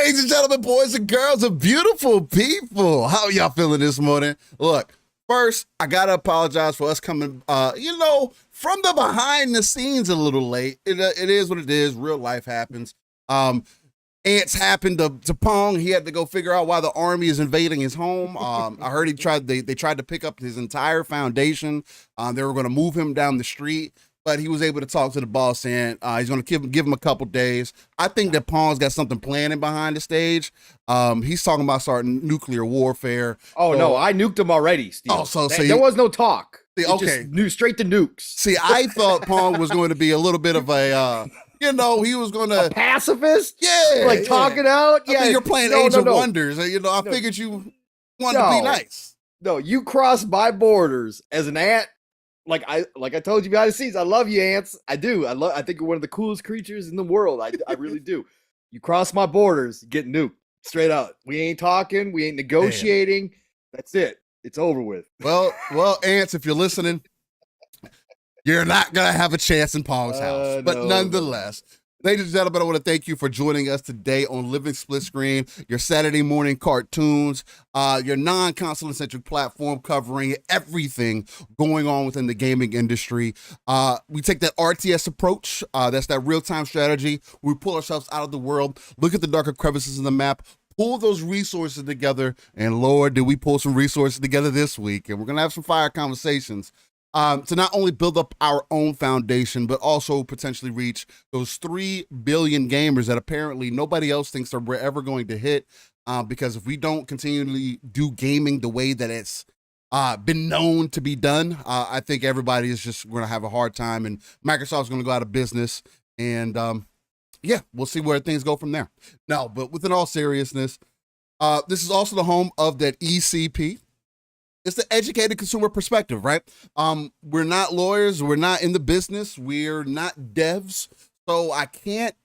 Ladies and gentlemen, boys and girls, and beautiful people, how y'all feeling this morning? Look, first, I gotta apologize for us coming, from the behind the scenes a little late. It is what it is. Real life happens. Ants happened to Pong. He had to go figure out why the army is invading his home. I heard they tried to pick up his entire foundation. They were going to move him down the street, but he was able to talk to the boss, and he's going to give him a couple days. I think that Pong's got something planning behind the stage. He's talking about starting nuclear warfare. Oh, so, no, I nuked him already, Steve. Oh, so there was no talk. Okay. Just straight to nukes. See, I thought Pong was going to be a little bit of a... he was going to... A pacifist? Yeah. Like talking out? Yeah. I mean, you're playing Age of Wonders. I figured you wanted to be nice. No, you crossed my borders as an ant. Like I told you behind the scenes, I love you, ants. I do. I think you're one of the coolest creatures in the world. I really do. You cross my borders, you get nuked. Straight out. We ain't talking. We ain't negotiating. Damn. That's it. It's over with. Well, ants, if you're listening, you're not going to have a chance in Pong's house. But nonetheless, ladies and gentlemen, I want to thank you for joining us today on Living Split Screen, your Saturday morning cartoons, your non-console centric platform covering everything going on within the gaming industry. We take that RTS approach. That's that real-time strategy. We pull ourselves out of the world, look at the darker crevices in the map, pull those resources together, and Lord, did we pull some resources together this week. And we're going to have some fire conversations. To not only build up our own foundation, but also potentially reach those 3 billion gamers that apparently nobody else thinks that we're ever going to hit. Because if we don't continually do gaming the way that it's been known to be done, I think everybody is just going to have a hard time, and Microsoft's going to go out of business. And we'll see where things go from there. No, but within all seriousness, this is also the home of that ECP. It's the educated consumer perspective, right? We're not lawyers. We're not in the business. We're not devs. So I can't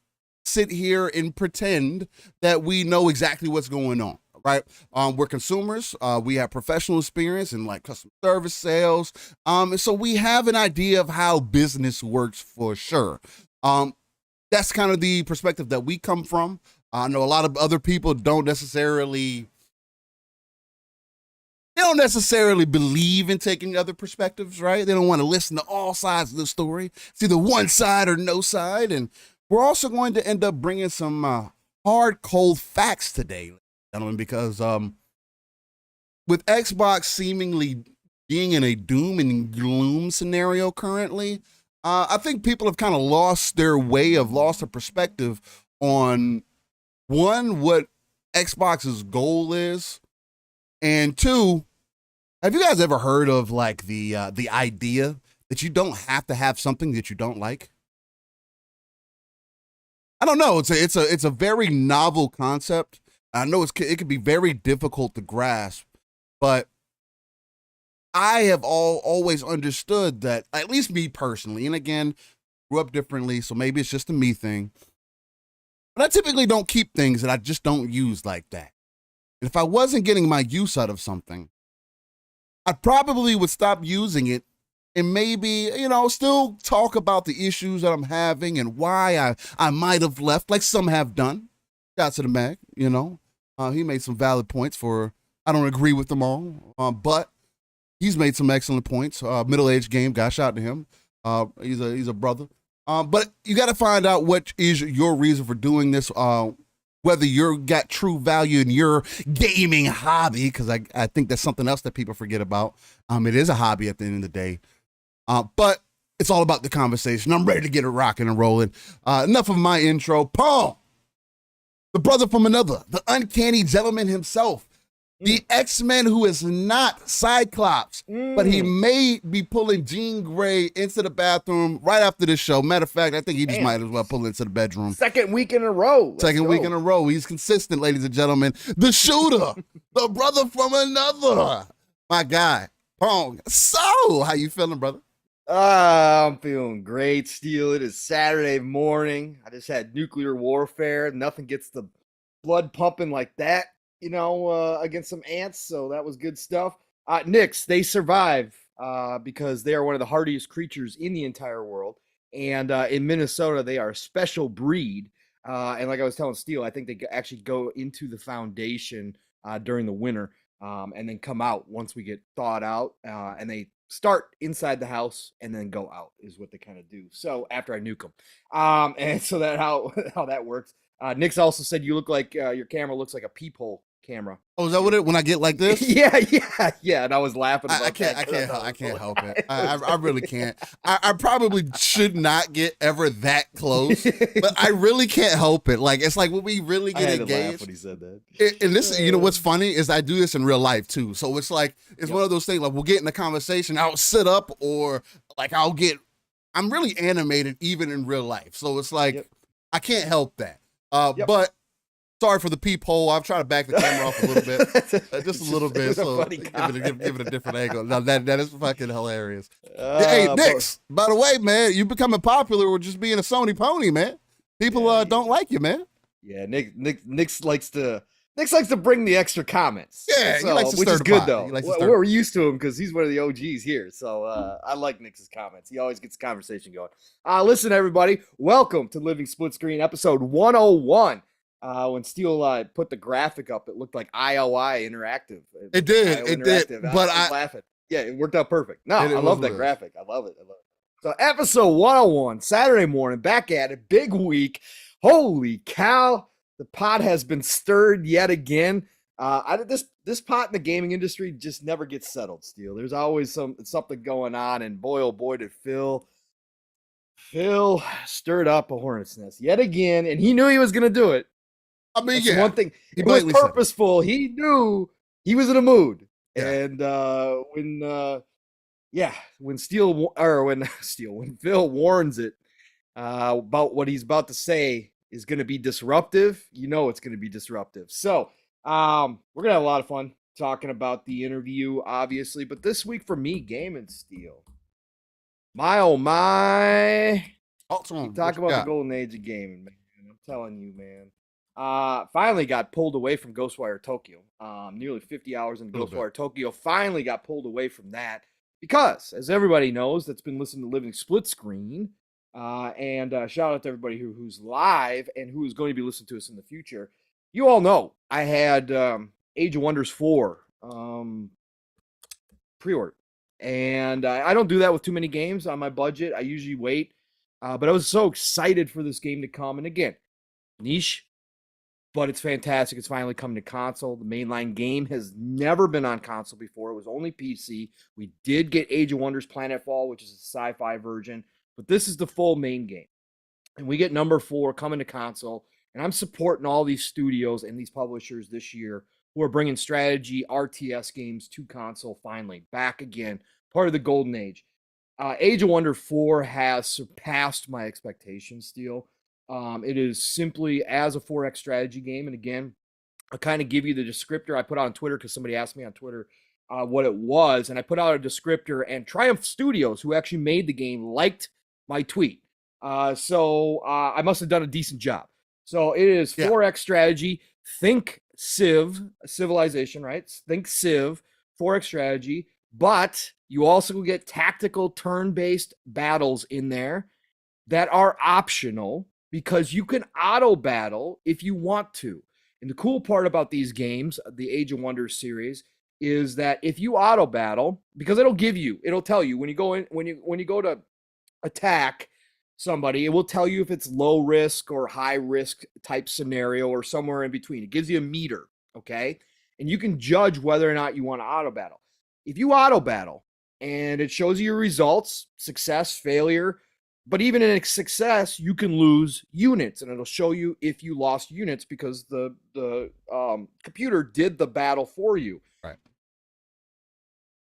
sit here and pretend that we know exactly what's going on, right? We're consumers. We have professional experience in like customer service, sales. And so we have an idea of how business works for sure. That's kind of the perspective that we come from. I know a lot of other people don't necessarily believe in taking other perspectives, right? They don't want to listen to all sides of the story. It's either one side or no side. And we're also going to end up bringing some hard, cold facts today, gentlemen, because with Xbox seemingly being in a doom and gloom scenario currently, I think people have kind of lost their perspective on, one, what Xbox's goal is, and two, have you guys ever heard of like the idea that you don't have to have something that you don't like? I don't know. It's a very novel concept. I know it can be very difficult to grasp, but I have always understood that, at least me personally, and again, grew up differently, so maybe it's just a me thing, but I typically don't keep things that I just don't use like that. And if I wasn't getting my use out of something, I probably would stop using it and maybe, still talk about the issues that I'm having and why I might have left, like some have done. Shout out to the Mag, he made some valid points I don't agree with them all, but he's made some excellent points. Middle-aged game guy, shout out to him. He's a brother. But you got to find out what is your reason for doing this, whether you're got true value in your gaming hobby, because I think that's something else that people forget about. It is a hobby at the end of the day. But it's all about the conversation. I'm ready to get it rocking and rolling. Enough of my intro. Paul, the brother from another, the uncanny gentleman himself, the X-Men who is not Cyclops, but he may be pulling Jean Grey into the bathroom right after this show. Matter of fact, I think he just might as well pull into the bedroom. Second week in a row. Second week in a row. He's consistent, ladies and gentlemen. The shooter, the brother from another, my guy, Pong. So, how you feeling, brother? I'm feeling great, Steel. It is Saturday morning. I just had nuclear warfare. Nothing gets the blood pumping like that. Against some ants, so that was good stuff. Knicks, they survive because they are one of the hardiest creatures in the entire world. And in Minnesota, they are a special breed. And like I was telling Steele, I think they actually go into the foundation during the winter and then come out once we get thawed out. And they start inside the house and then go out is what they kind of do. So after I nuke them. And so that how that works. Nick's also said you look like your camera looks like a peephole camera. Oh, is that what it when I get like this? yeah. And I was laughing about I can't help it. I really can't. I probably should not get ever that close, but I really can't help it. Like it's like when we really get engaged. To laugh when he said that. And this, you know, what's funny is I do this in real life too. So it's like one of those things. Like we'll get in a conversation, I'll sit up, or like I'm really animated even in real life. So it's like I can't help that. But. Sorry for the peephole. I've tried to back the camera off a little bit, just a little bit, so give it a different angle. No, that is fucking hilarious. Hey, Nix, by the way, man, you becoming popular with just being a Sony pony, man. People don't like you, man. Yeah, Nix likes to bring the extra comments. Yeah, so, he likes to which stir is the good pot. though. We're used to him because he's one of the OGs here. So I like Nix's comments. He always gets the conversation going. Listen, everybody, welcome to Living Split Screen, episode 101. When Steele put the graphic up, it looked like IOI Interactive. It did. But I was laughing. Yeah, it worked out perfect. No, I love that graphic. I love it. So episode 101, Saturday morning, back at it, big week. Holy cow, the pot has been stirred yet again. This pot in the gaming industry just never gets settled, Steele. There's always something going on, and boy, oh boy, did Phil stirred up a hornet's nest yet again, and he knew he was going to do it. I mean, that's one thing. It was purposeful. He knew he was in a mood. Yeah. And when Phil warns it about what he's about to say is going to be disruptive, you know it's going to be disruptive. So we're going to have a lot of fun talking about the interview, obviously. But this week for me, gaming, Steele. My, oh, my. Talk about the golden age of gaming, man. I'm telling you, man. Finally got pulled away from Ghostwire Tokyo. Nearly 50 hours in Ghostwire Tokyo. Finally got pulled away from that because, as everybody knows, that's been listening to Living Split Screen. And shout out to everybody who's live and who is going to be listening to us in the future. You all know I had Age of Wonders 4 pre-order. And I don't do that with too many games on my budget. I usually wait. But I was so excited for this game to come. And again, niche, but it's fantastic. It's finally coming to console. The mainline game has never been on console before. It was only PC. We did get Age of Wonders Planetfall, which is a sci-fi version, but this is the full main game. And we get number 4 coming to console. And I'm supporting all these studios and these publishers this year who are bringing strategy RTS games to console finally. Back again. Part of the golden age. Age of Wonder 4 has surpassed my expectations, Steele. It is simply as a 4X strategy game. And again, I'll kind of give you the descriptor I put out on Twitter because somebody asked me on Twitter what it was. And I put out a descriptor, and Triumph Studios, who actually made the game, liked my tweet. So I must have done a decent job. So it is 4X strategy. Think Civilization, right? Think Civ, 4X strategy. But you also get tactical turn-based battles in there that are optional, because you can auto battle if you want to. And the cool part about these games, the Age of Wonders series, is that if you auto battle, because it'll tell you when you go to attack somebody, it will tell you if it's low risk or high risk type scenario or somewhere in between. It gives you a meter, okay? And you can judge whether or not you want to auto battle. If you auto battle and it shows you your results, success, failure, but even in a success, you can lose units, and it'll show you if you lost units because the computer did the battle for you. Right.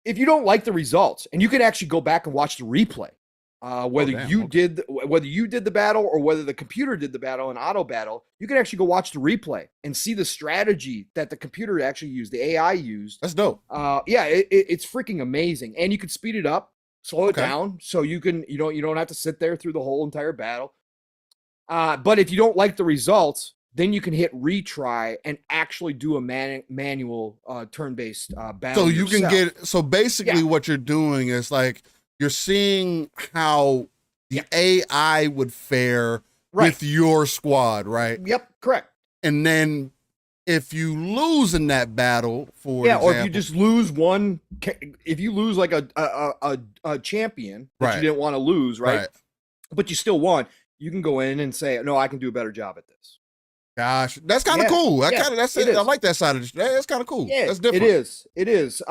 If you don't like the results, and you can actually go back and watch the replay, whether you did the battle or whether the computer did the battle and auto battle, you can actually go watch the replay and see the strategy that the computer actually used, the AI used. That's dope. It's freaking amazing, and you can speed it up. Slow it down so you don't have to sit there through the whole entire battle. But if you don't like the results, then you can hit retry and actually do a manual turn-based battle. So you can basically what you're doing is like you're seeing how the AI would fare with your squad, right? Yep, correct. And then if you lose in that battle, for or if you just lose one, if you lose like a champion that you didn't want to lose, right? But you still won, you can go in and say, no, I can do a better job at this. Gosh, that's kind of cool. I like that side of it. That's kind of cool. Yeah, that's different. It is.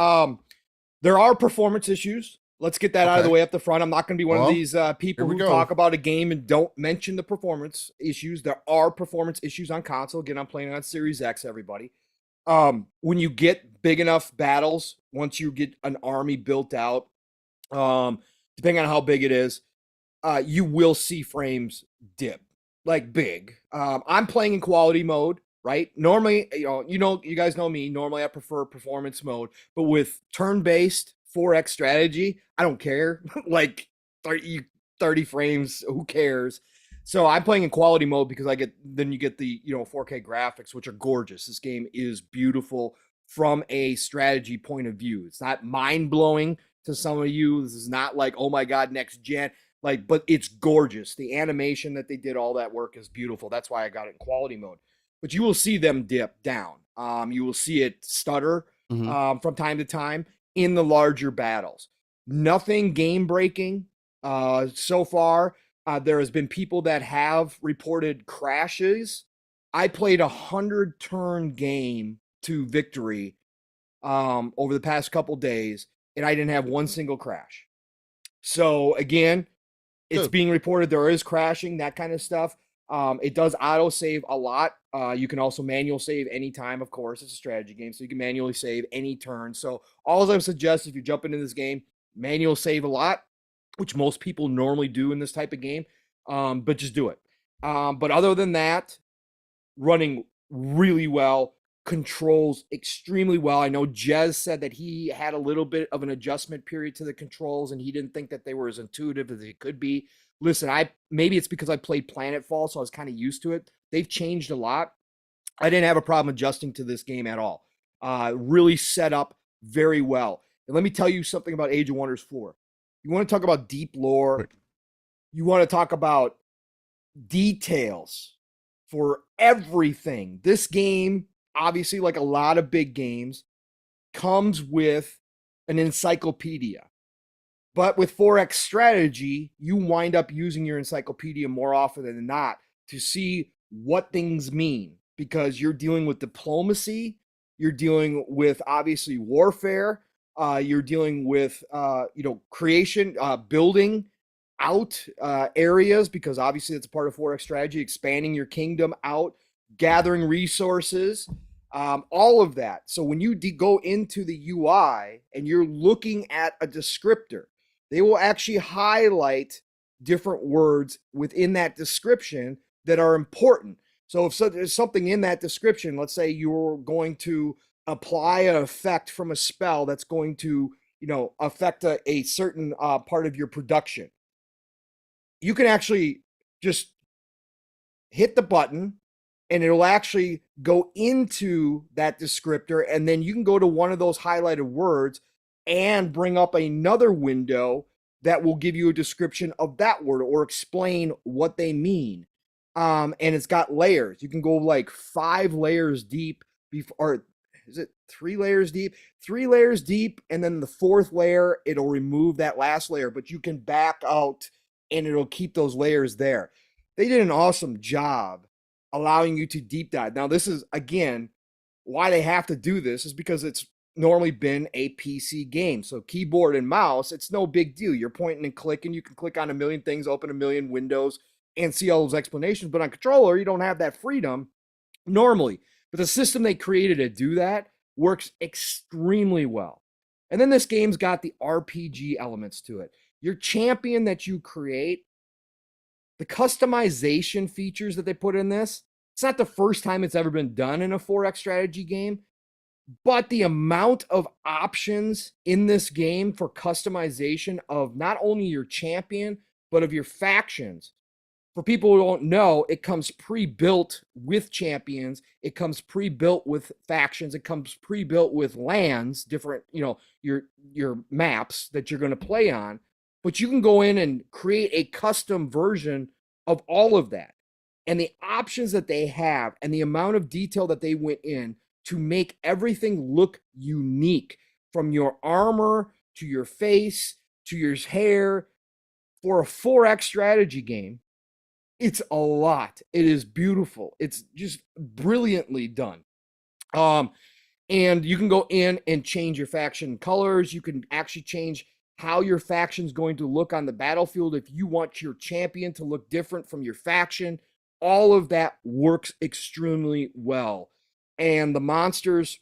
There are performance issues. Let's get that out of the way up the front. I'm not going to be one of these people who talk about a game and don't mention the performance issues. There are performance issues on console. Again, I'm playing on Series X, everybody. When you get big enough battles, once you get an army built out, depending on how big it is, you will see frames dip, like big. I'm playing in quality mode, right? Normally, you guys know me. Normally, I prefer performance mode, but with turn-based 4X strategy, I don't care. Like 30 frames, who cares? So I'm playing in quality mode because you get the 4K graphics, which are gorgeous. This game is beautiful from a strategy point of view. It's not mind-blowing to some of you. This is not like, oh my God, next gen. But it's gorgeous. The animation that they did, all that work is beautiful. That's why I got it in quality mode. But you will see them dip down. You will see it stutter from time to time in the larger battles. Nothing game breaking so far. There has been people that have reported crashes. I played 100-turn game to victory over the past couple days, and I didn't have one single crash. So again, it's being reported there is crashing, that kind of stuff. It does auto save a lot. You can also manual save anytime, of course. It's a strategy game, so you can manually save any turn. So all I would suggest if you jump into this game, manual save a lot, which most people normally do in this type of game, but just do it. But other than that, running really well, controls extremely well. I know Jez said that he had a little bit of an adjustment period to the controls and he didn't think that they were as intuitive as they could be. Listen, maybe it's because I played Planetfall, so I was kind of used to it. They've changed a lot. I didn't have a problem adjusting to this game at all. Really set up very well. And let me tell you something about Age of Wonders 4. You want to talk about deep lore. You want to talk about details for everything. This game, obviously, like a lot of big games, comes with an encyclopedia. But with 4X strategy, you wind up using your encyclopedia more often than not to see what things mean, because you're dealing with diplomacy, you're dealing with obviously warfare, you're dealing with creation, building out areas, because obviously that's a part of 4X strategy, expanding your kingdom out, gathering resources, all of that. So when you go into the UI and you're looking at a descriptor, they will actually highlight different words within that description that are important. So if there's something in that description, let's say you're going to apply an effect from a spell that's going to, affect a certain part of your production, you can actually just hit the button and it'll actually go into that descriptor. And then you can go to one of those highlighted words and bring up another window that will give you a description of that word or explain what they mean. And it's got layers. You can go like 5 layers deep or is it 3 layers deep? 3 layers deep. And then the 4th layer, it'll remove that last layer, but you can back out and it'll keep those layers there. They did an awesome job allowing you to deep dive. Now, this is, again, why they have to do this is because it's normally been a PC game. So keyboard and mouse, it's no big deal. You're pointing and clicking. You can click on a million things, open a million windows, and see all those explanations. But on controller, you don't have that freedom normally. But the system they created to do that works extremely well. And then this game's got the RPG elements to it. Your champion that you create, the customization features that they put in this, it's not the first time it's ever been done in a 4X strategy game, but the amount of options in this game for customization of not only your champion, but of your factions. For people who don't know, it comes pre-built with champions. It comes pre-built with factions. It comes pre-built with lands, different, your maps that you're going to play on. But you can go in and create a custom version of all of that. And the options that they have and the amount of detail that they went in to make everything look unique, from your armor to your face to your hair, for a 4X strategy game, it's a lot. It is beautiful. It's just brilliantly done. And you can go in and change your faction colors. You can actually change how your faction's going to look on the battlefield. If you want your champion to look different from your faction, all of that works extremely well. And the monsters,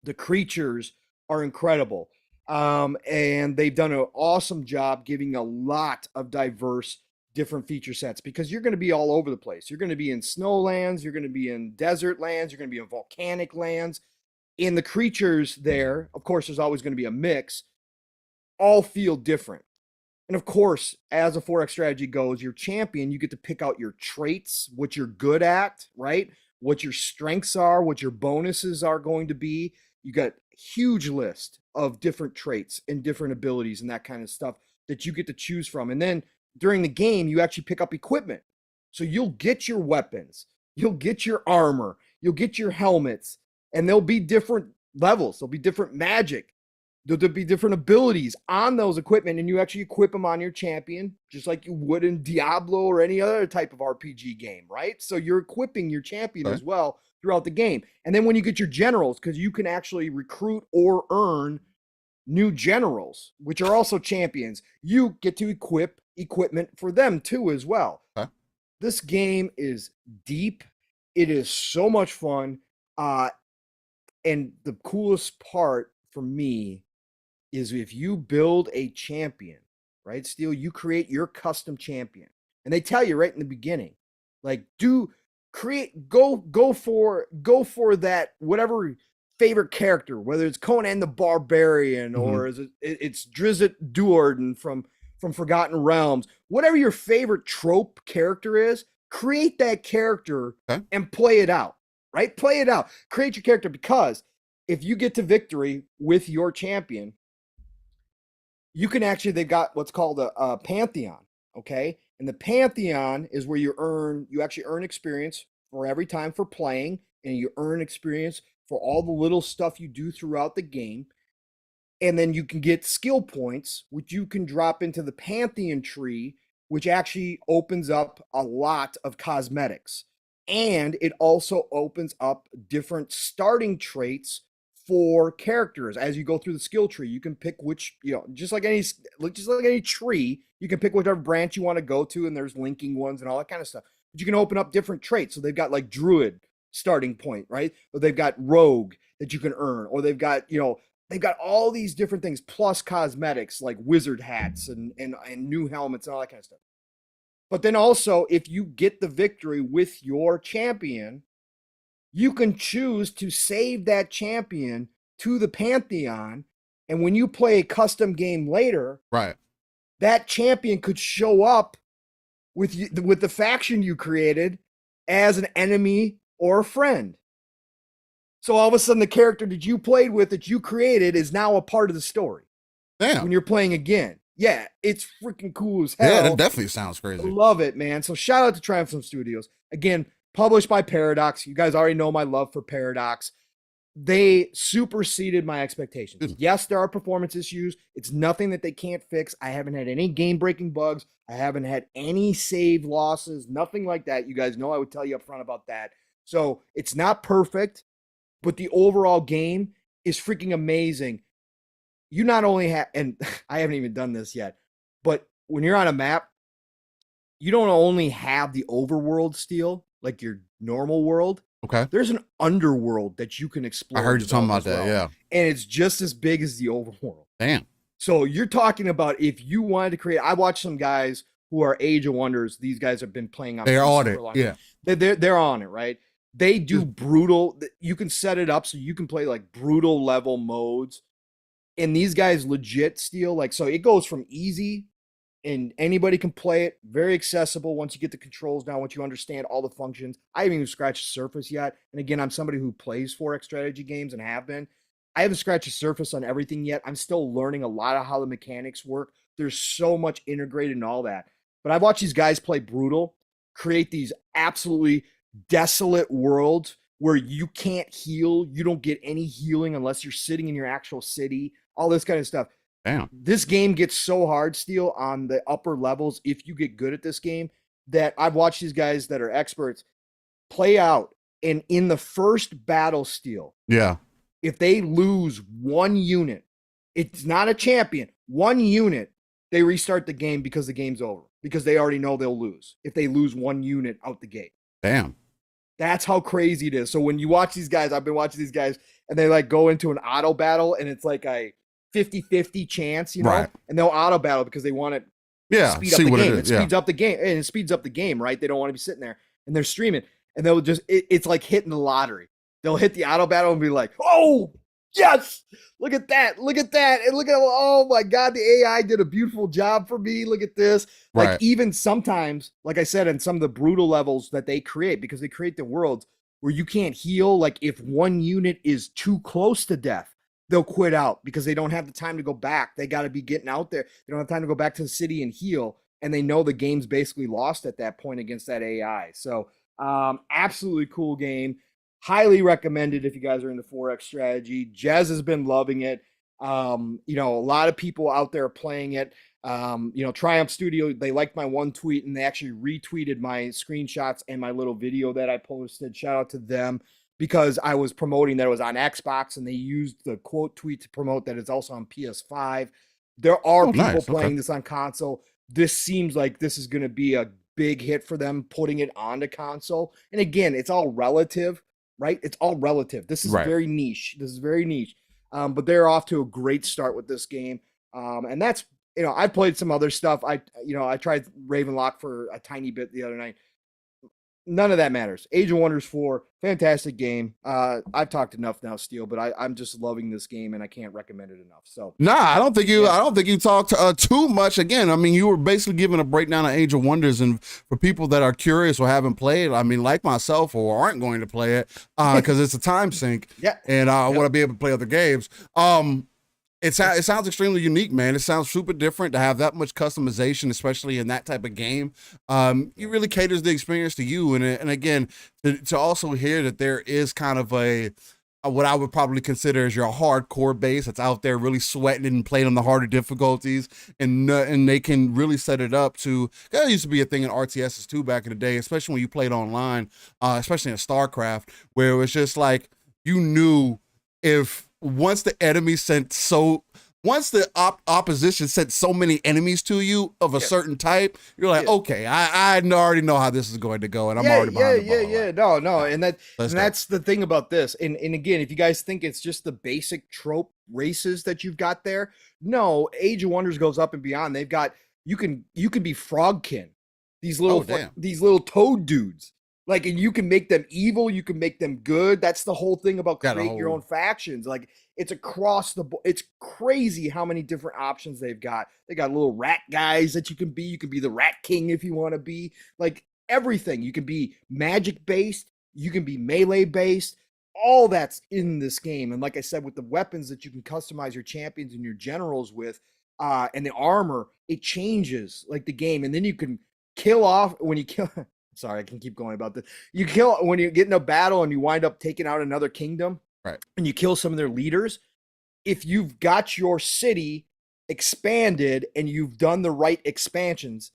the creatures are incredible. And they've done an awesome job giving a lot of diverse different feature sets, because you're going to be all over the place. You're going to be in snowlands, you're going to be in desert lands, you're going to be in volcanic lands. In the creatures there, of course, there's always going to be a mix, all feel different. And of course, as a 4X strategy goes, your champion, you get to pick out your traits, what you're good at, right? What your strengths are, what your bonuses are going to be. You got huge list of different traits and different abilities and that kind of stuff that you get to choose from. And then during the game, you actually pick up equipment. So you'll get your weapons, you'll get your armor, you'll get your helmets, and there'll be different levels. There'll be different magic. There'll be different abilities on those equipment, and you actually equip them on your champion, just like you would in Diablo or any other type of RPG game, right? So you're equipping your champion as well throughout the game. And then when you get your generals, because you can actually recruit or earn new generals, which are also champions, you get to equip equipment for them too as well. This game is deep. It is so much fun. And the coolest part for me is if you build a champion, right, Steel, you create your custom champion. And they tell you right in the beginning, like, go for that whatever favorite character, whether it's Conan the Barbarian or it's Drizzt Do'Urden from Forgotten Realms, whatever your favorite trope character is, create that character and play it out, right? Play it out. Create your character, because if you get to victory with your champion, you can actually, they've got what's called a Pantheon, okay? And the Pantheon is where you actually earn experience for every time for playing, and you earn experience for all the little stuff you do throughout the game. And then you can get skill points, which you can drop into the Pantheon tree, which actually opens up a lot of cosmetics. And it also opens up different starting traits for characters. As you go through the skill tree, you can pick which, just like any tree, you can pick whatever branch you want to go to, and there's linking ones and all that kind of stuff. But you can open up different traits. So they've got like Druid starting point, right? Or they've got Rogue that you can earn, or they've got, they've got all these different things, plus cosmetics like wizard hats and new helmets and all that kind of stuff. But then also, if you get the victory with your champion, you can choose to save that champion to the Pantheon. And when you play a custom game later, that champion could show up with the faction you created as an enemy or a friend. So all of a sudden, the character that you played with, that you created, is now a part of the story. Damn. When you're playing again. Yeah, it's freaking cool as hell. Yeah, that definitely sounds crazy. I love it, man. So shout out to Triumph Film Studios. Again, published by Paradox. You guys already know my love for Paradox. They superseded my expectations. Yes, there are performance issues. It's nothing that they can't fix. I haven't had any game-breaking bugs. I haven't had any save losses, nothing like that. You guys know I would tell you up front about that. So it's not perfect, but the overall game is freaking amazing. You not only have, and I haven't even done this yet, but when you're on a map, you don't only have the overworld Steel, like your normal world. Okay. There's an underworld that you can explore. I heard you talking about that, yeah. And it's just as big as the overworld. Damn. So you're talking about, if you wanted to create, I watched some guys who are Age of Wonders. These guys have been playing on. They're on it, yeah. They're on it, right? They do brutal. You can set it up so you can play like brutal level modes. And these guys legit Steel, like, so it goes from easy and anybody can play it, very accessible once you get the controls down, once you understand all the functions. I haven't even scratched the surface yet. And again, I'm somebody who plays 4X strategy games and have been. I haven't scratched the surface on everything yet. I'm still learning a lot of how the mechanics work. There's so much integrated and all that. But I've watched these guys play brutal. create these absolutely desolate worlds where you can't heal. You don't get any healing unless you're sitting in your actual city, all this kind of stuff. Damn. This game gets so hard, Steel, on the upper levels if you get good at this game, that I've watched these guys that are experts play out. And in the first battle, Steel, Yeah. if they lose one unit, it's not a champion, one unit, they restart the game because the game's over, because they already know they'll lose if they lose one unit out the gate. Damn. That's how crazy it is. So when you watch these guys, I've been watching these guys, and they like go into an auto battle, and it's like a 50-50 chance, you know, Right. and they'll auto battle because they want it Yeah. speed up the game. It speeds up the game, and it speeds up the game, right? They don't want to be sitting there, and they're streaming, and they'll just it's like hitting the lottery. They'll hit the auto battle and be like, "Oh, yes, look at that, and look at, oh my God, the AI did a beautiful job for me. Look at this." Like, Right. even sometimes, like I said, in some of the brutal levels that they create, because they create the worlds where you can't heal. Like, if one unit is too close to death, they'll quit out because they don't have the time to go back. They got to be getting out there. They don't have time to go back to the city and heal. And they know the game's basically lost at that point against that AI. So, absolutely cool game. Highly recommended if you guys are into 4X strategy. Jez has been loving it. You know, a lot of people out there are playing it. You know, Triumph Studio, they liked my one tweet, and they actually retweeted my screenshots and my little video that I posted. Shout out to them, because I was promoting that it was on Xbox, and they used the quote tweet to promote that it's also on PS5. There are people playing this on console. This seems like this is going to be a big hit for them, putting it onto console. And again, it's all relative, right? It's all relative. This is very niche. This is very niche. But they're off to a great start with this game. And that's, you know, I played some other stuff. I tried Ravenlock for a tiny bit the other night. None of that matters. Age of Wonders 4, fantastic game. I've talked enough now, Steel, but I'm just loving this game, and I can't recommend it enough. So I don't think you talked too much. Again, I mean, you were basically giving a breakdown of Age of Wonders, and for people that are curious or haven't played, I mean, like myself, or aren't going to play it because it's a time sink. Yeah, and I want to be able to play other games. It sounds extremely unique, man. It sounds super different to have that much customization, especially in that type of game. It really caters the experience to you. And again, to also hear that there is kind of a what I would probably consider as your hardcore base that's out there really sweating and playing on the harder difficulties, and they can really set it up to. That used to be a thing in RTSs too back in the day, especially when you played online, especially in StarCraft, where it was just like you knew if. Once the opposition sent so many enemies to you of a certain type, you're like, okay, I already know how this is going to go, and I'm already behind the ball. No, and that's the thing about this. And again, if you guys think it's just the basic trope races that you've got there, no, Age of Wonders goes up and beyond. They've got you can be Frogkin, these little toad dudes. Like, and you can make them evil, you can make them good. That's the whole thing about creating your own factions. Like, it's across the board. It's crazy how many different options they've got. They got little rat guys that you can be. You can be the Rat King if you want to be. Like, everything. You can be magic based. You can be melee based. All that's in this game. And like I said, with the weapons that you can customize your champions and your generals with, and the armor, it changes like the game. And then you can kill off when you kill. Sorry, I can keep going about this. You kill when you get in a battle and you wind up taking out another kingdom, right? And you kill some of their leaders. If you've got your city expanded and you've done the right expansions,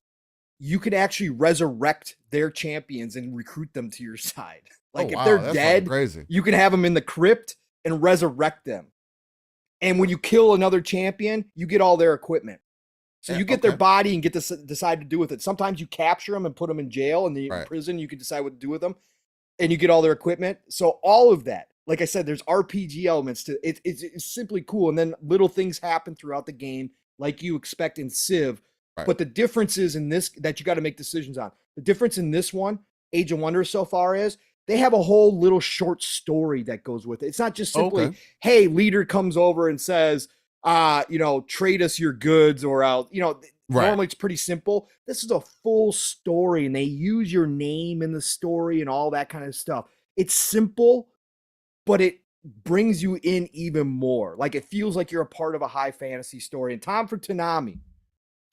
you can actually resurrect their champions and recruit them to your side. Like, if they're dead, you can have them in the crypt and resurrect them. And when you kill another champion, you get all their equipment. So you get their body and get to decide to do with it. Sometimes you capture them and put them in jail, and in prison you can decide what to do with them, and you get all their equipment. So all of that, like I said, there's RPG elements to it. It's simply cool. And then little things happen throughout the game, like you expect in Civ. But the difference is in this that you got to make decisions on. The difference in this one, Age of Wonders so far, is they have a whole little short story that goes with it. It's not just simply, hey, leader comes over and says, trade us your goods or I'll, normally it's pretty simple. This is a full story, and they use your name in the story and all that kind of stuff. It's simple, but it brings you in even more. Like, it feels like you're a part of a high fantasy story. And Tom for Tanami,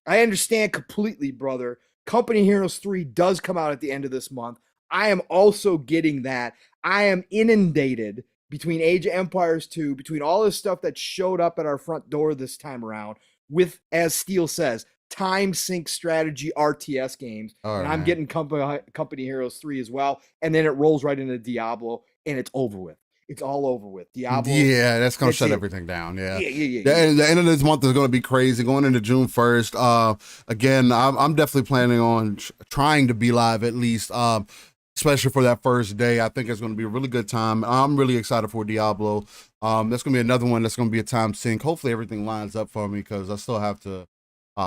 I understand completely, brother, Company Heroes 3 does come out at the end of this month. I am also getting that. I am inundated between Age of Empires 2, between all this stuff that showed up at our front door this time around with, as Steele says, time sync strategy RTS games. All and right. I'm getting Company Heroes 3 as well. And then it rolls right into Diablo, and it's over with. It's all over with. Diablo. Yeah, that's going to shut everything down. Yeah. Yeah. The end of this month is going to be crazy. Going into June 1st. Again, I'm definitely planning on trying to be live at least, especially for that first day. I think it's going to be a really good time. I'm really excited for Diablo. That's going to be another one that's going to be a time sync. Hopefully everything lines up for me because I still have to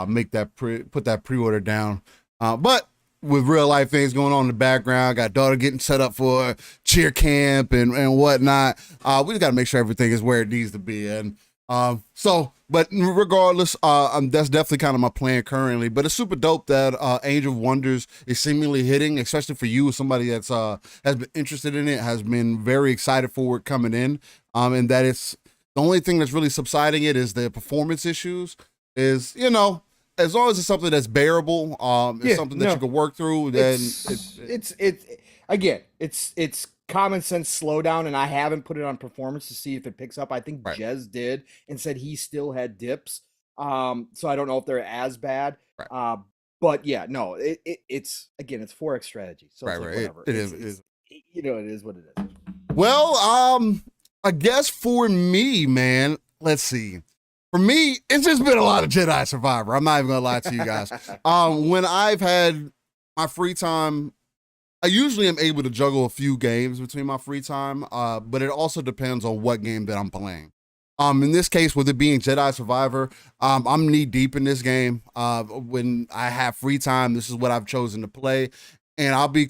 make that put that pre-order down. But with real life things going on in the background, got daughter getting set up for cheer camp and whatnot. We just got to make sure everything is where it needs to be. And but regardless, that's definitely kind of my plan currently. But it's super dope that Angel of Wonders is seemingly hitting, especially for you, somebody that's has been interested in it, has been very excited for it coming in. And that it's the only thing that's really subsiding it is the performance issues. Is, you know, as long as it's something that's bearable, it's something that you can work through, then it's common sense slowdown, and I haven't put it on performance to see if it picks up. I think Jez did and said he still had dips. So I don't know if they're as bad. Right. But yeah, no, it's 4X strategy. So it's like whatever. It is. You know, it is what it is. Well, I guess for me, man, let's see. For me, it's just been a lot of Jedi Survivor. I'm not even gonna lie to you guys. When I've had my free time, I usually am able to juggle a few games between my free time, but it also depends on what game that I'm playing. In this case, with it being Jedi Survivor, I'm knee deep in this game. When I have free time, this is what I've chosen to play. And I'll be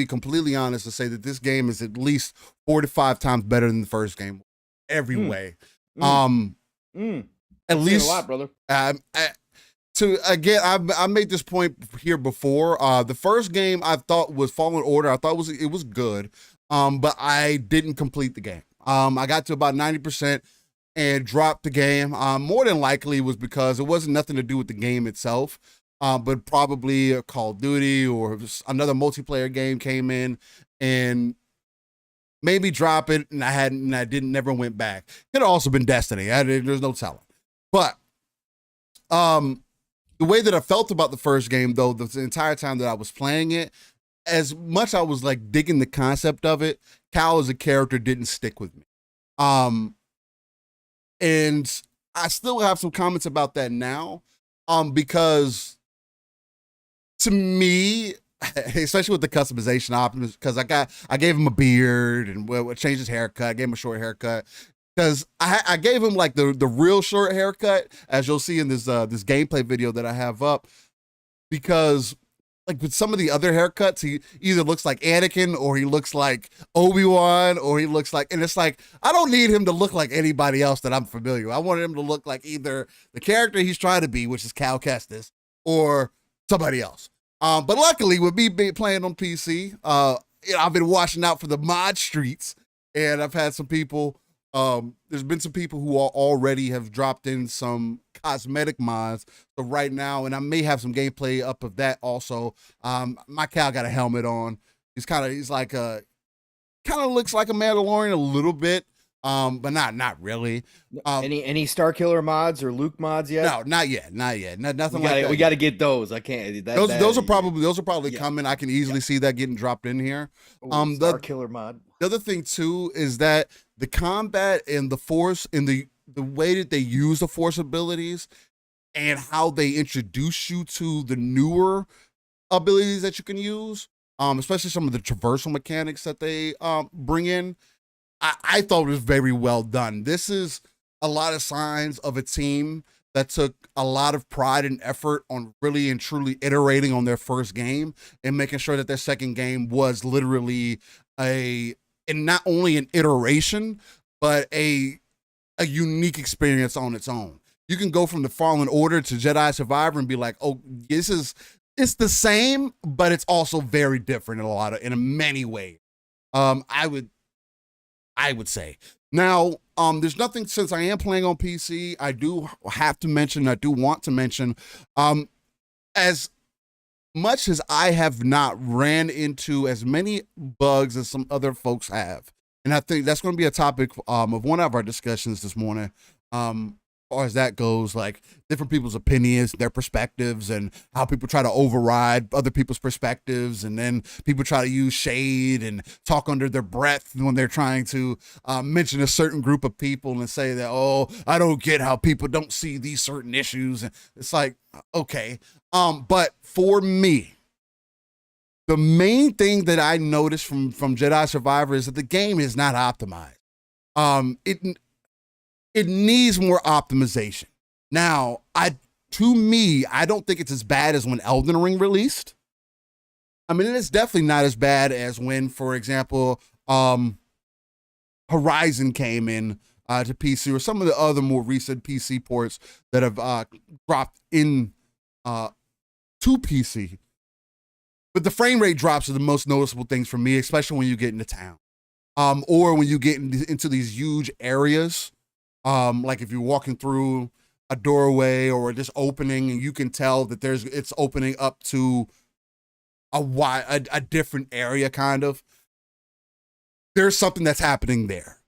completely honest to say that this game is at least 4 to 5 times better than the first game, every way. At least a lot, brother. I made this point here before. The first game I thought was Fallen Order. I thought it was good, but I didn't complete the game. I got to about 90% and dropped the game. More than likely it was because it wasn't nothing to do with the game itself, but probably a Call of Duty or another multiplayer game came in and maybe drop it, and I never went back. Could have also been Destiny. There's no telling. But the way that I felt about the first game, though, the entire time that I was playing it, as much I was like digging the concept of it, Cal as a character didn't stick with me. And I still have some comments about that now, because to me, especially with the customization options, because I gave him a beard and changed his haircut. I gave him a short haircut because I gave him like the real short haircut, as you'll see in this gameplay video that I have up. Because like with some of the other haircuts, he either looks like Anakin or he looks like Obi-Wan or he looks like, and it's like I don't need him to look like anybody else that I'm familiar with. I wanted him to look like either the character he's trying to be, which is Cal Kestis, or somebody else. But luckily, with me playing on PC, I've been watching out for the mod streets, and I've had some people. There's been some people who already have dropped in some cosmetic mods. So right now, and I may have some gameplay up of that also. My Cal got a helmet on. He's kind of looks like a Mandalorian a little bit. But not really. Any Star Killer mods or Luke mods yet? No, not yet. Nothing like that. We got to get those. I can't. Those are probably coming. I can easily see that getting dropped in here. Star Killer mod. The other thing too is that the combat and the Force and the way that they use the Force abilities and how they introduce you to the newer abilities that you can use, especially some of the traversal mechanics that they bring in. I thought it was very well done. This is a lot of signs of a team that took a lot of pride and effort on really and truly iterating on their first game and making sure that their second game was literally and not only an iteration, but a unique experience on its own. You can go from the Fallen Order to Jedi Survivor and be like, oh, it's the same, but it's also very different in many ways. I would say. Now, there's nothing, since I am playing on PC, I do want to mention, as much as I have not ran into as many bugs as some other folks have, and I think that's going to be a topic of one of our discussions this morning. As far as that goes, like different people's opinions, their perspectives, and how people try to override other people's perspectives, and then people try to use shade and talk under their breath when they're trying to mention a certain group of people and say that, oh, I don't get how people don't see these certain issues. And it's like, okay. But for me, the main thing that I noticed from Jedi Survivor is that the game is not optimized. It needs more optimization. Now, to me, I don't think it's as bad as when Elden Ring released. I mean, it's definitely not as bad as when, for example, Horizon came in to PC, or some of the other more recent PC ports that have dropped in to PC. But the frame rate drops are the most noticeable things for me, especially when you get into town, or when you get into these huge areas. Like if you're walking through a doorway or just opening, and you can tell that it's opening up to a different area, kind of. There's something that's happening there.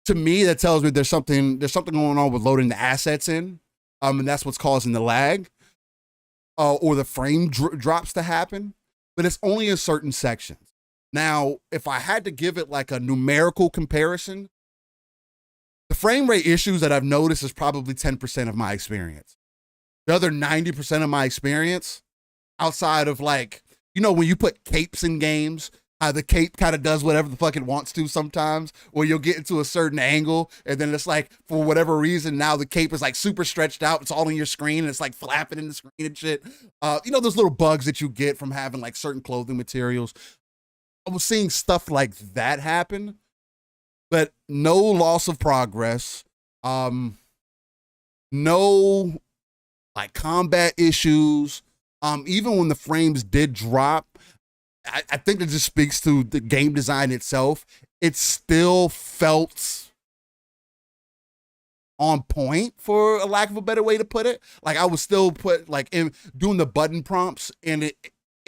To me, that tells me there's something going on with loading the assets in, and that's what's causing the lag, or the frame drops to happen. But it's only in certain sections. Now, if I had to give it like a numerical comparison, the frame rate issues that I've noticed is probably 10% of my experience. The other 90% of my experience, outside of like, when you put capes in games, how the cape kind of does whatever the fuck it wants to sometimes, or you'll get into a certain angle, and then it's like, for whatever reason, now the cape is like super stretched out, it's all in your screen, and it's like flapping in the screen and shit. Those little bugs that you get from having like certain clothing materials. I was seeing stuff like that happen, but no loss of progress, no like combat issues. Even when the frames did drop, I think it just speaks to the game design itself. It still felt on point, for a lack of a better way to put it. Like I was still doing the button prompts, and it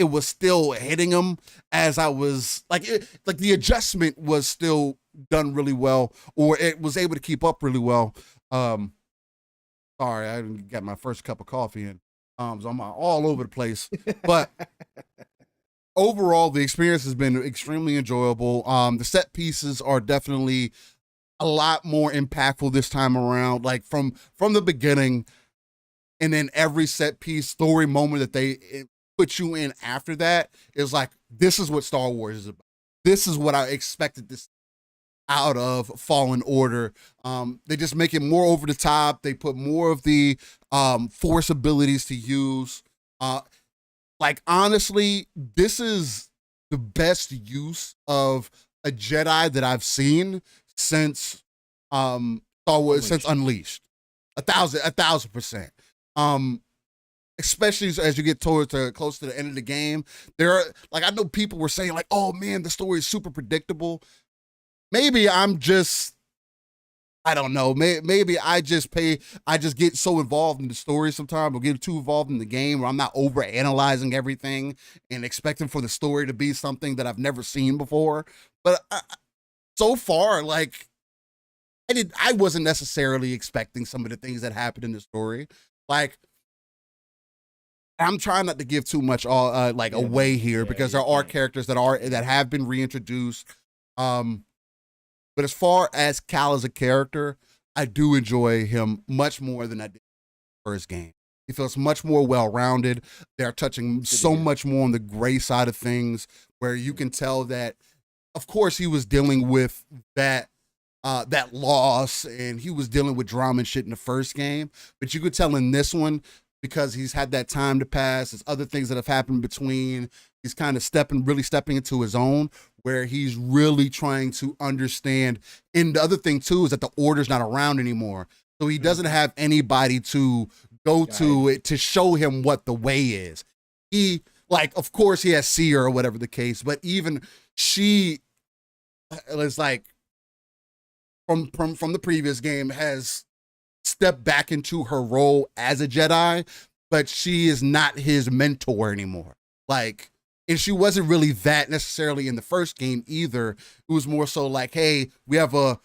was still hitting them as I was like the adjustment was still done really well, or it was able to keep up really well. Sorry, I didn't get my first cup of coffee in, so I'm all over the place. But overall, the experience has been extremely enjoyable. The set pieces are definitely a lot more impactful this time around, like from the beginning, and then every set piece story moment that they put you in after that is like, this is what Star Wars is about. This is what I expected this out of Fallen Order. They just make it more over the top. They put more of the Force abilities to use. Like, honestly, this is the best use of a Jedi that I've seen since Star Wars, since Unleashed. 1,000%. Especially as you get close to the end of the game. There are, like, I know people were saying like, oh man, the story is super predictable. Maybe I'm just, I don't know. Maybe I just get so involved in the story sometimes, or get too involved in the game, where I'm not over analyzing everything and expecting for the story to be something that I've never seen before. But so far, like, I wasn't necessarily expecting some of the things that happened in the story. Like, I'm trying not to give too much away here, because there are characters that have been reintroduced. But as far as Cal as a character, I do enjoy him much more than I did in the first game. He feels much more well-rounded. They're touching so much more on the gray side of things, where you can tell that, of course, he was dealing with that loss, and he was dealing with drama and shit in the first game. But you could tell in this one, because he's had that time to pass, there's other things that have happened between, he's kind of really stepping into his own, where he's really trying to understand. And the other thing too is that the Order's not around anymore, so he doesn't have anybody to go to it to show him what the way is. He, like, of course he has Seer or whatever the case, but even she is like, from the previous game, has stepped back into her role as a Jedi, but she is not his mentor anymore. Like, and she wasn't really that necessarily in the first game either. It was more so like, hey, we have a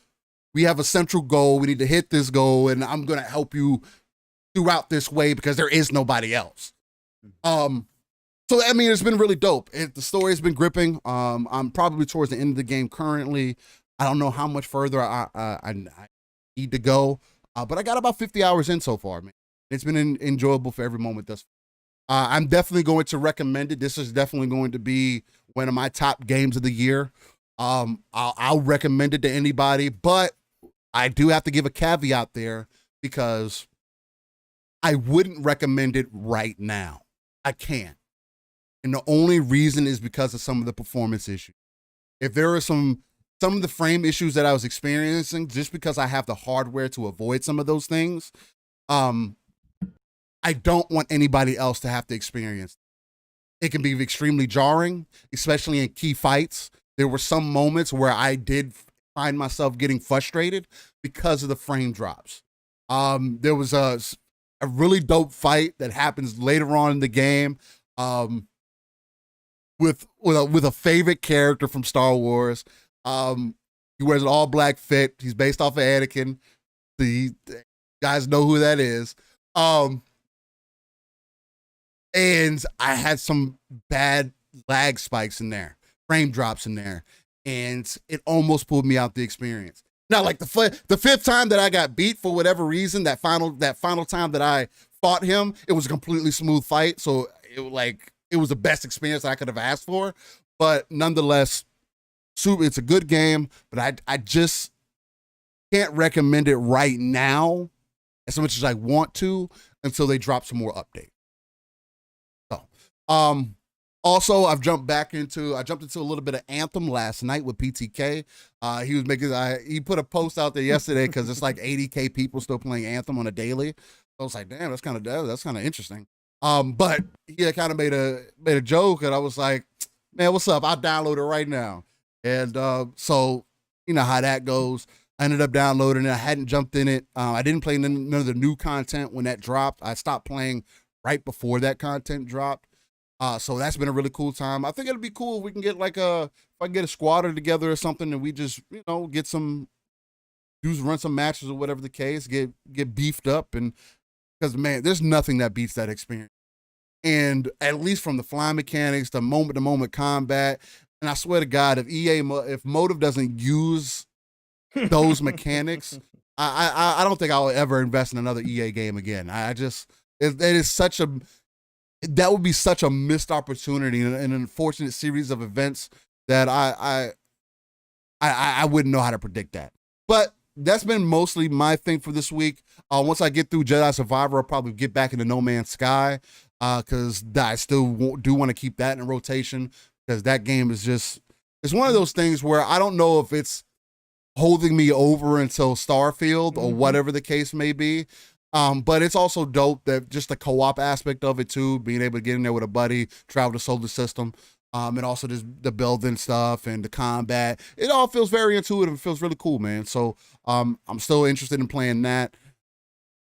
central goal. We need to hit this goal, and I'm gonna help you throughout this way because there is nobody else. So I mean, it's been really dope. The story's been gripping. I'm probably towards the end of the game currently. I don't know how much further I need to go, but I got about 50 hours in so far, man. It's been enjoyable for every moment thus far. I'm definitely going to recommend it. This is definitely going to be one of my top games of the year. I'll recommend it to anybody, but I do have to give a caveat there because I wouldn't recommend it right now. I can't. And the only reason is because of some of the performance issues. If there are some of the frame issues that I was experiencing, just because I have the hardware to avoid some of those things, I don't want anybody else to have to experience. It can be extremely jarring, especially in key fights. There were some moments where I did find myself getting frustrated because of the frame drops. There was a really dope fight that happens later on in the game. With a favorite character from Star Wars. He wears an all-black fit. He's based off of Anakin. The guys know who that is. And I had some bad lag spikes in there, frame drops in there, and it almost pulled me out the experience. Now, like the fifth time that I got beat for whatever reason, that final time that I fought him, it was a completely smooth fight. So it was the best experience I could have asked for. But nonetheless, it's a good game, but I just can't recommend it right now as much as I want to until they drop some more updates. So, also, I jumped into a little bit of Anthem last night with PTK. He put a post out there yesterday because it's like 80K people still playing Anthem on a daily. I was like, damn, that's kind of interesting. But he kind of made a joke, and I was like, man, what's up? I'll download it right now. And so you know how that goes. I ended up downloading it. I hadn't jumped in it. I didn't play none of the new content when that dropped. I stopped playing right before that content dropped. So that's been a really cool time. I think it'll be cool if we can get if I can get a squatter together or something, and we just, run some matches or whatever the case, get beefed up. And because, man, there's nothing that beats that experience. And at least from the flying mechanics, the moment-to-moment combat, and I swear to God, if Motive doesn't use those mechanics, I don't think I'll ever invest in another EA game again. That would be such a missed opportunity and an unfortunate series of events that I wouldn't know how to predict that. But that's been mostly my thing for this week. Once I get through Jedi Survivor, I'll probably get back into No Man's Sky because I still do want to keep that in rotation because that game is it's one of those things where I don't know if it's holding me over until Starfield or whatever the case may be. But it's also dope that just the co-op aspect of it too, being able to get in there with a buddy, travel the solar system, and also just the building stuff and the combat. It all feels very intuitive. It feels really cool, man. So I'm still interested in playing that.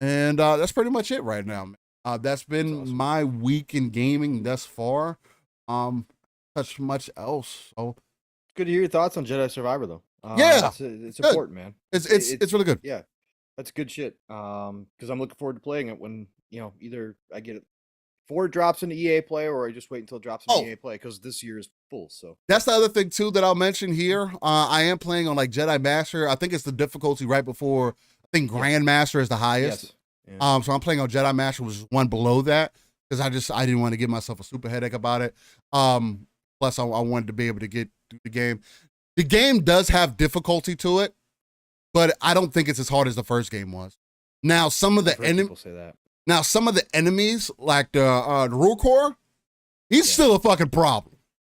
And that's pretty much it right now, man. That's been awesome. My week in gaming thus far. Touch much else. So good to hear your thoughts on Jedi Survivor, though. Yeah, it's important, man. It's really good. Yeah. That's good shit. Because I'm looking forward to playing it when, either I get it before it drops into EA Play or I just wait until it drops into EA Play because this year is full. So that's the other thing too that I'll mention here. I am playing on like Jedi Master. I think it's the difficulty right before. I think Grandmaster is the highest. Yes. Yeah. So I'm playing on Jedi Master, which is one below that because I didn't want to give myself a super headache about it. Plus I wanted to be able to get through the game. The game does have difficulty to it, but I don't think it's as hard as the first game was. Now, some of the enemies, like the Rukor, he's still a fucking problem.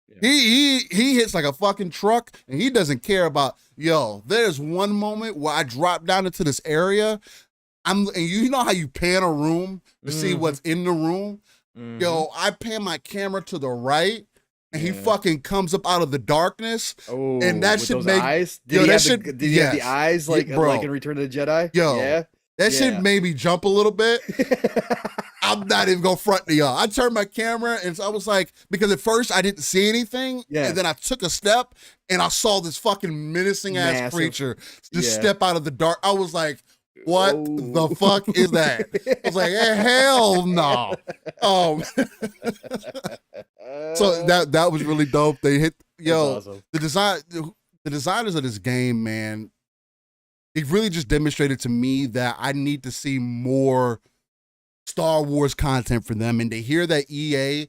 Yeah. He hits like a fucking truck, and he doesn't care about, there's one moment where I drop down into this area, and you know how you pan a room to see what's in the room? I pan my camera to the right, and he fucking comes up out of the darkness, and that should make eyes. Did he have the eyes like in Return of the Jedi? That shit made me jump a little bit. I'm not even gonna front to y'all. I turned my camera and so I was like, because at first I didn't see anything, and then I took a step and I saw this fucking menacing ass creature just step out of the dark. I was like, what the fuck is that? I was like, hell no. So that was really dope. They hit awesome. The designers of this game, man. It really just demonstrated to me that I need to see more Star Wars content for them, and to hear that EA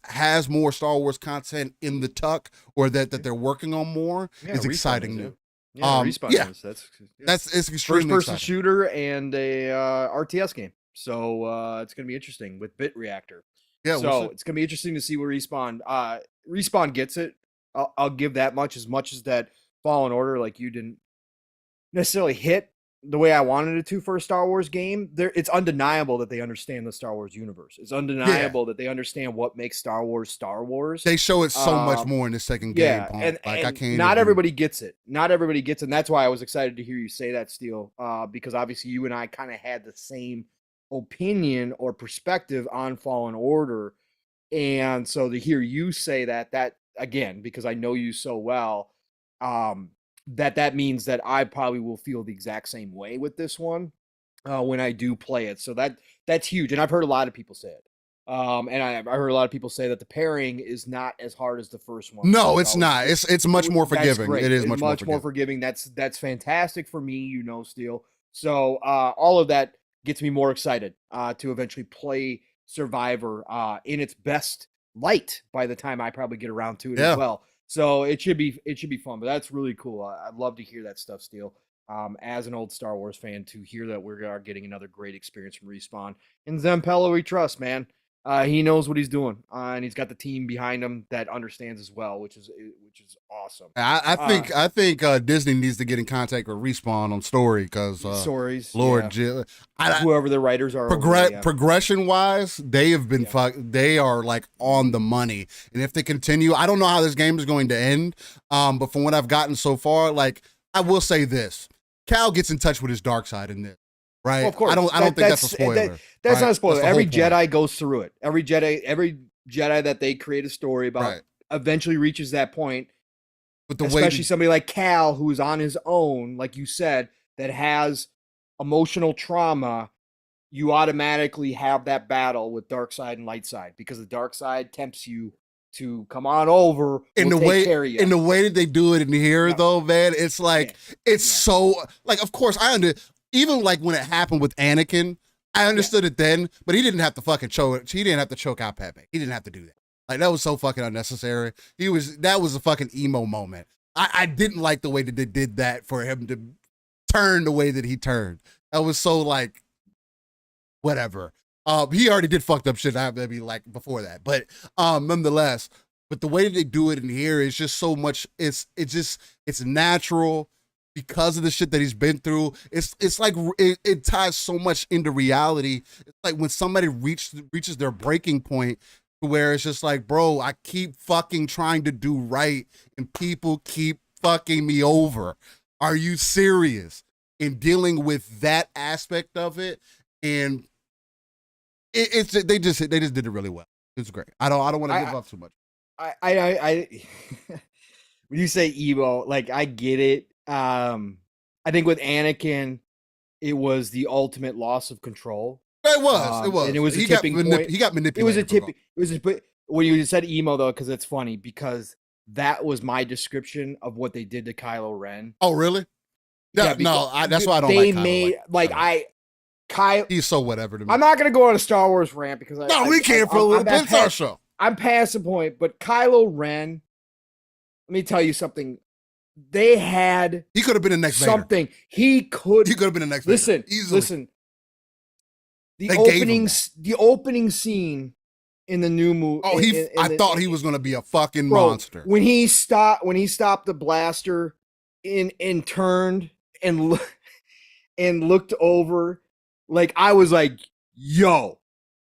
has more Star Wars content in the tuck, or that they're working on more is exciting news. That's it's extremely first-person exciting. shooter and a RTS game, so it's gonna be interesting with Bit Reactor. Yeah, so it's gonna be interesting to see where Respawn gets it. I'll give that much as that Fallen Order, like, you didn't necessarily hit the way I wanted it to for a Star Wars game. It's undeniable that they understand the Star Wars universe. It's undeniable that they understand what makes Star Wars Star Wars. They show it so much more in the second game. And I can't. Not everybody gets it. Not everybody gets it. And that's why I was excited to hear you say that, Steele, because obviously you and I kind of had the same opinion or perspective on Fallen Order. And so to hear you say that again, because I know you so well, that means that I probably will feel the exact same way with this one when I do play it. So that's huge. And I've heard a lot of people say it. And I heard a lot of people say that the pairing is not as hard as the first one. No, it's not. It's much more forgiving. It is much more forgiving. That's fantastic for me, Steele. So all of that gets me more excited to eventually play Survivor in its best light by the time I probably get around to it as well. So it should be fun, but that's really cool. I'd love to hear that stuff, Steele. As an old Star Wars fan, to hear that we are getting another great experience from Respawn. And Zempello, we trust, man. He knows what he's doing, and he's got the team behind him that understands as well, which is awesome. I think Disney needs to get in contact with Respawn on story, because stories, Lord, whoever the writers are, progression wise, they have been they are like on the money, and if they continue, I don't know how this game is going to end. But from what I've gotten so far, like, I will say this: Cal gets in touch with his dark side in this. Right. Well, of course. I don't think that's a spoiler. That's not a spoiler. Every Jedi goes through it. Every Jedi that they create a story about eventually reaches that point. But especially somebody like Cal, who's on his own, like you said, that has emotional trauma, you automatically have that battle with dark side and light side, because the dark side tempts you to come on over. In the way that they do it in here, though, man, it's like it's so like. Of course, even like when it happened with Anakin, I understood it then, but he didn't have to fucking choke. He didn't have to choke out Padme. He didn't have to do that. Like, that was so fucking unnecessary. That was a fucking emo moment. I didn't like the way that they did that for him to turn the way that he turned. That was so like, whatever. He already did fucked up shit. Maybe like before that, but nonetheless. But the way that they do it in here is just so much. It's natural. Because of the shit that he's been through, it's like it ties so much into reality. It's like when somebody reaches their breaking point, where it's just like, bro, I keep fucking trying to do right, and people keep fucking me over. Are you serious? In dealing with that aspect of it, and they just did it really well. It's great. I don't want to give up too much. I when you say emo, like, I get it. I think with Anakin, it was the ultimate loss of control. It was, and it was a tipping point. He got manipulated. When you said emo, though, because it's funny, because that was my description of what they did to Kylo Ren. Oh, really? That's why I don't like Kylo. He's so whatever to me. I'm not gonna go on a Star Wars rant because we can't for a little bit. It's our show. I'm past the point, but Kylo Ren. Let me tell you something. He could have been the next something. Vader. He could have been the next Vader. Listen. The opening scene in the new movie. Oh, I thought he was going to be a fucking monster. When he stopped the blaster and turned and looked over, like, I was like, yo,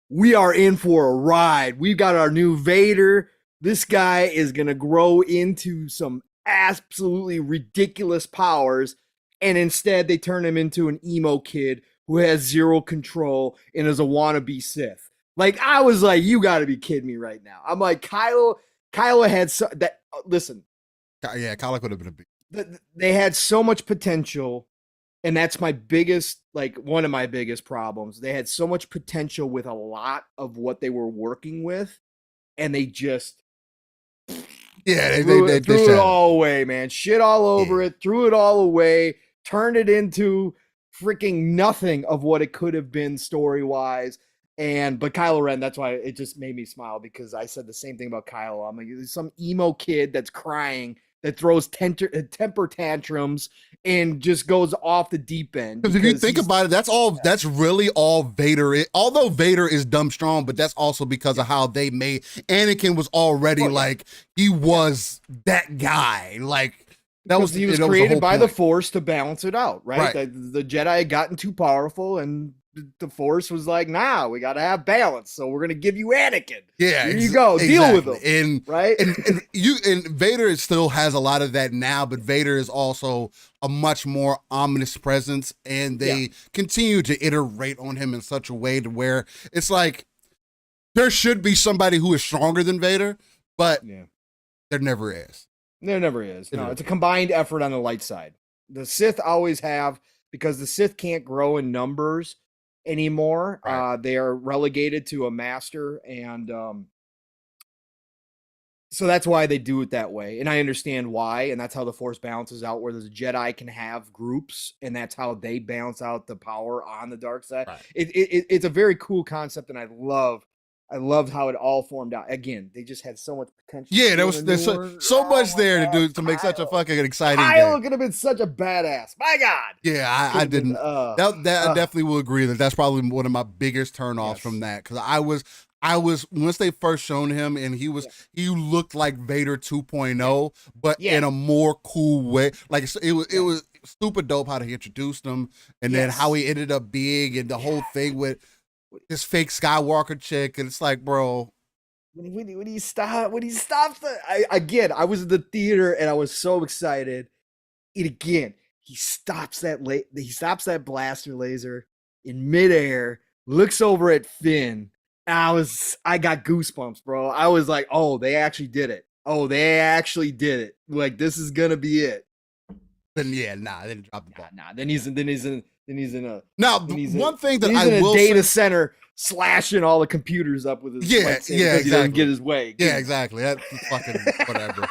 we are in for a ride. We've got our new Vader. This guy is going to grow into some absolutely ridiculous powers, and instead they turn him into an emo kid who has zero control and is a wannabe Sith. Like, I was like, you got to be kidding me right now. I'm like, Kylo had that. Listen, yeah, Kylo could have been a big. They had so much potential, and that's my biggest, like, one of my biggest problems. They had so much potential with a lot of what they were working with, and they just they threw it all away, man. Shit all over it, threw it all away, turned it into freaking nothing of what it could have been story-wise. But Kylo Ren, that's why it just made me smile, because I said the same thing about Kylo. I'm like, there's some emo kid that's crying, that throws temper tantrums and just goes off the deep end. Because if you think about it, that's really all Vader is. Although Vader is dumb strong, but that's also because of how they made Anakin was already like, he was that guy. Like, he was created by the Force to balance it out, right? The Jedi had gotten too powerful, and the Force was like, nah, we got to have balance, so we're gonna give you Anakin. Yeah, here you go, deal with him. And Vader still has a lot of that now, but Vader is also a much more ominous presence, and they continue to iterate on him in such a way to where it's like there should be somebody who is stronger than Vader, but there never is. There never is. No, it's a combined effort on the light side. The Sith always have, because the Sith can't grow in numbers anymore. Right. They are relegated to a master, and so that's why they do it that way. And I understand why, and that's how the Force balances out, where the Jedi can have groups, and that's how they balance out the power on the dark side. Right. It's a very cool concept, and I loved how it all formed out. Again, they just had so much potential. Yeah, there's so much there to do to make such a fucking exciting game. Kyle could have been such a badass. My God. Yeah, I didn't. I definitely will agree that's probably one of my biggest turnoffs from that, because I was once they first shown him, and he looked like Vader 2.0, but in a more cool way. Like, it was super dope how they introduced him, and then how he ended up being, and the whole thing with this fake Skywalker chick, and it's like, bro, when he stopped I was in the theater and I was so excited. And again, he stops that blaster laser in midair, looks over at Finn. And I got goosebumps, bro. I was like, oh, they actually did it. Like, this is gonna be it. Then they didn't drop the ball. Then he's in one thing that I will say, data center slashing all the computers up with his exactly. He doesn't get his way. Yeah, exactly. That's fucking whatever.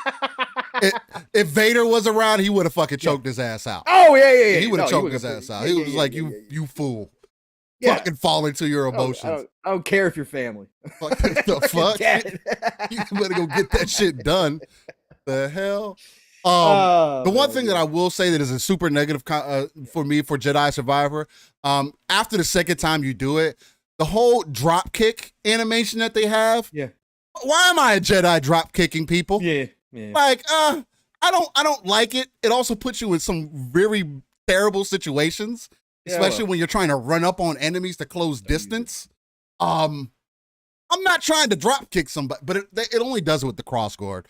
If Vader was around, he would have fucking choked his ass out. Oh yeah. He would have choked his ass out. He was like, you fool. Fucking fall into your emotions. I don't care if you're family. What the fuck? You better go get that shit done. The hell? The one thing that I will say that is a super negative for me for Jedi Survivor, after the second time you do it, the whole drop kick animation that they have. Yeah. Why am I a Jedi drop kicking people? Yeah. Like, I don't like it. It also puts you in some very terrible situations, especially when you're trying to run up on enemies to close distance. I'm not trying to drop kick somebody, but it only does it with the crossguard.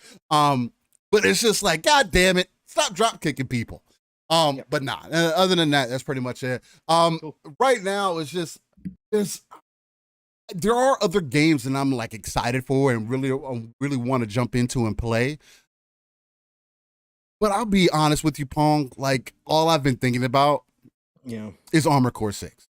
But it's just like, God damn it, stop drop kicking people. But nah, other than that, that's pretty much it. Cool. Right now, it's just, there are other games that I'm like excited for and really want to jump into and play. But I'll be honest with you, Pong, like, all I've been thinking about is Armored Core 6.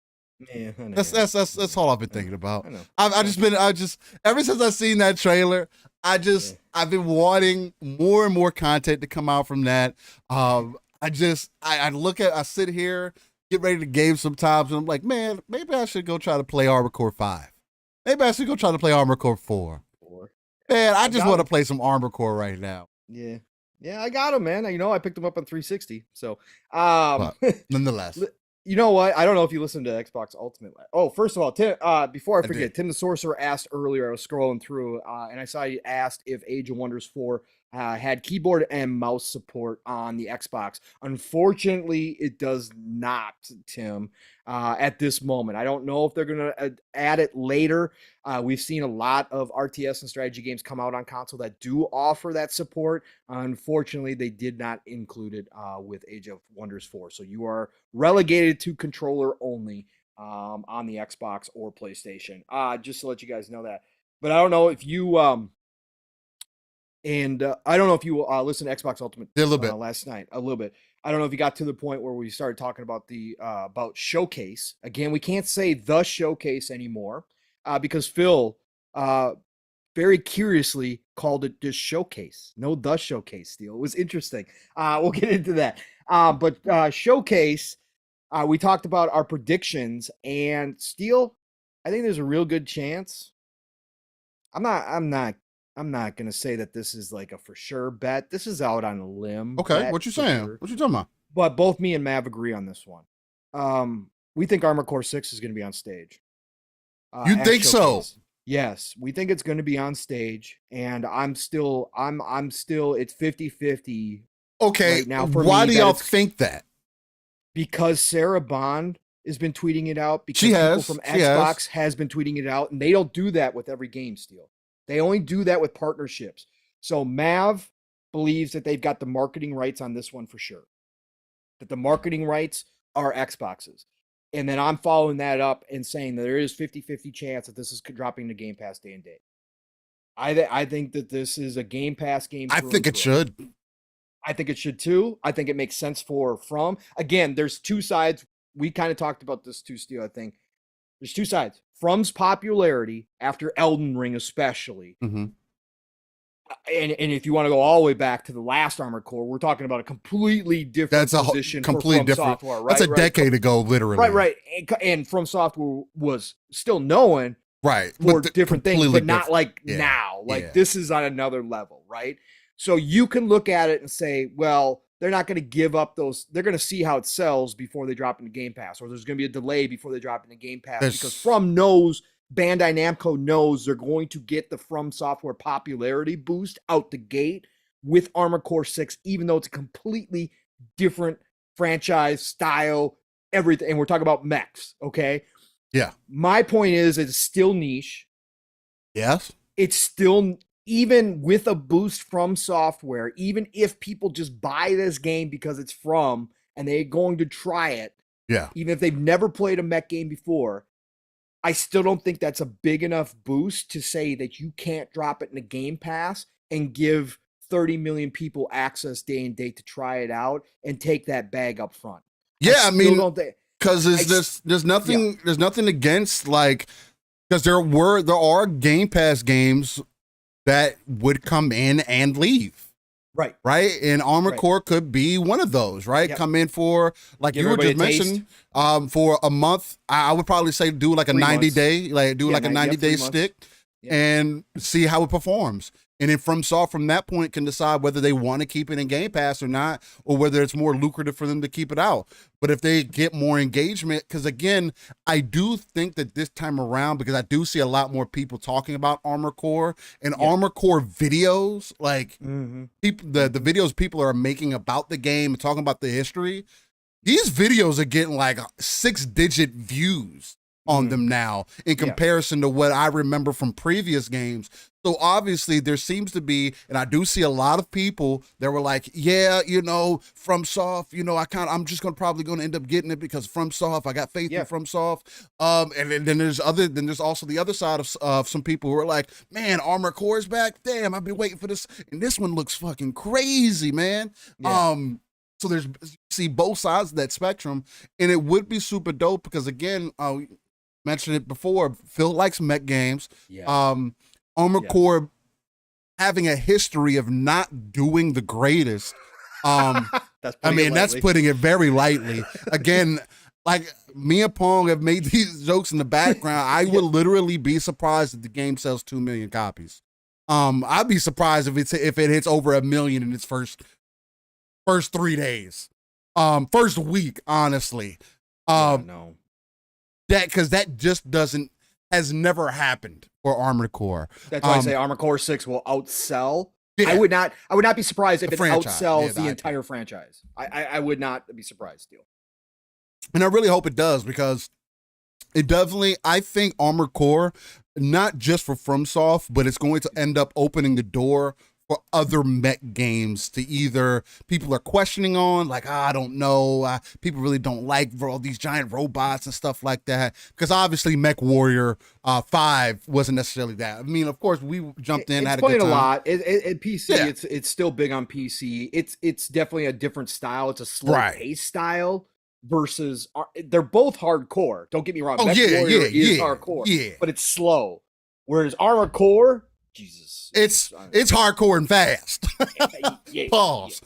Yeah, I know. That's all I've been thinking about. I just ever since I've seen that trailer, I've been wanting more and more content to come out from that. I sit here, get ready to game sometimes, and I'm like, man, maybe I should go try to play Armored Core 5. Maybe I should go try to play Armored Core 4. Man, I just want to play some Armored Core right now. Yeah. Yeah, I got him, man. I picked him up on 360. So, but nonetheless. You know what? I don't know if you listened to Xbox Ultimate. Oh, first of all, Tim, before I forget, Tim the Sorcerer asked earlier, I was scrolling through, and I saw he asked if Age of Wonders 4 had keyboard and mouse support on the Xbox. Unfortunately, it does not, Tim, at this moment. I don't know if they're going to add it later. We've seen a lot of RTS and strategy games come out on console that do offer that support. Unfortunately, they did not include it with Age of Wonders 4. So you are relegated to controller only on the Xbox or PlayStation. Just to let you guys know that. But I don't know if you I don't know if you listened to Xbox Ultimate a little bit last night. A little bit. I don't know if you got to the point where we started talking about the about Showcase. Again, we can't say the Showcase anymore because Phil very curiously called it just Showcase. No, the Showcase, Steel. It was interesting. We'll get into that. But Showcase, we talked about our predictions, and Steel, I think there's a real good chance. I'm not gonna say that this is like a for sure bet. This is out on a limb. Okay, what you saying? Sure. What you talking about? But both me and Mav agree on this one. We think Armored Core 6 is going to be on stage. You think so? Yes, we think it's going to be on stage, and I'm still it's 50-50. Okay, right now why do y'all think that? Because Sarah Bond has been tweeting it out, because people from Xbox has been tweeting it out, and they don't do that with every game, Steel. They only do that with partnerships. So Mav believes that they've got the marketing rights on this one for sure. That the marketing rights are Xbox's. And then I'm following that up and saying that there is 50-50 chance that this is dropping to Game Pass day and date. I think that this is a Game Pass game. I think it should. I think it should too. I think it makes sense for From. Again, there's two sides. We kind of talked about this too, Steel, I think. There's two sides. From's popularity after Elden Ring especially. Mm-hmm. And if you want to go all the way back to the last Armored Core, we're talking about a completely different position. Completely different. Software, right? That's a decade ago, literally. Right. And From Software was still known for different things, but not like now. Like this is on another level, right? So you can look at it and say, well, they're not going to give up those. They're going to see how it sells before they drop into Game Pass, or there's going to be a delay before they drop into Game Pass because From knows. Bandai Namco knows they're going to get the From Software popularity boost out the gate with Armored Core 6, even though it's a completely different franchise, style, everything. And we're talking about mechs, okay? Yeah. My point is it's still niche. Yes. It's still, even with a boost from software, even if people just buy this game because it's From and they're going to try it, even if they've never played a mech game before, I still don't think that's a big enough boost to say that you can't drop it in a Game Pass and give 30 million people access day and date to try it out and take that bag up front. Yeah, I mean, because there's nothing against, like, because there are Game Pass games that would come in and leave. Right. And Armored Core could be one of those, right? Yep. Come in for, like you were just mentioning, for a month. I would probably say do like a 90-day, like do like a 90-day stick and see how it performs. And then from that point can decide whether they want to keep it in Game Pass or not, or whether it's more lucrative for them to keep it out. But if they get more engagement, because again, I do think that this time around, because I do see a lot more people talking about Armored Core and Armored Core videos, like people, the videos people are making about the game and talking about the history. These videos are getting like 6-digit views on them now in comparison to what I remember from previous games. So obviously there seems to be, and I do see a lot of people that were like, FromSoft, I'm just probably going to end up getting it because FromSoft, I got faith in FromSoft. And then there's also the other side of some people who are like, man, Armored Core is back. Damn, I've been waiting for this. And this one looks fucking crazy, man. Yeah. So see both sides of that spectrum, and it would be super dope because again, mentioned it before, Phil likes mech games. Armored Core having a history of not doing the greatest. That's putting it very lightly. Again, like me and Pong have made these jokes in the background. I would literally be surprised if the game sells 2 million copies. I'd be surprised if it hits over 1 million in its first 3 days. First week, honestly. No. Because that just has never happened for Armored Core. That's why I say Armored Core 6 will outsell. I would not be surprised if it outsells the entire franchise. I would not be surprised, Steel. And I really hope it does, because it definitely, I think Armored Core, not just for FromSoft, but it's going to end up opening the door for other mech games to either people are questioning on, like, I don't know, people really don't like all these giant robots and stuff like that, because obviously Mech Warrior 5 wasn't necessarily that. I mean, of course, we jumped in, had a good time. It's playing a lot. At PC, it's still big on PC. It's definitely a different style. It's a slow pace style versus they're both hardcore. Don't get me wrong. Mech Warrior is hardcore, but it's slow. Whereas Armored Core, Jesus, it's hardcore and fast. Pause.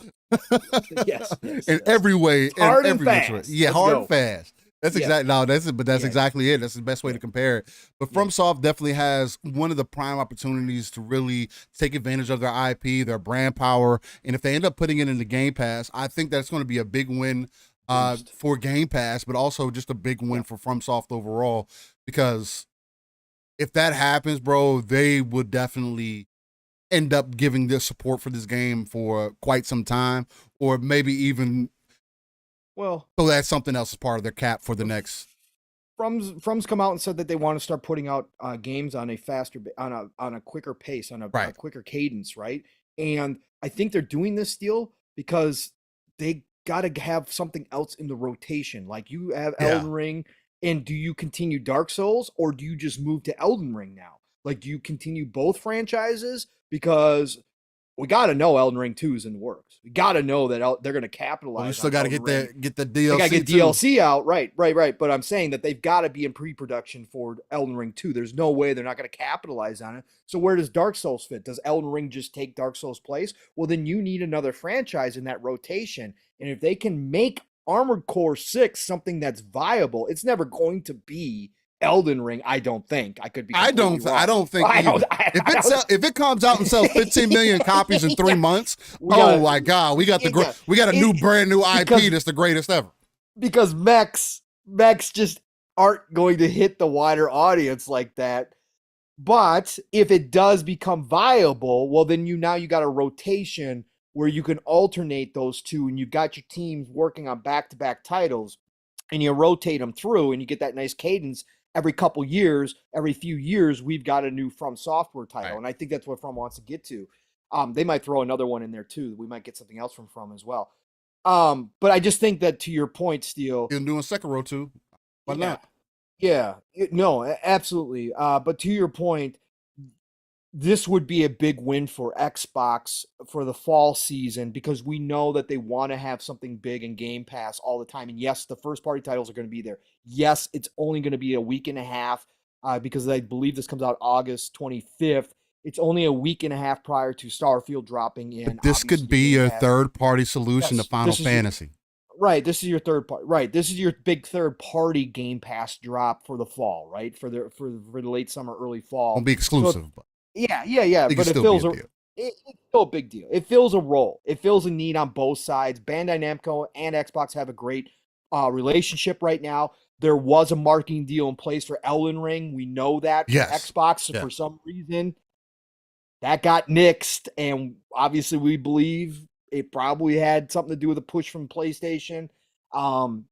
Yes. In every way, hard and fast. Yeah, hard and fast. That's exactly it. That's the best way to compare it. But FromSoft definitely has one of the prime opportunities to really take advantage of their IP, their brand power, and if they end up putting it in the Game Pass, I think that's going to be a big win for Game Pass, but also just a big win for FromSoft overall, because if that happens, bro, they would definitely end up giving this support for this game for quite some time, or maybe even so that's something else as part of their cap for the next. From's come out and said that they want to start putting out games on a faster, on a quicker pace, on a quicker cadence, right? And I think they're doing this deal because they got to have something else in the rotation. Like you have Elden Ring. And do you continue Dark Souls, or do you just move to Elden Ring now? Like, do you continue both franchises? Because we got to know Elden Ring 2 is in the works. We got to know that they're going to capitalize. Well, we still got to get the DLC. They got to get DLC out, right. But I'm saying that they've got to be in pre-production for Elden Ring 2. There's no way they're not going to capitalize on it. So where does Dark Souls fit? Does Elden Ring just take Dark Souls' place? Well, then you need another franchise in that rotation. And if they can make Armored Core 6 something that's viable, it's never going to be Elden Ring. I don't think. I could be. I don't think. If it comes out and sells 15 million copies in 3 months, my God, we got a new brand new IP that's the greatest ever. Because mechs just aren't going to hit the wider audience like that. But if it does become viable, well, then you got a rotation where you can alternate those two, and you got your teams working on back-to-back titles, and you rotate them through, and you get that nice cadence every couple years. Every few years, we've got a new From Software title, and I think that's what From wants to get to. They might throw another one in there too. We might get something else from as well. But I just think that, to your point, Steele, you're doing Sekiro too. Why not? Yeah, no, absolutely. But to your point, this would be a big win for Xbox for the fall season, because we know that they want to have something big in Game Pass all the time. And yes, the first party titles are going to be there. Yes, it's only going to be a week and a half because I believe this comes out August 25th. It's only a week and a half prior to Starfield dropping in. But this could be your third party solution to Final Fantasy. This is your third party. Right, this is your big third party Game Pass drop for the fall. Right, for the late summer, early fall. Won't be exclusive, but. Yeah. But it fills it's still a big deal. It fills a role. It fills a need on both sides. Bandai Namco and Xbox have a great relationship right now. There was a marketing deal in place for Elden Ring. We know that for Xbox. For some reason, that got nixed, and obviously we believe it probably had something to do with a push from PlayStation.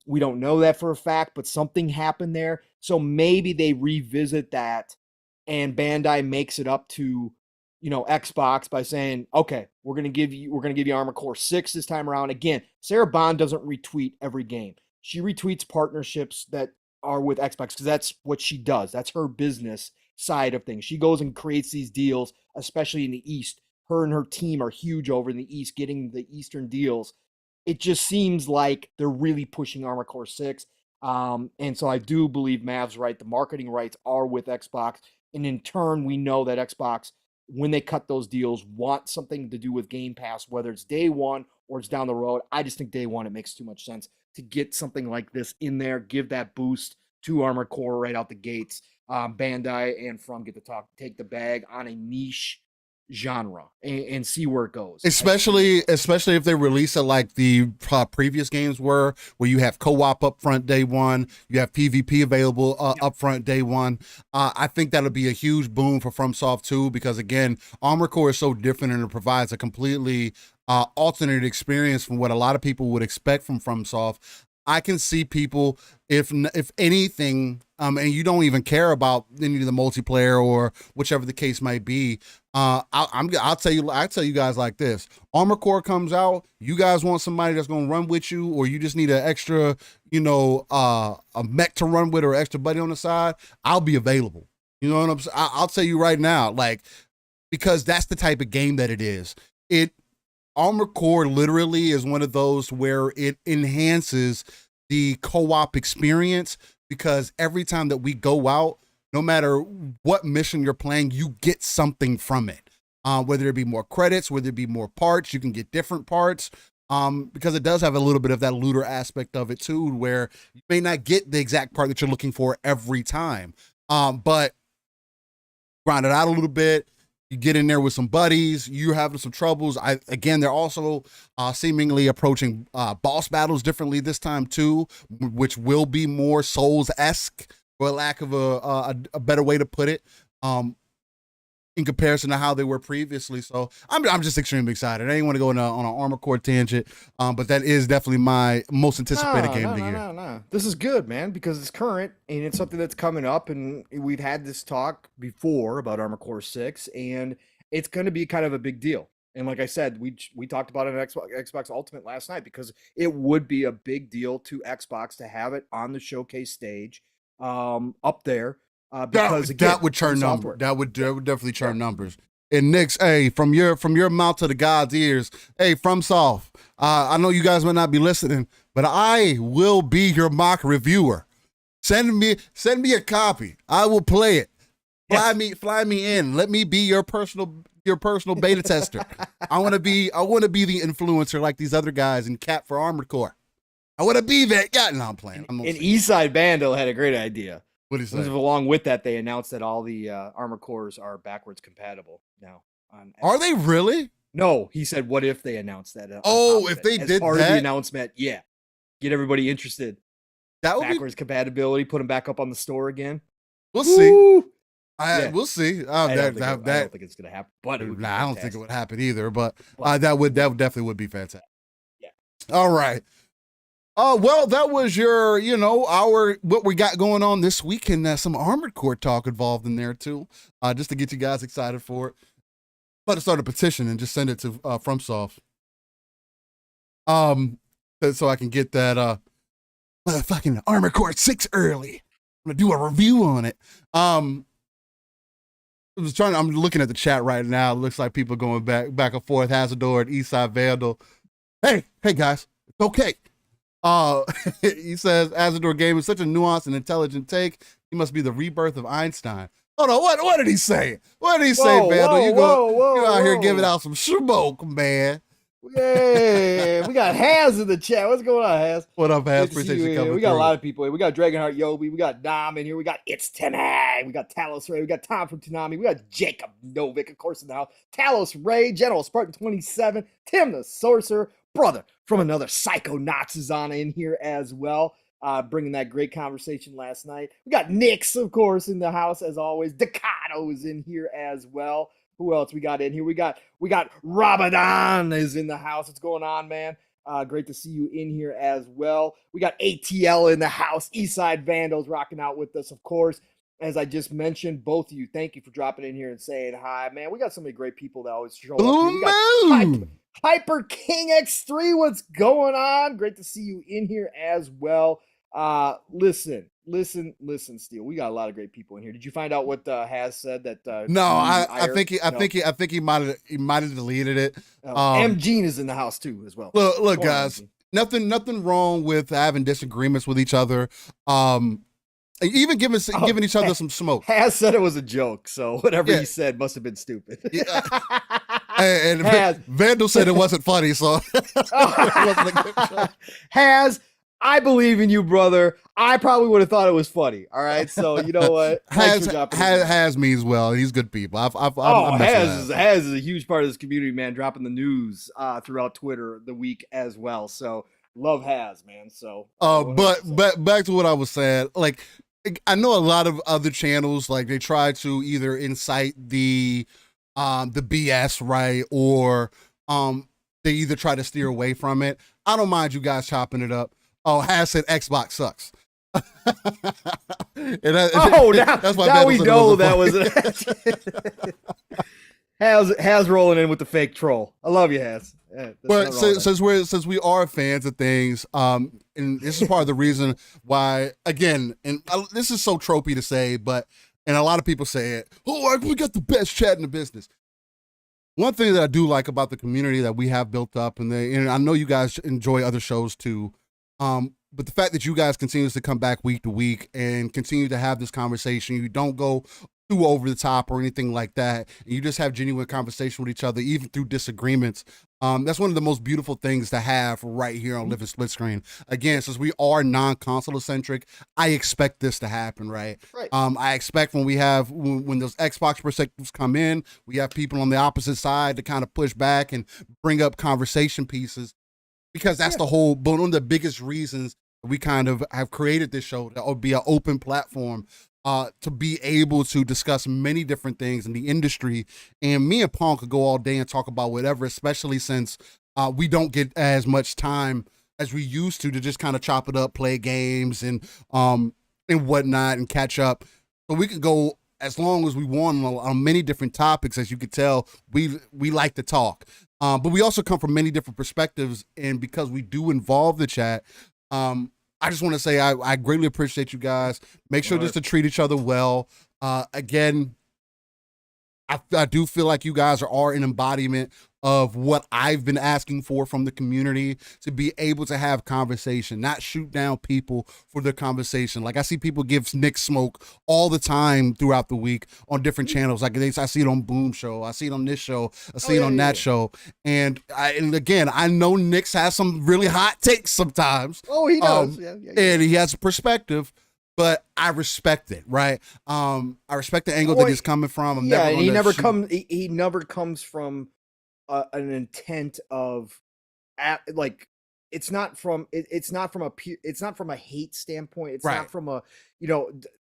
We don't know that for a fact, but something happened there. So maybe they revisit that, and Bandai makes it up to, Xbox by saying, okay, we're gonna give you Armored Core 6 this time around. Again, Sarah Bond doesn't retweet every game. She retweets partnerships that are with Xbox because that's what she does. That's her business side of things. She goes and creates these deals, especially in the East. Her and her team are huge over in the East, getting the Eastern deals. It just seems like they're really pushing Armored Core 6. And so I do believe Mav's right. The marketing rights are with Xbox. And in turn, we know that Xbox, when they cut those deals, want something to do with Game Pass, whether it's day one or it's down the road. I just think day one, it makes too much sense to get something like this in there, give that boost to Armored Core right out the gates. Bandai and From get to take the bag on a niche genre and see where it goes. Especially if they release it like the previous games were, where you have co-op up front day one, you have PvP available up front day one. I think that'll be a huge boom for FromSoft too, because again, Armored Core is so different and it provides a completely alternate experience from what a lot of people would expect from FromSoft. I can see people, if anything, and you don't even care about any of the multiplayer or whichever the case might be, I'll tell you guys like this: Armor Core comes out, you guys want somebody that's gonna run with you, or you just need an extra, a mech to run with or extra buddy on the side. I'll be available. You know what I'm saying? I'll tell you right now, like, because that's the type of game that it is. Armor Core literally is one of those where it enhances the co-op experience, because every time that we go out, no matter what mission you're playing, you get something from it. Whether it be more credits, whether it be more parts, you can get different parts, because it does have a little bit of that looter aspect of it too, where you may not get the exact part that you're looking for every time. But grind it out a little bit. You get in there with some buddies. You're having some troubles. They're also seemingly approaching boss battles differently this time too, which will be more Souls-esque, for lack of a better way to put it, in comparison to how they were previously. So I'm just extremely excited. I didn't want to go on an Armor Core tangent, but that is definitely my most anticipated game of the year. No. This is good, man, because it's current and it's something that's coming up, and we've had this talk before about Armor Core 6, and it's going to be kind of a big deal. And like I said, we talked about it on Xbox Ultimate last night, because it would be a big deal to Xbox to have it on the showcase stage, up there. Because that would churn numbers. That would definitely churn numbers. And Nix, hey, from your mouth to the God's ears, hey, FromSoft, I know you guys might not be listening, but I will be your mock reviewer. Send me a copy. I will play it. Fly me in. Let me be your personal beta tester. I want to be the influencer like these other guys in Cap for Armored Core. I want to be that. Yeah, no, I'm playing. And Eastside Vandal had a great idea. What is that? Along with that, they announced that all the Armor Cores are backwards compatible now. Are they really? No, he said, "What if they announced that?" If they did part of the announcement, yeah, get everybody interested. That would backwards compatibility, put them back up on the store again. We'll see. We'll see. I don't think it's gonna happen, but I don't think it would happen either. But that definitely would be fantastic. Yeah. All right. Well, that was your, what we got going on this week, and some Armored Core talk involved in there too, just to get you guys excited for it. Let us start a petition and just send it to FromSoft, so I can get that fucking Armored Core 6 early. I'm gonna do a review on it. I'm looking at the chat right now. It looks like people going back and forth. Hazardor and Eastside Vandal. Hey guys, it's okay. He says, Azador game is such a nuanced and intelligent take. He must be the rebirth of Einstein. Hold on, what did he say? What did he say, Vandal? You out here giving out some smoke, man. Yay, we got Haz in the chat. What's going on, Haz? What up, Haz? Appreciate you coming. We got a lot of people. We got Dragonheart Yobi. We got Dom in here. We got It's Tanag. We got Talos Ray. We got Tom from Tanami. We got Jacob Novik, of course, in the house. Talos Ray, General Spartan 27, Tim the Sorcerer, brother from another Psychonauts is on in here as well, bringing that great conversation last night. We got Nix, of course, in the house as always. Decado is in here as well. Who else we got in here? We got Ramadan is in the house. What's going on, man? Great to see you in here as well. We got ATL in the house. Eastside Vandals rocking out with us, of course. As I just mentioned, both of you, thank you for dropping in here and saying hi, man. We got so many great people that always show up. We got Hyper King X3, what's going on? Great to see you in here as well. Listen, Steel. We got a lot of great people in here. Did you find out what Haz said? That no, I think he might have deleted it. M Gene is in the house too as well. Look, guys, nothing wrong with having disagreements with each other. Even giving each other some smoke. Haz said it was a joke, so whatever he said must have been stupid. And Vandal said it wasn't funny, so it wasn't a good joke. Haz, I believe in you, brother. I probably would have thought it was funny. All right, so you know what? Has me as well. He's good people. Haz is a huge part of this community, man. Dropping the news throughout Twitter the week as well. So love Haz, man. So but back to what I was saying, like I know a lot of other channels, like they try to either incite the BS, right, or they either try to steer away from it. I don't mind you guys chopping it up. Oh, Haz said Xbox sucks. That's why now we know that was it. Has rolling in with the fake troll. I love you, Has. But since we are fans of things, and this is part of the reason why, again, and this is so tropey to say, but and a lot of people say it. Oh, we got the best chat in the business. One thing that I do like about the community that we have built up, and I know you guys enjoy other shows too, but the fact that you guys continue to come back week to week and continue to have this conversation, you don't go too over the top or anything like that, and you just have genuine conversation with each other, even through disagreements. That's one of the most beautiful things to have right here on Living Split Screen. Again, since we are non-console centric, I expect this to happen, right? I expect when those Xbox perspectives come in, we have people on the opposite side to kind of push back and bring up conversation pieces, because that's one of the biggest reasons we kind of have created this show, to be an open platform, to be able to discuss many different things in the industry. And me and Paul could go all day and talk about whatever, especially since we don't get as much time as we used to just kind of chop it up, play games and whatnot, and catch up. So we could go as long as we want on many different topics. As you could tell, we like to talk, but we also come from many different perspectives. And because we do involve the chat, I just want to say I greatly appreciate you guys. Make sure just to treat each other well. Again, I do feel like you guys are an embodiment of what I've been asking for from the community, to be able to have conversation, not shoot down people for their conversation. Like, I see people give Nick smoke all the time throughout the week on different channels. Like, I see it on Boom Show, I see it on this show, I see it on that show. And again, I know Nick's has some really hot takes sometimes. Oh, he does. And he has a perspective, but I respect it, right? I respect the angle that he's coming from. He never comes from an intent of, it's not from a hate standpoint. It's not from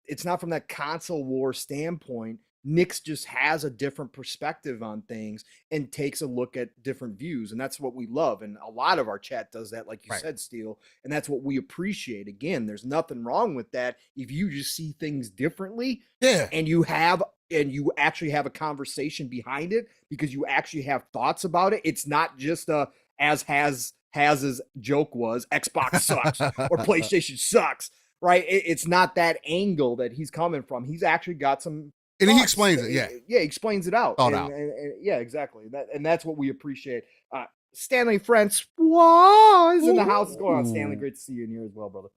it's not from that console war standpoint. Nick's just has a different perspective on things and takes a look at different views. And that's what we love. And a lot of our chat does that, like you said, Steele. And that's what we appreciate. Again, there's nothing wrong with that. If you just see things differently, and you actually have a conversation behind it, because you actually have thoughts about it. It's not just as Haz's joke was, Xbox sucks or PlayStation sucks, right? It's not that angle that he's coming from. He's actually got some. And he explains it, he explains it out. And yeah, exactly. That's what we appreciate. Stanley Francois is in the house. What's going on, Stanley? Great to see you in here as well, brother.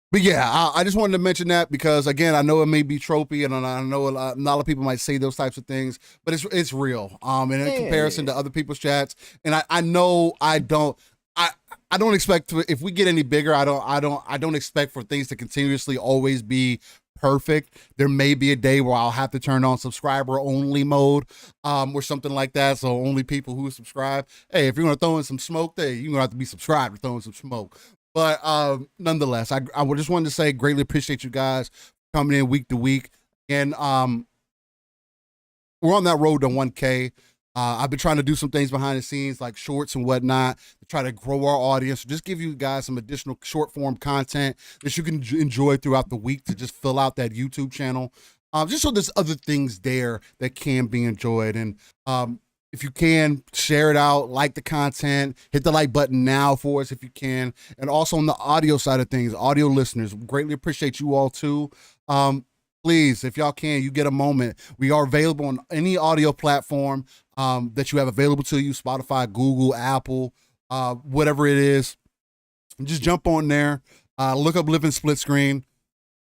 But yeah, I just wanted to mention that because, again, I know it may be tropey, and I know a lot of people might say those types of things, but it's real. And in comparison to other people's chats, and I know I don't expect to, if we get any bigger, I don't expect for things to continuously always be perfect. There may be a day where I'll have to turn on subscriber only mode, or something like that. So only people who subscribe. Hey, if you're gonna throw in some smoke, there you're gonna have to be subscribed to throw in some smoke. But nonetheless, I just wanted to say, greatly appreciate you guys coming in week to week. And we're on that road to 1K. I've been trying to do some things behind the scenes, like shorts and whatnot, to try to grow our audience, just give you guys some additional short form content that you can enjoy throughout the week to just fill out that YouTube channel. Just so there's other things there that can be enjoyed. And if you can, share it out, like the content, hit the like button now for us if you can. And also on the audio side of things, audio listeners, greatly appreciate you all too. Please, if y'all can, you get a moment. We are available on any audio platform that you have available to you, Spotify, Google, Apple, whatever it is. Just jump on there, look up Living Split Screen,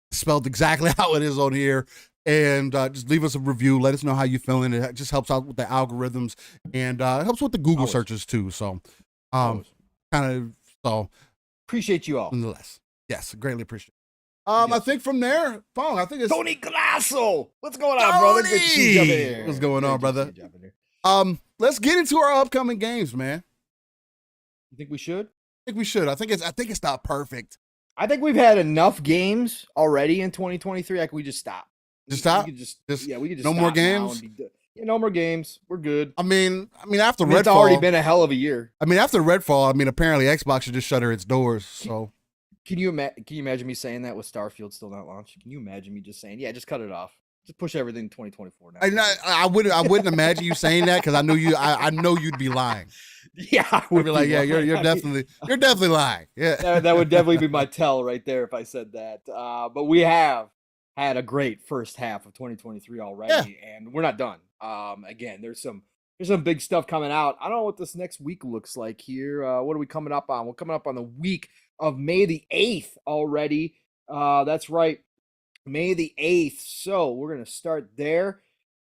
spelled exactly how it is on here, and just leave us a review. Let us know how you're feeling. It just helps out with the algorithms, and it helps with the Google searches too. So, appreciate you all. Nonetheless, yes, greatly appreciate it. I think from there, Pong, I think it's Tony Glasso. What's going on, brother? Good to see you here. What's going on, brother? Let's get into our upcoming games, man. You think we should? I think we should. I think it's not perfect. I think we've had enough games already in 2023. Like, we just stop. Just stop. We could just no stop more games. No more games. We're good. I mean, after Redfall, it's already been a hell of a year. After Redfall, apparently Xbox should just shutter its doors. So Can you imagine me saying that with Starfield still not launched? Can you imagine me just saying, yeah, just cut it off, just push everything to 2024 now? I wouldn't imagine you saying that because I know you. I know you'd be lying. Yeah, I I'd be like, yeah, you're definitely lying. Yeah, that would definitely be my tell right there if I said that. But we have had a great first half of 2023 already, and we're not done. Again, there's some big stuff coming out. I don't know what this next week looks like here. What are we coming up on? We're coming up on the week of May the 8th already. That's right, May the 8th. So we're going to start there.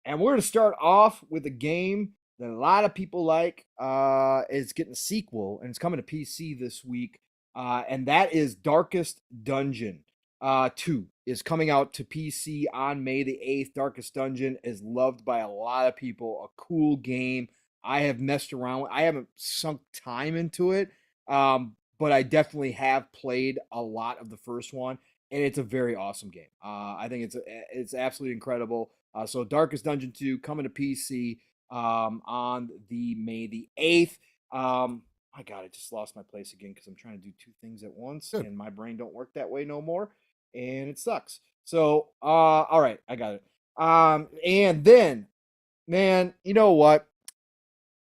And we're going to start off with a game that a lot of people like. It's getting a sequel, and it's coming to PC this week. And that is Darkest Dungeon 2 is coming out to PC on May the 8th. Darkest Dungeon is loved by a lot of people. A cool game. I have messed around with. I haven't sunk time into it. But I definitely have played a lot of the first one, and it's a very awesome game. I think it's absolutely incredible. So Darkest Dungeon 2 coming to PC on the May the 8th. My God, I just lost my place again because I'm trying to do two things at once, and my brain don't work that way no more, and it sucks. So, all right, I got it. And then, man, you know what?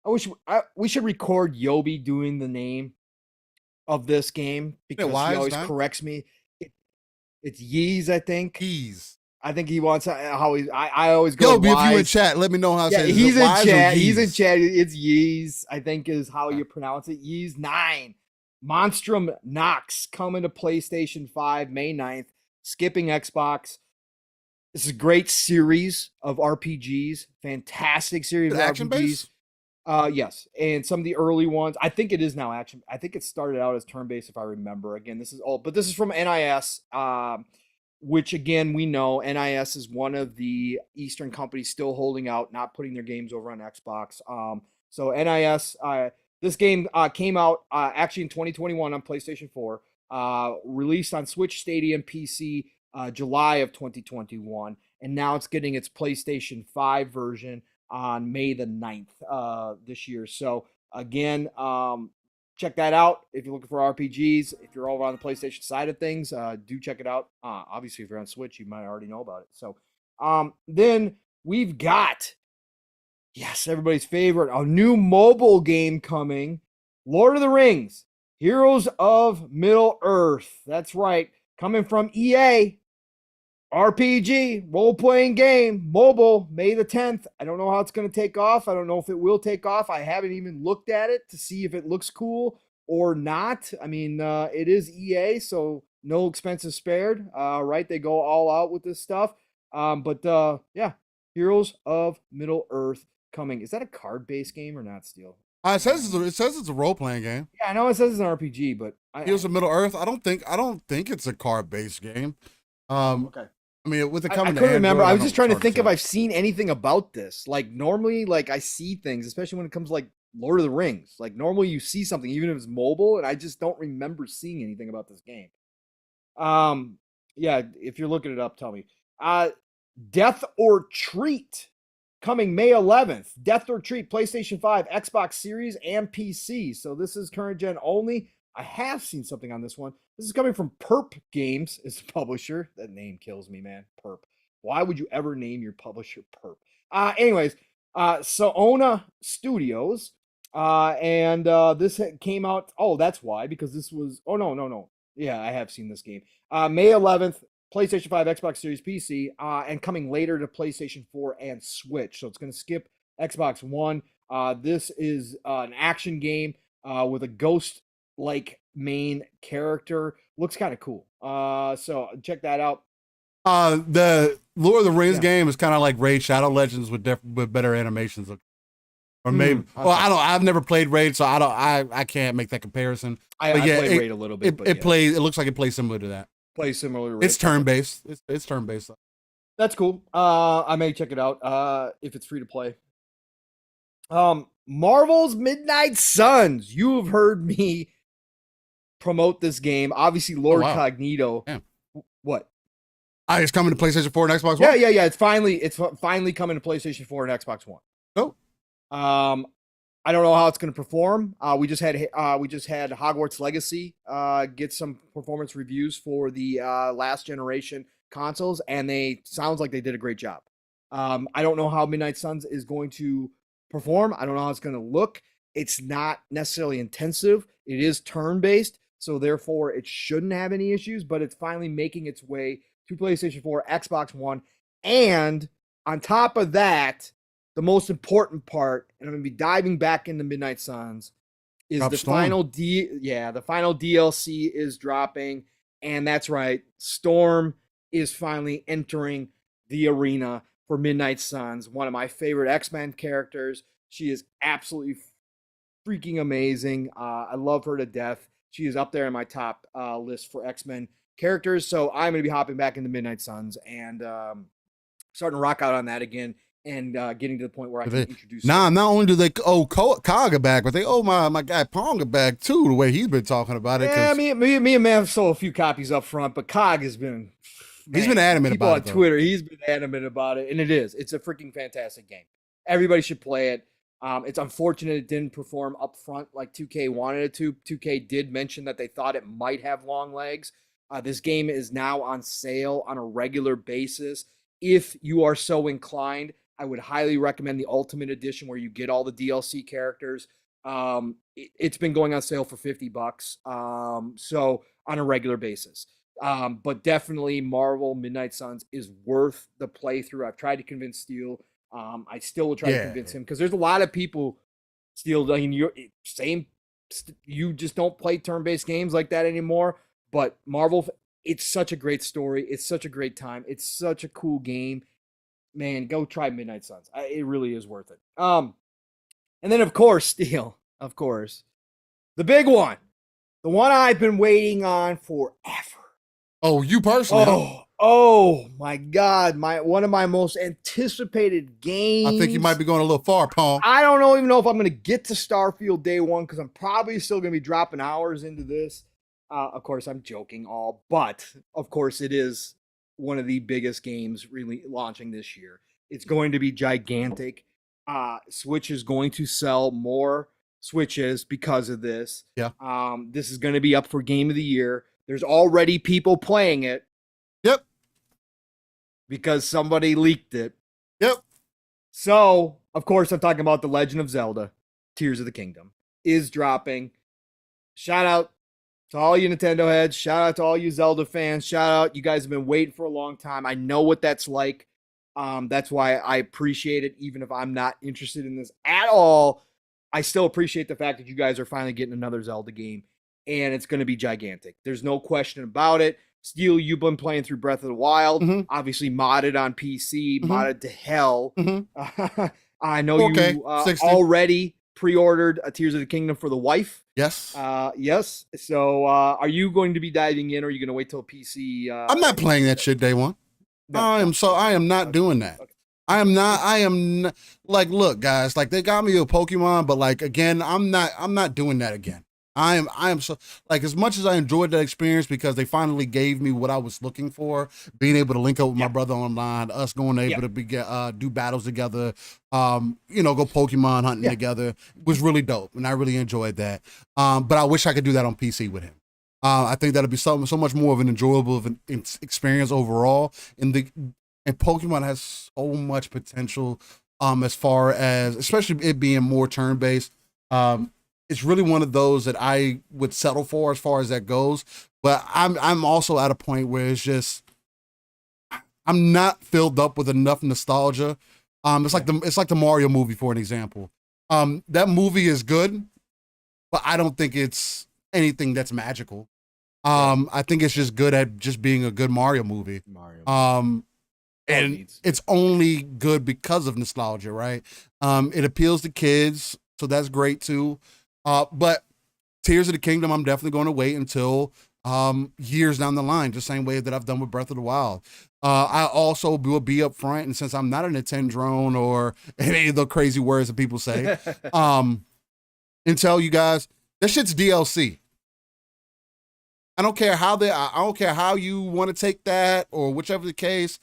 I wish we should record Yobi doing the name of this game because he always corrects me. It's Yeez, I think. Yeez. I think he wants how he. I always go. Yo, if you in chat, let me know how. Yeah, he's in chat. He's in chat. It's Yeez, I think is how you pronounce it. Yeez 9. Monstrum Nox coming to PlayStation 5 May 9th. Skipping Xbox. This is a great series of RPGs. Fantastic series of action RPGs. Based? Yes, and some of the early ones. I think it is now action. I think it started out as turn-based, if I remember. Again, this is old, but this is from NIS, which again we know NIS is one of the Eastern companies still holding out, not putting their games over on Xbox. So NIS, this game came out actually in 2021 on PlayStation 4, released on Switch, Stadia, and PC July of 2021, and now it's getting its PlayStation 5 version on May the 9th this year. So again, check that out if you're looking for RPGs. If you're over on the PlayStation side of things, do check it out. Obviously, if you're on Switch, you might already know about it. So then we've got, yes, everybody's favorite, a new mobile game coming, Lord of the Rings, Heroes of Middle-earth. That's right, coming from EA. RPG, role-playing game, mobile, May the 10th. I don't know how it's going to take off. I don't know if it will take off. I haven't even looked at it to see if it looks cool or not. I mean, it is EA, so no expenses spared, right? They go all out with this stuff. But yeah, Heroes of Middle-earth coming. Is that a card-based game or not, Steel? It says it's a role-playing game. Yeah, I know it says it's an RPG, but Heroes of Middle-earth. I don't think it's a card-based game. Okay. I mean, with the I coming to couldn't Android, remember. I was just trying to think if I've seen anything about this. Like normally, like I see things, especially when it comes to like Lord of the Rings. Like normally you see something, even if it's mobile, and I just don't remember seeing anything about this game. Yeah, if you're looking it up, tell me. Death or Treat coming May 11th. Death or Treat, PlayStation 5, Xbox Series, and PC. So this is current gen only. I have seen something on this one. This is coming from Perp Games, is the publisher. That name kills me, man. Perp. Why would you ever name your publisher Perp? Anyways, Saona Studios. And this came out. Oh, that's why. Because this was. Oh, no. Yeah, I have seen this game. May 11th, PlayStation 5, Xbox Series, PC. And coming later to PlayStation 4 and Switch. So it's going to skip Xbox One. This is an action game with a ghost like main character. Looks kind of cool. So check that out. The Lord of the Rings game is kind of like Raid Shadow Legends with better animations. Or maybe well, I've never played Raid, so I can't make that comparison. I played Raid a little bit. It looks like it plays similar to that. Plays similar to Raid. It's turn-based. It's turn-based. That's cool. I may check it out if it's free to play. Marvel's Midnight Suns. You have heard me promote this game. Obviously, Lord Cognito. Damn. What? It's coming to PlayStation 4 and Xbox One? Yeah. It's finally coming to PlayStation 4 and Xbox One. Oh. I don't know how it's going to perform. We just had Hogwarts Legacy get some performance reviews for the last generation consoles, and they sounds like they did a great job. I don't know how Midnight Suns is going to perform. I don't know how it's going to look. It's not necessarily intensive. It is turn-based, so therefore it shouldn't have any issues, but it's finally making its way to PlayStation 4, Xbox One, and on top of that, the most important part, and I'm going to be diving back into Midnight Suns, is the final DLC is dropping, and that's right, Storm is finally entering the arena for Midnight Suns, one of my favorite X-Men characters. She is absolutely freaking amazing. I love her to death. She is up there in my top list for X-Men characters. So I'm going to be hopping back into Midnight Suns and starting to rock out on that again and getting to the point where I can introduce. Not only do they Kaga back, but they my guy Ponga back too. The way he's been talking about it. Yeah, me and Mav sold a few copies up front, but Cog has been. He's been adamant about it. On Twitter, he's been adamant about it, and it's a freaking fantastic game. Everybody should play it. It's unfortunate it didn't perform up front like 2K wanted it to. 2K did mention that they thought it might have long legs. This game is now on sale on a regular basis. If you are so inclined, I would highly recommend the Ultimate Edition where you get all the DLC characters. It's been going on sale for $50, so on a regular basis. But definitely Marvel Midnight Suns is worth the playthrough. I've tried to convince Steele. I still will try to convince him because there's a lot of people, Steele, I mean, you just don't play turn-based games like that anymore. But Marvel, it's such a great story. It's such a great time. It's such a cool game. Man, go try Midnight Suns. It really is worth it. And then, of course, Steele, the big one, the one I've been waiting on forever. Oh, you personally? Oh my God! One of my most anticipated games. I think you might be going a little far, Paul. I don't even know if I'm going to get to Starfield day one because I'm probably still going to be dropping hours into this. Of course, I'm joking but of course, it is one of the biggest games really launching this year. It's going to be gigantic. Switch is going to sell more Switches because of this. Yeah. This is going to be up for Game of the Year. There's already people playing it. Yep. Because somebody leaked it. Yep. So, of course, I'm talking about The Legend of Zelda, Tears of the Kingdom, is dropping. Shout out to all you Nintendo heads. Shout out to all you Zelda fans. Shout out. You guys have been waiting for a long time. I know what that's like. That's why I appreciate it, even if I'm not interested in this at all. I still appreciate the fact that you guys are finally getting another Zelda game. And it's going to be gigantic. There's no question about it. Steele, you've been playing through Breath of the Wild, obviously modded on PC, modded to hell. I know you already pre-ordered a Tears of the Kingdom for the wife. Yes. Yes. So are you going to be diving in, or are you going to wait till PC? I'm not playing that shit day one. No. I am not doing that. Okay. I am not, like, look, guys, like, they got me with Pokemon, but, like, again, I'm not doing that again. I am so, like, as much as I enjoyed that experience because they finally gave me what I was looking for, being able to link up with my brother online, us going able to do battles together, go Pokemon hunting together was really dope, and I really enjoyed that. But I wish I could do that on PC with him. I think that'd be so much more of an enjoyable experience overall. And Pokemon has so much potential, as far as, especially it being more turn-based. It's really one of those that I would settle for as far as that goes. But I'm also at a point where it's just, I'm not filled up with enough nostalgia. It's like the Mario movie, for an example. That movie is good, but I don't think it's anything that's magical. I think it's just good at just being a good Mario movie. And it's only good because of nostalgia, right? It appeals to kids, so that's great too. But Tears of the Kingdom, I'm definitely going to wait until years down the line, the same way that I've done with Breath of the Wild. I also will be up front, and since I'm not a Nintendrone or any of the crazy words that people say, and tell you guys, that shit's DLC. I don't care how you want to take that or whichever the case.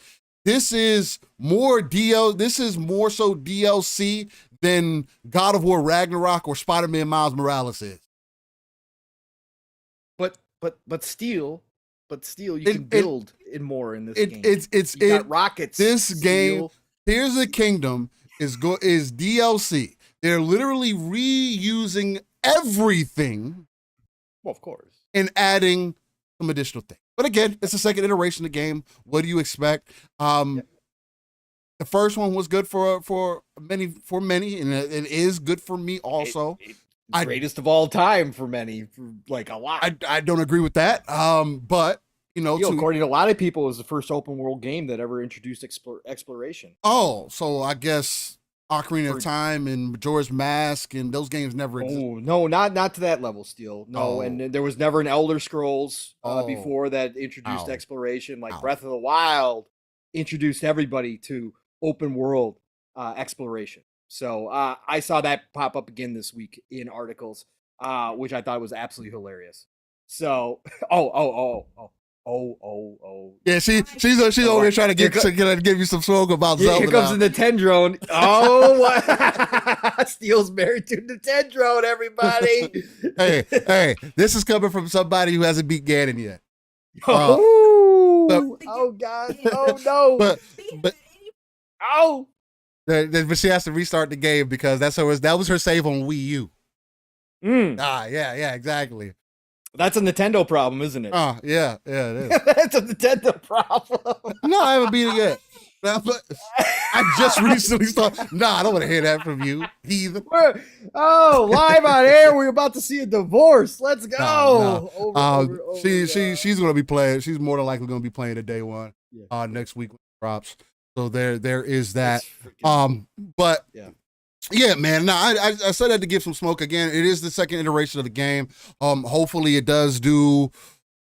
This is more so DLC than God of War Ragnarok or Spider-Man Miles Morales is. But still, you can build in more in this game. It's you got rockets. This game, Tears of the Kingdom, is DLC. They're literally reusing everything. Well, of course. And adding some additional things. But again, it's the second iteration of the game. What do you expect? The first one was good for many, and it is good for me also. Greatest of all time for many, for like a lot. I don't agree with that. But according to a lot of people, it was the first open world game that ever introduced exploration. Oh, so I guess Ocarina of Time and Majora's Mask and those games never existed. Oh no, not to that level, Steel. No, and there was never an Elder Scrolls before that introduced exploration. Like Breath of the Wild introduced everybody to open world exploration. So I saw that pop up again this week in articles, which I thought was absolutely hilarious. So yeah, she's over here trying to give you some smoke about Zelda. Here comes the Nintendrone. Steel's married to Nintendrone, everybody. hey, this is coming from somebody who hasn't beat Ganon yet. Oh God, oh no! But she has to restart the game because that was her save on Wii U. Yeah, exactly. That's a Nintendo problem, isn't it? Yeah, it is. That's a Nintendo problem. No, I haven't beat it yet. But I just recently started. I don't want to hear that from you either. Live on air, we're about to see a divorce. Let's go. She's going to be playing. She's more than likely going to be playing the day one next week when it drops. So there is that. But yeah, man. No, I said that to give some smoke. Again, it is the second iteration of the game. Hopefully it does do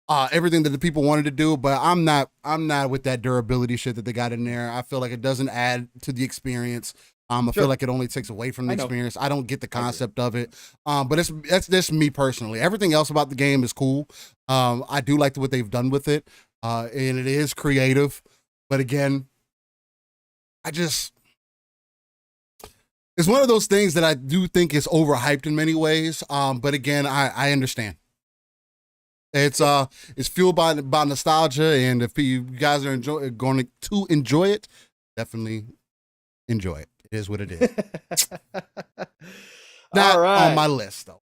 everything that the people wanted to do, but I'm not with that durability shit that they got in there. I feel like it doesn't add to the experience. I feel like it only takes away from the experience. I don't get the concept of it. But that's just me personally. Everything else about the game is cool. I do like what they've done with it. And it is creative. But again, it's one of those things that I do think is overhyped in many ways. But again, I understand. It's fueled by nostalgia, and if you guys are going to enjoy it, definitely enjoy it. It is what it is. Not on my list though.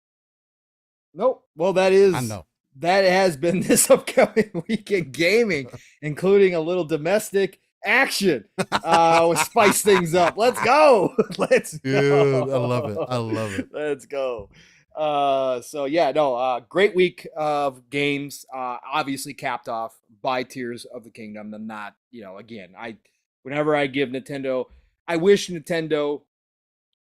Nope. Well, I know. That has been this upcoming week in gaming, including a little domestic action. We'll spice things up. Let's go. Let's go. Dude, I love it. Let's go. Great week of games, obviously capped off by Tears of the Kingdom. And not, again, whenever I give Nintendo, I wish Nintendo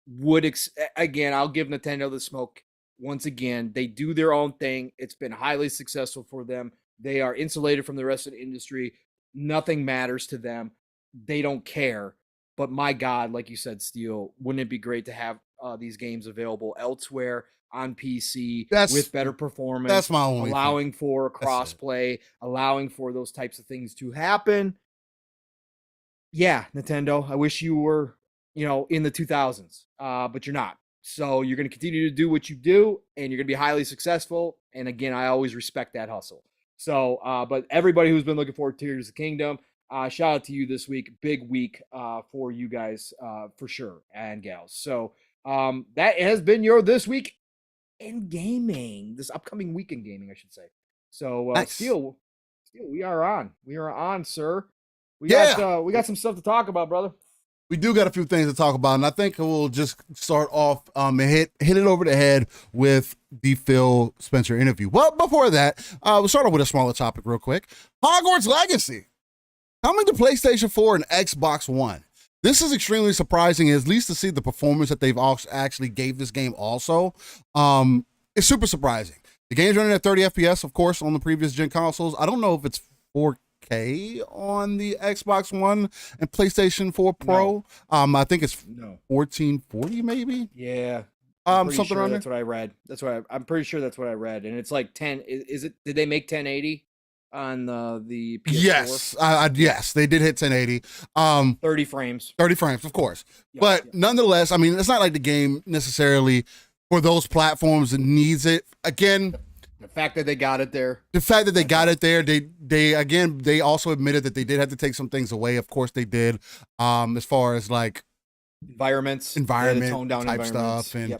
would, I'll give Nintendo the smoke once again. They do their own thing. It's been highly successful for them. They are insulated from the rest of the industry. Nothing matters to them. They don't care. But my God, like you said, Steel, wouldn't it be great to have these games available elsewhere on PC with better performance? That's my only allowing thing. For crossplay, allowing for those types of things to happen. Yeah, Nintendo, I wish you were, in the 2000s, but you're not. So you're going to continue to do what you do, and you're going to be highly successful. And again, I always respect that hustle. So, but everybody who's been looking forward to Tears of the Kingdom, shout out to you this week. Big week for you guys for sure, and gals. So that has been your This Week in Gaming, this upcoming week in gaming, I should say. So Steel, we are on, sir. We got some stuff to talk about, brother. We do got a few things to talk about, and I think we'll just start off and hit it over the head with the Phil Spencer interview. Well, before that, we'll start off with a smaller topic real quick. Hogwarts Legacy coming to PlayStation 4 and Xbox One. This is extremely surprising, at least to see the performance that they've actually gave this game also. It's super surprising. The game's running at 30 FPS, of course, on the previous gen consoles. I don't know if it's 4K on the Xbox One and PlayStation 4 Pro. No. I think it's 1440 maybe. Yeah. Something around there. That's what I read. I'm pretty sure that's what I read. And it's like 10. Is it? Did they make 1080 on the PS4. Yes, yes, they did hit 1080. 30 frames. 30 frames, of course. Yep, but nonetheless, I mean, it's not like the game necessarily for those platforms needs it. Again, the fact that they got it there. They also admitted that they did have to take some things away. Of course they did. As far as like environment type stuff and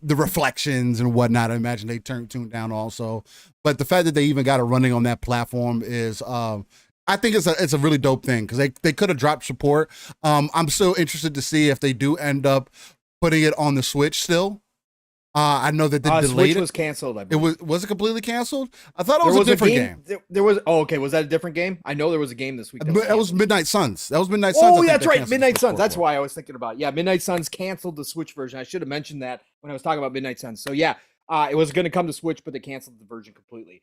the reflections and whatnot. I imagine they tuned down also. But the fact that they even got it running on that platform is I think it's a really dope thing because they could have dropped support. I'm still interested to see if they do end up putting it on the Switch still. I know that they delayed Switch it. Was canceled. I believe. Was it completely canceled? I thought it was a different game. There was okay. Was that a different game? I know there was a game this week. That was Midnight Suns. That was Midnight Suns. Oh, yeah, that's right. Midnight Suns. That's why I was thinking about it. Yeah, Midnight Suns canceled the Switch version. I should have mentioned that when I was talking about Midnight Suns. So yeah, it was going to come to Switch, but they canceled the version completely.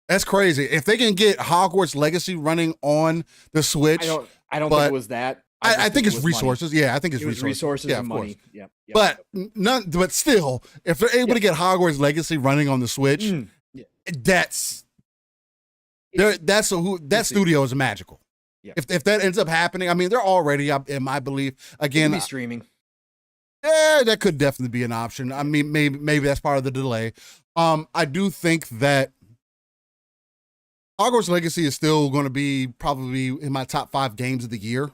That's crazy. If they can get Hogwarts Legacy running on the Switch, I don't think it was that. I think it's resources. Money. Yeah, I think it's resources yeah, and money. Yeah. But still, if they're able to get Hogwarts Legacy running on the Switch, that studio is magical. Yeah. If that ends up happening, I mean, they're already up in my belief. Again, streaming. Yeah, that could definitely be an option. I mean, maybe that's part of the delay. I do think that Hogwarts Legacy is still going to be probably in my top 5 games of the year.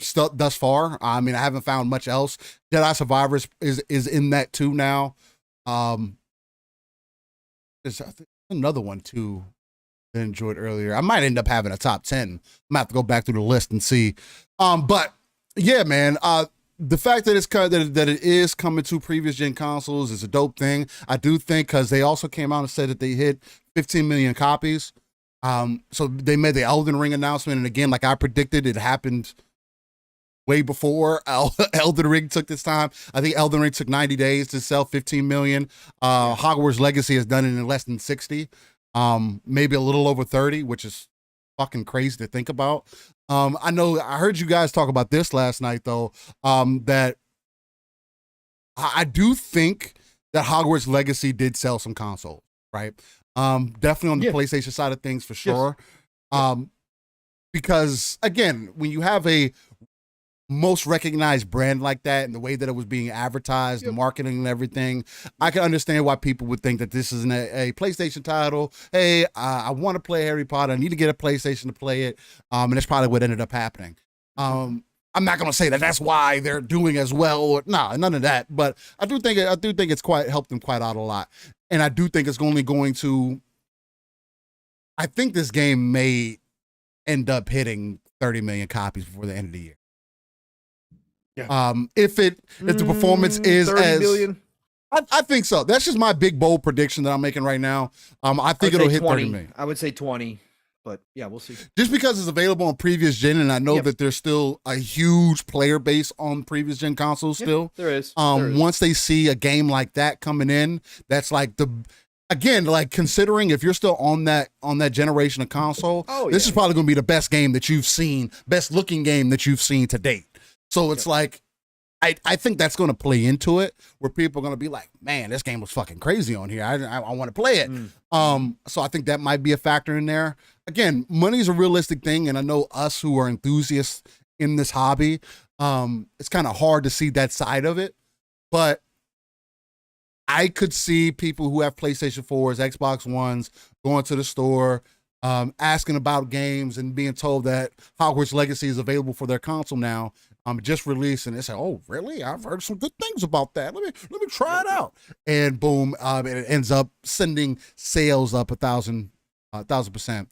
Still thus far. I mean, I haven't found much else. Jedi Survivor is in that too now. There's another one too that I enjoyed earlier. I might end up having a top 10. I'm gonna have to go back through the list and see. But yeah, man. The fact that that it is coming to previous gen consoles is a dope thing. I do think because they also came out and said that they hit 15 million copies. So they made the Elden Ring announcement, and again, like I predicted, it happened way before Elden Ring took this time. I think Elden Ring took 90 days to sell 15 million. Hogwarts Legacy has done it in less than 60, maybe a little over 30, which is fucking crazy to think about. I know I heard you guys talk about this last night though, that I do think that Hogwarts Legacy did sell some consoles, right? Definitely on the PlayStation side of things for sure. Yes. Because again, when you have a most recognized brand like that and the way that it was being advertised, the marketing and everything, I can understand why people would think that this isn't a PlayStation title. Hey, I want to play Harry Potter. I need to get a PlayStation to play it. And that's probably what ended up happening. I'm not going to say that that's why they're doing as well. Or, none of that. But I do think it's quite helped them quite out a lot. And I do think it's only going to, I think this game may end up hitting 30 million copies before the end of the year. Yeah. If the performance is 30 million. I think so. That's just my big bold prediction that I'm making right now. I think it'll hit 30 million. I would say 20, but yeah, we'll see. Just because it's available on previous gen, and I know that there's still a huge player base on previous gen consoles still. There is. Once they see a game like that coming in, that's like like considering if you're still on that generation of console, this is probably going to be the best game that you've seen, best looking game that you've seen to date. So it's like, I think that's going to play into it where people are going to be like, man, this game was fucking crazy on here. I want to play it. So I think that might be a factor in there. Again, money is a realistic thing. And I know us who are enthusiasts in this hobby, it's kind of hard to see that side of it. But I could see people who have PlayStation 4s, Xbox Ones, going to the store, asking about games and being told that Hogwarts Legacy is available for their console now. Just released, and they say, "Oh, really? I've heard some good things about that. Let me try it out." And boom, it ends up sending sales up 1,000%.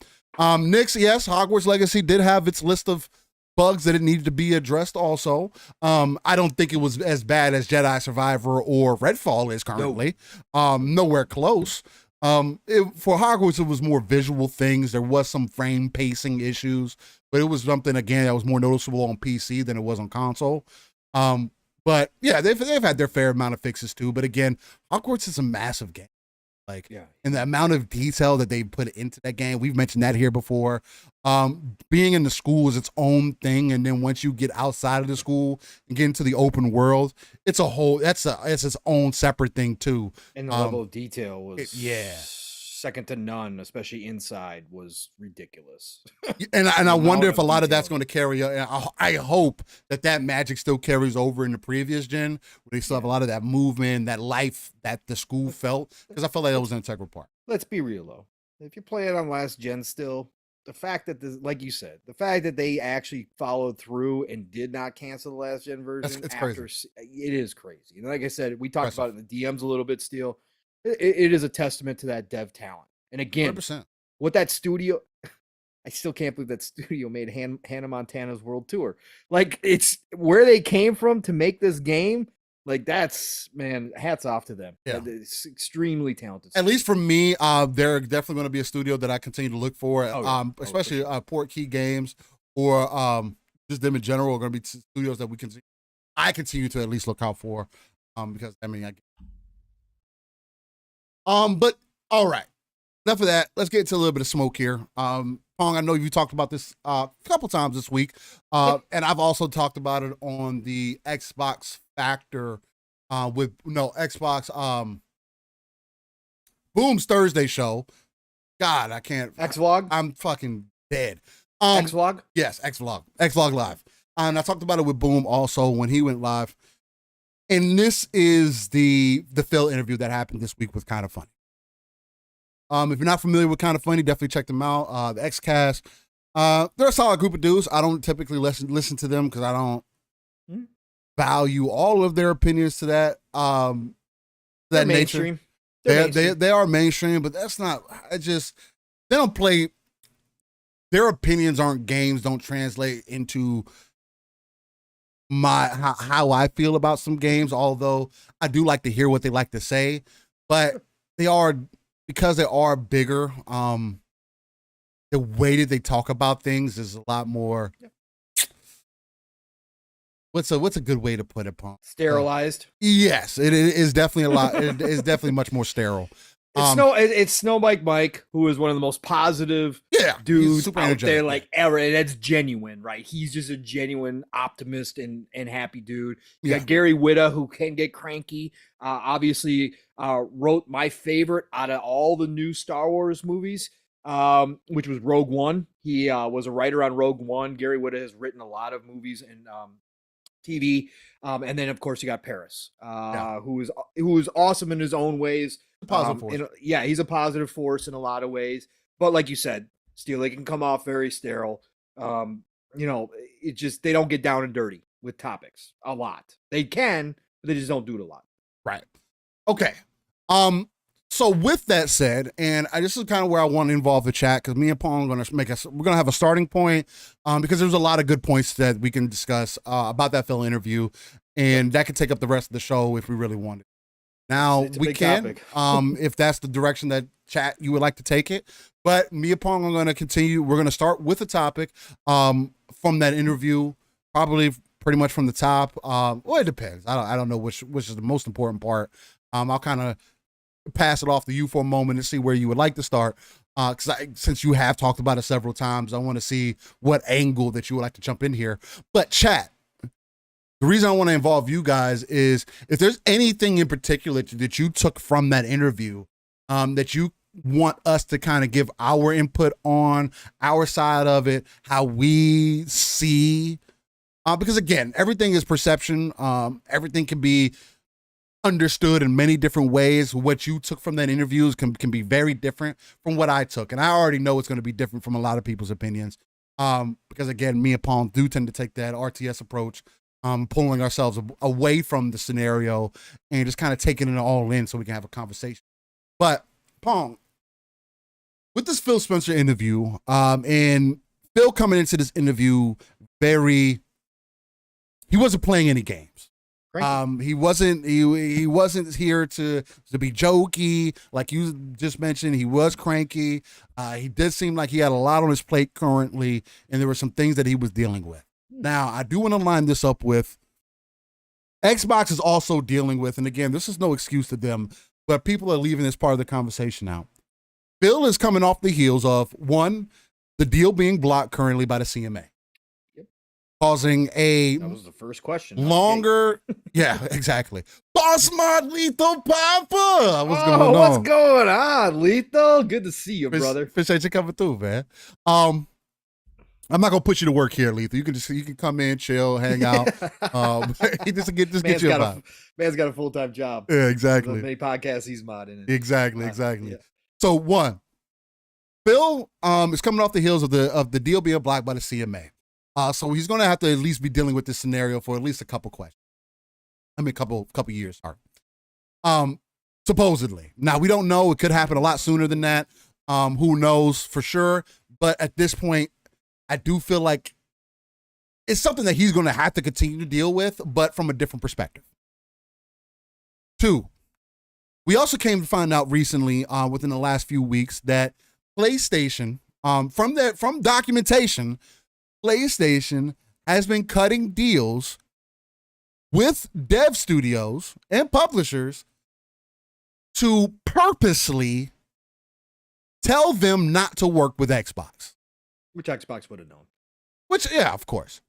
Nix, yes, Hogwarts Legacy did have its list of bugs that it needed to be addressed. Also, I don't think it was as bad as Jedi Survivor or Redfall is currently. Nowhere close. For Hogwarts, it was more visual things. There was some frame pacing issues, but it was something, again, that was more noticeable on PC than it was on console. But yeah, they've had their fair amount of fixes too. But again, Hogwarts is a massive game. And the amount of detail that they put into that game, we've mentioned that here before. Being in the school is its own thing, and then once you get outside of the school and get into the open world, it's its own separate thing too. And the level of detail was second to none, especially inside, was ridiculous. And I wonder if a lot of detail. that's going to carry. I hope that magic still carries over in the previous gen, where they still have a lot of that movement, that life that the school felt, because I felt like that was an integral part. Let's be real though. If you play it on last gen still, the fact that like you said, the fact that they actually followed through and did not cancel the last gen version, It's after crazy. It is crazy. And like I said, we talked about it in the DMs a little bit still. It is a testament to that dev talent. And again, 100%. what that studio, I still can't believe that studio made Hannah Montana's world tour. Like, it's where they came from to make this game. Like, that's, man, hats off to them. Yeah. It's extremely talented. At least for me, they're definitely going to be a studio that I continue to look for. Especially sure. Portkey Games or just them in general are going to be studios that I continue to at least look out for. Because I mean, but all right. Enough of that. Let's get into a little bit of smoke here. Pong, I know you talked about this a couple times this week, and I've also talked about it on the Xbox Factor Xbox Boom's Thursday show. God, I can't. X-Vlog? I'm fucking dead. X-Vlog? Yes, X-Vlog Live. And I talked about it with Boom also when he went live. And this is the Phil interview that happened this week with Kind of Funny. If you're not familiar with Kind of Funny, definitely check them out. The XCast. They're a solid group of dudes. I don't typically listen to them because I don't value all of their opinions to that They're nature. mainstream. They are mainstream, but that's not. They don't play. Their opinions aren't games. Don't translate into how I feel about some games. Although I do like to hear what they like to say, but they are. Because they are bigger, the way that they talk about things is a lot more. What's a good way to put it, Pong? Sterilized. Yes, it is definitely a lot. It is definitely much more sterile. It's Snow Mike, who is one of the most positive dudes out there, like ever. And that's genuine, right? He's just a genuine optimist and happy dude. You got Gary Whitta, who can get cranky. Obviously, wrote my favorite out of all the new Star Wars movies, which was Rogue One. He was a writer on Rogue One. Gary Whitta has written a lot of movies and TV. And then, of course, you got Paris, who is awesome in his own ways. Positive force. He's a positive force in a lot of ways. But like you said, Steel, it can come off very sterile. It just, they don't get down and dirty with topics a lot. They can, but they just don't do it a lot. Right. Okay. So with that said, and this is kind of where I want to involve the chat, because me and Paul are going to we're going to have a starting point, because there's a lot of good points that we can discuss about that Phil interview, and that could take up the rest of the show if we really wanted. Now we can, if that's the direction that chat you would like to take it. But me and Paul are going to continue. We're going to start with a topic from that interview, probably pretty much from the top. Well, it depends. I don't know which is the most important part. I'll kind of pass it off to you for a moment and see where you would like to start. Because since you have talked about it several times, I want to see what angle that you would like to jump in here. But chat. The reason I want to involve you guys is if there's anything in particular that you took from that interview that you want us to kind of give our input on, our side of it, how we see. Because again, everything is perception. Everything can be understood in many different ways. What you took from that interview can be very different from what I took. And I already know it's going to be different from a lot of people's opinions. Because again, me and Paul do tend to take that RTS approach. Pulling ourselves away from the scenario and just kind of taking it all in so we can have a conversation. But Pong, with this Phil Spencer interview, and Phil coming into this interview he wasn't playing any games. He wasn't here to be jokey, like you just mentioned. He was cranky. He did seem like he had a lot on his plate currently, and there were some things that he was dealing with. Now, I do want to line this up with Xbox is also dealing with, and again, this is no excuse to them, but people are leaving this part of the conversation out. Phil is coming off the heels of, one, the deal being blocked currently by the CMA. Yep. causing a That was the first question. longer. Yeah, exactly. Boss Mod Lethal Papa. What's going on? What's going on, Lethal? Good to see you, brother. Appreciate you coming through, man. I'm not gonna put you to work here, Lethal. You can come in, chill, hang out. Just get you a vibe. Man's got a full-time job. Yeah, exactly. Many podcasts he's modding. Exactly. Yeah. So Phil is coming off the heels of the deal being blocked by the CMA. So he's gonna have to at least be dealing with this scenario for at least a couple questions. I mean, couple years. Sorry. Supposedly. Now we don't know. It could happen a lot sooner than that. Who knows for sure? But at this point, I do feel like it's something that he's going to have to continue to deal with, but from a different perspective. 2, we also came to find out recently, within the last few weeks, that PlayStation, from documentation, PlayStation has been cutting deals with dev studios and publishers to purposely tell them not to work with Xbox. Which Xbox would have known. Which, yeah, of course.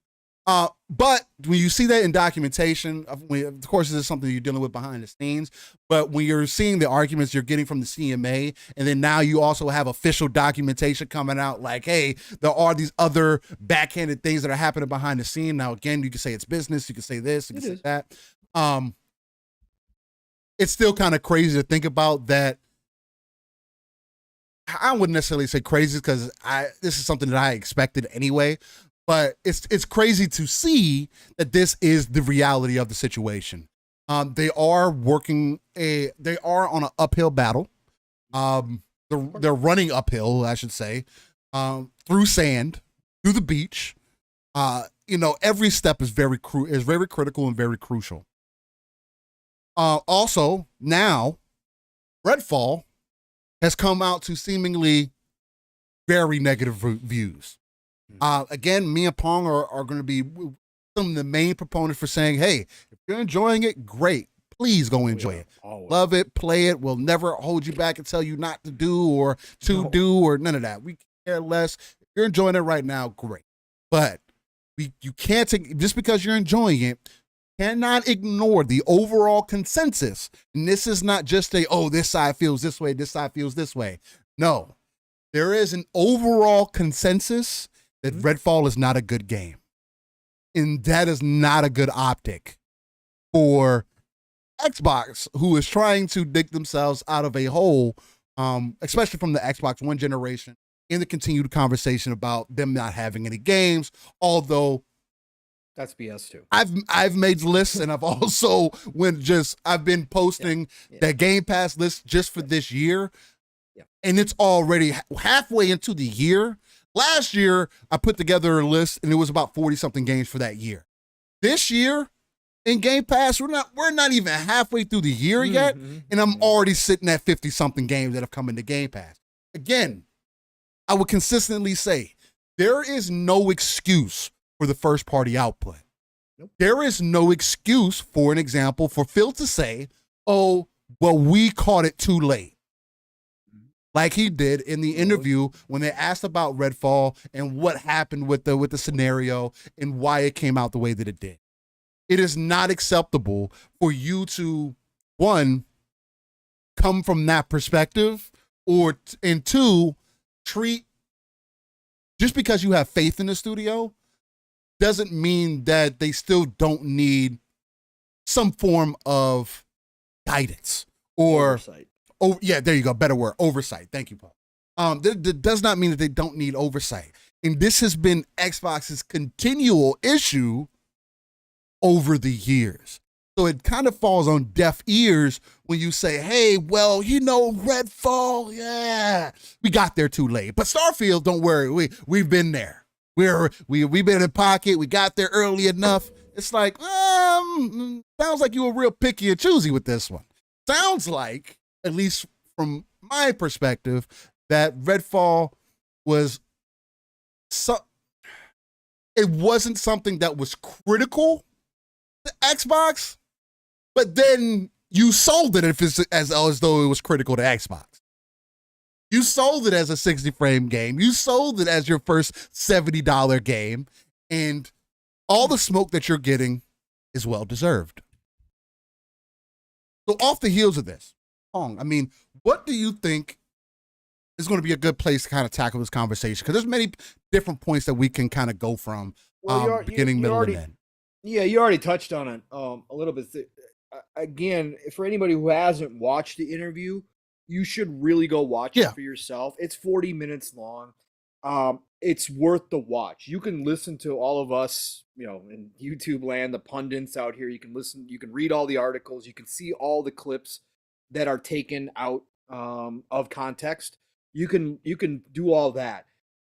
But when you see that in documentation, of course, this is something you're dealing with behind the scenes. But when you're seeing the arguments you're getting from the CMA, and then now you also have official documentation coming out like, hey, there are these other backhanded things that are happening behind the scene. Now, again, you can say it's business. You can say this. You can say that. It's still kind of crazy to think about that. I wouldn't necessarily say crazy because this is something that I expected anyway, but it's crazy to see that this is the reality of the situation. They are on an uphill battle. They're running uphill, I should say, through sand, through the beach. Every step is very critical and very crucial. Also, now Redfall has come out to seemingly very negative views. Again, me and Pong are going to be some of the main proponents for saying, hey, if you're enjoying it, great. Please go enjoy it. Always. Love it, play it. We'll never hold you back and tell you not to do or do or none of that. We care less. If you're enjoying it right now, great. But you can't take, just because you're enjoying it, cannot ignore the overall consensus. And this is not just this side feels this way, this side feels this way. No, there is an overall consensus that Redfall is not a good game. And that is not a good optic for Xbox, who is trying to dig themselves out of a hole, especially from the Xbox One generation, in the continued conversation about them not having any games, although that's BS too. I've made lists, and I've also I've been posting that Game Pass list just for this year, and it's already halfway into the year. Last year, I put together a list, and it was about 40-something games for that year. This year, in Game Pass, we're not even halfway through the year yet, and I'm already sitting at 50-something games that have come into Game Pass. Again, I would consistently say there is no excuse for the first party output. Nope. There is no excuse, for an example, for Phil to say, oh, well, we caught it too late. Like he did in the interview when they asked about Redfall and what happened with the scenario and why it came out the way that it did. It is not acceptable for you to, one, come from that perspective, and two, treat, just because you have faith in the studio doesn't mean that they still don't need some form of guidance or oversight. Oh, yeah, there you go. Better word. Oversight. Thank you, Paul. That does not mean that they don't need oversight. And this has been Xbox's continual issue over the years. So it kind of falls on deaf ears when you say, hey, well, Redfall, yeah, we got there too late. But Starfield, don't worry, we've been there. We've been in pocket. We got there early enough. It's like, sounds like you were real picky and choosy with this one. Sounds like, at least from my perspective, that Redfall it wasn't something that was critical to Xbox, but then you sold it as though it was critical to Xbox. You sold it as a 60-frame game. You sold it as your first $70 game. And All the smoke that you're getting is well deserved. So off the heels of this, Hong, I mean, what do you think is going to be a good place to kind of tackle this conversation? Because there's many different points that we can kind of go from beginning, middle, and end. Yeah, you already touched on it a little bit. Again, for anybody who hasn't watched the interview, you should really go watch it for yourself. It's 40 minutes long. It's worth the watch. You can listen to all of us, in YouTube land, the pundits out here. You can listen, you can read all the articles, you can see all the clips that are taken out of context. You can do all that.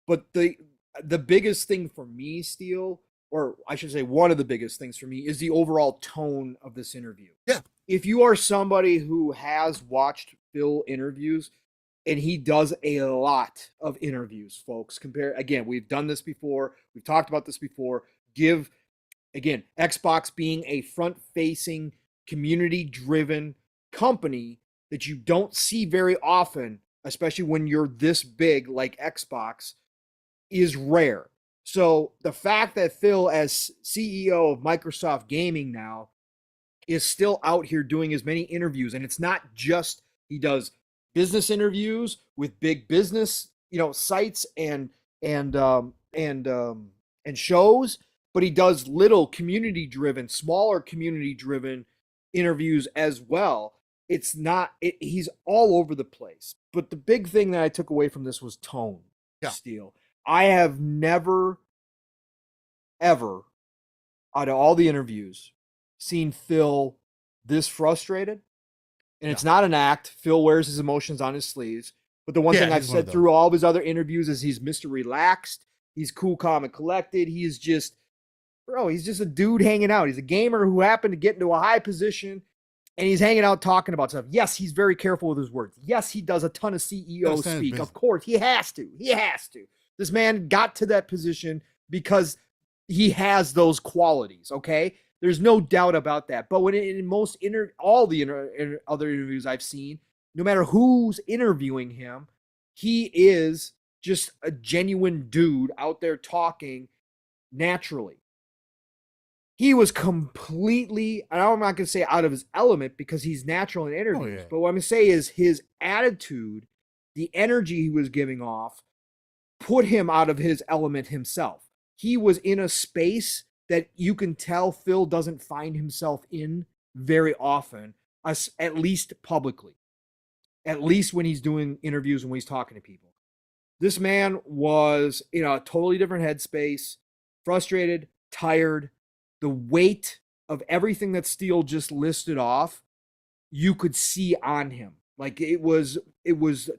But the biggest thing for me, Steele, or I should say one of the biggest things for me, is the overall tone of this interview. Yeah. If you are somebody who has watched Phil interviews, and he does a lot of interviews, folks. Again, we've done this before. We've talked about this before. Again, Xbox being a front-facing, community-driven company that you don't see very often, especially when you're this big like Xbox, is rare. So the fact that Phil, as CEO of Microsoft Gaming now, is still out here doing as many interviews, and it's not just he does business interviews with big business, sites and shows, but he does little community-driven, smaller community-driven interviews as well. He's all over the place. But the big thing that I took away from this was tone, Steele. I have never, ever, out of all the interviews, seen Phil this frustrated. And it's not an act. Phil wears his emotions on his sleeves. But the one thing I've said through all of his other interviews is he's Mr. Relaxed. He's cool, calm, and collected. He's just a dude hanging out. He's a gamer who happened to get into a high position, and he's hanging out talking about stuff. Yes, he's very careful with his words. Yes, he does a ton of CEO speak. Of course, he has to. He has to. This man got to that position because he has those qualities, okay? There's no doubt about that. But when all the other interviews I've seen, no matter who's interviewing him, he is just a genuine dude out there talking naturally. He was completely, and I'm not going to say out of his element because he's natural in interviews, but what I'm going to say is his attitude, the energy he was giving off, put him out of his element himself. He was in a space that you can tell Phil doesn't find himself in very often, at least publicly, at least when he's doing interviews and when he's talking to people. This man was in a totally different headspace, frustrated, tired. The weight of everything that Steele just listed off, you could see on him. Like it was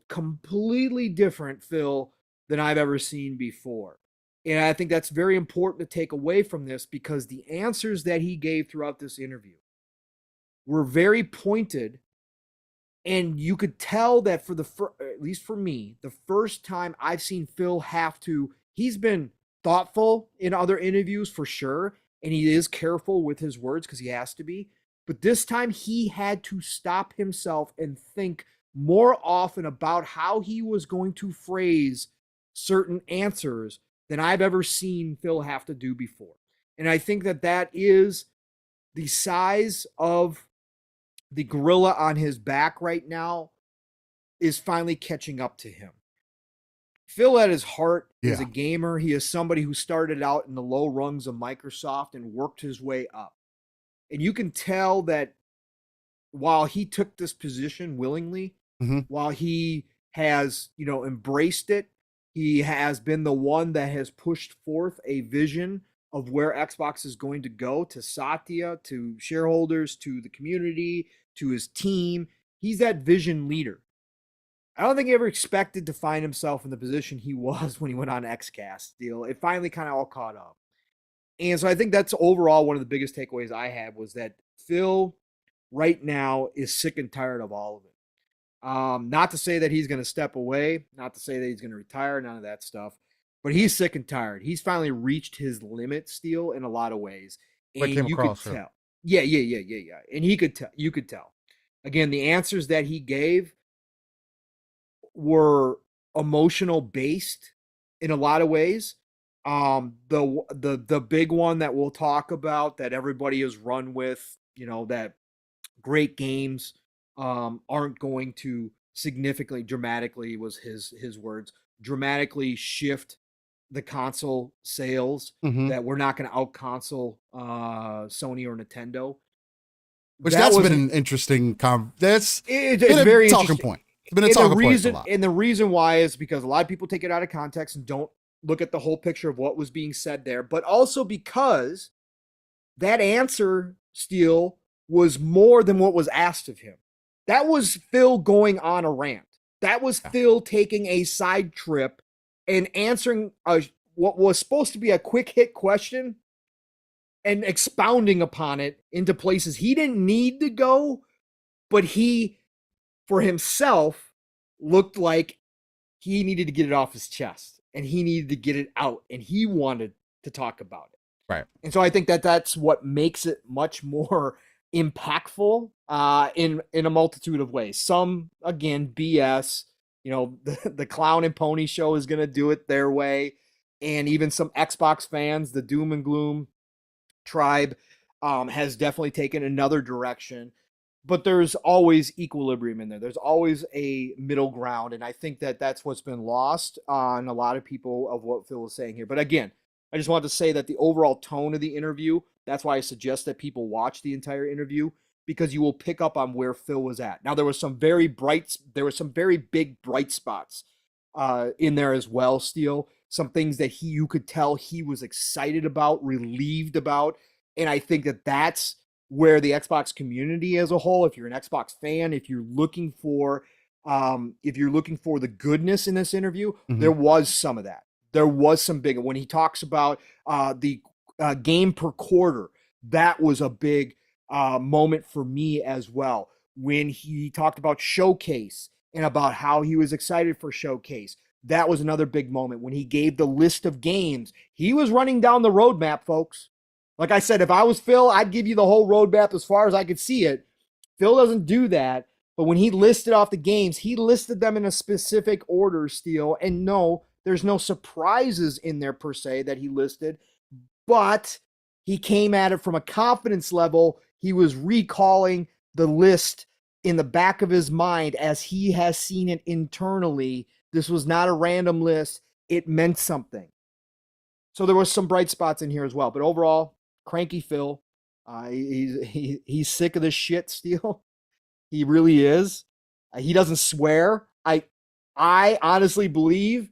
completely different, Phil, than I've ever seen before. And I think that's very important to take away from this because the answers that he gave throughout this interview were very pointed. And you could tell that at least for me, the first time I've seen Phil he's been thoughtful in other interviews for sure. And he is careful with his words because he has to be. But this time he had to stop himself and think more often about how he was going to phrase certain answers than I've ever seen Phil have to do before. And I think that is the size of the gorilla on his back right now is finally catching up to him. Phil at his heart is a gamer. He is somebody who started out in the low rungs of Microsoft and worked his way up. And you can tell that while he took this position willingly, while he has, embraced it, he has been the one that has pushed forth a vision of where Xbox is going to go to Satya, to shareholders, to the community, to his team. He's that vision leader. I don't think he ever expected to find himself in the position he was when he went on XCast deal. It finally kind of all caught up. And so I think that's overall one of the biggest takeaways I had was that Phil right now is sick and tired of all of it. Not to say that he's going to step away, not to say that he's going to retire, none of that stuff, but he's sick and tired. He's finally reached his limit, Steele, in a lot of ways. And you could tell. Yeah. And you could tell. Again, the answers that he gave were emotional based in a lot of ways, The big one that we'll talk about that everybody has run with, that great games aren't going to significantly, dramatically was his words, dramatically shift the console sales, Mhm. that we're not going to out console Sony or Nintendo. Which that's been an interesting that's it's been a very talking interesting. point. It's been a talking point a lot. And the reason why is because a lot of people take it out of context and don't look at the whole picture of what was being said there, but also because that answer, Steele, was more than what was asked of him. That was Phil going on a rant. That was Phil taking a side trip and answering what was supposed to be a quick hit question and expounding upon it into places he didn't need to go, but he, for himself, looked like he needed to get it off his chest and he needed to get it out and he wanted to talk about it. Right. And so I think that that's what makes it much more impactful in a multitude of ways. Some, again, BS, the clown and pony show is going to do it their way. And even some Xbox fans, the doom and gloom tribe, has definitely taken another direction. But there's always equilibrium in there. There's always a middle ground. And I think that that's what's been lost on a lot of people of what Phil was saying here. But again, I just wanted to say that the overall tone of the interview, that's why I suggest that people watch the entire interview, because you will pick up on where Phil was at. Now, there were some very big bright spots in there as well, Steele. Some things that you could tell he was excited about, relieved about. And I think that that's where the Xbox community as a whole, if you're an Xbox fan, if you're looking for the goodness in this interview, there was some of that. There was some big, when he talks about the game per quarter, that was a big moment for me as well. When he talked about Showcase and about how he was excited for Showcase, that was another big moment. When he gave the list of games, he was running down the roadmap, folks. Like I said, if I was Phil, I'd give you the whole roadmap as far as I could see it. Phil doesn't do that. But when he listed off the games, he listed them in a specific order, Steele. And no, there's no surprises in there per se that he listed, but he came at it from a confidence level. He was recalling the list in the back of his mind as he has seen it internally. This was not a random list. It meant something. So there was some bright spots in here as well. But overall, cranky Phil. He's sick of this shit, Steele. He really is. He doesn't swear. I honestly believe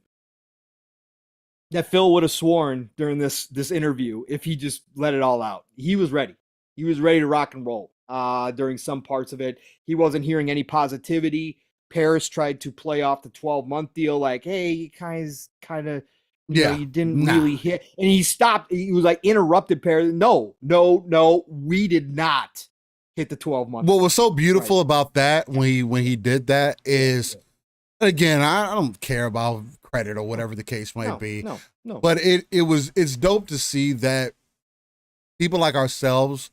that Phil would have sworn during this interview if he just let it all out. He was ready. He was ready to rock and roll during some parts of it. He wasn't hearing any positivity. Paris tried to play off the 12-month deal like, hey, you kind of, you didn't really hit. And he stopped. He was like, interrupted Paris. No, we did not hit the 12-month. What was so beautiful about that when he did that is, again, I don't care about credit or whatever the case might be. No. But it's dope to see that people like ourselves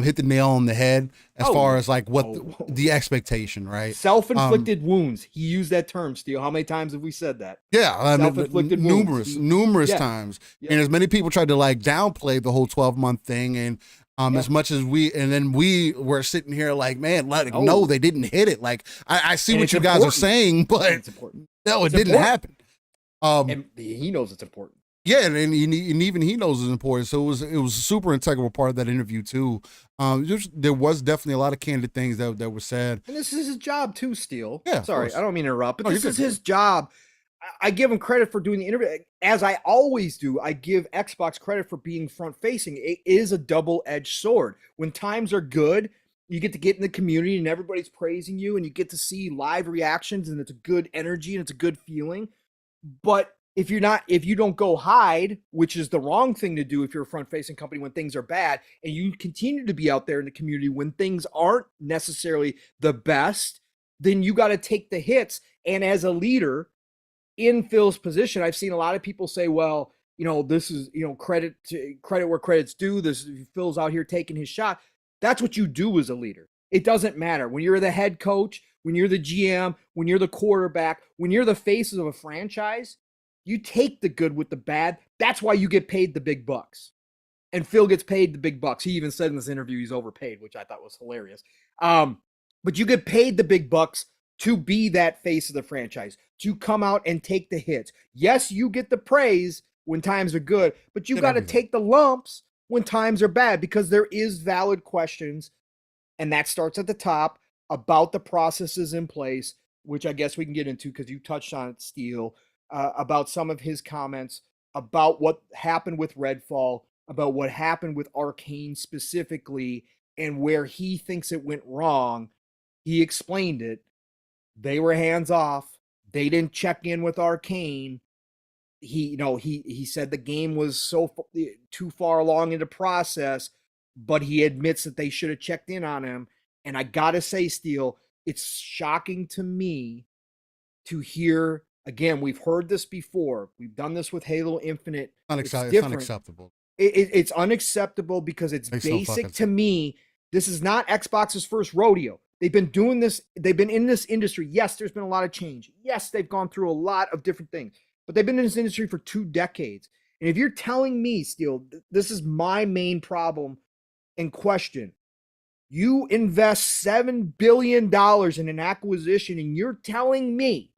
hit the nail on the head as far as like what the expectation, right? Self-inflicted wounds. He used that term, Steele. How many times have we said that? Yeah, self-inflicted numerous times. Yeah. And as many people tried to like downplay the whole 12-month thing, and as much as we were sitting here like, man, no, they didn't hit it. Like I see what you guys are saying, but no, it didn't happen. And he knows it's important. Yeah, and even he knows it's important. So it was a super integral part of that interview too. There was definitely a lot of candid things that were said. And this is his job too, Steele. Yeah, sorry, I don't mean to interrupt, but this is his job. I give him credit for doing the interview, as I always do. I give Xbox credit for being front-facing. It is a double-edged sword. When times are good, you get to get in the community and everybody's praising you, and you get to see live reactions, and it's a good energy and it's a good feeling. But if you don't go hide, which is the wrong thing to do if you're a front-facing company when things are bad, and you continue to be out there in the community when things aren't necessarily the best, then you got to take the hits. And as a leader in Phil's position, I've seen a lot of people say, well, this is, credit where credit's due. Phil's out here taking his shot. That's what you do as a leader. It doesn't matter. When you're the head coach, when you're the GM, when you're the quarterback, when you're the faces of a franchise, You take the good with the bad. That's why you get paid the big bucks. And Phil gets paid the big bucks. He even said in this interview he's overpaid, which I thought was hilarious. But you get paid the big bucks to be that face of the franchise, to come out and take the hits. Yes, you get the praise when times are good, but you got to take the lumps when times are bad, because there is valid questions, and that starts at the top about the processes in place, which I guess we can get into because you touched on it, Steele, about some of his comments about what happened with Redfall, about what happened with Arcane specifically, and where he thinks it went wrong. He explained it. They were hands off. They didn't check in with Arcane. He said the game was too far along in the process, but he admits that they should have checked in on him. And I gotta say, Steele, it's shocking to me to hear, again, we've heard this before. We've done this with Halo Infinite. It's unacceptable. It's unacceptable because it's basic to me. This is not Xbox's first rodeo. They've been doing this. They've been in this industry. Yes, there's been a lot of change. Yes, they've gone through a lot of different things, but they've been in this industry for 2 decades. And if you're telling me, Steele, this is my main problem and question. You invest $7 billion in an acquisition, and you're telling me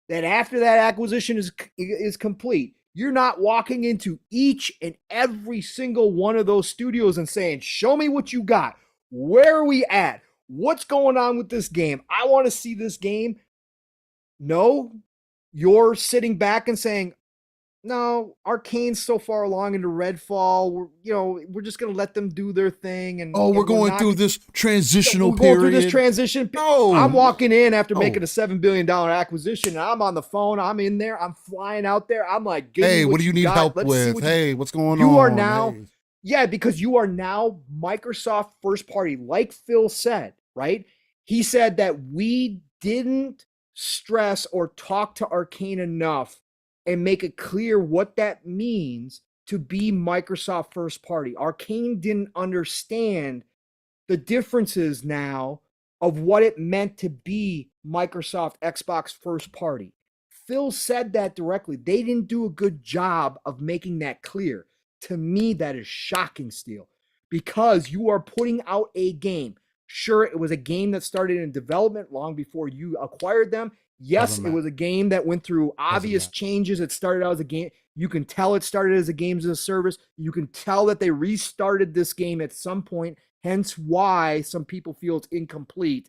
that after that acquisition is complete, you're not walking into each and every single one of those studios and saying, show me what you got. Where are we at? What's going on with this game? I want to see this game. No, you're sitting back and saying, no, Arcane's so far along into Redfall. We're just going to let them do their thing. And we're going through this transitional period. Going through this transition. No. I'm walking in after making a $7 billion acquisition, and I'm on the phone. I'm in there. I'm flying out there. I'm like, hey, what do you need help with? Hey, what's going on? You are now, because you are now Microsoft first party, like Phil said, right? He said that we didn't stress or talk to Arcane enough and make it clear what that means to be Microsoft first party. Arcane didn't understand the differences now of what it meant to be Microsoft Xbox first party. Phil said that directly. They didn't do a good job of making that clear. To me, that is shocking, Steele, because you are putting out a game. Sure, it was a game that started in development long before you acquired them. Yes, it was a game that went through obvious changes. It started out as a game. You can tell it started as a games as a service. You can tell that they restarted this game at some point, hence why some people feel it's incomplete.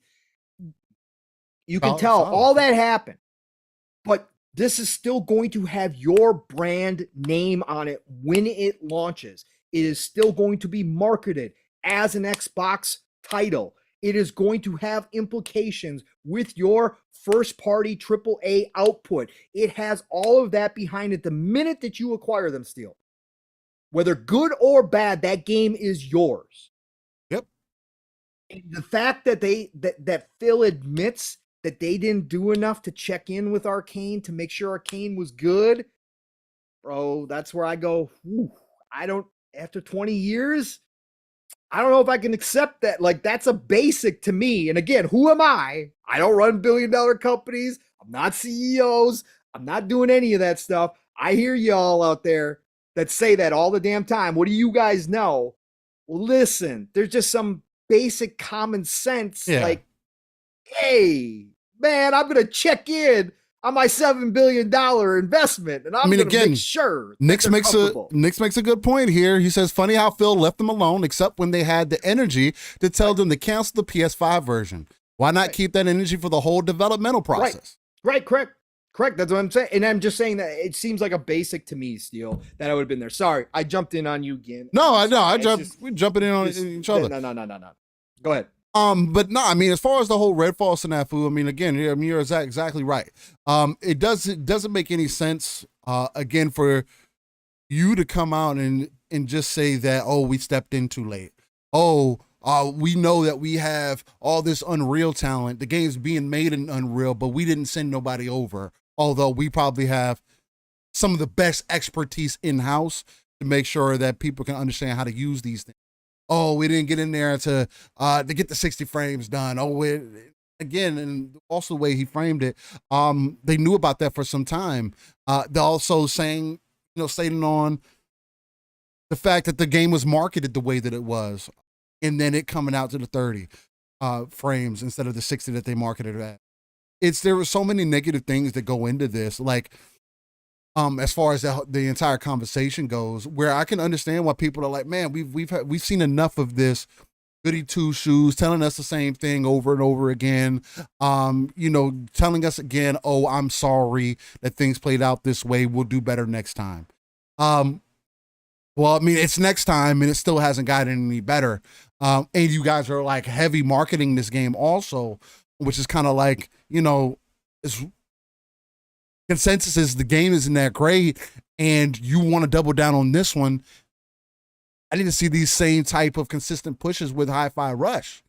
You can tell all that happened. But this is still going to have your brand name on it when it launches. It is still going to be marketed as an Xbox title. It is going to have implications with your first party AAA output. It has all of that behind it the minute that you acquire them, Steele. Whether good or bad, that game is yours. Yep. And the fact that that Phil admits that they didn't do enough to check in with Arcane to make sure Arcane was good, bro, that's where I go, after 20 years, I don't know if I can accept that. Like, that's a basic to me. And again, who am I? I don't run billion-dollar companies. I'm not CEOs. I'm not doing any of that stuff. I hear y'all out there that say that all the damn time. What do you guys know? Well, listen, there's just some basic common sense. Yeah. Like, hey, man, I'm going to check in on my $7 billion investment, and I'm going to make sure. Nick makes a good point here. He says, funny how Phil left them alone, except when they had the energy to tell them to cancel the PS5 version. Why not keep that energy for the whole developmental process? Right, correct. That's what I'm saying. And I'm just saying that it seems like a basic to me, Steele, that I would have been there. Sorry, I jumped in on you again. No, I know. We're jumping in on each other. No. Go ahead. But no, I mean, as far as the whole Redfall snafu, I mean, again, you're exactly right. It doesn't make any sense, again, for you to come out and just say that, we stepped in too late. We know that we have all this Unreal talent. The game's being made in Unreal, but we didn't send nobody over. Although we probably have some of the best expertise in-house to make sure that people can understand how to use these things. We didn't get in there to get the 60 frames done. again, and also the way he framed it, they knew about that for some time. They're also saying, stating on the fact that the game was marketed the way that it was, and then it coming out to the 30 frames instead of the 60 that they marketed it at. There were so many negative things that go into this, like as far as the entire conversation goes, where I can understand why people are like, man, we've seen enough of this goody two shoes telling us the same thing over and over again. Telling us again, oh, I'm sorry that things played out this way. We'll do better next time. Well, I mean, it's next time and it still hasn't gotten any better. And you guys are like heavy marketing this game also, which is kind of like, it's consensus is the game isn't that great and you want to double down on this one. I need to see these same type of consistent pushes with Hi-Fi Rush.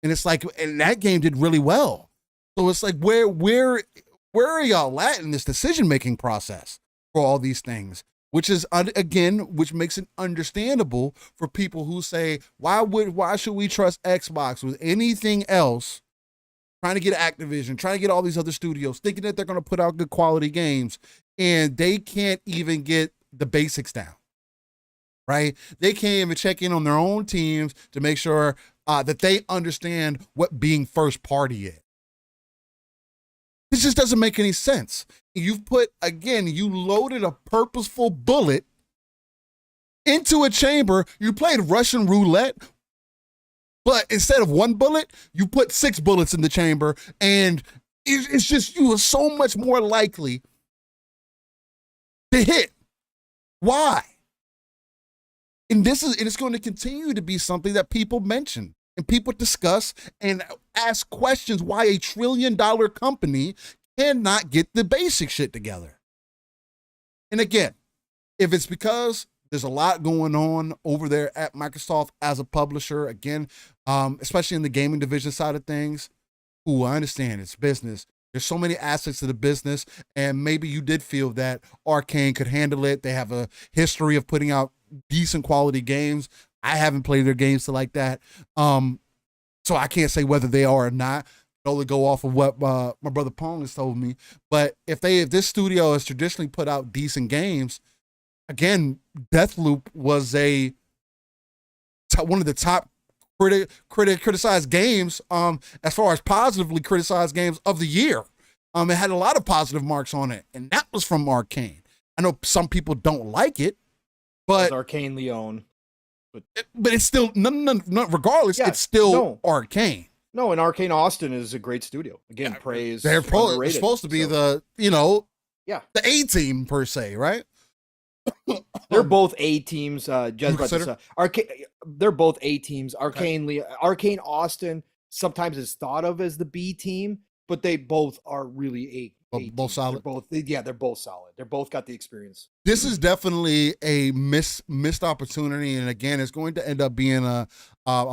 And it's like, and that game did really well. So it's like, where are y'all at in this decision-making process for all these things? Which is, again, which makes it understandable for people who say, why should we trust Xbox with anything else? Trying to get Activision, trying to get all these other studios, thinking that they're going to put out good quality games, and they can't even get the basics down. Right? They can't even check in on their own teams to make sure that they understand what being first party is. This just doesn't make any sense. You loaded a purposeful bullet into a chamber. You played Russian roulette, but instead of one bullet, you put 6 bullets in the chamber, and it's just, you are so much more likely to hit. Why? And it's going to continue to be something that people mention and people discuss and ask questions why a $1 trillion company cannot get the basic shit together. And again, if it's because there's a lot going on over there at Microsoft as a publisher, again, especially in the gaming division side of things, I understand it's business. There's so many aspects of the business, and maybe you did feel that Arcane could handle it. They have a history of putting out decent quality games. I haven't played their games like that. So I can't say whether they are or not. I only go off of what my brother Pong has told me. But if this studio has traditionally put out decent games, again, Deathloop was one of the top criticized games, as far as positively criticized games of the year. It had a lot of positive marks on it, and that was from Arcane. I know some people don't like it, but Arcane Leon. But it's still no. Regardless, it's still Arcane. No, and Arcane Austin is a great studio. Again, praise. They're supposed to be the A team per se, right? They're both A teams. They're both A teams. Arcane Austin sometimes is thought of as the B team, but they both are really both solid. They're both solid. They're both got the experience. This is definitely a missed opportunity, and again, it's going to end up being a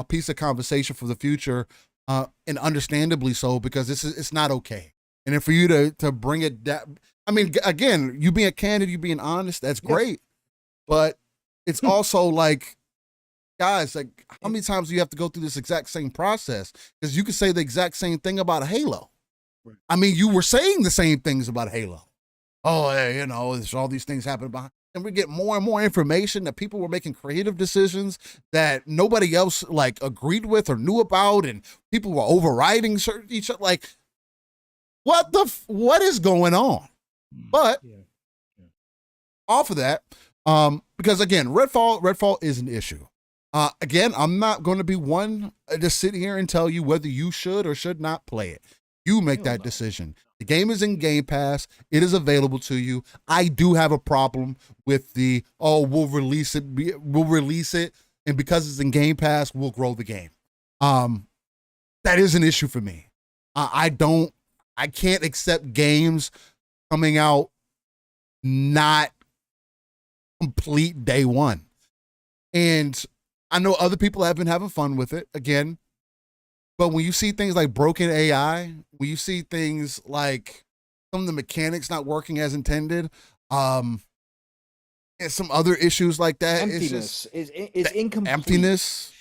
piece of conversation for the future, and understandably so, because it's not okay. And then for you to bring it down, I mean, again, you being candid, you being honest, that's great, but it's also like, guys, like, how many times do you have to go through this exact same process? Because you could say the exact same thing about Halo. Right. I mean, you were saying the same things about Halo. Oh, there's all these things happening behind. And we get more and more information that people were making creative decisions that nobody else like agreed with or knew about, and people were overriding each other. Like, what is going on? But off of that, because again, Redfall is an issue. Again, I'm not going to be one to sit here and tell you whether you should or should not play it. You make that decision. The game is in Game Pass. It is available to you. I do have a problem with we'll release it, and because it's in Game Pass, we'll grow the game. That is an issue for me. I can't accept games coming out not complete day one. And I know other people have been having fun with it, again. But when you see things like broken AI, when you see things like some of the mechanics not working as intended, and some other issues like that, emptiness is incomplete. Emptiness.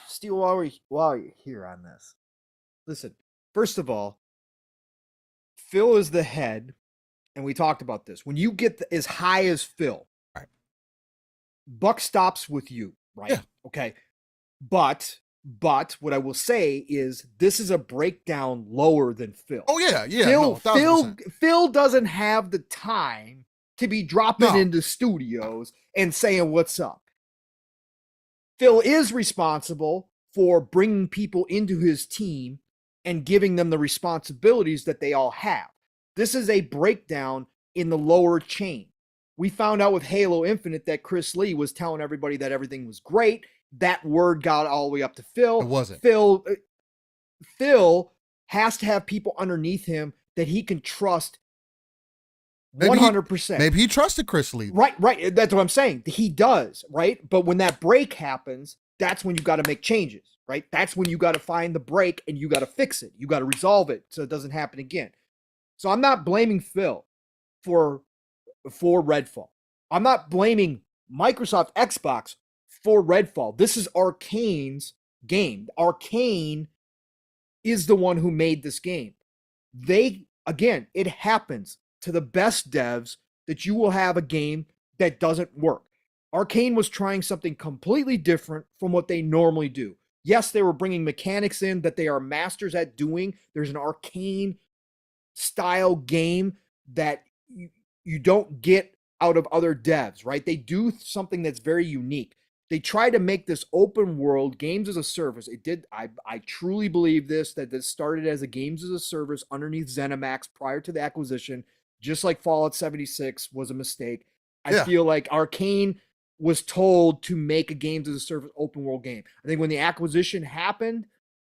Steel, while you're here on this, Listen, first of all, Phil is the head, and we talked about this. When you get as high as Phil, right, buck stops with you, right? Yeah. Okay. But what I will say is this is a breakdown lower than Phil. Oh yeah, Phil doesn't have the time to be dropping into studios and saying what's up. Phil is responsible for bringing people into his team and giving them the responsibilities that they all have. This is a breakdown in the lower chain. We found out with Halo Infinite that Chris Lee was telling everybody that everything was great. That word got all the way up to Phil. It wasn't. Phil has to have people underneath him that he can trust 100%. Maybe he trusted Chris Lee. Right. That's what I'm saying. He does, right? But when that break happens, that's when you got to make changes, right? That's when you got to find the break and you got to fix it. You got to resolve it so it doesn't happen again. So I'm not blaming Phil for Redfall. I'm not blaming Microsoft Xbox for Redfall. This is Arcane's game. Arcane is the one who made this game. It happens to the best devs that you will have a game that doesn't work. Arcane was trying something completely different from what they normally do. Yes, they were bringing mechanics in that they are masters at doing. There's an Arcane style game that you don't get out of other devs, right? They do something that's very unique. They try to make this open world games as a service. It did. I truly believe that this started as a games as a service underneath ZeniMax prior to the acquisition, just like Fallout 76 was a mistake. I feel like Arcane was told to make a games as a service open world game. I think when the acquisition happened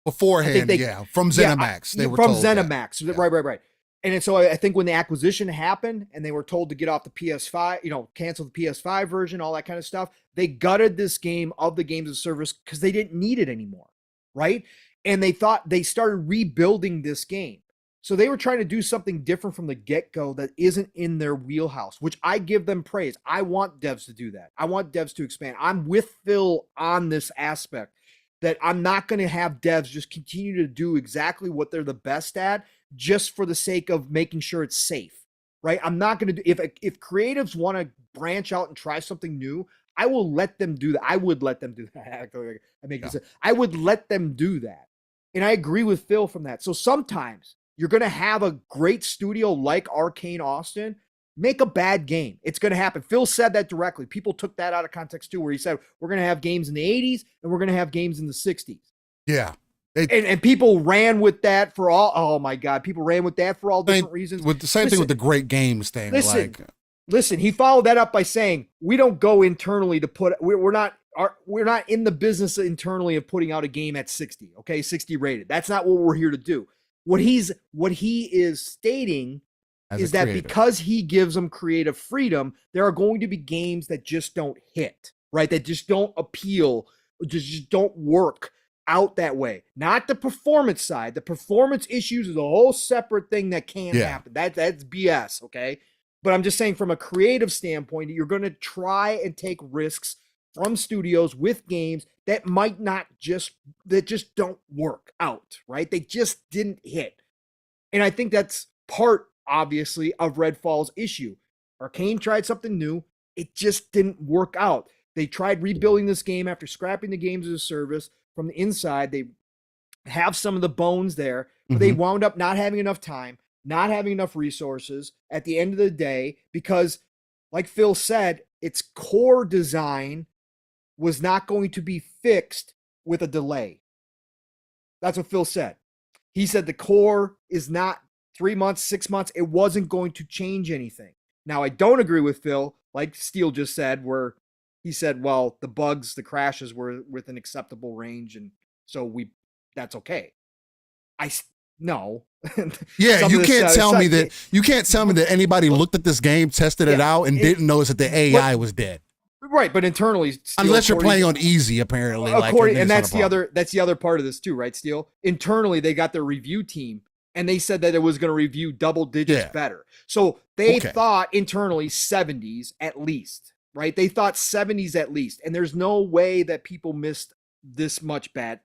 beforehand, from ZeniMax, they were from told ZeniMax, right. And so I think when the acquisition happened and they were told to get off the PS5, cancel the PS5 version, all that kind of stuff, they gutted this game of the games as a service because they didn't need it anymore, right? And they started rebuilding this game. So they were trying to do something different from the get-go that isn't in their wheelhouse, which I give them praise. I want devs to do that. I want devs to expand. I'm with Phil on this aspect that I'm not going to have devs just continue to do exactly what they're the best at just for the sake of making sure it's safe, right? I'm not going to do, if creatives want to branch out and try something new, I will let them do that. I would let them do that. I would let them do that. And I agree with Phil from that. So sometimes you're going to have a great studio like Arcane Austin make a bad game. It's going to happen. Phil said that directly. People took that out of context too, where he said, we're going to have games in the 80s and we're going to have games in the 60s. Yeah. And people ran with that for all, oh my God, people ran with that for all different reasons. With the same thing with the great games thing. Listen, he followed that up by saying, we don't go internally to put, we're not in the business internally of putting out a game at 60, okay, 60 rated. That's not what we're here to do. What he is stating is that because he gives them creative freedom, there are going to be games that just don't hit, right? That just don't appeal, just don't work out that way. Not the performance side. The performance issues is a whole separate thing that can't happen. That's BS, okay? But I'm just saying from a creative standpoint, you're going to try and take risks from studios with games that just don't work out, right? They just didn't hit. And I think that's part, obviously, of Redfall's issue. Arcane tried something new. It just didn't work out. They tried rebuilding this game after scrapping the games as a service from the inside. They have some of the bones there, but they wound up not having enough time, not having enough resources at the end of the day, because like Phil said, its core design was not going to be fixed with a delay. That's what Phil said. He said the core is not 3 months, 6 months. It wasn't going to change anything. Now, I don't agree with Phil, like Steele just said, where he said, well, the bugs, the crashes were within acceptable range, and so that's okay. No. Yeah, you can't tell me that anybody looked at this game, tested it out, and didn't notice that the AI was dead. Right, but internally, unless you're playing on easy, apparently. And that's the other part of this too, right, Steele? Internally, they got their review team, and they said that it was going to review double digits better. So they thought internally 70s at least, right? They thought 70s at least, and there's no way that people missed this much problems.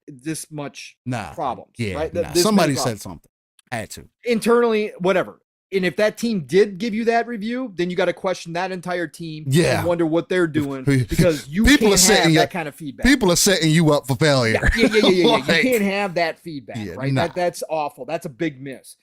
Yeah, right? nah. This Somebody many said problems. something. Had to. Internally, whatever. And if that team did give you that review, then you got to question that entire team Yeah. and wonder what they're doing, because you People can't are setting have you- that kind of feedback. People are setting you up for failure. Yeah. Like, You can't have that feedback, Yeah, right? nah. That's awful. That's a big miss.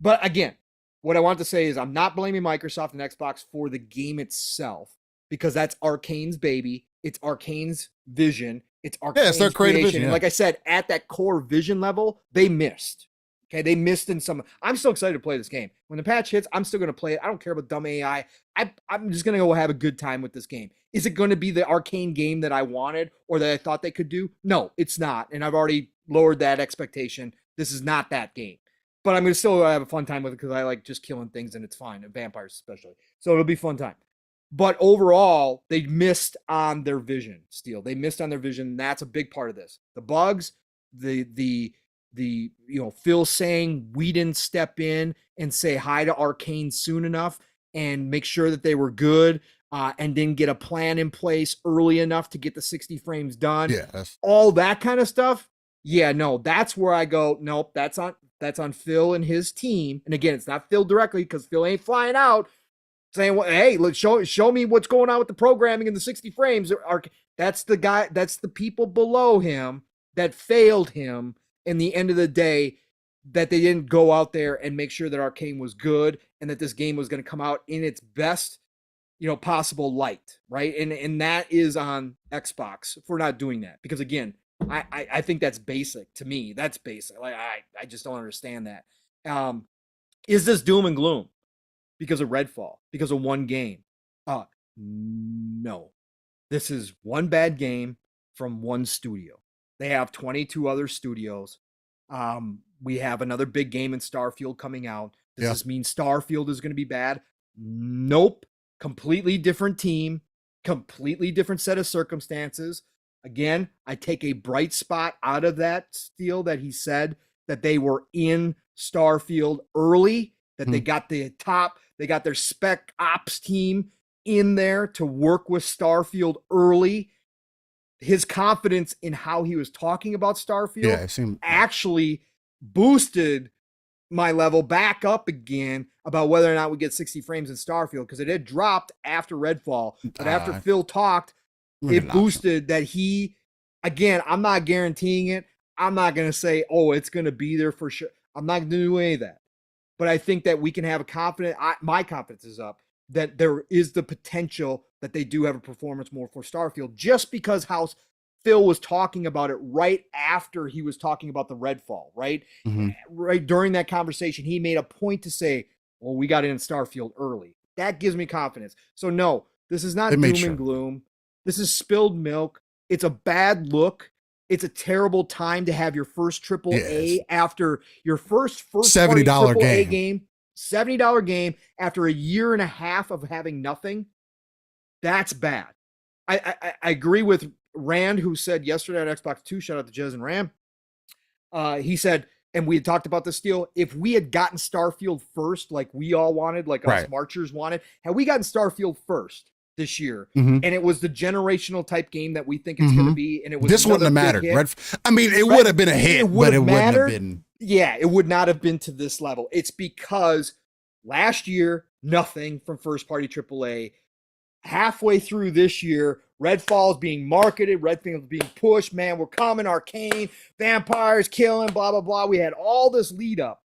But again, what I want to say is I'm not blaming Microsoft and Xbox for the game itself, because that's Arcane's baby. It's Arcane's vision. It's Arcane's it's their creative creation. vision, And yeah. like I said, at that core vision level, they missed. Okay, they missed in some. I'm still excited to play this game. When the patch hits, I'm still going to play it. I don't care about dumb AI. I'm just going to go have a good time with this game. Is it going to be the Arcane game that I wanted or that I thought they could do? No, it's not. And I've already lowered that expectation. This is not that game. But I'm going to still have a fun time with it because I like just killing things and it's fine. And vampires especially. So it'll be a fun time. But overall, they missed on their vision, Steel. They missed on their vision. And that's a big part of this. The bugs, the Phil saying we didn't step in and say hi to Arcane soon enough and make sure that they were good and didn't get a plan in place early enough to get the 60 frames done. Yeah, all that kind of stuff. Yeah, no, that's where I go, nope, that's on Phil and his team. And again, it's not Phil directly because Phil ain't flying out saying, well, hey, look, show me what's going on with the programming and the 60 frames. That's the guy, that's the people below him that failed him in the end of the day, that they didn't go out there and make sure that Arcane was good and that this game was going to come out in its best, possible light, right? And that is on Xbox for not doing that. Because again, I think that's basic to me. That's basic. Like I just don't understand that. Is this doom and gloom because of Redfall? Because of one game? No. This is one bad game from one studio. They have 22 other studios. We have another big game in Starfield coming out. Does this mean Starfield is going to be bad? Nope. Completely different team, completely different set of circumstances. Again, I take a bright spot out of that, Steel, that he said that they were in Starfield early, that they got they got their spec ops team in there to work with Starfield early. His confidence in how he was talking about Starfield actually boosted my level back up again about whether or not we get 60 frames in Starfield, because it had dropped after Redfall. But after Phil talked, it boosted that he, again, I'm not guaranteeing it. I'm not going to say, oh, it's going to be there for sure. I'm not going to do any of that. But I think that we can have my confidence is up that there is the potential that they do have a performance more for Starfield, just because how Phil was talking about it right after he was talking about the Redfall, right? Mm-hmm. Right during that conversation, he made a point to say, well, we got in Starfield early. That gives me confidence. So no, this is not doom and gloom. This is spilled milk. It's a bad look. It's a terrible time to have your first AAA after your first $70 AAA game. $70 game after a year and a half of having nothing. That's bad. I agree with Rand, who said yesterday on Xbox 2, shout out to Jez and Ram. He said, and we had talked about this deal, if we had gotten Starfield first, like we all wanted, like us marchers wanted, had we gotten Starfield first this year, and it was the generational type game that we think it's going to be, and it was this wouldn't have mattered. It would have been a hit, but it wouldn't have been. Yeah, it would not have been to this level. It's because last year, nothing from first party AAA. Halfway through this year, Redfall is being marketed, Redfall is being pushed. Man, we're coming, Arcane, vampires killing, blah, blah, blah. We had all this lead up.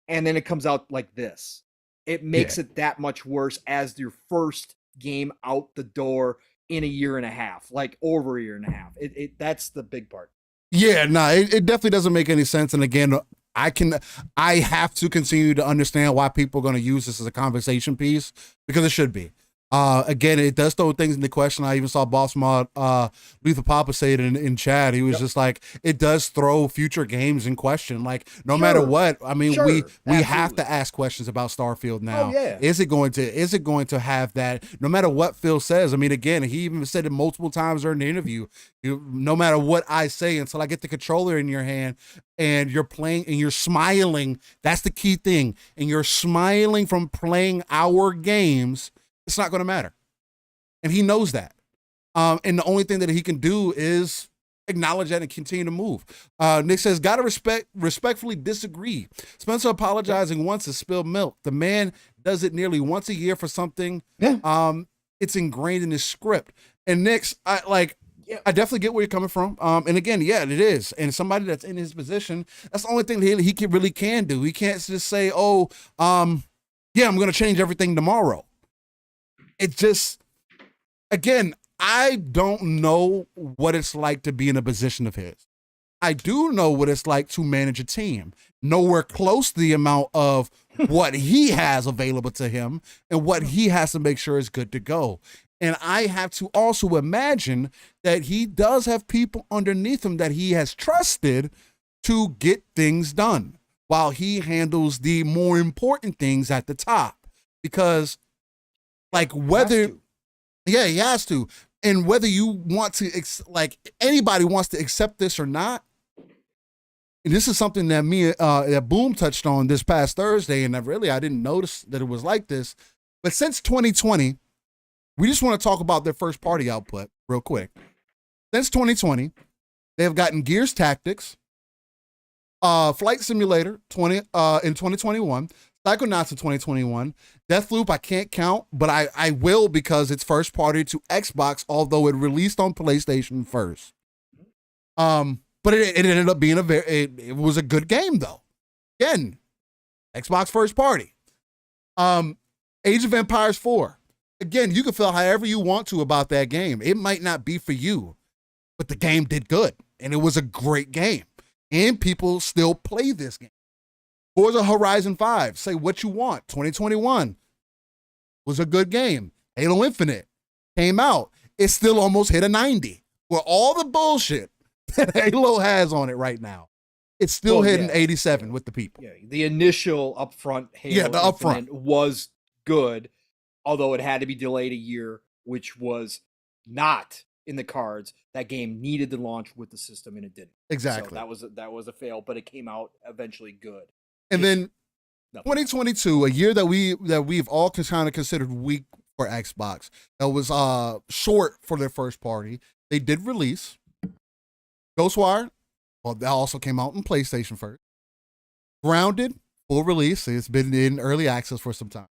And then it comes out like this. It makes it that much worse as your first game out the door in a year and a half, like over a year and a half. That's the big part. Yeah, no, it definitely doesn't make any sense. And again, I have to continue to understand why people are going to use this as a conversation piece, because it should be. Again, it does throw things into question. I even saw Boss Mod, Lethal Papa say it in chat. He was just like, it does throw future games in question. Like, no matter what, I mean, we have to ask questions about Starfield now. Is it going to have that? No matter what Phil says. I mean, again, he even said it multiple times during the interview. No matter what I say, until I get the controller in your hand and you're playing and you're smiling, that's the key thing. And you're smiling from playing our games, it's not going to matter. And he knows that. And the only thing that he can do is acknowledge that and continue to move. Nick says, gotta respectfully disagree. Spencer apologizing once is spilled milk. The man does it nearly once a year for something. Yeah. It's ingrained in his script. And Nick's, I definitely get where you're coming from. And again, yeah, it is. And somebody that's in his position, that's the only thing he really can do. He can't just say, oh, yeah, I'm going to change everything tomorrow. It just, again, I don't know what it's like to be in a position of his. I do know what it's like to manage a team. Nowhere close to the amount of what he has available to him and what he has to make sure is good to go. And I have to also imagine that he does have people underneath him that he has trusted to get things done while he handles the more important things at the top. Because, like, whether, yeah, he has to. And whether you want to, anybody wants to accept this or not, and this is something that that Boom touched on this past Thursday, and I didn't notice that it was like this. But since 2020, we just want to talk about their first party output real quick. Since 2020, they have gotten Gears Tactics, Flight Simulator in 2021, Psychonauts in 2021, Deathloop I can't count, but I will because it's first party to Xbox, although it released on PlayStation first. But it ended up being it was a good game though. Again, Xbox first party. Age of Empires 4. Again, you can feel however you want to about that game. It might not be for you, but the game did good, and it was a great game, and people still play this game. Forza Horizon 5, say what you want. 2021 was a good game. Halo Infinite came out. It still almost hit a 90. For all the bullshit that Halo has on it right now, it's still hitting 87 with the people. Yeah, the initial upfront Halo Infinite was good, although it had to be delayed a year, which was not in the cards. That game needed to launch with the system, and it didn't. Exactly. So that was a fail, but it came out eventually good. And then 2022, a year that we've all kind of considered weak for Xbox, that was short for their first party. They did release Ghostwire. Well, that also came out on PlayStation first. Grounded, full release. It's been in early access for some time.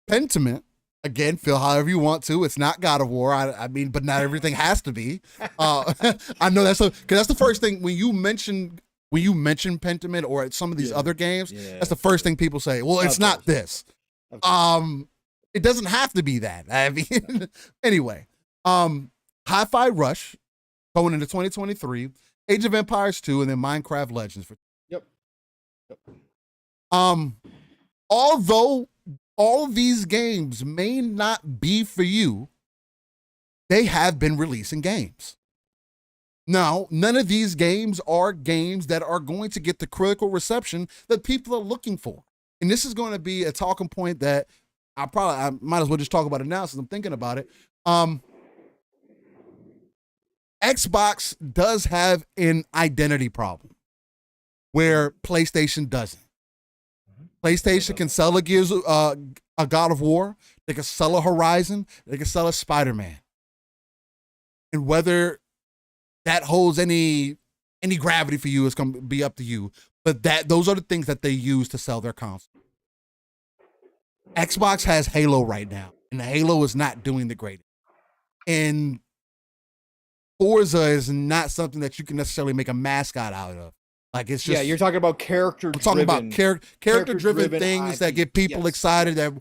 Pentiment, again, feel however you want to. It's not God of War. I mean, but not everything has to be. I know because that's the first thing when you mention Pentiment or some of these other games, that's the first thing people say. Well, it's not this. It doesn't have to be that. I mean, anyway, Hi-Fi Rush going into 2023, Age of Empires 2, and then Minecraft Legends. Yep. Although all these games may not be for you, they have been releasing games. Now, none of these games are games that are going to get the critical reception that people are looking for. And this is going to be a talking point that I might as well just talk about it now since I'm thinking about it. Xbox does have an identity problem where PlayStation doesn't. PlayStation can sell a God of War. They can sell a Horizon. They can sell a Spider-Man. And whether that holds any gravity for you is going to be up to you. But those are the things that they use to sell their console. Xbox has Halo right now, and Halo is not doing the greatest. And Forza is not something that you can necessarily make a mascot out of. Like it's just you're talking about character-driven. I'm talking about character-driven things IP. That get people excited. That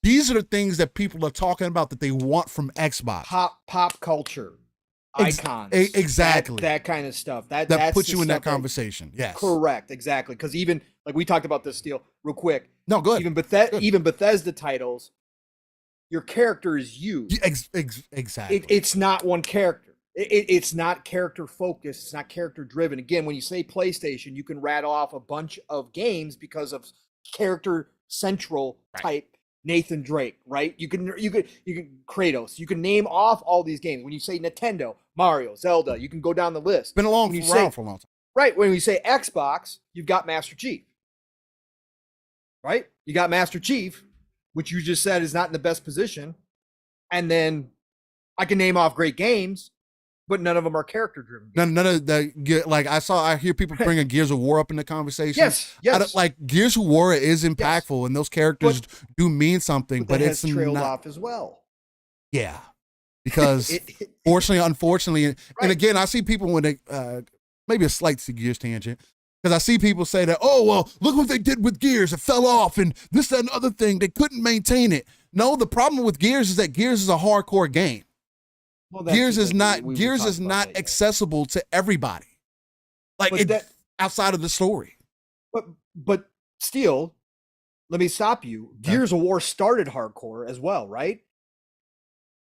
these are the things that people are talking about that they want from Xbox. Pop culture. Icons, exactly, that kind of stuff. That puts you in that conversation. Yes, correct, exactly. Because even like we talked about this Steel real quick. No, good. Even Bethesda titles, your character is you. Exactly. It's not one character. It's not character focused. It's not character driven. Again, when you say PlayStation, you can rattle off a bunch of games because of character central type. Nathan Drake, right? You can Kratos. You can name off all these games. When you say Nintendo, Mario, Zelda, you can go down the list. Been around for a long time. Right. When you say Xbox, you've got Master Chief. Right? You got Master Chief, which you just said is not in the best position. And then I can name off great games, But none of them are character driven. None of the, like I hear people bringing Gears of War up in the conversation. Yes. Like Gears of War is impactful, and those characters do mean something, but it's trailed not, off as well. Yeah, because unfortunately, right. And again, I see people when they maybe a slight Gears tangent, because I see people say that, oh well, look what they did with Gears, it fell off, and this, that, and other thing, they couldn't maintain it. No, the problem with Gears is that Gears is a hardcore game. Well, Gears is not accessible to everybody. Like outside of the story. But still, let me stop you. Gears of War started hardcore as well, right?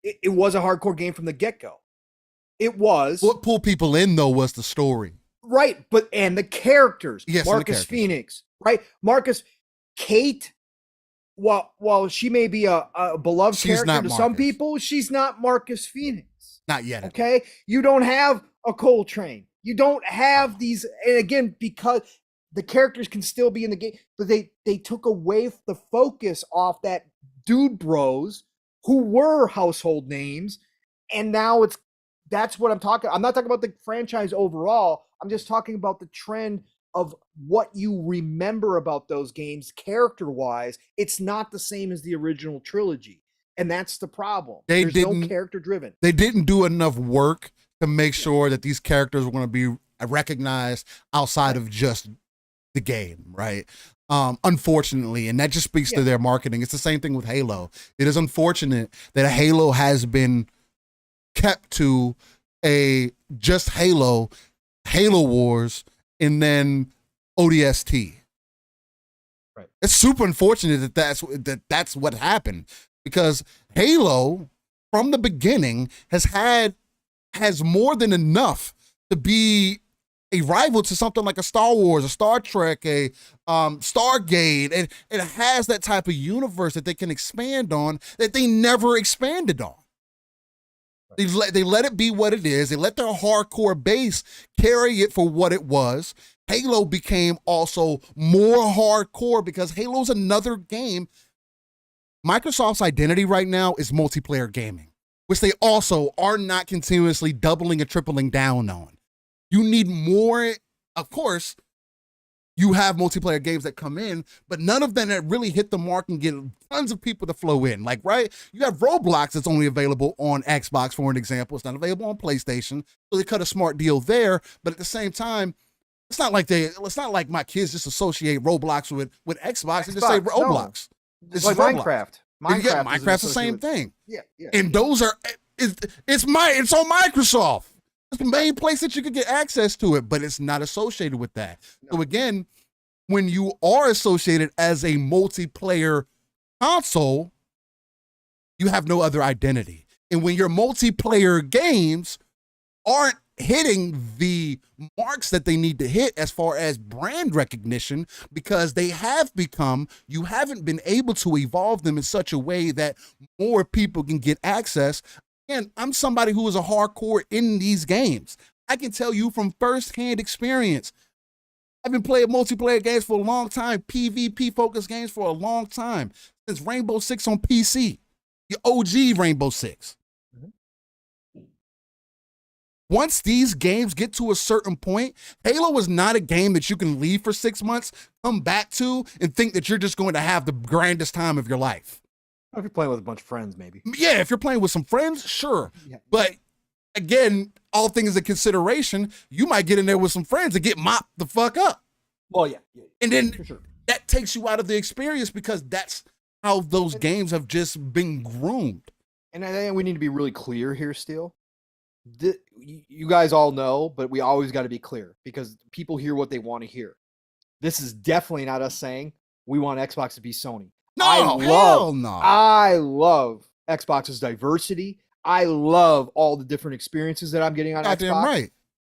It was a hardcore game from the get-go. It was. What pulled people in though was the story. Right, and the characters. Yes, Marcus Phoenix, right? Kate, while she may be a beloved character to some people, she's not Marcus Phoenix. Not yet. Okay? You don't have a Coltrane. You don't have these, and again, because the characters can still be in the game, but they took away the focus off that dude bros who were household names, and now that's what I'm talking. I'm not talking about the franchise overall. I'm just talking about the trend of what you remember about those games character-wise. It's not the same as the original trilogy, and that's the problem. There's no character-driven. They didn't do enough work to make sure that these characters were going to be recognized outside of just the game, right? Unfortunately, and that just speaks to their marketing. It's the same thing with Halo. It is unfortunate that Halo has been kept to just Halo Wars, and then ODST. Right. It's super unfortunate that's what happened, because Halo from the beginning has more than enough to be a rival to something like a Star Wars, a Star Trek, a Stargate, and it has that type of universe that they can expand on that they never expanded on. They let it be what it is. They let their hardcore base carry it for what it was. Halo became also more hardcore because Halo's another game. Microsoft's identity right now is multiplayer gaming, which they also are not continuously doubling and tripling down on. You need more. Of course, you have multiplayer games that come in, but none of them that really hit the mark and get tons of people to flow in. Like, right? You have Roblox that's only available on Xbox, for an example. It's not available on PlayStation. So they cut a smart deal there. But at the same time, it's not like my kids just associate Roblox with Xbox and just say Roblox. No. It's like Minecraft. Minecraft's the same thing. Yeah. And those are, it's on Microsoft. It's the main place that you could get access to it, but it's not associated with that. No. So again, when you are associated as a multiplayer console, you have no other identity. And when your multiplayer games aren't hitting the marks that they need to hit as far as brand recognition, because you haven't been able to evolve them in such a way that more people can get access. And I'm somebody who is a hardcore in these games. I can tell you from firsthand experience. I've been playing multiplayer games for a long time, PvP focused games for a long time, since Rainbow Six on PC, the OG Rainbow Six. Mm-hmm. Once these games get to a certain point, Halo is not a game that you can leave for 6 months, come back to, and think that you're just going to have the grandest time of your life. If you're playing with a bunch of friends, maybe. Yeah, if you're playing with some friends, sure. Yeah. But again, all things in consideration, you might get in there with some friends and get mopped the fuck up. Well, yeah. And then that takes you out of the experience, because that's how those games have just been groomed. And I think we need to be really clear here still. You guys all know, but we always got to be clear, because people hear what they want to hear. This is definitely not us saying we want Xbox to be Sony. No, hell no. I love Xbox's diversity. I love all the different experiences that I'm getting on Xbox. Right.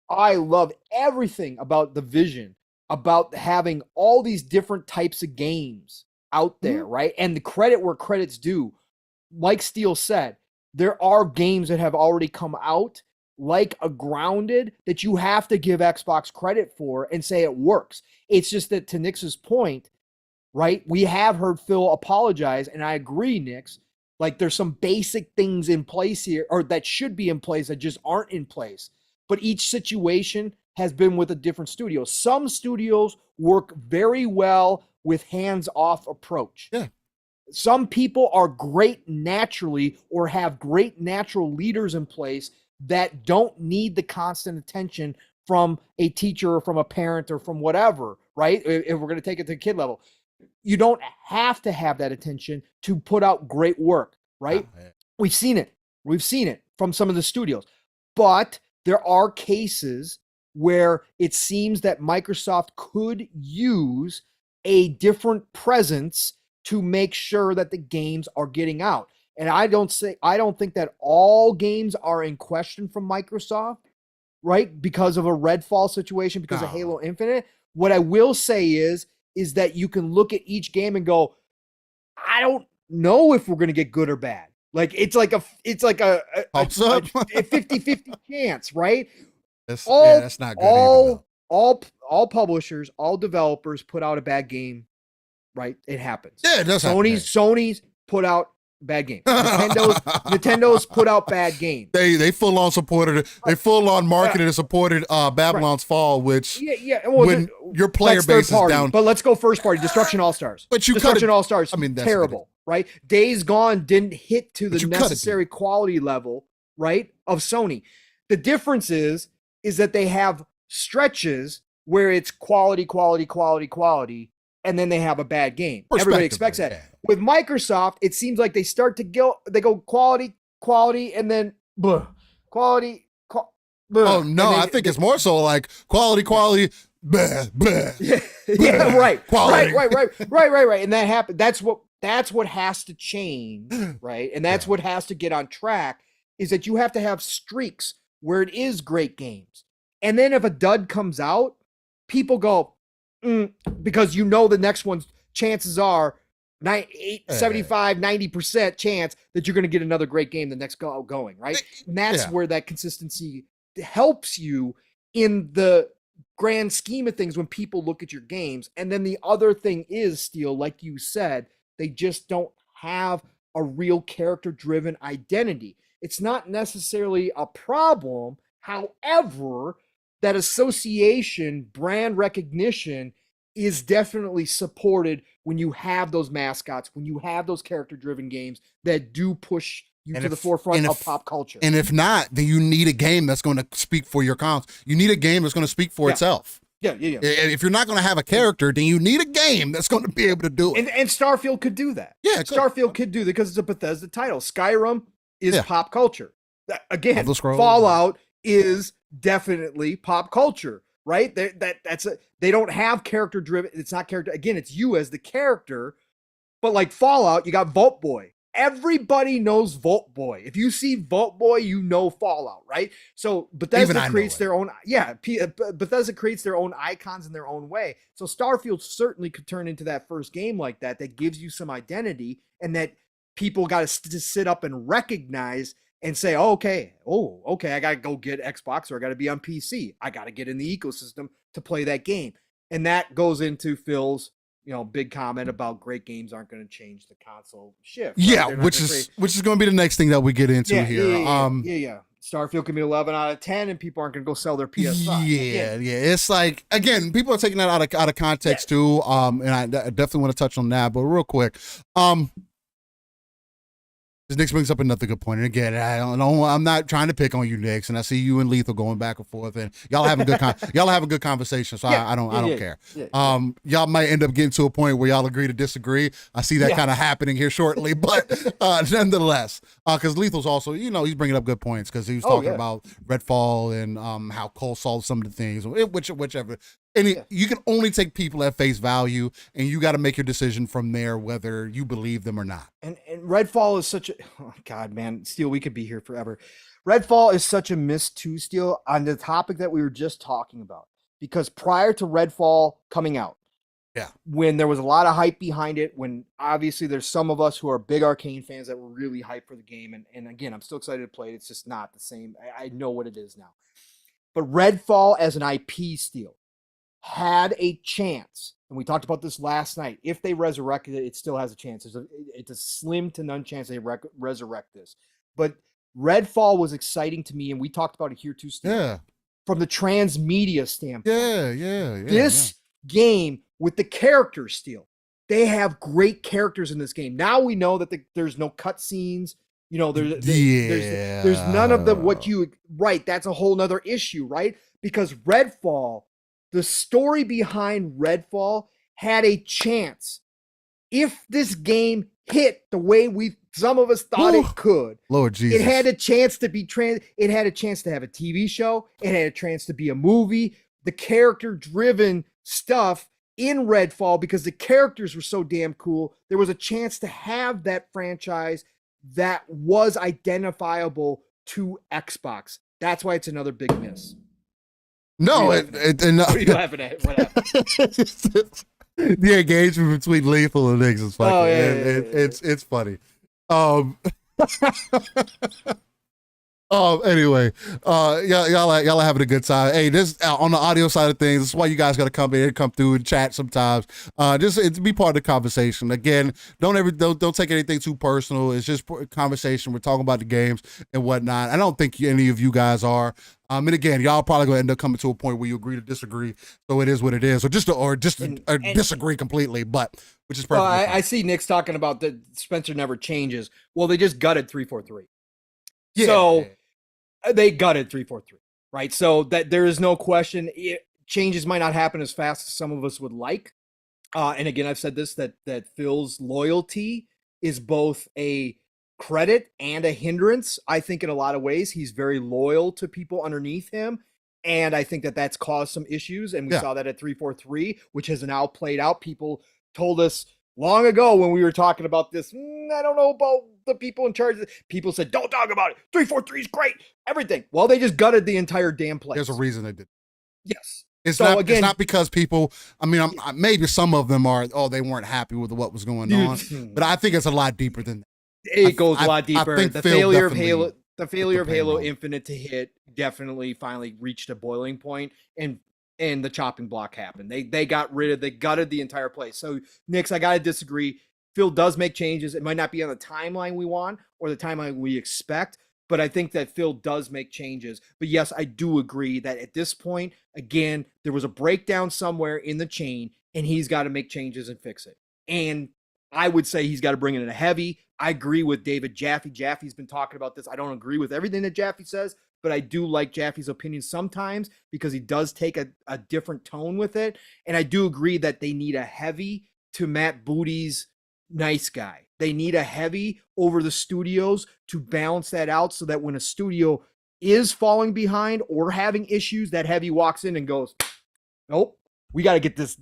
I love everything about the vision, about having all these different types of games out there, right? And the credit where credit's due. Like Steele said, there are games that have already come out, like a Grounded, that you have to give Xbox credit for and say it works. It's just that, to Nix's point, right? We have heard Phil apologize, and I agree, Nix. Like there's some basic things in place here, or that should be in place that just aren't in place. But each situation has been with a different studio. Some studios work very well with hands-off approach. Yeah. Some people are great naturally or have great natural leaders in place that don't need the constant attention from a teacher or from a parent or from whatever, right? If we're going to take it to kid level, you don't have to have that attention to put out great work, right? Oh, yeah. We've seen it. We've seen it from some of the studios. But there are cases where it seems that Microsoft could use a different presence to make sure that the games are getting out. And I don't think that all games are in question from Microsoft, right? Because of a Redfall situation, because of Halo Infinite. What I will say is that you can look at each game and go, I don't know if we're going to get good or bad. Like it's like a 50-50 chance, right? That's not good. All publishers, all developers put out a bad game, right? It happens. Yeah, it does happen. Sony's put out bad games. Nintendo put out bad games. They full on supported it. They full on marketed and supported Babylon's Fall, which when your player base is down. But let's go first party. Destruction All Stars. But Destruction All Stars. I mean, that's terrible, right? Days Gone didn't hit to the necessary quality level, right, of Sony. The difference is that they have stretches where it's quality, and then they have a bad game. Everybody expects that. With Microsoft, it seems like they go quality, and then quality. Oh no, I think it's more so like quality, yeah, right. Quality. Right. And that happened. That's what has to change, right? And that's what has to get on track, is that you have to have streaks where it is great games. And then if a dud comes out, people go, because the next one's chances are 75, 90% chance that you're going to get another great game the next going, right? And that's where that consistency helps you in the grand scheme of things when people look at your games. And then the other thing is, Steel, like you said, they just don't have a real character-driven identity. It's not necessarily a problem. However, that association, brand recognition is definitely supported when you have those mascots, when you have those character-driven games that do push you to the forefront of pop culture. And if not, then you need a game that's going to speak for your console. You need a game that's going to speak for itself. Yeah. If you're not going to have a character, then you need a game that's going to be able to do it. And Starfield could do that. Yeah, Starfield could do that because it's a Bethesda title. Skyrim is pop culture. Again, Fallout is definitely pop culture, right? They don't have character driven. It's not character. Again, it's you as the character. But like Fallout, you got Vault Boy. Everybody knows Vault Boy. If you see Vault Boy, you know Fallout, right? So Bethesda creates their own. Yeah, Bethesda creates their own icons in their own way. So Starfield certainly could turn into that first game like that gives you some identity, and that people got to sit up and recognize and say, okay, I got to go get Xbox, or I got to be on PC. I got to get in the ecosystem to play that game. And that goes into Phil's big comment about great games aren't going to change the console shift. Right? Yeah, which is going to be the next thing that we get into here. Yeah. Starfield can be 11 out of 10, and people aren't going to go sell their PS5. Yeah. It's like, again, people are taking that out of context too. And I definitely want to touch on that, but real quick, this Nick brings up another good point. And again, I'm not trying to pick on you, Nick, and I see you and Lethal going back and forth, and y'all having good conversation. So I don't care. Y'all might end up getting to a point where y'all agree to disagree. I see that kind of happening here shortly, but nonetheless, because Lethal's also, he's bringing up good points, because he was talking about Redfall and how Cole solved some of the things, whichever. And you can only take people at face value, and you got to make your decision from there, whether you believe them or not. And Redfall is such a, oh God, man, Steel, we could be here forever. Redfall is such a miss too, Steel, on the topic that we were just talking about. Because prior to Redfall coming out, when there was a lot of hype behind it, when obviously there's some of us who are big Arcane fans that were really hyped for the game, and again, I'm still excited to play it. It's just not the same. I know what it is now. But Redfall as an IP, Steel, had a chance, and we talked about this last night, if they resurrected it, it still has a chance. It's a slim to none chance they resurrect this. But Redfall was exciting to me, and we talked about it here too, Steve. Yeah. From the transmedia standpoint. Yeah. This game with the characters still. They have great characters in this game. Now we know that there's no cutscenes. You know, there's none of the right. That's a whole nother issue, right? Because Redfall, the story behind Redfall had a chance. If this game hit the way some of us thought it could, Lord Jesus, it had a chance to be it had a chance to have a TV show. It had a chance to be a movie. The character-driven stuff in Redfall, because the characters were so damn cool, there was a chance to have that franchise that was identifiable to Xbox. That's why it's another big miss. No, what are you laughing at? What happened? The engagement between Lethal and Nix is fucking. It's funny. Anyway, y'all are having a good time. Hey, this on the audio side of things. That's why you guys got to come in and come through and chat sometimes. Just be part of the conversation. Again, don't take anything too personal. It's just conversation. We're talking about the games and whatnot. I don't think any of you guys are. And again, y'all probably gonna end up coming to a point where you agree to disagree. So it is what it is, or just disagree completely. But which is perfect. I see Nick's talking about that Spencer never changes. Well, they just gutted 343. Yeah. So they gutted 343, right? So that there is no question. Changes might not happen as fast as some of us would like. And again, I've said this, that Phil's loyalty is both a credit and a hindrance. I think in a lot of ways, he's very loyal to people underneath him. And I think that that's caused some issues. And we saw that at 343, which has now played out. People told us long ago when we were talking about this, I don't know about the people in charge. People said, don't talk about it. 343 is great. Everything. Well, they just gutted the entire damn place. There's a reason they did. Yes. It's not because people, maybe some of them are, they weren't happy with what was going on. But I think it's a lot deeper than that. It goes a lot deeper. The failure of Halo Infinite to hit definitely finally reached a boiling point, and the chopping block happened. They gutted the entire place. So, Nix, I gotta disagree. Phil does make changes. It might not be on the timeline we want or the timeline we expect, but I think that Phil does make changes. But yes, I do agree that at this point, again, there was a breakdown somewhere in the chain, and he's got to make changes and fix it. And I would say he's got to bring in a heavy. I agree with David Jaffe. Jaffe's been talking about this. I don't agree with everything that Jaffe says, but I do like Jaffe's opinion sometimes because he does take a different tone with it. And I do agree that they need a heavy to Matt Booty's nice guy. They need a heavy over the studios to balance that out so that when a studio is falling behind or having issues, that heavy walks in and goes, nope, we got to get this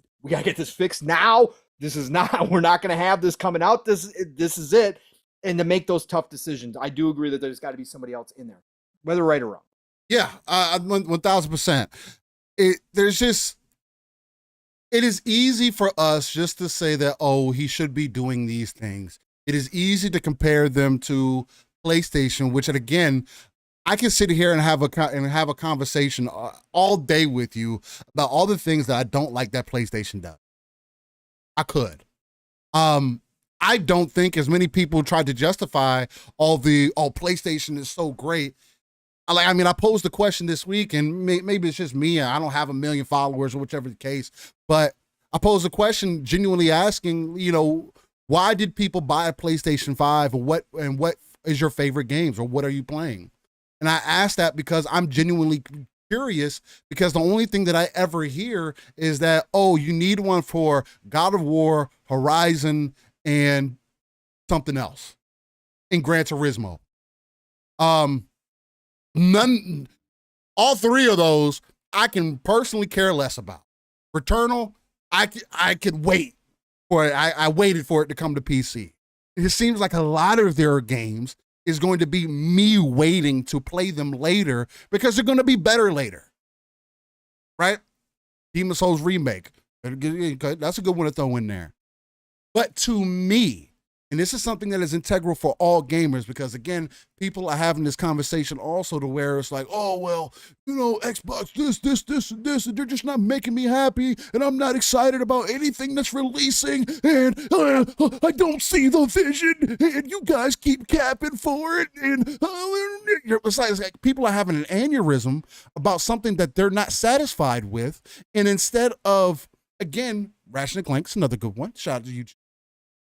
fixed now. This is not, we're not going to have this coming out. This is it. And to make those tough decisions, I do agree that there's got to be somebody else in there, whether right or wrong. Yeah, 1000%. It is easy for us just to say that, he should be doing these things. It is easy to compare them to PlayStation, which, again, I can sit here and have a conversation all day with you about all the things that I don't like that PlayStation does. I could. I don't think as many people tried to justify PlayStation is so great. I posed the question this week, and maybe it's just me. I don't have 1 million followers or whichever the case, but I posed a question genuinely asking, why did people buy a PlayStation 5 or what is your favorite games or what are you playing? And I asked that because I'm genuinely curious, because the only thing that I ever hear is that, you need one for God of War, Horizon, and something else, and Gran Turismo. All three of those I can personally care less about. Returnal, I could wait for it. I waited for it to come to PC. It seems like a lot of their games is going to be me waiting to play them later because they're going to be better later, right? Demon's Souls remake, that's a good one to throw in there. But to me, And this is something that is integral for all gamers because, again, people are having this conversation also to where it's like, oh, well, Xbox, this, and they're just not making me happy, and I'm not excited about anything that's releasing, and I don't see the vision, and you guys keep capping for it, and it's like people are having an aneurysm about something that they're not satisfied with, and instead of, again, Ratchet & Clank's another good one. Shout out to you.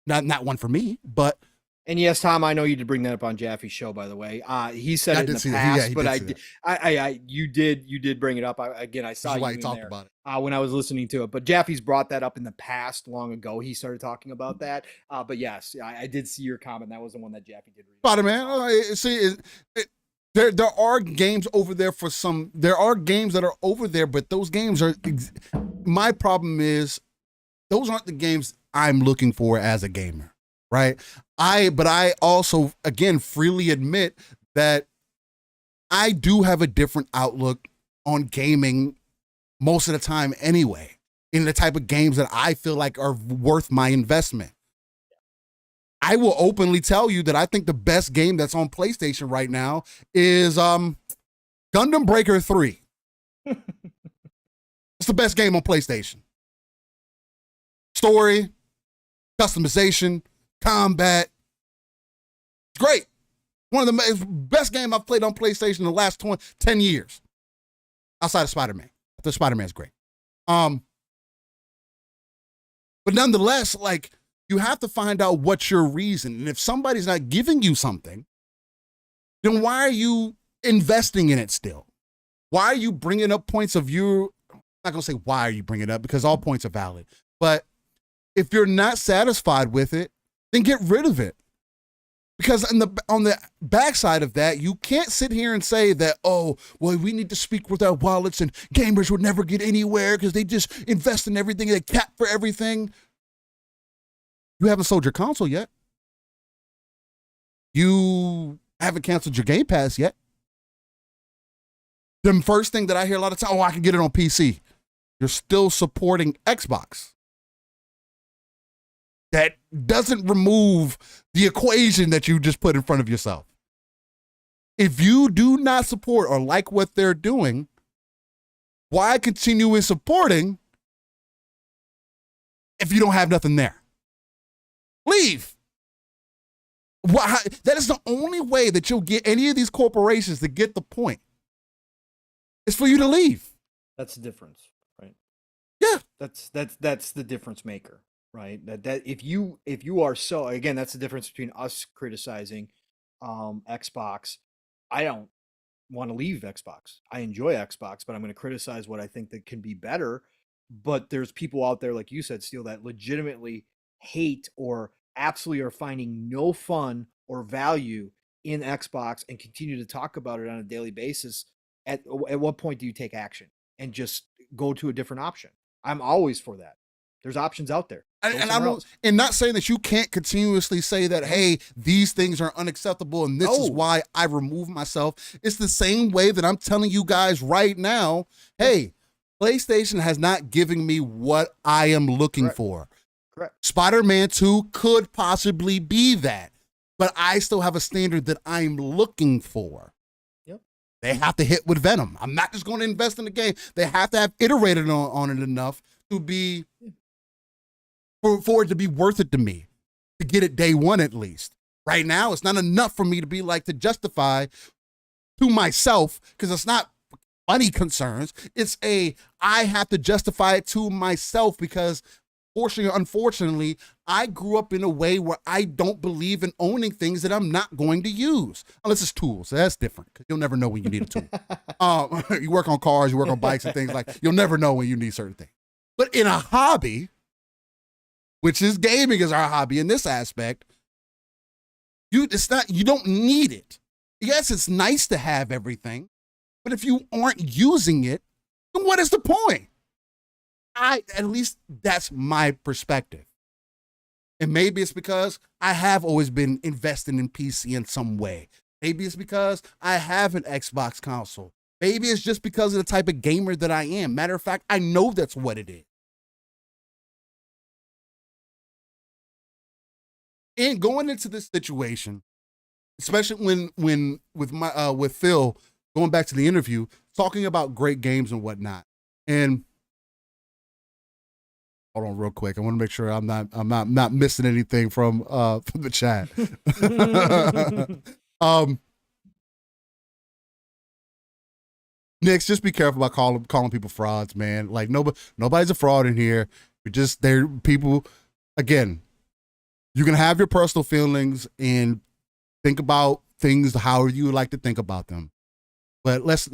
Not one for me, but. And yes, Tom, I know you did bring that up on Jaffe's show, by the way. He said it in the past, but you did bring it up. I saw you in there about it. When I was listening to it. But Jaffe's brought that up in the past, long ago. He started talking about that. But yes, I did see your comment. That was the one that Jaffe did read. Spider-Man, see, there are games over there for some. There are games that are over there, but those games are. My problem is, those aren't the games I'm looking for as a gamer, right? But I also, again, freely admit that I do have a different outlook on gaming most of the time anyway, in the type of games that I feel like are worth my investment. I will openly tell you that I think the best game that's on PlayStation right now is Gundam Breaker 3. It's the best game on PlayStation. Story, customization, combat. It's great. One of the best games I've played on PlayStation in the last 10 years. Outside of Spider-Man. I think Spider-Man's great. But nonetheless, like, you have to find out what's your reason. And if somebody's not giving you something, then why are you investing in it still? Why are you bringing up points of view? I'm not going to say why are you bringing it up, because all points are valid. But if you're not satisfied with it, then get rid of it. Because on the backside of that, you can't sit here and say that, oh, well, we need to speak with our wallets and gamers will never get anywhere because they just invest in everything. They cap for everything. You haven't sold your console yet. You haven't canceled your Game Pass yet. The first thing that I hear a lot of time, oh, I can get it on PC. You're still supporting Xbox. That doesn't remove the equation that you just put in front of yourself. If you do not support or like what they're doing, why continue in supporting if you don't have nothing there? Leave. Why? That is the only way that you'll get any of these corporations to get the point. It's for you to leave. That's the difference, right? Yeah. That's the difference maker. Right. That if you are so, again, that's the difference between us criticizing Xbox. I don't want to leave Xbox. I enjoy Xbox, but I'm going to criticize what I think that can be better. But there's people out there, like you said, Steele, that legitimately hate or absolutely are finding no fun or value in Xbox and continue to talk about it on a daily basis. At what point do you take action and just go to a different option? I'm always for that. There's options out there. And not saying that you can't continuously say that, hey, these things are unacceptable and this is why I remove myself. It's the same way that I'm telling you guys right now, hey, PlayStation has not given me what I am looking for. Correct. Spider-Man 2 could possibly be that, but I still have a standard that I'm looking for. Yep. They have to hit with Venom. I'm not just going to invest in the game. They have to have iterated on it enough to be... For it to be worth it to me, to get it day one at least. Right now, it's not enough for me to be like to justify to myself, because it's not money concerns. It's I have to justify it to myself because, fortunately or unfortunately, I grew up in a way where I don't believe in owning things that I'm not going to use. Unless it's tools. That's different because you'll never know when you need a tool. You work on cars, you work on bikes and things like that. You'll never know when you need certain things. But in a hobby, which is gaming is our hobby in this aspect, you don't need it. Yes, it's nice to have everything, but if you aren't using it, then what is the point? At least that's my perspective. And maybe it's because I have always been investing in PC in some way. Maybe it's because I have an Xbox console. Maybe it's just because of the type of gamer that I am. Matter of fact, I know that's what it is. And going into this situation, especially when with Phil going back to the interview, talking about great games and whatnot. And hold on real quick. I want to make sure I'm not missing anything from the chat. Nix, just be careful about calling people frauds, man. Like nobody's a fraud in here. They're people. Again, you can have your personal feelings and think about things how you would like to think about them, but let's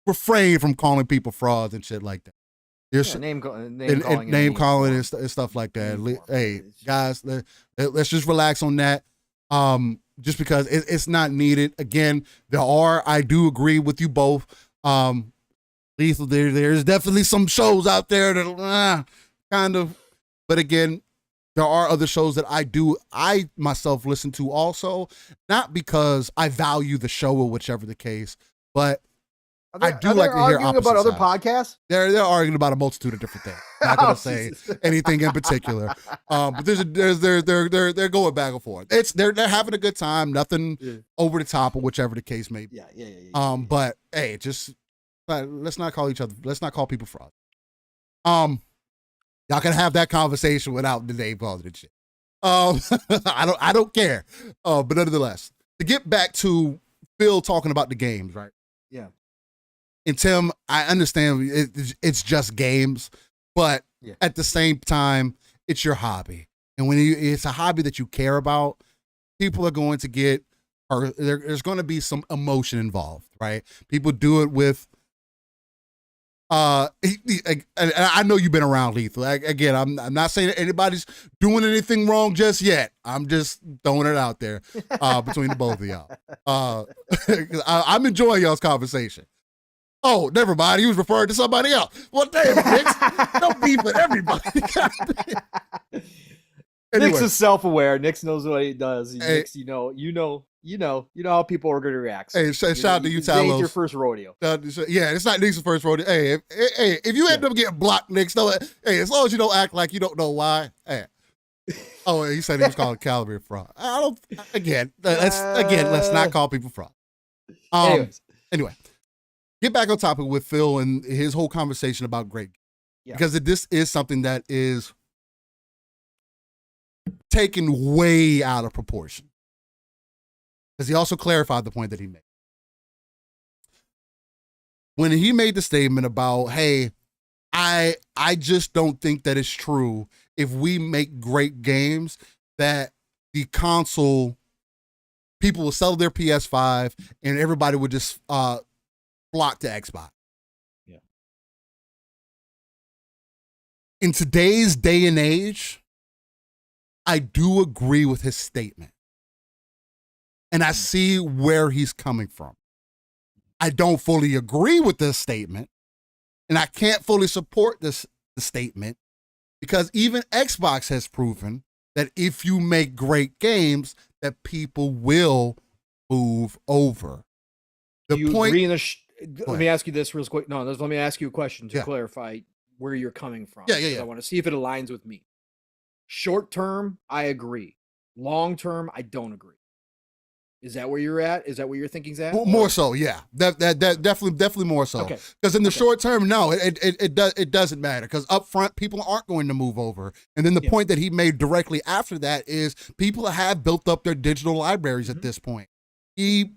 refrain from calling people frauds and shit like that. There's name calling and stuff like that. Hey guys, let's just relax on that. Just because it's not needed. Again, I do agree with you both. Lethal, there's definitely some shows out there that kind of, but again, there are other shows that I myself listen to also, not because I value the show or whichever the case, but I do like to hear opposite about other sides. Podcasts. They're arguing about a multitude of different things. Not gonna say anything in particular, but they're going back and forth. They're having a good time, nothing over the top or whichever the case may be. Yeah. But hey, just let's not call people fraud. Y'all can have that conversation without the name calling and shit. I don't care. But nonetheless, to get back to Phil talking about the games, right? Yeah. And Tim, I understand it's just games, but at the same time, it's your hobby. And when it's a hobby that you care about, people are going to there's going to be some emotion involved, right? People do it with, I know you've been around Lethal. Again, I'm not saying that anybody's doing anything wrong just yet. I'm just throwing it out there between the both of y'all. I'm enjoying y'all's conversation. Oh, never mind. He was referring to somebody else. Well, damn, Nix, don't beef with everybody. Anyway. Nix is self-aware. Nix knows what he does. Nix, you know how people are going to react. Hey, shout out to you, Talos. It's your first rodeo. Yeah, it's not Nix's first rodeo. Hey, if you end up getting blocked, Nix, as long as you don't act like you don't know why. Hey. Oh, he said he was calling Calibre fraud. Let's not call people fraud. Anyway. Get back on topic with Phil and his whole conversation about great. Because this is something that is taken way out of proportion. Because he also clarified the point that he made. When he made the statement about, hey, I just don't think that it's true if we make great games that the console, people will sell their PS5 and everybody would just flock to Xbox. Yeah. In today's day and age, I do agree with his statement. And I see where he's coming from. I don't fully agree with this statement, and I can't fully support the statement because even Xbox has proven that if you make great games, that people will move over. Let me ask you this real quick. No, let me ask you a question to clarify where you're coming from. Yeah. I want to see if it aligns with me. Short term, I agree. Long term, I don't agree. Is that where you're at? Is that where your thinking's at? More so, yeah. That definitely more so. Because in the short term, no, it doesn't matter. Because up front, people aren't going to move over. And then the point that he made directly after that is people have built up their digital libraries at this point. He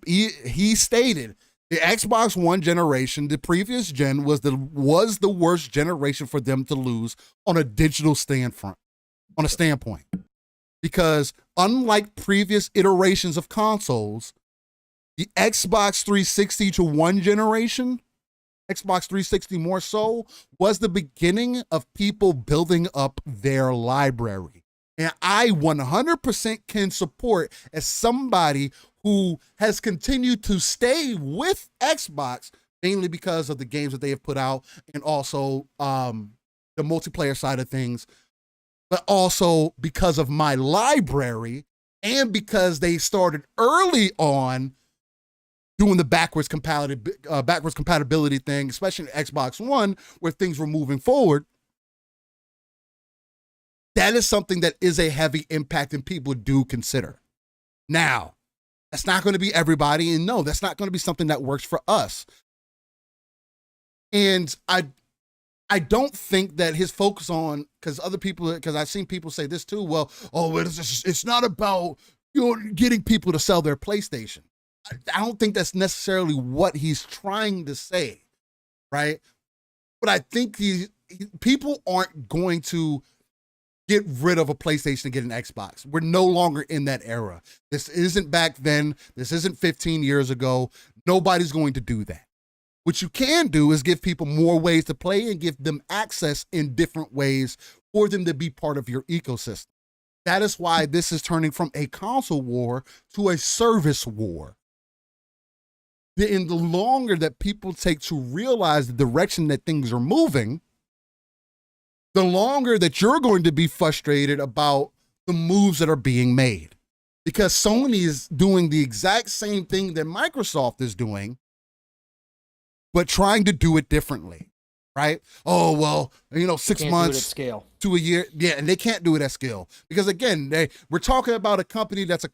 stated the Xbox One generation, the previous gen was the worst generation for them to lose on a digital standpoint. Because unlike previous iterations of consoles, the Xbox 360 to one generation, Xbox 360 more so, was the beginning of people building up their library. And I 100% can support, as somebody who has continued to stay with Xbox, mainly because of the games that they have put out and also the multiplayer side of things, but also because of my library and because they started early on doing the backwards compatibility thing, especially in Xbox One, where things were moving forward. That is something that is a heavy impact and people do consider. Now, that's not going to be everybody, and no, that's not going to be something that works for us. And I don't think that his focus on, because I've seen people say this too, well, it's not about getting people to sell their PlayStation. I don't think that's necessarily what he's trying to say, right? But I think people aren't going to get rid of a PlayStation and get an Xbox. We're no longer in that era. This isn't back then. This isn't 15 years ago. Nobody's going to do that. What you can do is give people more ways to play and give them access in different ways for them to be part of your ecosystem. That is why this is turning from a console war to a service war. And the longer that people take to realize the direction that things are moving, the longer that you're going to be frustrated about the moves that are being made. Because Sony is doing the exact same thing that Microsoft is doing, but trying to do it differently, right? Oh, well, 6 months scale to a year. Yeah, and they can't do it at scale. Because again, we're talking about a company that's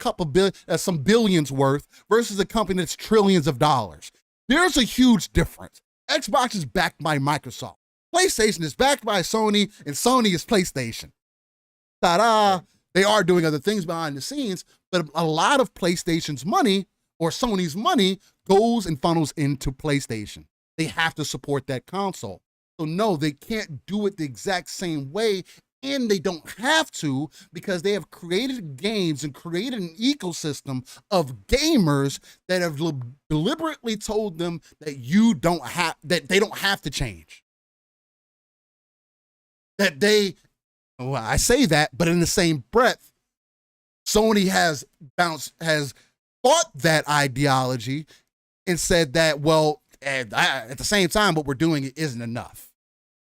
some billions worth versus a company that's trillions of dollars. There's a huge difference. Xbox is backed by Microsoft. PlayStation is backed by Sony, and Sony is PlayStation. Ta-da! They are doing other things behind the scenes, but a lot of PlayStation's money or Sony's money goes and funnels into PlayStation. They have to support that console. So no, they can't do it the exact same way, and they don't have to because they have created games and created an ecosystem of gamers that have deliberately told them that they don't have to change. I say that, but in the same breath, Sony has fought that ideology and said that, well, at the same time, what we're doing isn't enough.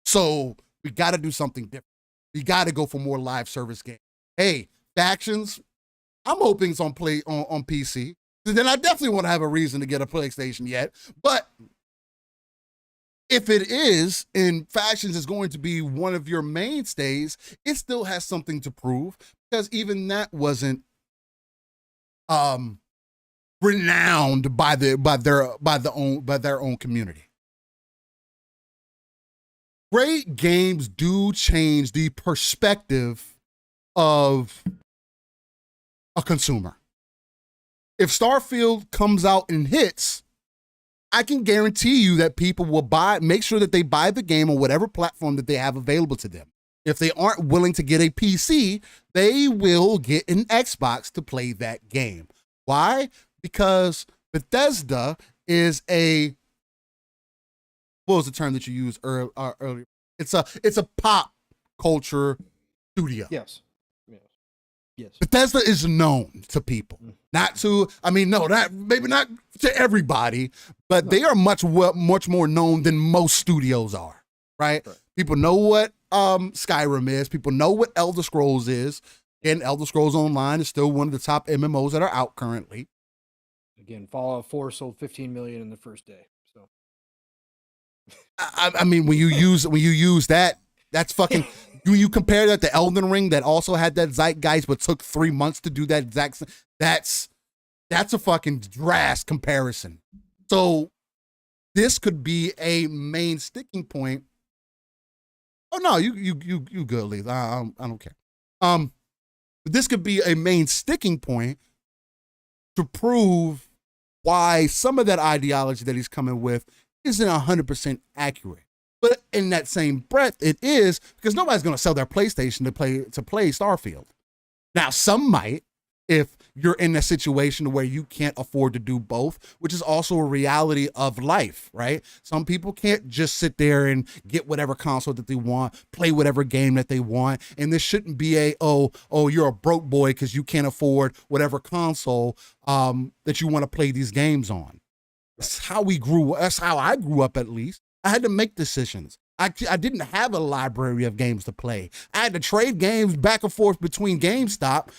So we got to do something different. We got to go for more live service games. Hey, factions, I'm hoping it's on PC. Then I definitely want to have a reason to get a PlayStation yet. But if it is, and factions is going to be one of your mainstays, it still has something to prove because even that wasn't renowned by their own community. Great games do change the perspective of a consumer. If Starfield comes out and hits, I can guarantee you that people will make sure that they buy the game on whatever platform that they have available to them. If they aren't willing to get a PC, they will get an Xbox to play that game. Why? Because Bethesda is what was the term that you used earlier? It's a pop culture studio. Yes. Bethesda is known to people, maybe not to everybody, but they are much more known than most studios are, right? People know what Skyrim is. People know what Elder Scrolls is. And Elder Scrolls Online is still one of the top MMOs that are out currently. Again, Fallout 4 sold 15 million in the first day. So, I mean, when you use that, that's fucking. When you compare that to Elden Ring, that also had that zeitgeist, but took 3 months to do that exact. That's a fucking drastic comparison. So, this could be a main sticking point. Oh no, you good, Lee. I don't care. This could be a main sticking point to prove why some of that ideology that he's coming with isn't 100% accurate. But in that same breath, it is because nobody's going to sell their PlayStation to play Starfield. Now, some might, if you're in a situation where you can't afford to do both, which is also a reality of life, right? Some people can't just sit there and get whatever console that they want, play whatever game that they want. And this shouldn't be you're a broke boy because you can't afford whatever console that you want to play these games on. That's how that's how I grew up, at least. I had to make decisions. I didn't have a library of games to play. I had to trade games back and forth between GameStop.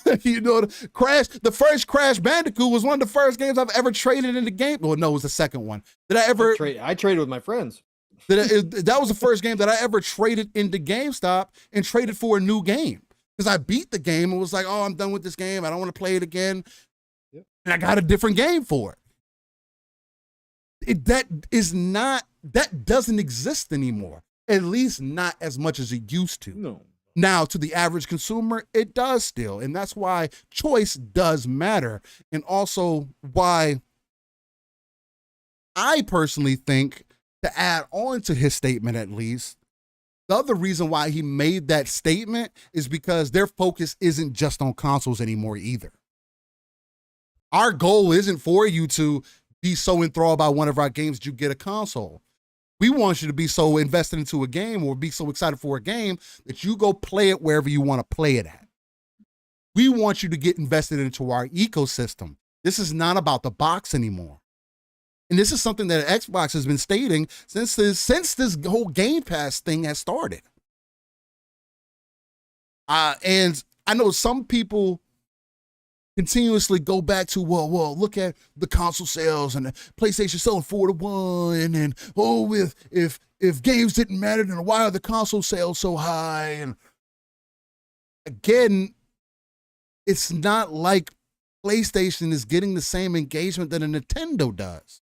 The first Crash Bandicoot was one of the first games I've ever traded in the game. Well, no, it was the second one. Did I ever? I traded with my friends. That was the first game that I ever traded into GameStop and traded for a new game. Because I beat the game and was like, oh, I'm done with this game. I don't want to play it again. Yep. And I got a different game for it. That doesn't exist anymore. At least not as much as it used to. No. Now, to the average consumer, it does still. And that's why choice does matter. And also why I personally think, to add on to his statement at least, the other reason why he made that statement is because their focus isn't just on consoles anymore either. Our goal isn't for you to be so enthralled by one of our games that you get a console. We want you to be so invested into a game or be so excited for a game that you go play it wherever you want to play it at. We want you to get invested into our ecosystem. This is not about the box anymore. And this is something that Xbox has been stating since this whole Game Pass thing has started. And I know some people continuously go back to, well, look at the console sales and the PlayStation selling 4-1, and if games didn't matter, then why are the console sales so high? And again, it's not like PlayStation is getting the same engagement that a Nintendo does.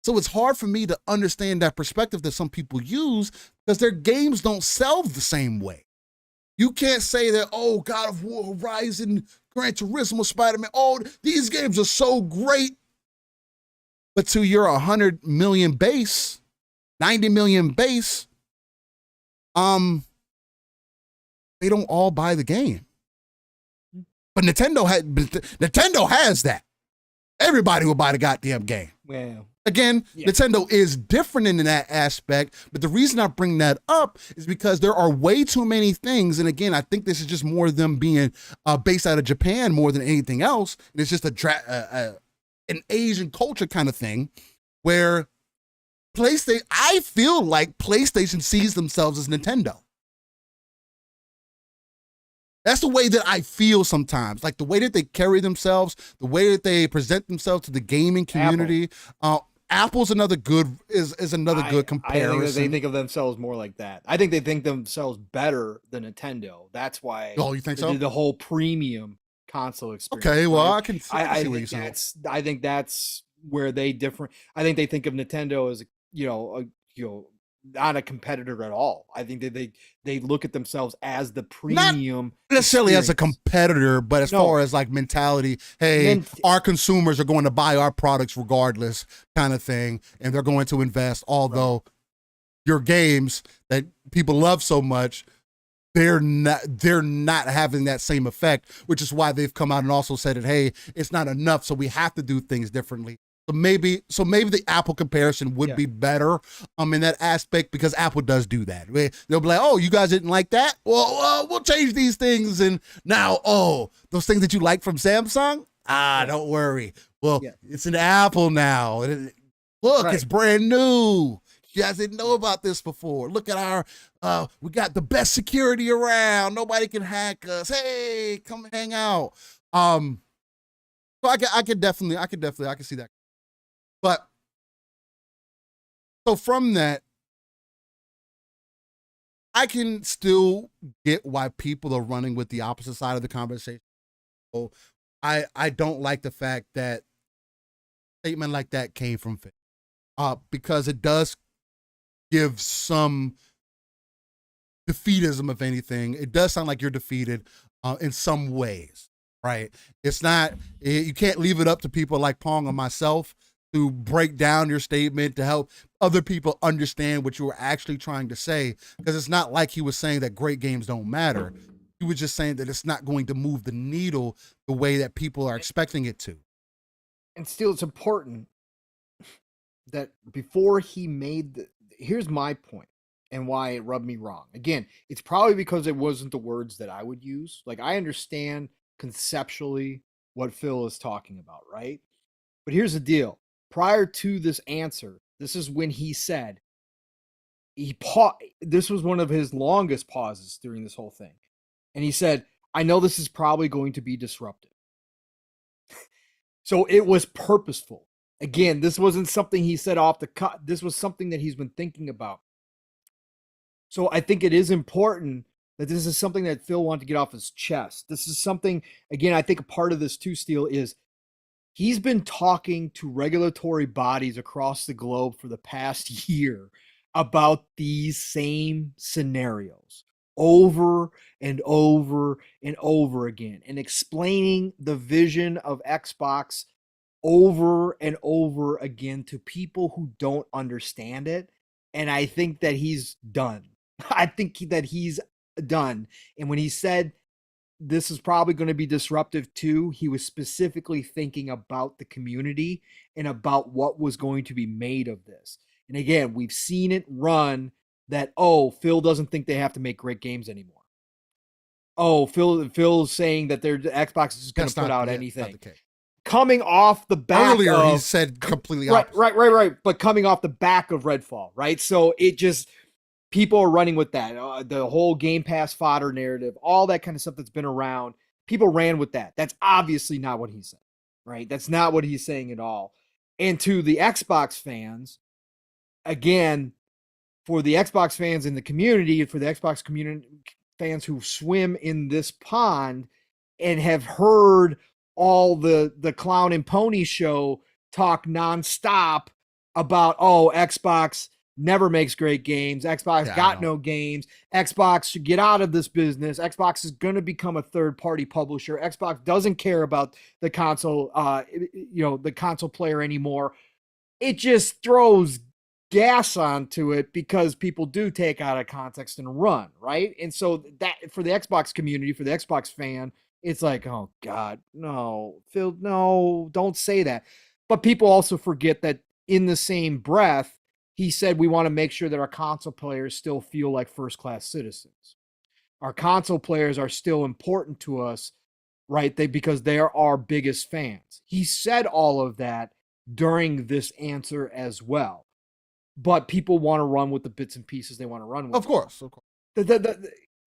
So it's hard for me to understand that perspective that some people use because their games don't sell the same way. You can't say that, oh, God of War, Horizon, Gran Turismo, Spider-Man, oh, these games are so great. But to your 100 million base, 90 million base, they don't all buy the game. But Nintendo has that. Everybody will buy the goddamn game. Well, again, yeah. Nintendo is different in that aspect, but the reason I bring that up is because there are way too many things, and again, I think this is just more them being based out of Japan more than anything else, and it's just an Asian culture kind of thing, where I feel like PlayStation sees themselves as Nintendo. That's the way that I feel sometimes. Like the way that they carry themselves, the way that they present themselves to the gaming community. Apple's another good good comparison. I think that they think of themselves more like that. I think they think themselves better than Nintendo. That's why. Oh, you think so? The whole premium console experience. Okay, well, right? I can see what you're saying. I think that's where they differ. I think they think of Nintendo as not a competitor at all. I think that they look at themselves as the premium, not necessarily experience. As a competitor, but as far as like mentality, hey, our consumers are going to buy our products regardless, kind of thing, and they're going to invest. Although your games that people love so much, they're not having that same effect, which is why they've come out and also said that, hey, it's not enough, so we have to do things differently. So maybe the Apple comparison would be better in that aspect, because Apple does do that. They'll be like, oh, you guys didn't like that? Well, we'll change these things. And now, those things that you like from Samsung? Don't worry. Well, it's an Apple now. Look, it's brand new. You guys didn't know about this before. Look at we got the best security around. Nobody can hack us. Hey, come hang out. So I can definitely see that. But so from that, I can still get why people are running with the opposite side of the conversation. So I don't like the fact that a statement like that came from Finn, because it does give some defeatism, if anything. It does sound like you're defeated in some ways, right? It's not, you can't leave it up to people like Pong or myself to break down your statement to help other people understand what you were actually trying to say, because it's not like he was saying that great games don't matter. He was just saying that it's not going to move the needle the way that people are expecting it to. And still, it's important that before he made here's my point and why it rubbed me wrong. Again, it's probably because it wasn't the words that I would use. Like, I understand conceptually what Phil is talking about, right? But here's the deal. Prior to this answer, this is when he said, this was one of his longest pauses during this whole thing. And he said, I know this is probably going to be disruptive. So it was purposeful. Again, this wasn't something he said off the cut. This was something that he's been thinking about. So I think it is important that this is something that Phil wanted to get off his chest. This is something, again, I think a part of this too, Steele, is he's been talking to regulatory bodies across the globe for the past year about these same scenarios over and over and over again, and explaining the vision of Xbox over and over again to people who don't understand it. And I think that he's done. I think that he's done. And when he said this is probably going to be disruptive too, he was specifically thinking about the community and about what was going to be made of this. And again, we've seen it run that, oh, Phil doesn't think they have to make great games anymore. Oh, Phil's saying that their Xbox is just going to put out anything. Coming off the back earlier, of, he said completely opposite. Right. But coming off the back of Redfall, right? So it just, people are running with that. The whole Game Pass fodder narrative, all that kind of stuff that's been around. People ran with that. That's obviously not what he said, right? That's not what he's saying at all. And to the Xbox fans, again, for the Xbox fans in the community, for the Xbox community fans who swim in this pond and have heard all the clown and pony show talk nonstop about, oh, Xbox never makes great games. Xbox got no games. Xbox should get out of this business. Xbox is going to become a third-party publisher. Xbox doesn't care about the console, the console player anymore. It just throws gas onto it because people do take out of context and run, right? And so that for the Xbox community, for the Xbox fan, it's like, oh God, no, Phil, no, don't say that. But people also forget that in the same breath, he said we want to make sure that our console players still feel like first-class citizens. Our console players are still important to us, right? Because they're our biggest fans. He said all of that during this answer as well. But people want to run with the bits and pieces they want to run with. Of course.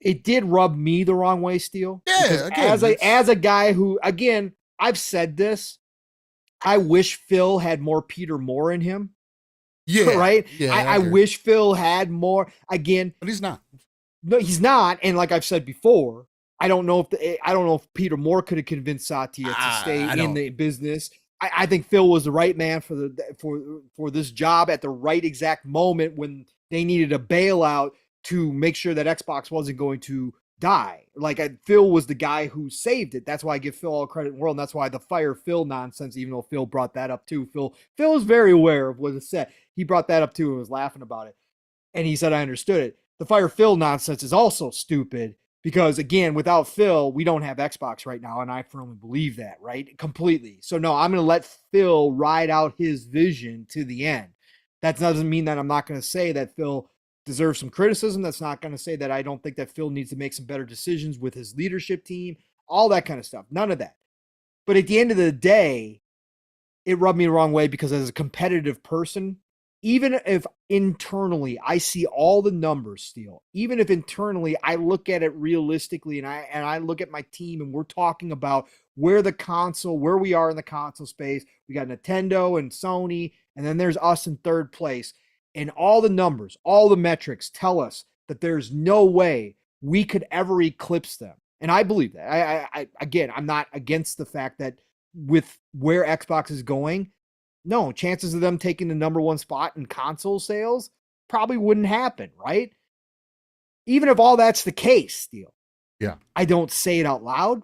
It did rub me the wrong way, Steele. Yeah, again, as a guy who, again, I've said this, I wish Phil had more Peter Moore in him. Yeah. Right? Yeah, I wish Phil had more. Again. But he's not. No, he's not. And like I've said before, I don't know if Peter Moore could have convinced Satya to stay in the business. I think Phil was the right man for this job at the right exact moment when they needed a bailout to make sure that Xbox wasn't going to die. Phil was the guy who saved it. That's why I give Phil all credit in the world. And that's why the fire Phil nonsense, even though Phil brought that up too. Phil is very aware of what it said. He brought that up too and was laughing about it. And he said, I understood it. The fire Phil nonsense is also stupid because, again, without Phil, we don't have Xbox right now. And I firmly believe that, right? Completely. So no, I'm going to let Phil ride out his vision to the end. That doesn't mean that I'm not going to say that Phil deserves some criticism. That's not going to say that I don't think that Phil needs to make some better decisions with his leadership team, all that kind of stuff. None of that. But at the end of the day, it rubbed me the wrong way because as a competitive person, even if internally I see all the numbers, Steele, even if internally I look at it realistically and I look at my team and we're talking about where we are in the console space, we got Nintendo and Sony, and then there's us in third place. And all the numbers, all the metrics tell us that there's no way we could ever eclipse them. And I believe that. Again, I'm not against the fact that with where Xbox is going, no, chances of them taking the number one spot in console sales probably wouldn't happen, right? Even if all that's the case, Steele. Yeah. I don't say it out loud,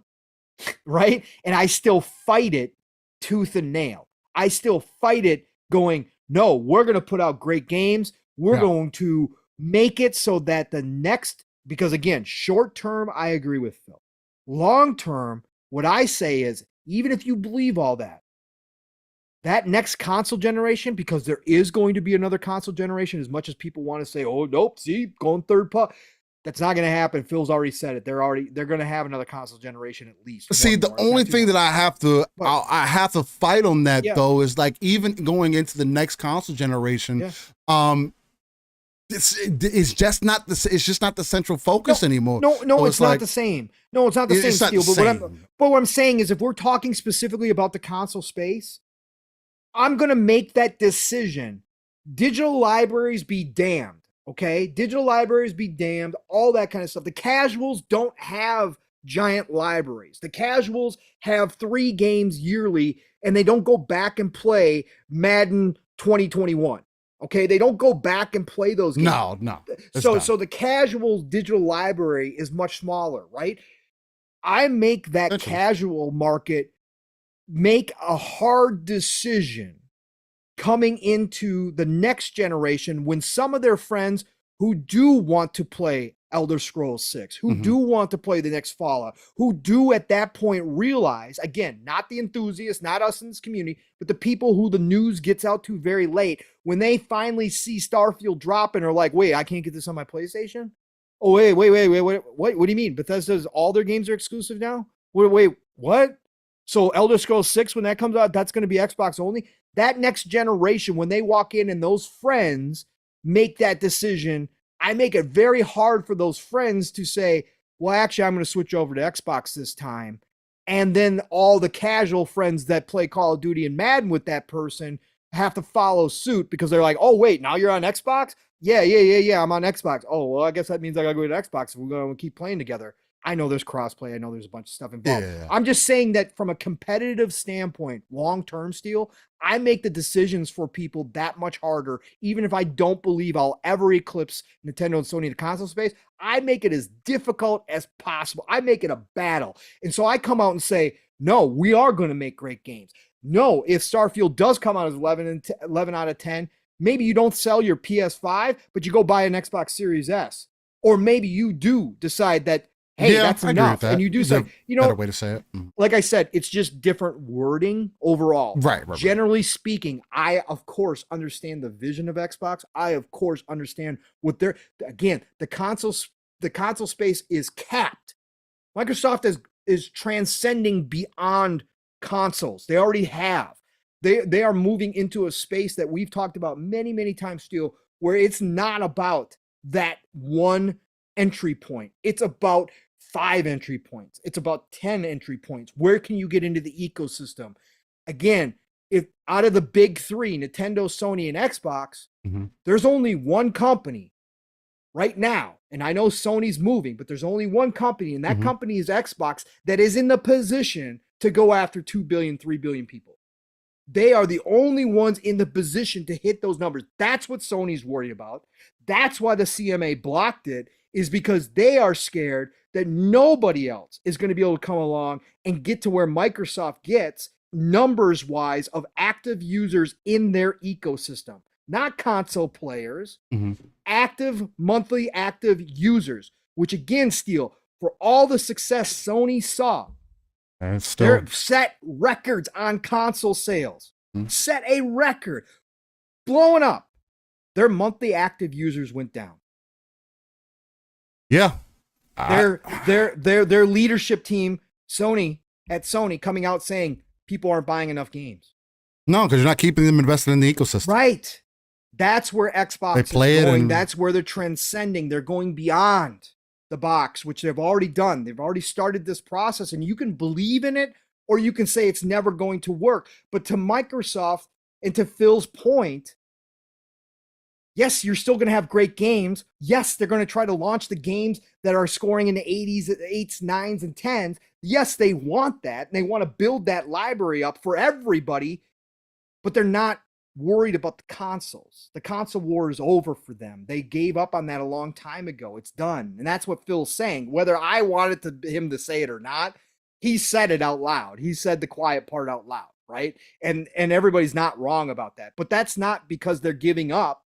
right? And I still fight it tooth and nail. I still fight it going, no, we're going to put out great games. We're going to make it so that the next, because again, short term, I agree with Phil. Long term, what I say is, even if you believe all that next console generation, because there is going to be another console generation, as much as people want to say, oh, nope, see, going third party. That's not going to happen. Phil's already said it. They're going to have another console generation at least. See, the only thing that I have to fight on that though is like even going into the next console generation, it's just not the central focus anymore. No, so it's not the same. No, it's not the same, Steel. But what I'm saying is, if we're talking specifically about the console space, I'm going to make that decision. Digital libraries be damned, okay? Digital libraries be damned, all that kind of stuff. The casuals don't have giant libraries. The casuals have 3 games yearly, and they don't go back and play Madden 2021. Okay, they don't go back and play those games. No. So the casual digital library is much smaller, right? I make that casual market make a hard decision coming into the next generation when some of their friends who do want to play Elder Scrolls 6, who do want to play the next Fallout, who do at that point realize, again, not the enthusiasts, not us in this community, but the people who the news gets out to very late, when they finally see Starfield drop and are like, wait, I can't get this on my PlayStation? Oh, wait, what do you mean? Bethesda's, all their games are exclusive now? Wait, what? So Elder Scrolls 6, when that comes out, that's going to be Xbox only? That next generation, when they walk in and those friends make that decision, I make it very hard for those friends to say, well, actually, I'm going to switch over to Xbox this time. And then all the casual friends that play Call of Duty and Madden with that person have to follow suit because they're like, oh, wait, now you're on Xbox? Yeah, I'm on Xbox. Oh, well, I guess that means I got to go to Xbox if we're going to keep playing together. I know there's crossplay. I know there's a bunch of stuff involved. Yeah. I'm just saying that from a competitive standpoint, long-term Steel, I make the decisions for people that much harder, even if I don't believe I'll ever eclipse Nintendo and Sony in the console space. I make it as difficult as possible. I make it a battle. And so I come out and say, no, we are going to make great games. No, if Starfield does come out as 11 out of 10, maybe you don't sell your PS5, but you go buy an Xbox Series S. Or maybe you do decide that, hey, that's enough. And you do say, better way to say it. Like I said, it's just different wording overall. Right. Generally speaking, I, of course, understand the vision of Xbox. I, of course, understand what they're, again, the console space is capped. Microsoft is transcending beyond consoles. They already have. They are moving into a space that we've talked about many, many times, Steel, where it's not about that one entry point. It's about 5 entry points. It's about 10 entry points. Where can you get into the ecosystem? Again, if out of the big 3, Nintendo, Sony, and Xbox, there's only one company right now, and I know Sony's moving, but there's only one company, and that company is Xbox, that is in the position to go after 2 billion, 3 billion people. They are the only ones in the position to hit those numbers. That's what Sony's worried about. That's why the CMA blocked it, is because they are scared that nobody else is going to be able to come along and get to where Microsoft gets numbers-wise of active users in their ecosystem. Not console players, active, monthly active users, which again, Steel, for all the success Sony saw, they're set records on console sales. Set a record. Blowing up. Their monthly active users went down. Yeah. Their leadership team, Sony, coming out saying people aren't buying enough games. No, because you're not keeping them invested in the ecosystem. Right. That's where Xbox is going. That's where they're transcending. They're going beyond the box, which they've already done. They've already started this process, and you can believe in it or you can say it's never going to work. But to Microsoft and to Phil's point, yes, you're still going to have great games. Yes, they're going to try to launch the games that are scoring in the 80s, 8s, 9s, and 10s. Yes, they want that, and they want to build that library up for everybody, but they're not worried about the consoles. The console war is over for them. They gave up on that a long time ago. It's done. And that's what Phil's saying. Whether I wanted him to say it or not, he said it out loud. He said the quiet part out loud, right? And everybody's not wrong about that. But that's not because they're giving up.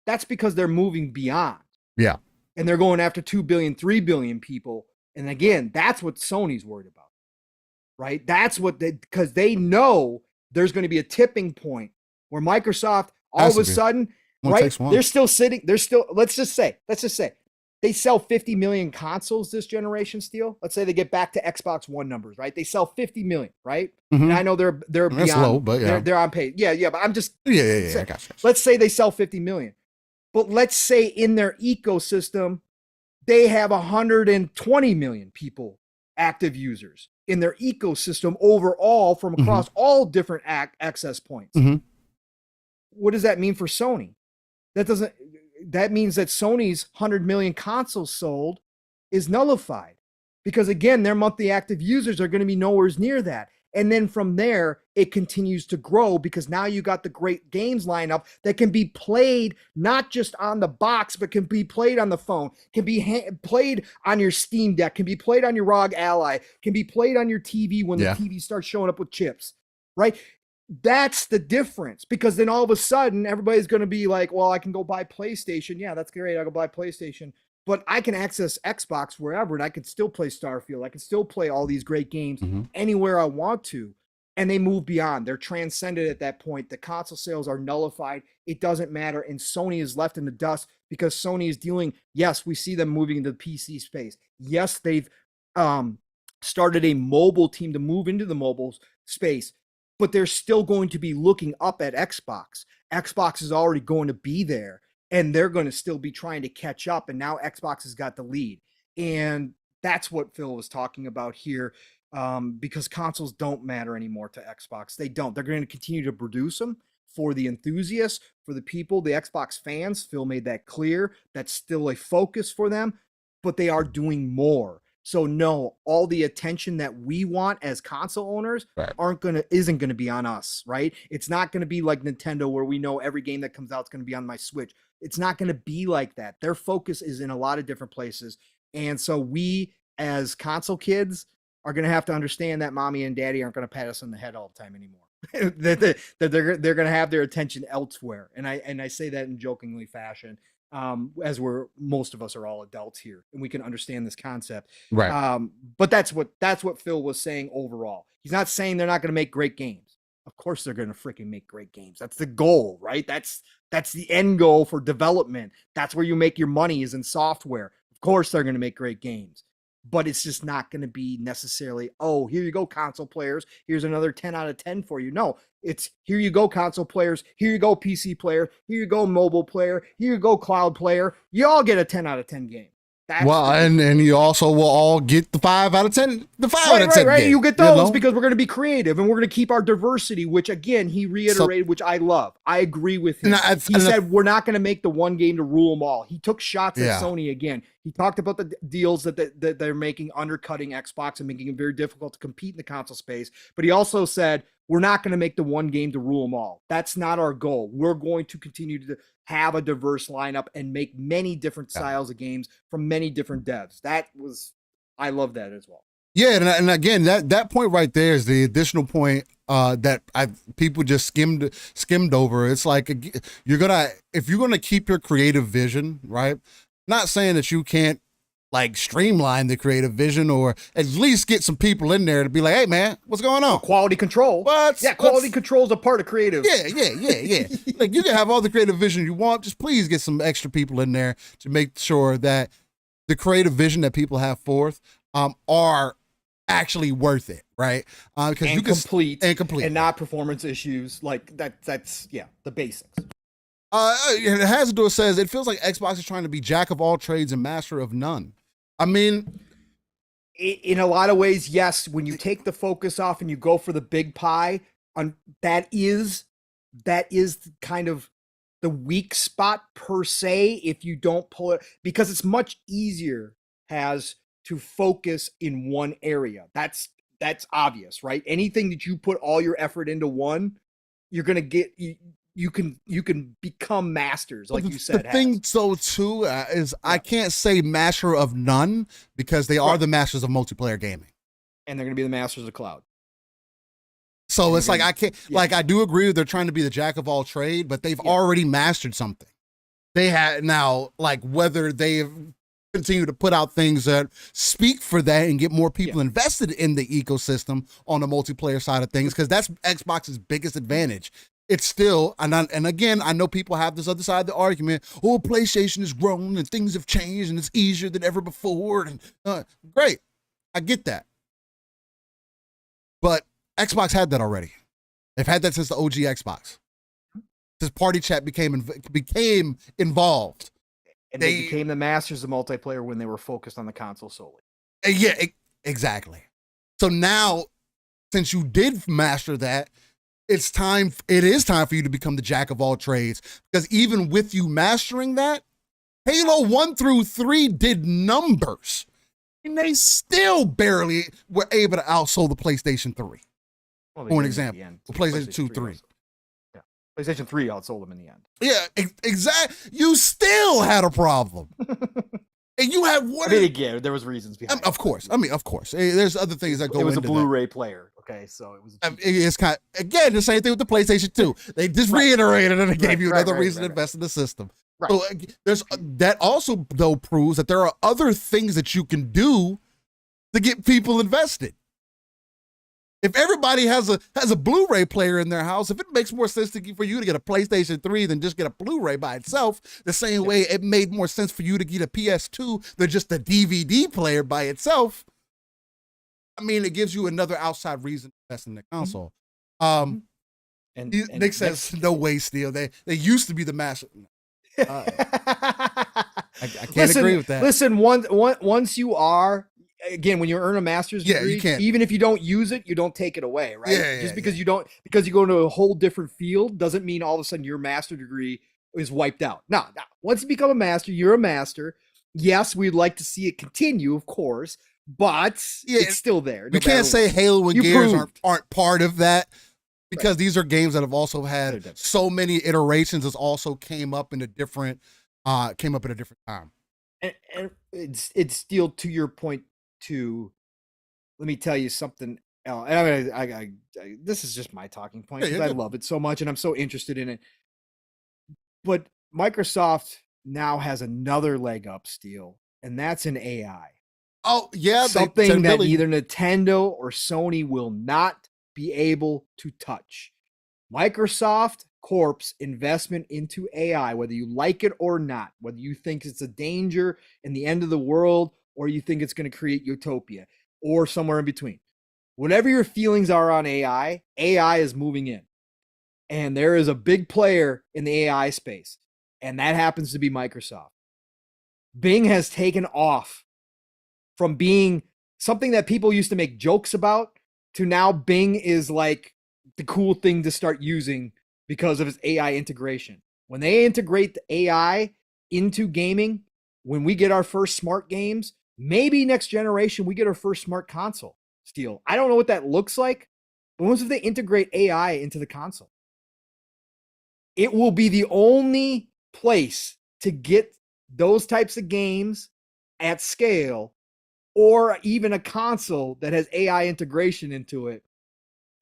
That's because they're moving beyond. Yeah. And they're going after 2 billion, 3 billion people. And again, that's what Sony's worried about, right? That's what because they know there's going to be a tipping point where Microsoft all of a sudden, right? They're still sitting. Let's just say they sell 50 million consoles this generation, Steel. Let's say they get back to Xbox One numbers, right? They sell 50 million, right? And I know they're beyond. That's low, but yeah. They're on pace. Yeah, but I'm just I got you. Let's say they sell 50 million. But let's say in their ecosystem, they have 120 million people, active users in their ecosystem overall from across all different access points. What does that mean for Sony? That means that Sony's 100 million consoles sold is nullified, because again, their monthly active users are going to be nowhere near that. And then from there, it continues to grow, because now you got the great games lineup that can be played not just on the box, but can be played on the phone, can be played on your Steam Deck, can be played on your ROG Ally, can be played on your TV when the TV starts showing up with chips, right? That's the difference, because then all of a sudden, everybody's going to be like, well, I can go buy PlayStation. Yeah, that's great. I go buy PlayStation. But I can access Xbox wherever, and I can still play Starfield. I can still play all these great games anywhere I want to. And they move beyond. They're transcended at that point. The console sales are nullified. It doesn't matter. And Sony is left in the dust, because Sony is dealing, yes, we see them moving into the PC space. Yes, they've started a mobile team to move into the mobile space, but they're still going to be looking up at Xbox. Xbox is already going to be there, and they're going to still be trying to catch up. And now Xbox has got the lead. And that's what Phil was talking about here, because consoles don't matter anymore to Xbox. They don't. They're going to continue to produce them for the enthusiasts, for the people, the Xbox fans. Phil made that clear. That's still a focus for them, but they are doing more. So no, all the attention that we want as console owners isn't going to be on us, right? It's not going to be like Nintendo, where we know every game that comes out is going to be on my Switch. It's not going to be like that. Their focus is in a lot of different places. And so we as console kids are going to have to understand that mommy and daddy aren't going to pat us on the head all the time anymore. that they're going to have their attention elsewhere. And I say that in jokingly fashion. As most of us are all adults here, and we can understand this concept. Right. But that's what Phil was saying overall. He's not saying they're not going to make great games. Of course they're going to freaking make great games. That's the goal, right? That's the end goal for development. That's where you make your money, is in software. Of course they're going to make great games. But it's just not going to be necessarily, oh, here you go, console players. Here's another 10 out of 10 for you. No, it's here you go, console players. Here you go, PC player. Here you go, mobile player. Here you go, cloud player. You all get a 10 out of 10 game. And you also will all get the 5 out of 10. The 5 out of 10 right. game, You get those because we're going to be creative, and we're going to keep our diversity, which again, he reiterated, which I love. I agree with him. He said, we're not going to make the one game to rule them all. He took shots at Sony again. He talked about the deals that they're making, undercutting Xbox and making it very difficult to compete in the console space. But he also said, we're not going to make the one game to rule them all. That's not our goal. We're going to continue to have a diverse lineup and make many different styles of games from many different devs. I love that as well. Yeah, and again, that point right there is the additional point that people just skimmed over. It's like, if you're gonna keep your creative vision, right? Not saying that you can't like streamline the creative vision, or at least get some people in there to be like, hey man, what's going on? Quality control. Quality control is a part of creative. Yeah. Like, you can have all the creative vision you want, just please get some extra people in there to make sure that the creative vision that people have forth are actually worth it, right? Because you can complete and not performance issues. Like that's the basics. It has to do, it says, it feels like Xbox is trying to be jack of all trades and master of none. I mean, in a lot of ways, yes. When you take the focus off and you go for the big pie, that is kind of the weak spot per se. If you don't pull it, because it's much easier to focus in one area. That's obvious, right? Anything that you put all your effort into one, you're gonna get. You can become masters, like you said. The thing, so too, is I can't say master of none, because they are the masters of multiplayer gaming, and they're going to be the masters of cloud. So it's like I can't, like, I do agree they're trying to be the jack of all trade, but they've already mastered something. They had now, like, whether they continue to put out things that speak for that and get more people invested in the ecosystem on the multiplayer side of things, because that's Xbox's biggest advantage. It's still, and again, I know people have this other side of the argument, oh, PlayStation has grown and things have changed and it's easier than ever before. And great, I get that. But Xbox had that already. They've had that since the OG Xbox. This party chat became involved. And they became the masters of multiplayer when they were focused on the console solely. Yeah, exactly. So now, since you did master that, it is time for you to become the jack of all trades. Because even with you mastering that, Halo 1 through 3 did numbers. And they still barely were able to outsell the PlayStation 3. Well, For an example. The PlayStation 2, 3. Yeah. PlayStation 3 outsold them in the end. Yeah, exactly. You still had a problem. And you had one. I mean, again, there was reasons behind it. Of course. There's other things that go into it was a that. Blu-ray player. Okay, so it was. It's kind of, again, the same thing with the PlayStation 2. They just reiterated it and gave you another reason to invest in the system. Right. So there's that also though proves that there are other things that you can do to get people invested. If everybody has a Blu-ray player in their house, if it makes more sense for you to get a PlayStation 3 than just get a Blu-ray by itself, the same way it made more sense for you to get a PS2 than just a DVD player by itself, I mean, it gives you another outside reason to invest in the console. And Nick says, no way, Steel. They used to be the master. I can't agree with that. Listen, once you are, again, when you earn a master's degree, you can't. Even if you don't use it, you don't take it away, right? Yeah, because you go into a whole different field doesn't mean all of a sudden your master degree is wiped out. No. Once you become a master, you're a master. Yes, we'd like to see it continue, of course, but it's still there. We can't say Halo and Gears aren't part of that. Because these are games that have also had so many iterations. It's also came up in a different time. And it's still to your point too. Let me tell you something else. And I this is just my talking point because I love it so much and I'm so interested in it. But Microsoft now has another leg up, Steel, and that's in AI. Oh yeah, something that either Nintendo or Sony will not be able to touch. Microsoft Corp's investment into AI, whether you like it or not, whether you think it's a danger and the end of the world, or you think it's going to create utopia, or somewhere in between. Whatever your feelings are on AI, AI is moving in. And there is a big player in the AI space, and that happens to be Microsoft. Bing has taken off from being something that people used to make jokes about to now Bing is like the cool thing to start using because of its AI integration. When they integrate the AI into gaming, when we get our first smart games, maybe next generation we get our first smart console, Steel. I don't know what that looks like, but once they integrate AI into the console, it will be the only place to get those types of games at scale, or even a console that has AI integration into it,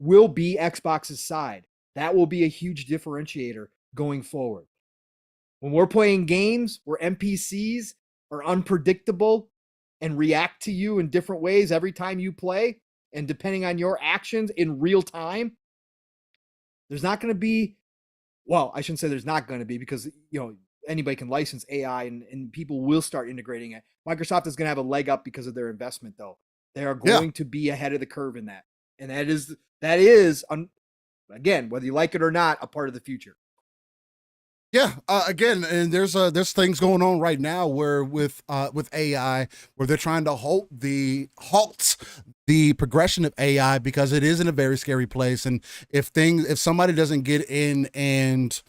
will be Xbox's side. That will be a huge differentiator going forward. When we're playing games where NPCs are unpredictable and react to you in different ways every time you play, and depending on your actions in real time, there's not going to be, well, I shouldn't say there's not going to be, because, anybody can license AI and people will start integrating it. Microsoft is going to have a leg up because of their investment, though. They are going to be ahead of the curve in that. And that is again, whether you like it or not, a part of the future. Yeah, again, and there's things going on right now where with AI, where they're trying to halt the progression of AI because it is in a very scary place. And if somebody doesn't get in and,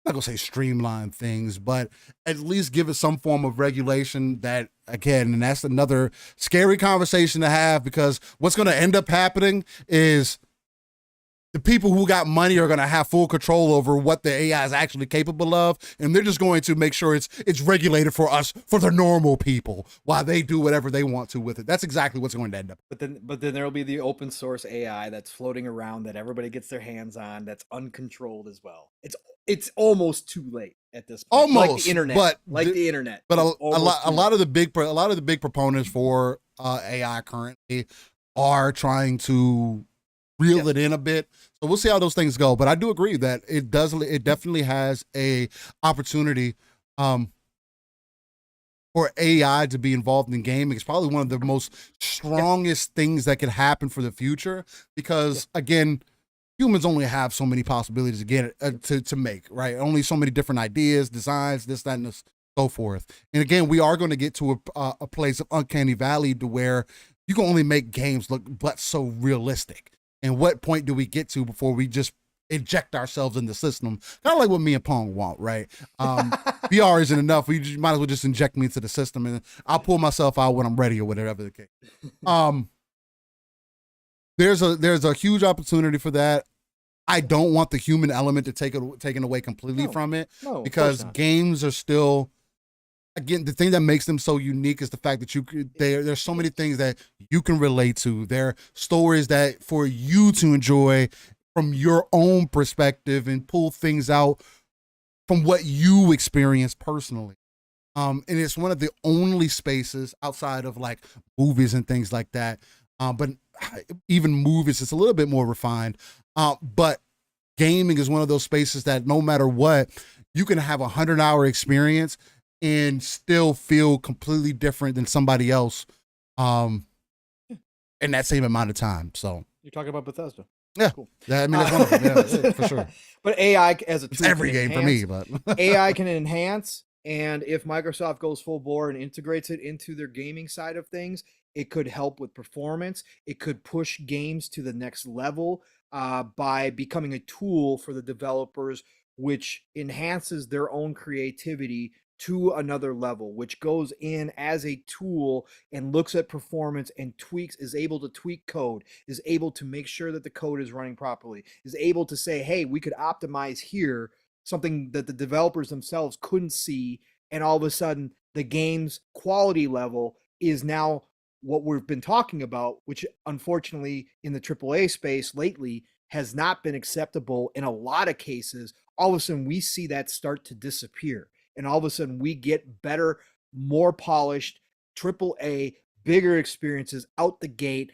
I'm not gonna say streamline things, but at least give it some form of regulation, that, again, and that's another scary conversation to have, because what's going to end up happening is the people who got money are going to have full control over what the AI is actually capable of, and they're just going to make sure it's regulated for us, for the normal people, while they do whatever they want to with it. That's exactly what's going to end up. But then there'll be the open source AI that's floating around that everybody gets their hands on, that's uncontrolled as well. It's almost too late at this point. Almost, like the internet. But a lot of the big proponents for AI currently are trying to reel it in a bit. So we'll see how those things go. But I do agree that it definitely has a opportunity for AI to be involved in gaming. It's probably one of the most strongest things that could happen for the future, because again, humans only have so many possibilities to get it to make, right? Only so many different ideas, designs, this, that, and so forth. And again, we are going to get to a place of uncanny valley to where you can only make games look but so realistic. And what point do we get to before we just inject ourselves in the system? Kind of like what me and Pong want, right? VR isn't enough. You might as well just inject me into the system, and I'll pull myself out when I'm ready or whatever the case. There's a huge opportunity for that. I don't want the human element to taken away completely from it, because games are still, again, the thing that makes them so unique is the fact that there's so many things that you can relate to. There are stories that for you to enjoy from your own perspective and pull things out from what you experience personally. And it's one of the only spaces outside of like movies and things like that. But even movies, it's a little bit more refined. But gaming is one of those spaces that no matter what, you can have 100-hour experience and still feel completely different than somebody else in that same amount of time. So you're talking about Bethesda. Yeah, cool. I mean, that's one of them. Yeah, for sure. But AI as a tool, it's every game for me, but AI can enhance, and if Microsoft goes full bore and integrates it into their gaming side of things, it could help with performance. It could push games to the next level by becoming a tool for the developers, which enhances their own creativity to another level, which goes in as a tool and looks at performance and is able to tweak code, is able to make sure that the code is running properly, is able to say, hey, we could optimize here, something that the developers themselves couldn't see. And all of a sudden the game's quality level is now what we've been talking about, which unfortunately in the AAA space lately has not been acceptable in a lot of cases. All of a sudden we see that start to disappear. And all of a sudden we get better, more polished, AAA, bigger experiences out the gate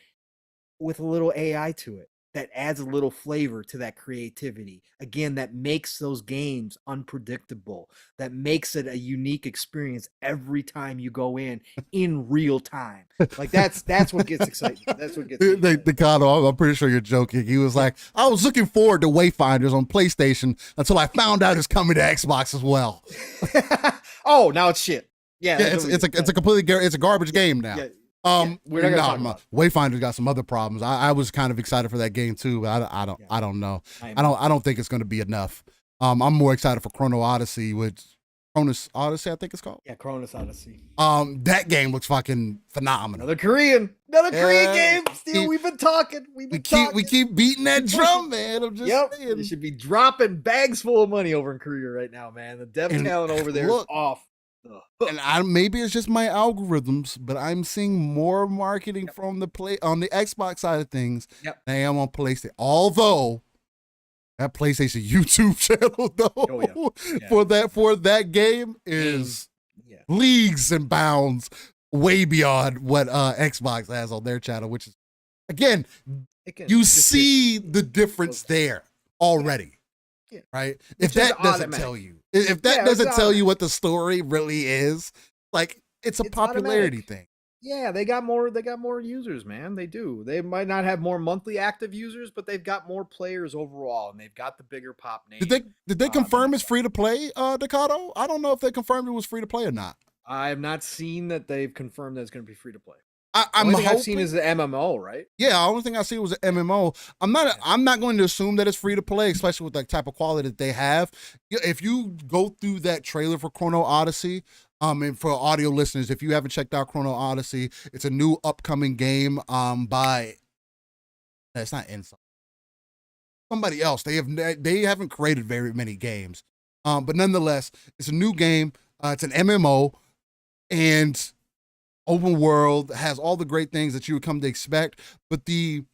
with a little AI to it that adds a little flavor to that creativity. Again, that makes those games unpredictable, that makes it a unique experience every time you go in real time. Like that's what gets exciting. That's what gets Decado, I'm pretty sure you're joking. He was like, I was looking forward to Wayfinders on PlayStation until I found out it's coming to Xbox as well. Oh, now it's shit. Yeah, it's a completely it's a garbage game now. Yeah. We're not gonna talk about it. Wayfinder's got some other problems. I was kind of excited for that game too, but I don't know. I don't think it's going to be enough. I'm more excited for Chrono Odyssey, Chronos Odyssey, I think it's called. Yeah, Chronos Odyssey. That game looks fucking phenomenal. Another Korean game. Steve, we've been talking. We keep beating that drum, man. I'm just saying. You should be dropping bags full of money over in Korea right now, man. The dev talent over there is off. And maybe it's just my algorithms, but I'm seeing more marketing from the on the Xbox side of things than I am on PlayStation. Although that PlayStation YouTube channel, though, for that game is leagues and bounds way beyond what Xbox has on their channel, which is, again, you see the difference there already. Yeah. Right. If that doesn't tell you, doesn't tell you what the story really is, like it's a popularity thing. Yeah, they got more users, man. They do. They might not have more monthly active users, but they've got more players overall, and they've got the bigger pop name. Did they confirm it's free to play, Decado? I don't know if they confirmed it was free to play or not. I have not seen that they've confirmed that it's going to be free to play. I'm hoping, I've seen is the MMO, right? Yeah, the only thing I see was an MMO. I'm not going to assume that it's free to play, especially with the type of quality that they have. If you go through that trailer for Chrono Odyssey, and for audio listeners, if you haven't checked out Chrono Odyssey, it's a new upcoming game by it's not Inside. Somebody else. They haven't created very many games. But nonetheless, it's a new game. It's an MMO, and open world, has all the great things that you would come to expect, but the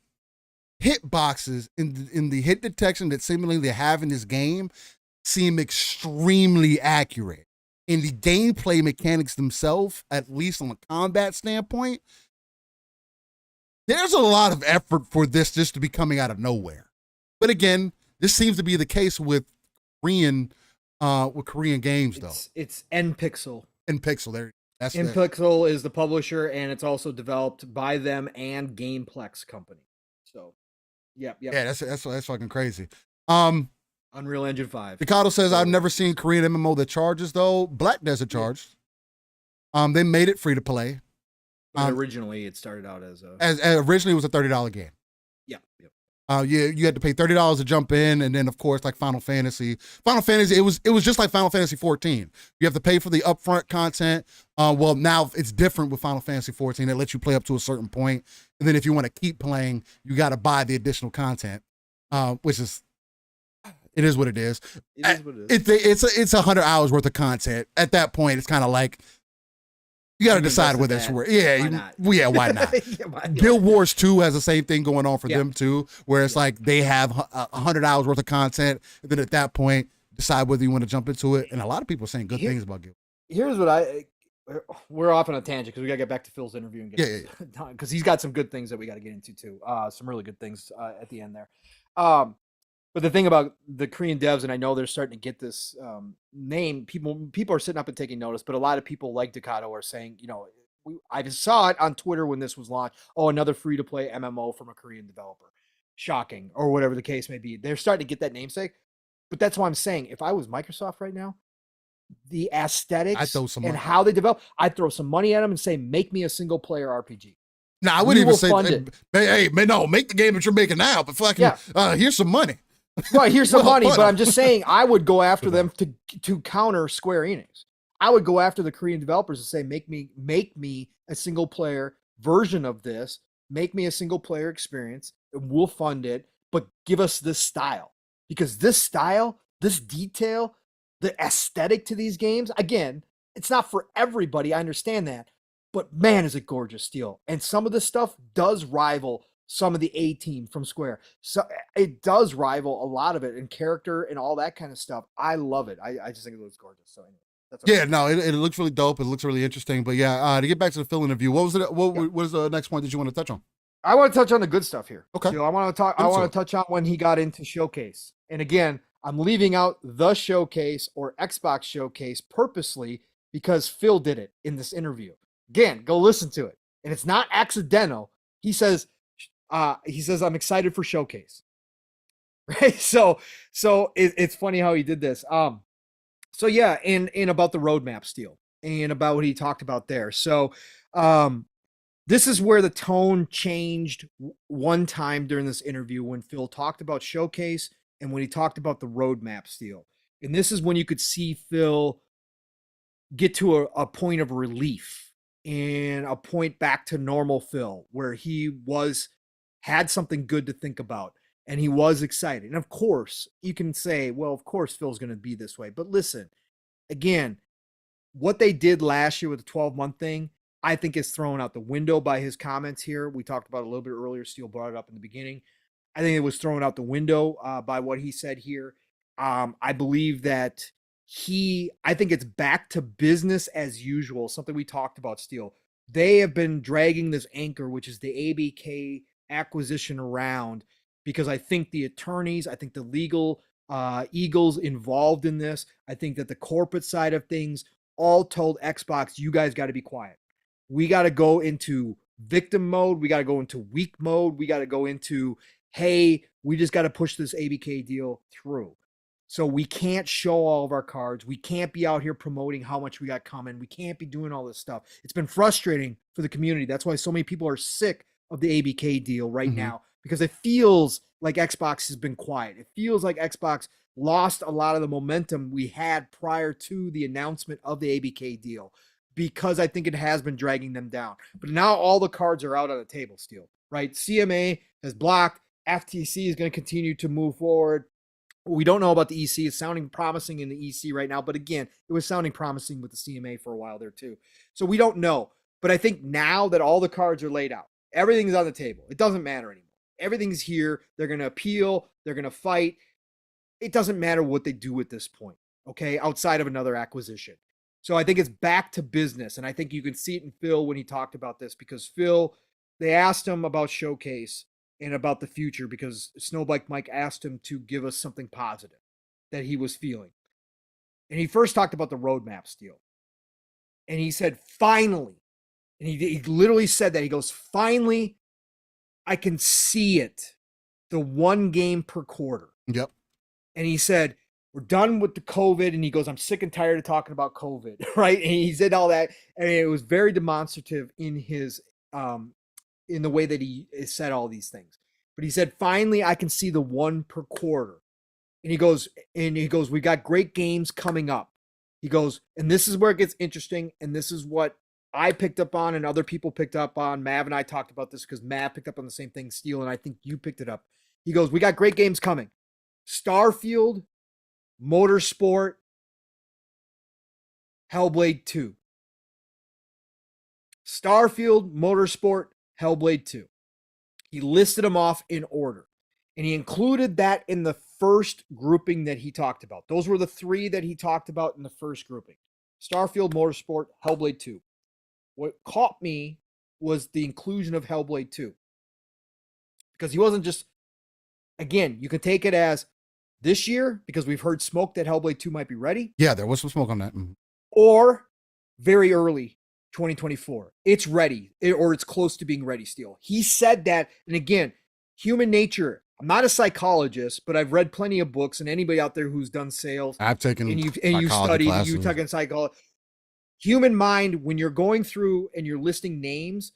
hit boxes in the hit detection that seemingly they have in this game seem extremely accurate. In the gameplay mechanics themselves, at least on a combat standpoint, there's a lot of effort for this just to be coming out of nowhere. But again, this seems to be the case with Korean games, though. It's NPixel. NPixel, there. NPixel is the publisher, and it's also developed by them and Gameplex Company. So, yeah, that's fucking crazy. Unreal Engine 5. Decado says, I've never seen Korean MMO that charges, though. Black Desert charged. They made it free to play. But originally, it started out as originally it was a $30 game. Yeah. Yep. You had to pay $30 to jump in, and then of course, like Final Fantasy, it was just like Final Fantasy 14. You have to pay for the upfront content. Well, now it's different with Final Fantasy 14. It lets you play up to a certain point, and then if you want to keep playing, you got to buy the additional content, which is. It is what it is. It is what it is. It's 100 hours worth of content. At that point, it's kind of like you got to decide whether it's worth. Yeah, why not? Guild Wars 2 has the same thing going on for them too, where it's like they have 100 hours worth of content, and then at that point, decide whether you want to jump into it. And a lot of people are saying good things about Guild. Here's what we're off on a tangent because we got to get back to Phil's interview and get done because he's got some good things that we got to get into too. Some really good things at the end there. But the thing about the Korean devs, and I know they're starting to get this name, people are sitting up and taking notice, but a lot of people like Ducato are saying, I saw it on Twitter when this was launched. Oh, another free-to-play MMO from a Korean developer. Shocking, or whatever the case may be. They're starting to get that namesake. But that's why I'm saying, if I was Microsoft right now, the aesthetics and how they develop, I'd throw some money at them and say, make me a single-player RPG. No, I wouldn't even say, hey, no, make the game that you're making now, but fucking, here's some money. Right, here's some money, but I'm just saying I would go after them to counter Square Enix. I would go after the Korean developers and say, make me a single player version of this, make me a single player experience, and we'll fund it, but give us this style. Because this style, this detail, the aesthetic to these games, again, it's not for everybody, I understand that, but man, is it gorgeous still. And some of this stuff does rival some of the A-team from Square. So it does rival a lot of it in character and all that kind of stuff. I love it. I just think it looks gorgeous. So anyway, that's it looks really dope. It looks really interesting. But yeah, to get back to the Phil interview, what was the next point that you want to touch on? I want to touch on the good stuff here. Okay. I want to touch on when he got into Showcase. And again, I'm leaving out the Showcase or Xbox Showcase purposely because Phil did it in this interview. Again, go listen to it. And it's not accidental. He says, I'm excited for Showcase. Right. So it's funny how he did this. So yeah, and about the roadmap steal and about what he talked about there. So, this is where the tone changed one time during this interview when Phil talked about Showcase and when he talked about the roadmap steal. And this is when you could see Phil get to a point of relief and a point back to normal Phil, where he had something good to think about and he was excited. And of course, you can say, well, of course Phil's going to be this way. But listen, again, what they did last year with the 12-month thing, I think is thrown out the window by his comments here. We talked about it a little bit earlier. Steele brought it up in the beginning. I think it was thrown out the window by what he said here. I believe that I think it's back to business as usual, something we talked about, Steele. They have been dragging this anchor, which is the ABK acquisition around, because I think the attorneys, I think the legal eagles involved in this, I think that the corporate side of things all told Xbox, you guys got to be quiet. We got to go into victim mode. We got to go into weak mode. We got to go into, hey, we just got to push this ABK deal through. So we can't show all of our cards. We can't be out here promoting how much we got coming. We can't be doing all this stuff. It's been frustrating for the community. That's why so many people are sick of the ABK deal right now, because it feels like Xbox has been quiet. It feels like Xbox lost a lot of the momentum we had prior to the announcement of the ABK deal, because I think it has been dragging them down. But now all the cards are out on the table still, right? CMA has blocked. FTC is going to continue to move forward. We don't know about the EC. It's sounding promising in the EC right now. But again, it was sounding promising with the CMA for a while there too. So we don't know. But I think now that all the cards are laid out, everything's on the table. It doesn't matter anymore. Everything's here. They're going to appeal. They're going to fight. It doesn't matter what they do at this point, okay, outside of another acquisition. So I think it's back to business. And I think you can see it in Phil when he talked about this, because Phil, they asked him about Showcase and about the future, because Snowbike Mike asked him to give us something positive that he was feeling. And he first talked about the roadmap steal. And he said, finally, and he literally said that, he goes, finally, I can see it, the one game per quarter. Yep. And he said, we're done with the COVID. And he goes, I'm sick and tired of talking about COVID, right? And he said all that. And it was very demonstrative in his, in the way that he said all these things. But he said, finally, I can see the one per quarter. And he goes, we got great games coming up. He goes, and this is where it gets interesting. And this is what I picked up on and other people picked up on. Mav and I talked about this because Mav picked up on the same thing, Steele, and I think you picked it up. He goes, we got great games coming. Starfield, Motorsport, Hellblade 2. Starfield, Motorsport, Hellblade 2. He listed them off in order. And he included that in the first grouping that he talked about. Those were the three that he talked about in the first grouping. Starfield, Motorsport, Hellblade 2. What caught me was the inclusion of Hellblade 2. Because he wasn't just, again, you can take it as this year, because we've heard smoke that Hellblade 2 might be ready. Yeah, there was some smoke on that. Or very early 2024. It's ready, or it's close to being ready still. He said that, and again, human nature. I'm not a psychologist, but I've read plenty of books, and anybody out there who's done sales, I've taken and you studied, you took in psychology. Human mind, when you're going through and you're listing names,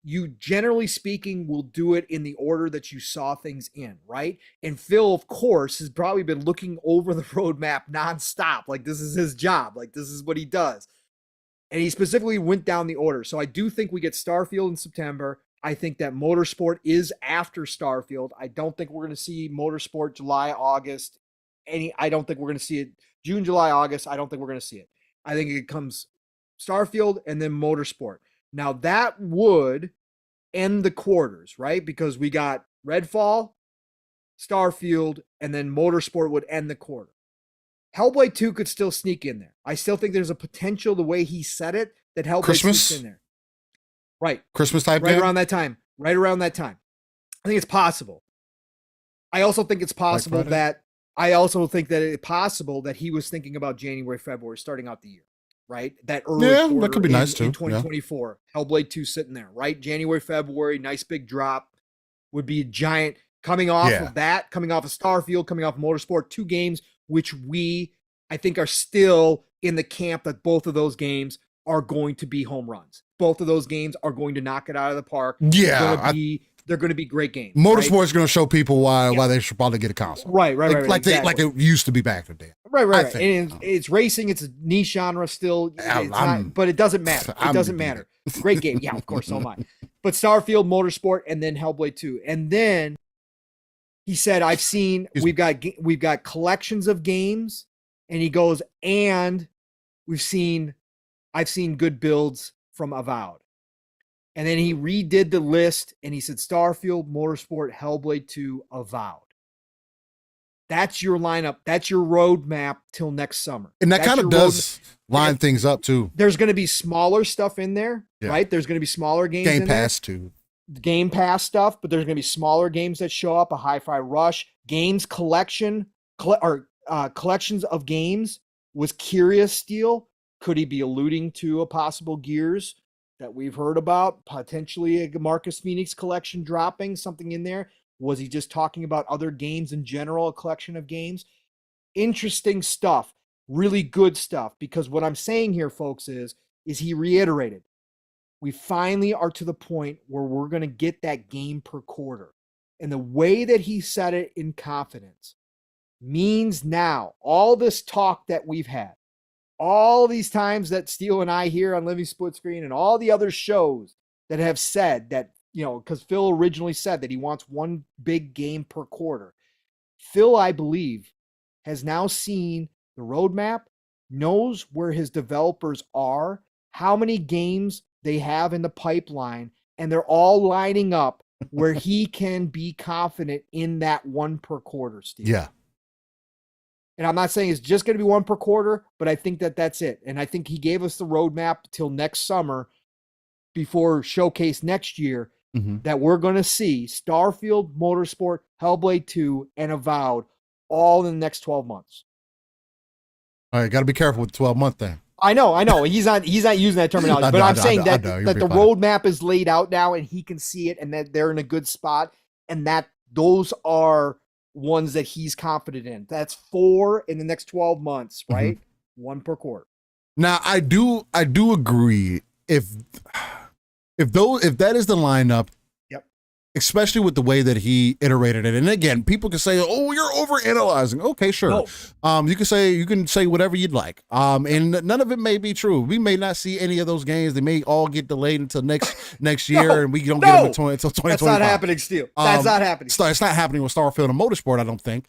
you generally speaking will do it in the order that you saw things in, right? And Phil, of course, has probably been looking over the roadmap nonstop. Like this is his job. Like this is what he does. And he specifically went down the order. So I do think we get Starfield in September. I think that Motorsport is after Starfield. I don't think we're going to see Motorsport July, August. I don't think we're going to see it June, July, August. I don't think we're going to see it. I think it comes Starfield and then Motorsport. Now that would end the quarters, right? Because we got Redfall, Starfield, and then Motorsport would end the quarter. Hellblade 2 could still sneak in there. I still think there's a potential, the way he said it, that Hellblade sneaks in there. Right. Christmas type right game? around that time. Right around that time. I think it's possible. I also think it's possible that he was thinking about January, February, starting out the year. Right? That early quarter that could be nice too. In 2024. Yeah. Hellblade 2 sitting there, right? January, February, nice big drop. Would be a giant coming off of that, coming off of Starfield, coming off of Motorsport, 2 games, which I think are still in the camp that both of those games are going to be home runs. Both of those games are going to knock it out of the park. Yeah. They're going to be great games. Motorsport is going to show people why they should probably get a console. Right. Like it used to be back in the day. Right. And it's racing. It's a niche genre still. But it doesn't matter. It doesn't matter. Great game. Yeah, of course, so am I. But Starfield, Motorsport, and then Hellblade 2. And then he said, we've got collections of games. And he goes, and I've seen good builds from Avowed. And then he redid the list and he said Starfield, Motorsport, Hellblade 2, Avowed. That's your lineup. That's your roadmap till next summer. And that kind of does line things up too. There's going to be smaller stuff in there, right? There's going to be smaller games Game Pass too. Game Pass stuff, but there's going to be smaller games that show up, a Hi-Fi Rush, games collections of games. Was Curious Steel? Could he be alluding to a possible Gears that we've heard about, potentially a Marcus Phoenix collection dropping something in there? Was he just talking about other games in general, a collection of games? Interesting stuff, really good stuff, because what I'm saying here, folks, is he reiterated, we finally are to the point where we're going to get that game per quarter. And the way that he said it in confidence means now all this talk that we've had, all these times that Steele and I hear on Living Splitscreen and all the other shows that have said that, because Phil originally said that he wants one big game per quarter. Phil, I believe, has now seen the roadmap, knows where his developers are, how many games they have in the pipeline, and they're all lining up where he can be confident in that one per quarter, Steve. Yeah. And I'm not saying it's just going to be one per quarter, but I think that's it. And I think he gave us the roadmap till next summer before Showcase next year that we're going to see Starfield, Motorsport, Hellblade 2, and Avowed all in the next 12 months. All right, got to be careful with the 12-month thing. I know. He's not using that terminology, but I'm saying that the roadmap is laid out now and he can see it and that they're in a good spot and that those are ones that he's confident in. That's 4 in the next 12 months, right? 1 per quarter. Now I do agree if that is the lineup, especially with the way that he iterated it. And again, people can say, "Oh, you're overanalyzing." Okay, sure. No. You can say whatever you'd like. And none of it may be true. We may not see any of those games. They may all get delayed until next year, and we don't get them until 2025. That's not happening. Still, that's not happening. It's not happening with Starfield and Motorsport, I don't think.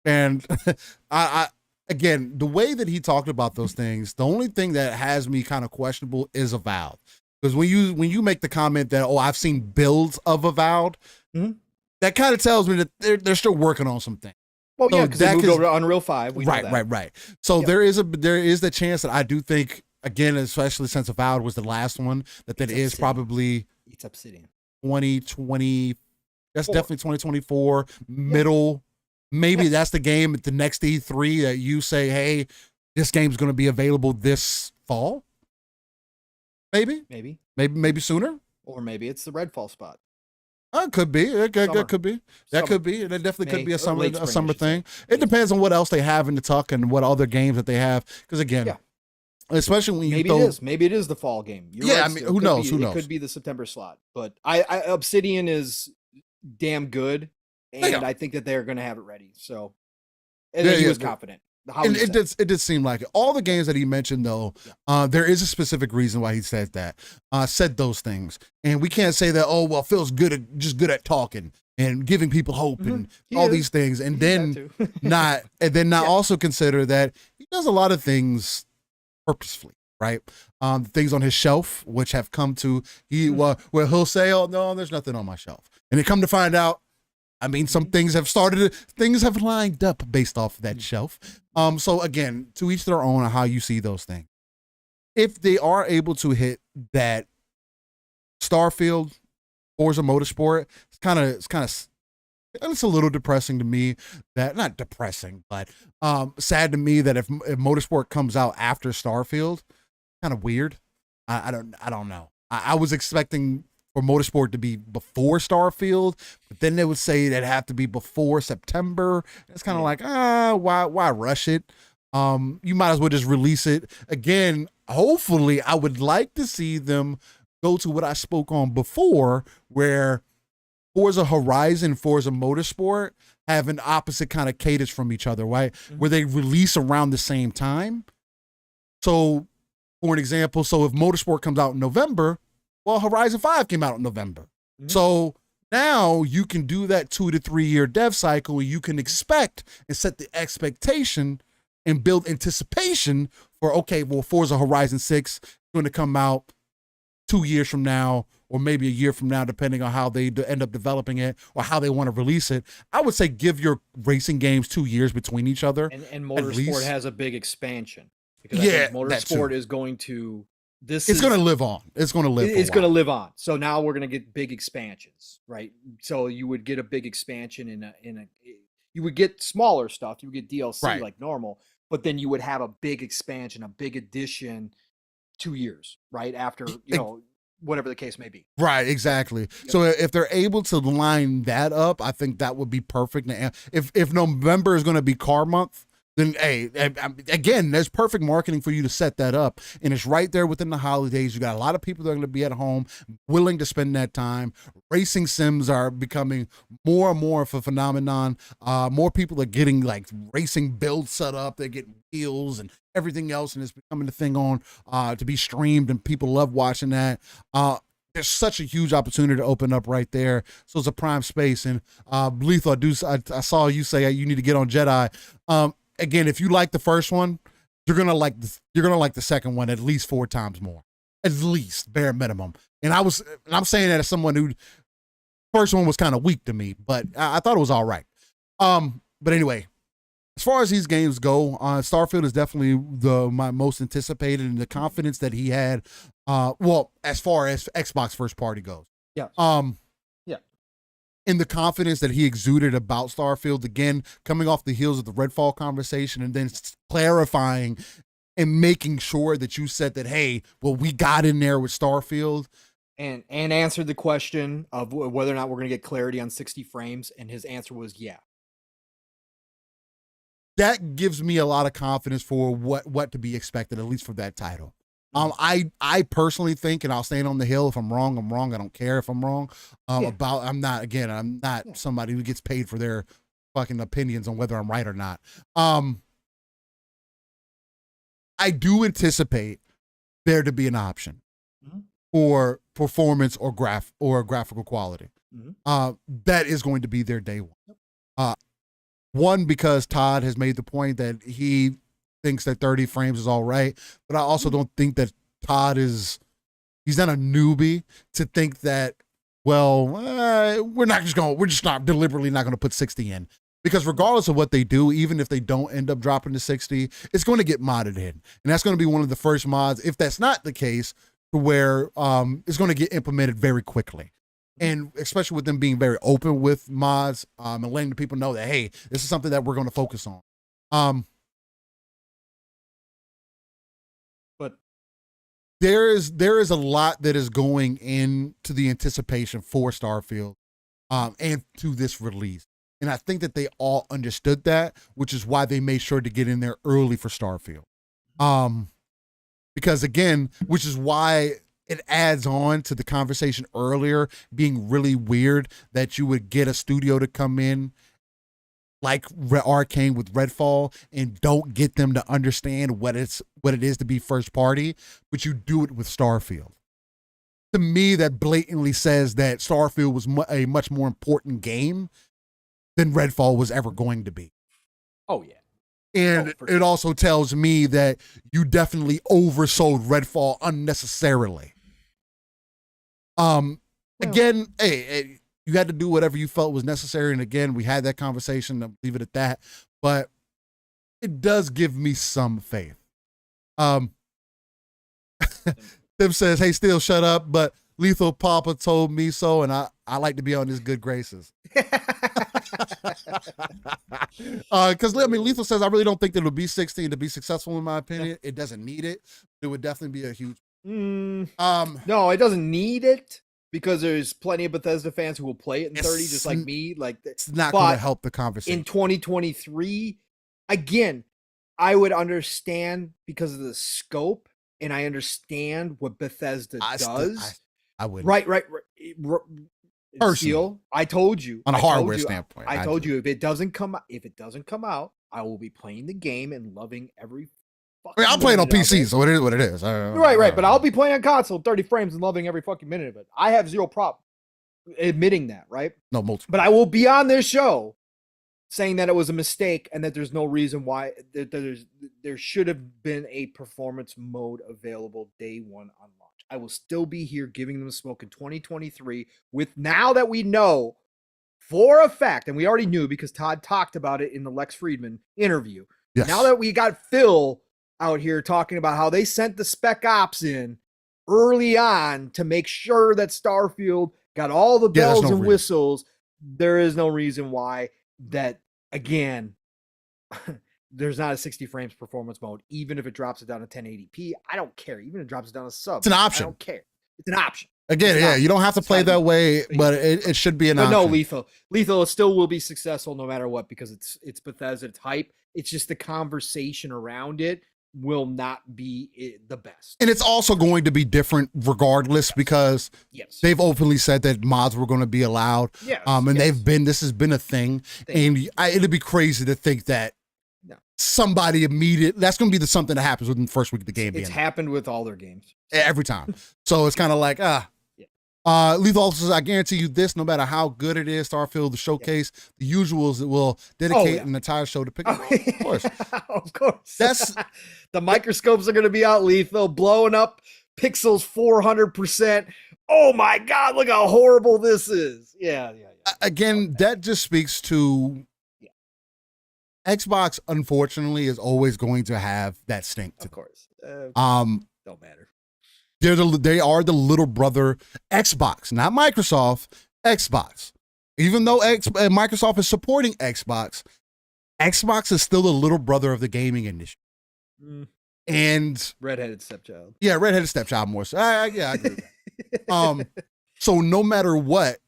And I again, the way that he talked about those things, the only thing that has me kind of questionable is Avowed. Because when you make the comment that, I've seen builds of Avowed, that kind of tells me that they're still working on some things. Well, yeah, because they moved over to Unreal 5. We know that. Right. So there is the chance that I do think, again, especially since Avowed was the last one, that is probably it's Obsidian 2020. That's definitely 2024 middle. Maybe that's the game at the next E3 that you say, hey, this game's going to be available this fall. Maybe sooner, or maybe it's the Redfall spot. Could be. That could be. That could be. That definitely could be a summer thing. It depends on what else they have in the tuck and what other games that they have. Because again, especially when you maybe it is the fall game. You're right, I mean, who knows? It could be the September slot. But I Obsidian is damn good, and I think that they're going to have it ready. So, and he was confident. And it did seem like it. All the games that he mentioned, though, there is a specific reason why he said that, said those things. And we can't say that, Phil's good at talking and giving people hope and all these things. And then not also consider that he does a lot of things purposefully, right? Things on his shelf, which have come to, where he'll say, "Oh, no, there's nothing on my shelf." And they come to find out, I mean, some things have lined up based off of that shelf. So again, to each their own on how you see those things. If they are able to hit that Starfield, Forza Motorsport, it's a little depressing to me that, not depressing, but sad to me that if Motorsport comes out after Starfield, kind of weird. I don't know. I was expecting for Motorsport to be before Starfield, but then they would say it'd have to be before September. It's kind of like, why rush it? You might as well just release it. Again, hopefully, I would like to see them go to what I spoke on before, where Forza Horizon, Forza Motorsport have an opposite kind of cadence from each other, right? Where they release around the same time. So, for an example, if Motorsport comes out in November, Horizon 5 came out in November. So now you can do that 2 to 3 year dev cycle, and you can expect and set the expectation and build anticipation for, Forza Horizon 6 is going to come out 2 years from now, or maybe a year from now, depending on how they end up developing it or how they want to release it. I would say give your racing games 2 years between each other. And Motorsport has a big expansion. Because I think Motorsport is going to... It's going to live on. It's going to live. It's going to live on. So now we're going to get big expansions, right? So you would get a big expansion you would get smaller stuff. You would get DLC like normal, but then you would have a big expansion, a big addition 2 years, right? After, whatever the case may be. Right, exactly. Yep. So if they're able to line that up, I think that would be perfect. If November is going to be car month, then, again, there's perfect marketing for you to set that up. And it's right there within the holidays. You got a lot of people that are going to be at home, willing to spend that time. Racing sims are becoming more and more of a phenomenon. More people are getting, racing builds set up. They're getting wheels and everything else, and it's becoming the thing on to be streamed, and people love watching that. There's such a huge opportunity to open up right there. So it's a prime space. And Lethal, I saw you say you need to get on Jedi. Again, if you like the first one, you're gonna like the second one at least 4 times more, at least bare minimum. And I'm saying that as someone who first one was kind of weak to me, but I thought it was all right. But anyway, as far as these games go, Starfield is definitely my most anticipated, and the confidence that he had. As far as Xbox first party goes, in the confidence that he exuded about Starfield, again, coming off the heels of the Redfall conversation, and then clarifying and making sure that you said that, hey, we got in there with Starfield. And answered the question of whether or not we're going to get clarity on 60 frames, and his answer was, yeah. that gives me a lot of confidence for what to be expected, at least for that title. I personally think, and I'll stand on the hill. If I'm wrong, I'm wrong. I don't care if I'm wrong. I'm not somebody who gets paid for their fucking opinions on whether I'm right or not. I do anticipate there to be an option for performance or graphical quality. That is going to be their day one. One, because Todd has made the point that he thinks that 30 frames is all right, but I also don't think that Todd he's not a newbie to think that, well, we're just not deliberately not going to put 60 in. Because regardless of what they do, even if they don't end up dropping to 60, it's going to get modded in. And that's going to be one of the first mods, if that's not the case, to where it's going to get implemented very quickly. And especially with them being very open with mods and letting the people know that, hey, this is something that we're going to focus on. But there is a lot that is going into the anticipation for Starfield and to this release. And I think that they all understood that, which is why they made sure to get in there early for Starfield. Because again, which is why it adds on to the conversation earlier being really weird that you would get a studio to come in like Arcane with Redfall and don't get them to understand what it is to be first party, but you do it with Starfield. To me, that blatantly says that Starfield was a much more important game than Redfall was ever going to be. Oh yeah. And it also tells me that you definitely oversold Redfall unnecessarily. Again, hey, you had to do whatever you felt was necessary. And again, we had that conversation. I'll leave it at that. But it does give me some faith. Tim says, hey, still shut up, but Lethal Papa told me so, and I like to be on his good graces. Because Lethal says, I really don't think that it'll be 16 to be successful, in my opinion. It doesn't need it. It would definitely be a huge. No, it doesn't need it because there's plenty of Bethesda fans who will play it in 30, just like me. Like, it's not going to help the conversation. In 2023, again, I would understand because of the scope, and I understand what Bethesda does. I would. Right. Personally, I told you on a hardware standpoint. I told you if it doesn't come out, I will be playing the game and loving every. I'm playing on PC, so it is what it is. Right. But I'll be playing on console, 30 frames, and loving every fucking minute of it. I have zero problem admitting that, right? No, multiple. But I will be on this show saying that it was a mistake and that there's no reason why there should have been a performance mode available day one on launch. I will still be here giving them smoke in 2023 with, now that we know for a fact, and we already knew because Todd talked about it in the Lex Friedman interview. Yes. Now that we got Phil out here talking about how they sent the spec ops in early on to make sure that Starfield got all the bells and whistles, there is no reason why that, again, there's not a 60 frames performance mode, even if it drops it down to 1080p. I don't care. Even if it drops it down to sub. It's an option. I don't care. It's an option. Again, you don't have to play that way, but it should be an option. No, Lethal still will be successful no matter what, because it's Bethesda, it's hype. It's just the conversation around it will not be the best. And it's also going to be different regardless, because they've openly said that mods were going to be allowed. This has been a thing. And it'd be crazy to think that somebody that's going to be something that happens within the first week of the game. It's happened with all their games. Every time. So it's kind of like, Lethal also says, I guarantee you this, no matter how good it is, Starfield, the showcase, the usuals that will dedicate an entire show to pick up. Of course. Of course. That's the microscopes are going to be out, Lethal, blowing up pixels 400%. Oh my God, look how horrible this is. Yeah. Again, that just speaks to Xbox, unfortunately, is always going to have that stink. Of course. Don't matter. They are the little brother Xbox, not Microsoft, Xbox. Even though Microsoft is supporting Xbox is still the little brother of the gaming industry. And redheaded stepchild. Yeah, redheaded stepchild more so. I agree with that. So no matter what,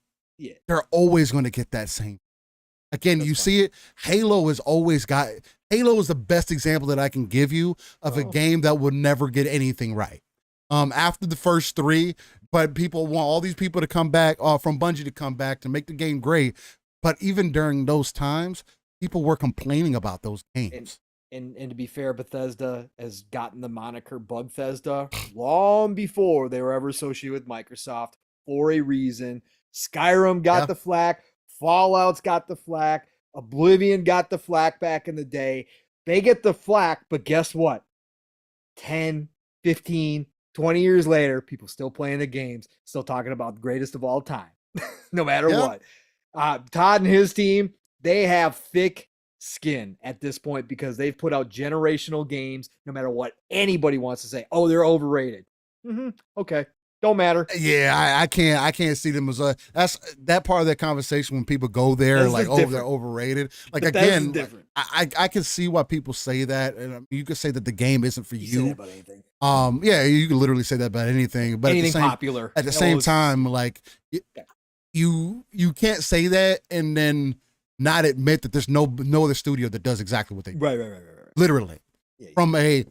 they're always going to get that same. Again, That's you fine. see it. Halo is the best example that I can give you of a game that would never get anything right. After the first 3, but people want all these people to come back, from Bungie to come back to make the game great. But even during those times, people were complaining about those games. And to be fair, Bethesda has gotten the moniker Bugthesda long before they were ever associated with Microsoft for a reason. Skyrim got the flack, Fallout's got the flack, Oblivion got the flack back in the day. They get the flack, but guess what? 10, 15, 20 years later, people still playing the games, still talking about the greatest of all time, no matter what. Todd and his team, they have thick skin at this point because they've put out generational games, no matter what anybody wants to say. Oh, they're overrated. Okay. Don't matter. Yeah, I can't see them as that's that part of that conversation when people go there like, oh, they're overrated. Like, but again, I can see why people say that, and you could say that the game isn't for you. Say that about anything. Yeah, you can literally say that about anything. But anything popular. At the same time, like you can't say that and then not admit that there's no other studio that does exactly what they do. Right. Literally, from a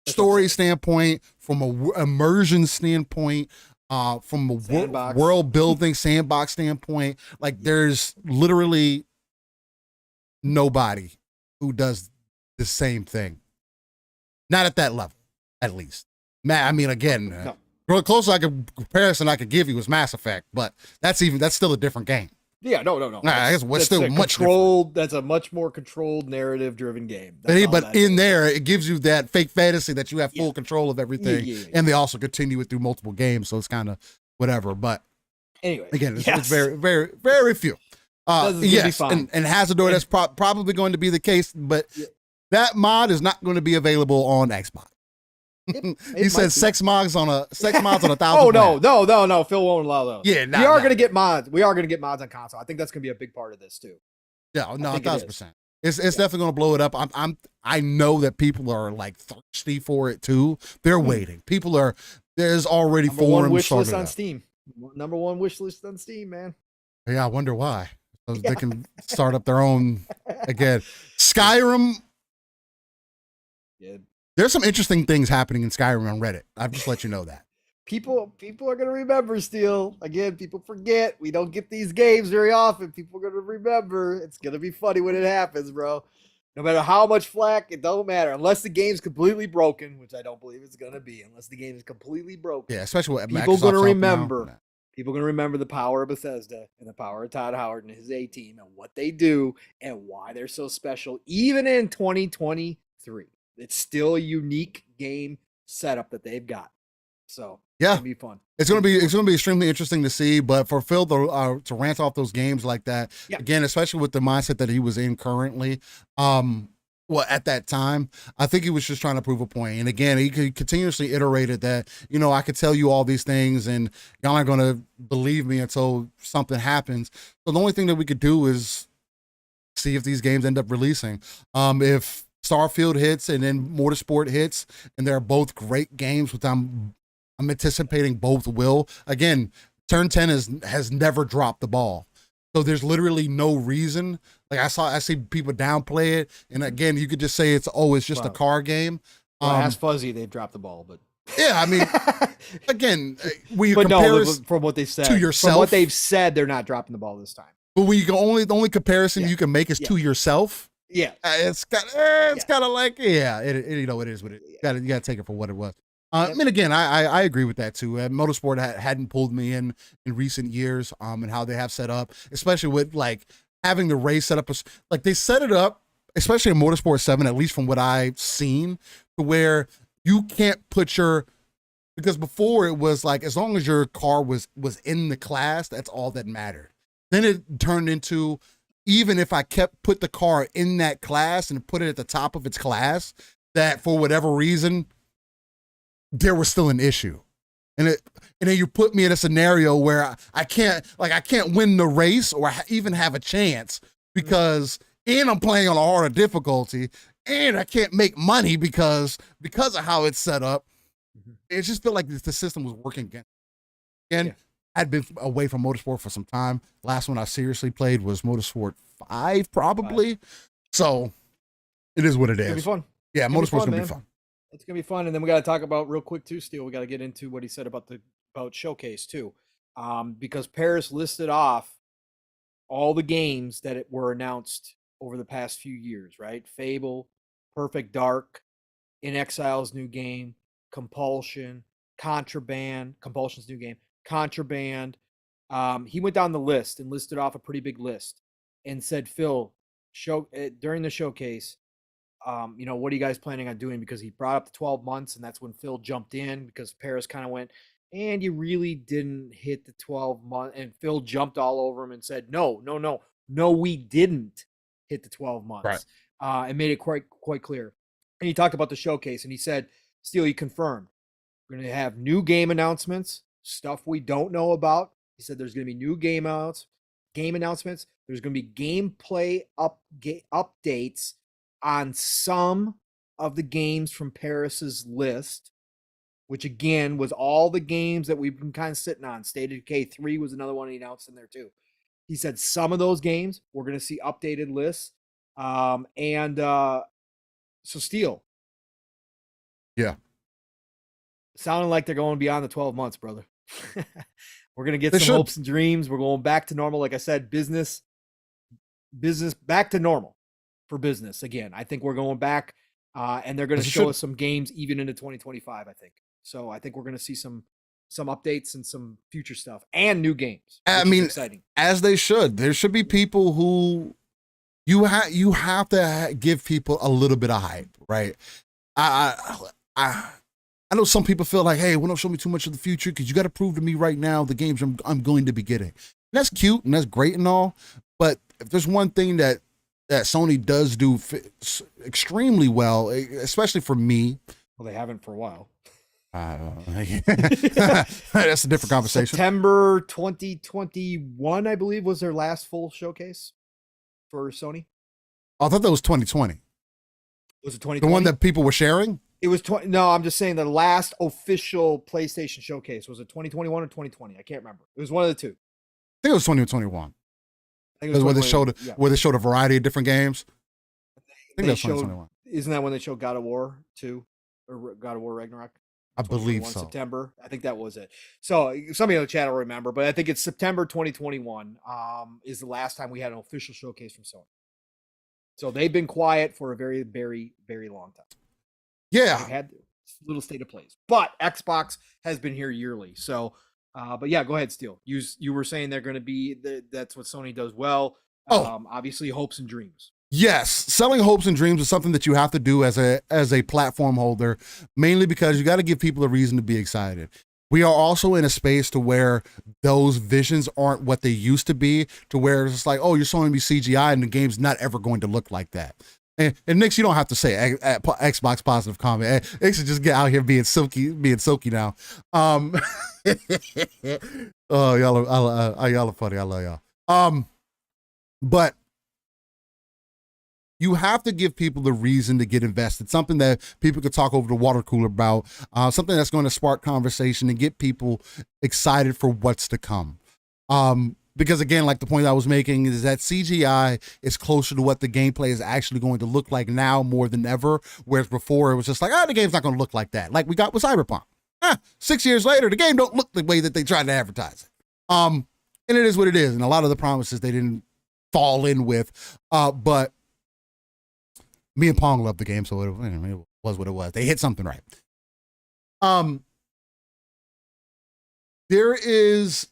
story standpoint, from a immersion standpoint, from a world building sandbox standpoint, like there's literally nobody who does the same thing. Not at that level, at least. I mean, again, the closest comparison I could give you was Mass Effect, but that's still a different game. Yeah, no. I guess it's still much controlled. That's a much more controlled, narrative-driven game. But in there, it gives you that fake fantasy that you have full control of everything, and they also continue it through multiple games, so it's kind of whatever. But anyway, again, it's very, very, very few. Yes, and Hazardor, that's probably going to be the case, but that mod is not going to be available on Xbox. He said sex mods on 1,000. Oh no! Phil won't allow those. Yeah, we are going to get mods. We are going to get mods on console. I think that's going to be a big part of this too. Yeah, no, 1,000%. It's definitely going to blow it up. I know that people are like thirsty for it too. They're waiting. There's already forums wish list on Steam. Number 1 wish list on Steam, man. Yeah, I wonder why. So they can start up their own again. Skyrim. Yeah. There's some interesting things happening in Skyrim on Reddit. I'll just let you know that. People are going to remember still. Again, people forget. We don't get these games very often. People are going to remember. It's going to be funny when it happens, bro. No matter how much flack, it don't matter. Unless the game's completely broken, which I don't believe it's going to be. Unless the game is completely broken. Yeah, especially what people are going to remember. People are going to remember the power of Bethesda and the power of Todd Howard and his A-team and what they do and why they're so special, even in 2023. It's still a unique game setup that they've got. So yeah, it's gonna be fun. It's gonna be extremely interesting to see. But for Phil to rant off those games like that again, especially with the mindset that he was in currently, at that time, I think he was just trying to prove a point. And again, he continuously iterated that, I could tell you all these things and y'all aren't gonna believe me until something happens. So the only thing that we could do is see if these games end up releasing. If Starfield hits and then Motorsport hits, and they're both great games, which I'm anticipating both will. Again, Turn 10 has never dropped the ball, so there's literally no reason. Like I see people downplay it, and again, you could just say it's just a car game. Ask Fuzzy, they've dropped the ball, but yeah, I mean, again, when you from what they've said to yourself, from what they've said, they're not dropping the ball this time. But when you the only comparison you can make is to yourself. Yeah, it's kind of like it is what it. You got to take it for what it was. I mean, again, I agree with that too. Motorsport hadn't pulled me in recent years, and how they have set up, especially with like having the race set up, like they set it up, especially in Motorsport 7, at least from what I've seen, to where you can't put because before it was like as long as your car was in the class, that's all that mattered. Then it turned into, even if I put the car in that class and put it at the top of its class, that for whatever reason, there was still an issue. And then you put me in a scenario where I can't win the race or even have a chance because, and I'm playing on a harder difficulty, and I can't make money because of how it's set up. It just felt like the system was working against. And I'd been away from Motorsport for some time. Last one I seriously played was Motorsport 5, probably. So it is what it is. It's gonna be fun. Yeah, Motorsport's gonna be fun. It's gonna be fun, and then we got to talk about real quick too, Steel. We got to get into what he said about Showcase too, because Paris listed off all the games that were announced over the past few years. Right, Fable, Perfect Dark, In Exile's new game, Compulsion, Contraband. Compulsion's new game, Contraband. He went down the list and listed off a pretty big list, and said, Phil, during the showcase. What are you guys planning on doing? Because he brought up the 12 months, and that's when Phil jumped in because Paris kind of went, and you really didn't hit the 12 month. And Phil jumped all over him and said, no, we didn't hit the 12 months. Right. And made it quite clear. And he talked about the showcase, and he said, Steel, he confirmed, we're going to have new game announcements, stuff we don't know about. He said there's going to be new game announcements. There's going to be gameplay updates on some of the games from Paris's list, which again was all the games that we've been kind of sitting on. State of Decay 3 was another one he announced in there too. He said some of those games we're going to see updated lists. So Steel. Yeah. Sounding like they're going beyond the 12 months, brother. We're going to get some hopes and dreams. We're going back to normal. Like I said, business back to normal. For business again. I think we're going back, and they're going to show us some games even into 2025. I think so. I think we're going to see some updates and some future stuff and new games. I mean, exciting as they should. There should be people who you have to give people a little bit of hype, right? I know some people feel like, hey, well, don't show me too much of the future because you got to prove to me right now the games I'm going to be getting. And that's cute and that's great and all, but if there's one thing that Sony does do extremely well, especially for me. Well, they haven't for a while. That's a different conversation. September 2021, I believe, was their last full showcase for Sony. I thought that was 2020. Was it 2020? The one that people were sharing? It was No, I'm just saying the last official PlayStation showcase. Was it 2021 or 2020? I can't remember. It was one of the two. I think it was 2021. Where they showed a variety of different games. I think that's 2021. Isn't that when they showed God of War 2 or God of War Ragnarok? I believe so. September. I think that was it. So somebody in the chat will remember, but I think it's September 2021 is the last time we had an official showcase from Sony. So they've been quiet for a very, very, very long time. Yeah. They had little state of plays, but Xbox has been here yearly. So but yeah, go ahead, Steel. You were saying they're going to be that's what Sony does well. Obviously, hopes and dreams. Yes, selling hopes and dreams is something that you have to do as a platform holder, mainly because you got to give people a reason to be excited. We are also in a space to where those visions aren't what they used to be, to where it's just like, oh, you're showing me CGI and the game's not ever going to look like that. And Nix, you don't have to say Xbox positive comment. Nix should just get out here being silky now. Oh, y'all are funny. I love y'all. But you have to give people the reason to get invested, something that people could talk over the water cooler about, something that's going to spark conversation and get people excited for what's to come. Because again, like the point I was making is that CGI is closer to what the gameplay is actually going to look like now more than ever, whereas before it was just like, the game's not going to look like that, like we got with Cyberpunk. 6 years later, the game don't look the way that they tried to advertise it. And it is what it is, and a lot of the promises they didn't fall in with, but me and Pong loved the game, so it was what it was. They hit something right. There is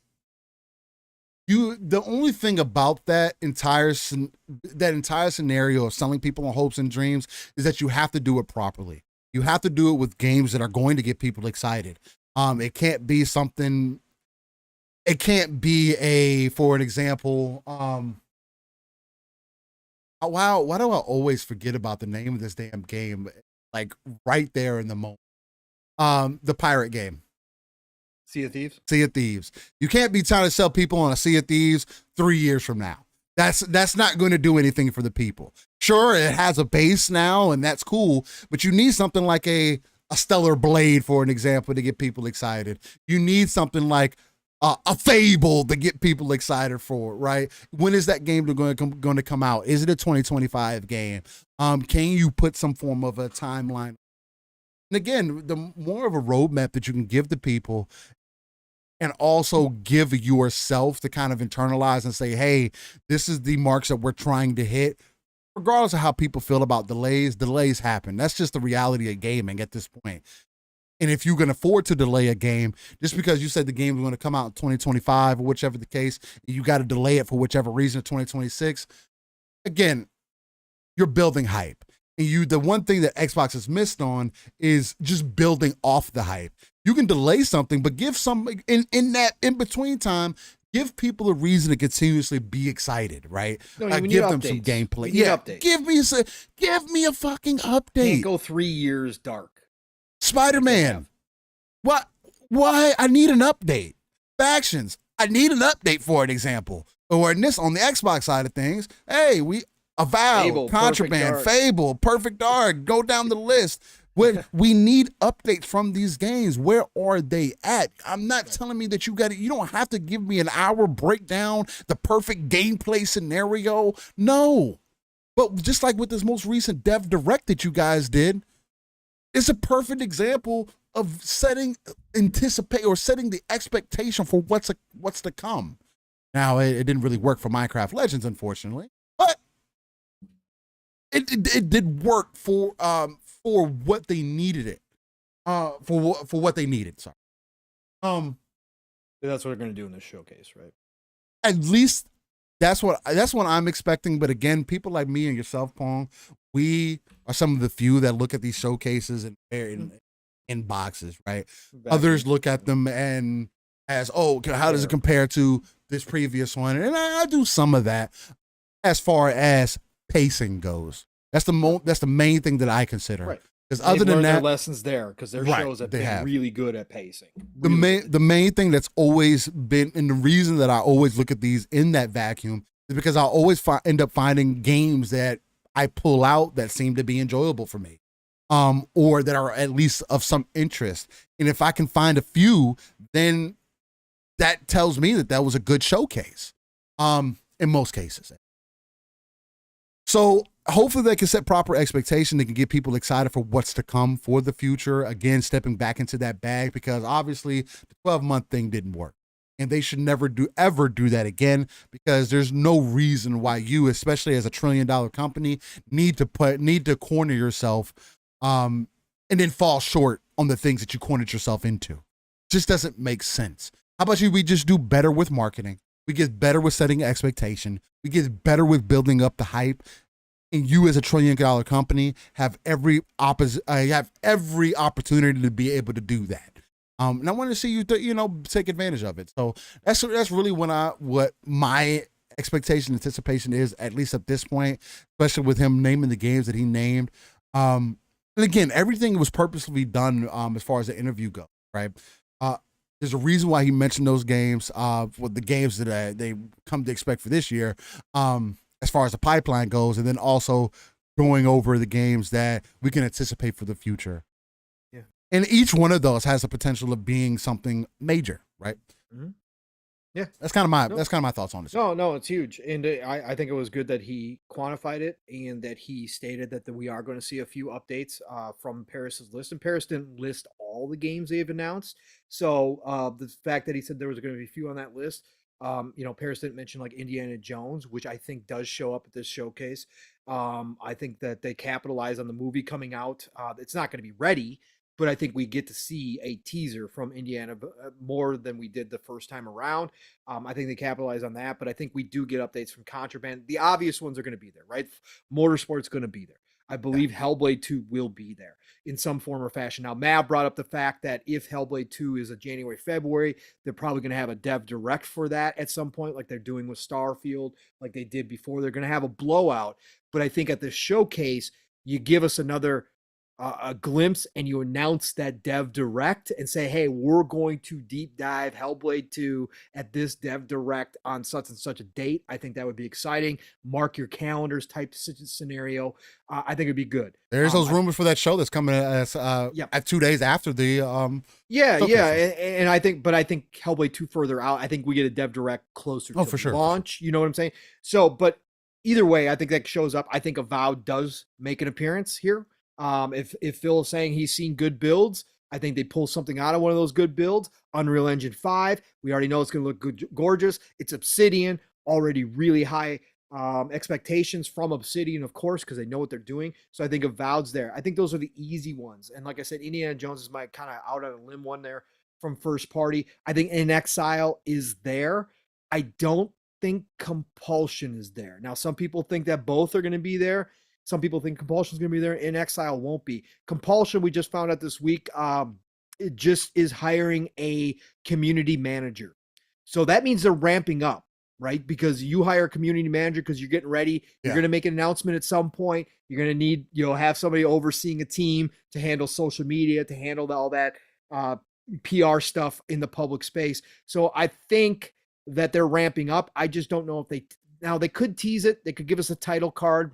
the only thing about that entire scenario of selling people on hopes and dreams is that you have to do it properly. You have to do it with games that are going to get people excited. It can't be something. It can't be for an example. Wow, why do I always forget about the name of this damn game? Like right there in the moment. The pirate game. Sea of Thieves? Sea of Thieves. You can't be trying to sell people on a Sea of Thieves 3 years from now. That's not going to do anything for the people. Sure, it has a base now, and that's cool, but you need something like a Stellar Blade, for an example, to get people excited. You need something like a Fable to get people excited for, right? When is that game going to come out? Is it a 2025 game? Can you put some form of a timeline? And again, the more of a roadmap that you can give to people, and also give yourself to kind of internalize and say, hey, this is the marks that we're trying to hit. Regardless of how people feel about delays happen. That's just the reality of gaming at this point. And if you can afford to delay a game, just because you said the game is going to come out in 2025 or whichever the case, you got to delay it for whichever reason, 2026. Again, you're building hype. And the one thing that Xbox has missed on is just building off the hype. You can delay something, but give some in that in between time, give people a reason to continuously be excited, right? No, give them some gameplay. Yeah, give me a fucking update. Can't go 3 years dark. Spider-Man. What? Why? I need an update. Factions. I need an update for an example. Or on the Xbox side of things, hey, Avowed, Fable, Contraband, Fable, Perfect Dark, go down the list. We need updates from these games. Where are they at? I'm not telling me that you don't have to give me an hour breakdown, the perfect gameplay scenario. No. But just like with this most recent Dev Direct that you guys did, it's a perfect example of setting the expectation for what's to come. Now, it didn't really work for Minecraft Legends, unfortunately, but it did work for what they needed it. For what they needed. Sorry. That's what they're going to do in this showcase, right? At least that's what I'm expecting. But again, people like me and yourself, Pong, we are some of the few that look at these showcases in boxes, right? Others look at them and as, how does it compare to this previous one? And I do some of that as far as pacing goes. That's the main thing that I consider. Right. Because other than that, their lessons there, because their shows have been really good at pacing. The main thing that's always been, and the reason that I always look at these in that vacuum is because I always end up finding games that I pull out that seem to be enjoyable for me, or that are at least of some interest. And if I can find a few, then that tells me that was a good showcase, in most cases. So hopefully they can set proper expectation. They can get people excited for what's to come for the future. Again, stepping back into that bag, because obviously the 12-month thing didn't work. And they should never ever do that again, because there's no reason why you, especially as a $1 trillion company, need to corner yourself and then fall short on the things that you cornered yourself into. Just doesn't make sense. How about we just do better with marketing? We get better with setting expectation. We get better with building up the hype. And you, as a $1 trillion company, have every opportunity to be able to do that. And I want to see you, take advantage of it. So that's really what my expectation, anticipation is, at least at this point, especially with him naming the games that he named. And again, everything was purposely done as far as the interview goes, right? There's a reason why he mentioned those games, with the games that they come to expect for this year, as far as the pipeline goes, and then also going over the games that we can anticipate for the future. Yeah. And each one of those has the potential of being something major, right? Mm-hmm. Yeah. That's kind of my thoughts on this. No, it's huge. And I think it was good that he quantified it and that he stated that we are going to see a few updates from Paris's list. And Paris didn't list all the games they've announced. So the fact that he said there was going to be a few on that list, Paris didn't mention like Indiana Jones, which I think does show up at this showcase. I think that they capitalize on the movie coming out. It's not going to be ready, but I think we get to see a teaser from Indiana more than we did the first time around. I think they capitalize on that, but I think we do get updates from Contraband. The obvious ones are going to be there, right? Motorsport's going to be there. I believe Hellblade 2 will be there in some form or fashion. Now, Mav brought up the fact that if Hellblade 2 is a January, February, they're probably going to have a dev direct for that at some point, like they're doing with Starfield, like they did before. They're going to have a blowout. But I think at this showcase, you give us another a glimpse and you announce that dev direct and say, hey, we're going to deep dive Hellblade 2 at this dev direct on such and such a date. I think that would be exciting. Mark your calendars type scenario. I think it'd be good. There's those rumors for that show that's coming at 2 days after the and I think Hellblade 2 further out. I think we get a dev direct closer to for sure. launch. You know what I'm saying? So, but either way, I think that shows up. I think Avowed does make an appearance here. If Phil is saying he's seen good builds, I think they pull something out of one of those good builds. Unreal Engine 5, we already know it's going to look good, gorgeous. It's Obsidian, already really high expectations from Obsidian, of course, because they know what they're doing. So I think Avowed's there. I think those are the easy ones. And like I said, Indiana Jones is my kind of out on a limb one there from first party. I think In Exile is there. I don't think Compulsion is there. Now, some people think that both are going to be there. Some people think Compulsion is going to be there. In Exile won't be. Compulsion, we just found out this week, it just is hiring a community manager. So that means they're ramping up, right? Because you hire a community manager because you're getting ready. You're going to make an announcement at some point. You're going to need, have somebody overseeing a team to handle social media, to handle all that PR stuff in the public space. So I think that they're ramping up. I just don't know if they could tease it. They could give us a title card.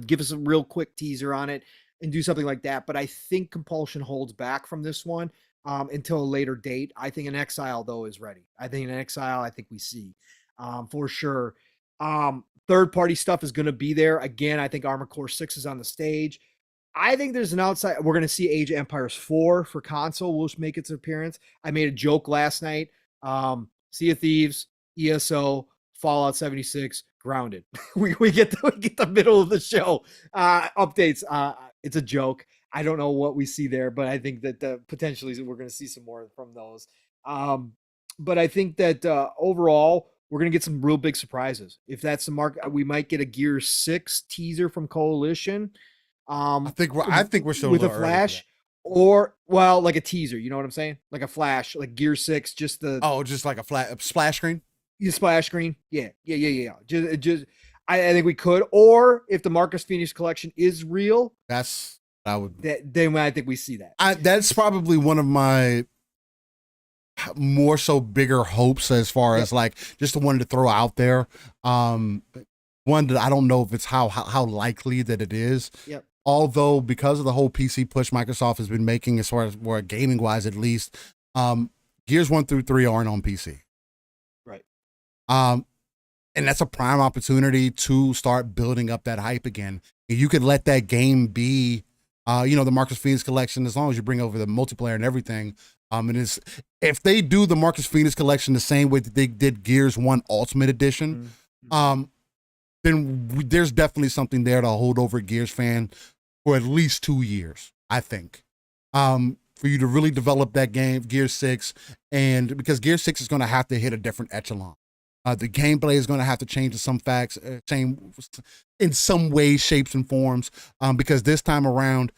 Give us a real quick teaser on it and do something like that. But I think Compulsion holds back from this one until a later date. I think In Exile, though, is ready. I think In Exile, I think we see for sure. Third-party stuff is going to be there. Again, I think Armored Core 6 is on the stage. I think there's an outside. We're going to see Age of Empires 4 for console will make its appearance. I made a joke last night. Sea of Thieves, ESO, Fallout 76, Grounded. we get the middle of the show updates. It's a joke. I don't know what we see there, but I think that potentially we're going to see some more from those. But I think that overall we're going to get some real big surprises. If that's the mark, we might get a Gear 6 teaser from Coalition. I think we're still with a flash. Or, well, like a teaser, you know what I'm saying? Like a flash, like Gear 6, just like a splash screen? You splash screen. Yeah. Just I think we could. Or if the Marcus Phoenix collection is real, then I think we see that. That's probably one of my more so bigger hopes as far as like just the one to throw out there. One that I don't know if it's how likely that it is. Yep. Although because of the whole PC push Microsoft has been making as far as gaming wise at least, Gears 1 through 3 aren't on PC. Right. And that's a prime opportunity to start building up that hype again. You could let that game be, the Marcus Phoenix collection, as long as you bring over the multiplayer and everything. And if they do the Marcus Phoenix collection the same way that they did Gears 1 Ultimate Edition, then there's definitely something there to hold over Gears fan for at least 2 years, I think. For you to really develop that game, Gears 6, and because Gears 6 is going to have to hit a different echelon. The gameplay is going to have to change in some ways, shapes, and forms. Because this time around,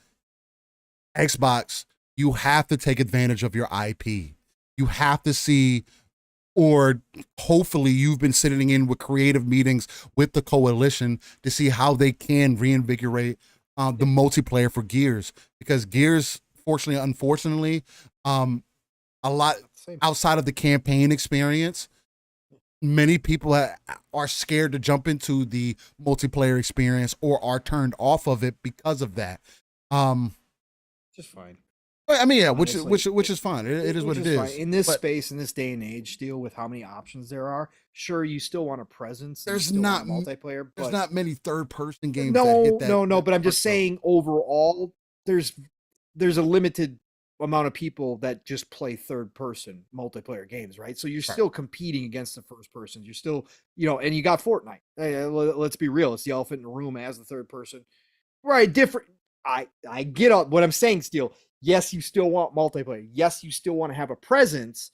Xbox, you have to take advantage of your IP. You have to see, or hopefully you've been sitting in with creative meetings with the Coalition to see how they can reinvigorate the multiplayer for Gears. Because Gears, unfortunately, a lot outside of the campaign experience, many people are scared to jump into the multiplayer experience or are turned off of it because of that. Just fine. I mean, yeah, honestly, which is fine. It is what it is. Fine. In this space, in this day and age, still with how many options there are, sure, you still want a presence. There's not multiplayer. But there's not many third-person games. No. But I'm just saying, overall, there's a limited amount of people that just play third-person multiplayer games, right? So you're still competing against the first person. You're still, and you got Fortnite. Let's be real. It's the elephant in the room as the third person. Right, different. I get what I'm saying, Steel. Yes, you still want multiplayer. Yes, you still want to have a presence.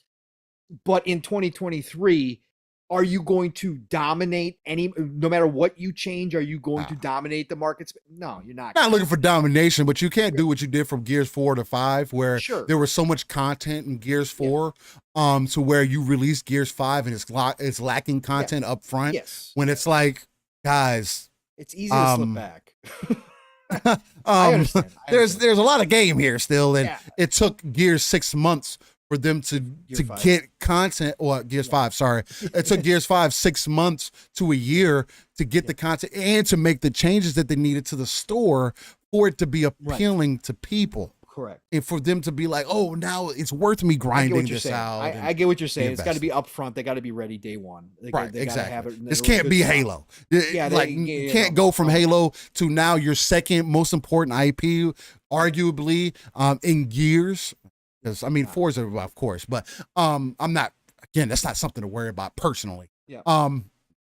But in 2023, are you going to dominate no matter what you change, are you going to dominate the market? No, you're not. Not looking for domination, but you can't do what you did from Gears 4 to 5, where there was so much content in Gears 4, to where you release Gears 5 and it's lacking content up front. Yes. When it's like, guys, it's easy to slip back. I understand. There's a lot of game here still, and Yeah. it took Gears 6 months for them to Five. get content. Well, Gears 5, sorry. It took Gears 5 6 months to a year to get the content and to make the changes that they needed to the store for it to be appealing to people. Correct. And for them to be like, oh, now it's worth me grinding this out. I get what you're saying. It's got to be upfront. They got to be ready day one. They exactly. gotta have it This can't be Halo. You can't go from Halo to now your second most important IP, arguably, in Gears. Because I mean, Forza, of course, but I'm not. Again, that's not something to worry about personally. Yeah.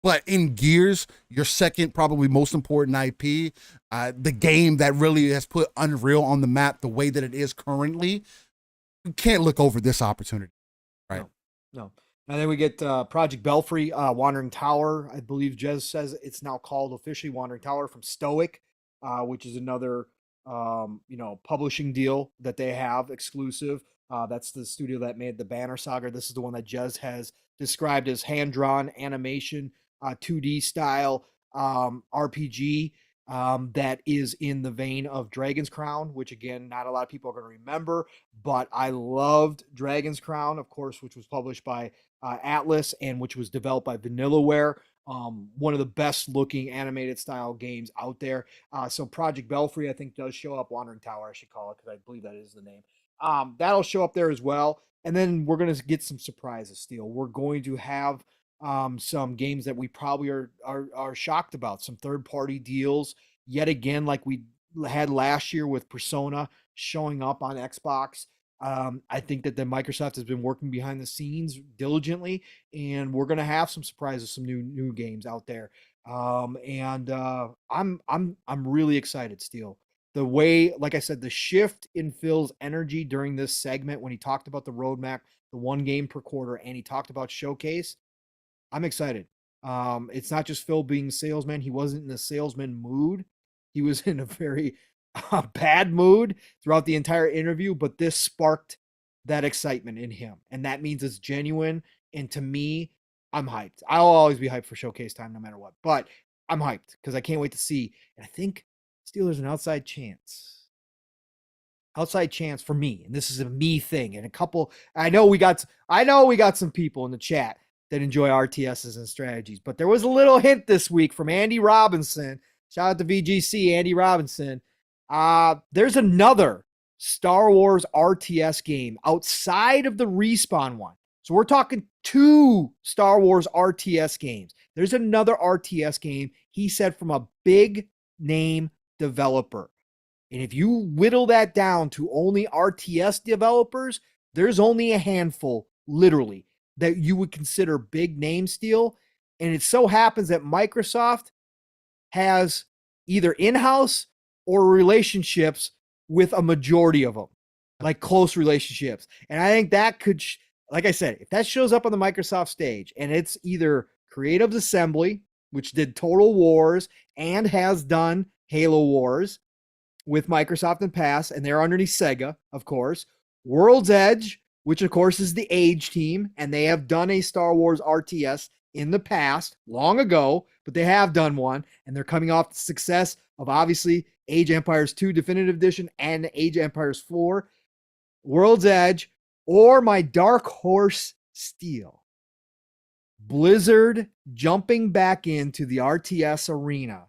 But in Gears, your second, probably most important IP, the game that really has put Unreal on the map the way that it is currently, you can't look over this opportunity, right? No. And then we get Project Belfry, Wandering Tower. I believe Jez says it's now called officially Wandering Tower from Stoic, which is another publishing deal that they have exclusive. That's the studio that made the Banner Saga. This is the one that Jez has described as hand-drawn animation, 2D style RPG that is in the vein of Dragon's Crown, which again, not a lot of people are going to remember, but I loved Dragon's Crown, of course, which was published by Atlas and which was developed by Vanillaware. One of the best looking animated style games out there. So Project Belfry, I think, does show up. Wandering Tower, I should call it, because I believe that is the name. That'll show up there as well. And then we're going to get some surprises still. We're going to have some games that we probably are shocked about, some third-party deals yet again, like we had last year with Persona showing up on Xbox. I think that Microsoft has been working behind the scenes diligently, and we're going to have some surprises, some new games out there. I'm really excited still. The way, like I said, the shift in Phil's energy during this segment when he talked about the roadmap, the one game per quarter, and he talked about Showcase, I'm excited. It's not just Phil being a salesman. He wasn't in a salesman mood. He was in a very bad mood throughout the entire interview, but this sparked that excitement in him. And that means it's genuine. And to me, I'm hyped. I'll always be hyped for Showcase time no matter what. But I'm hyped because I can't wait to see. And I think still there's an outside chance. Outside chance for me. And this is a me thing. And I know we got some people in the chat that enjoy RTSs and strategies. But there was a little hint this week from Andy Robinson. Shout out to VGC, Andy Robinson. There's another Star Wars RTS game outside of the Respawn one. So we're talking 2 Star Wars RTS games. There's another RTS game, he said, from a big name developer. And if you whittle that down to only RTS developers, there's only a handful, literally, that you would consider big name still. And it so happens that Microsoft has either in-house or relationships with a majority of them, like close relationships. And I think that could, like I said, if that shows up on the Microsoft stage and it's either Creative Assembly, which did Total Wars and has done Halo Wars with Microsoft in the past, and they're underneath Sega, of course, World's Edge, which of course is the Age team, and they have done a Star Wars RTS in the past, long ago, but they have done one, and they're coming off the success of obviously Age Empires 2 Definitive Edition and Age Empires 4, World's Edge, or my dark horse Steel. Blizzard jumping back into the RTS arena,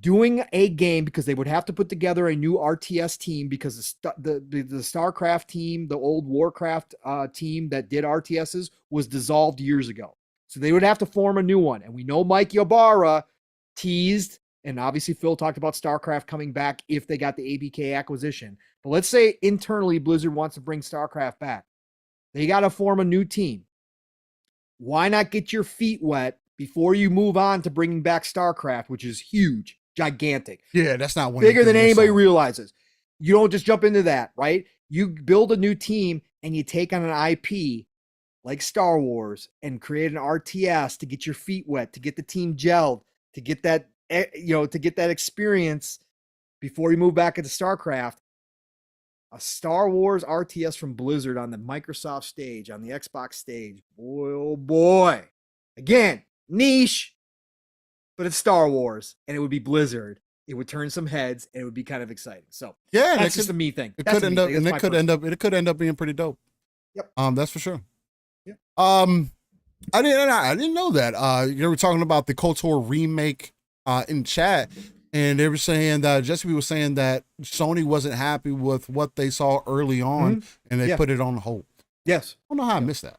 doing a game because they would have to put together a new RTS team because the StarCraft team, the old Warcraft team that did RTSs was dissolved years ago. So they would have to form a new one. And we know Mike Ybarra teased, and obviously Phil talked about StarCraft coming back if they got the ABK acquisition. But let's say internally Blizzard wants to bring StarCraft back. They got to form a new team. Why not get your feet wet before you move on to bringing back StarCraft, which is huge, gigantic. Yeah, that's not bigger than anybody realizes. You don't just jump into that, right? You build a new team and you take on an IP like Star Wars and create an RTS to get your feet wet, to get the team gelled, to get that, to get that experience before you move back into StarCraft. A Star Wars RTS from Blizzard on the Microsoft stage, on the Xbox stage. Boy, oh boy. Again, niche, but it's Star Wars, and it would be Blizzard. it would turn some heads, and it would be kind of exciting. So Yeah, that's just a me thing. It That's could a end me up, thing. and That's my it could end up being pretty dope. Yep. That's for sure. Yeah. I didn't know that. You were talking about the KOTOR remake in chat, and they were saying that Jesse was saying that Sony wasn't happy with what they saw early on, and they put it on hold. Yes. I don't know how I missed that.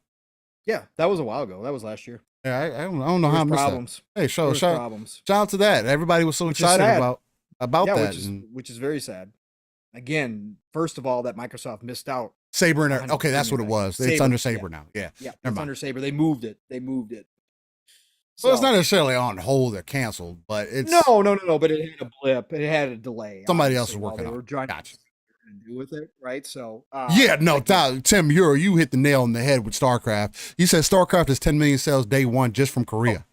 Yeah, that was a while ago. That was last year. Yeah, I don't know how I missed problems. that. Hey, shout out to that. Everybody was so Which is excited sad. about that. Which is very sad. Again, first of all, that Microsoft missed out. Saber and okay, that's what it was. It's under Saber now. Yeah, it's under Saber. They moved it. So it's not necessarily on hold or canceled, but it's no. But it had a blip. It had a delay. Somebody else is working on. They were trying to do with it, right? So Tim, you hit the nail on the head with StarCraft. You said StarCraft is 10 million sales day one just from Korea.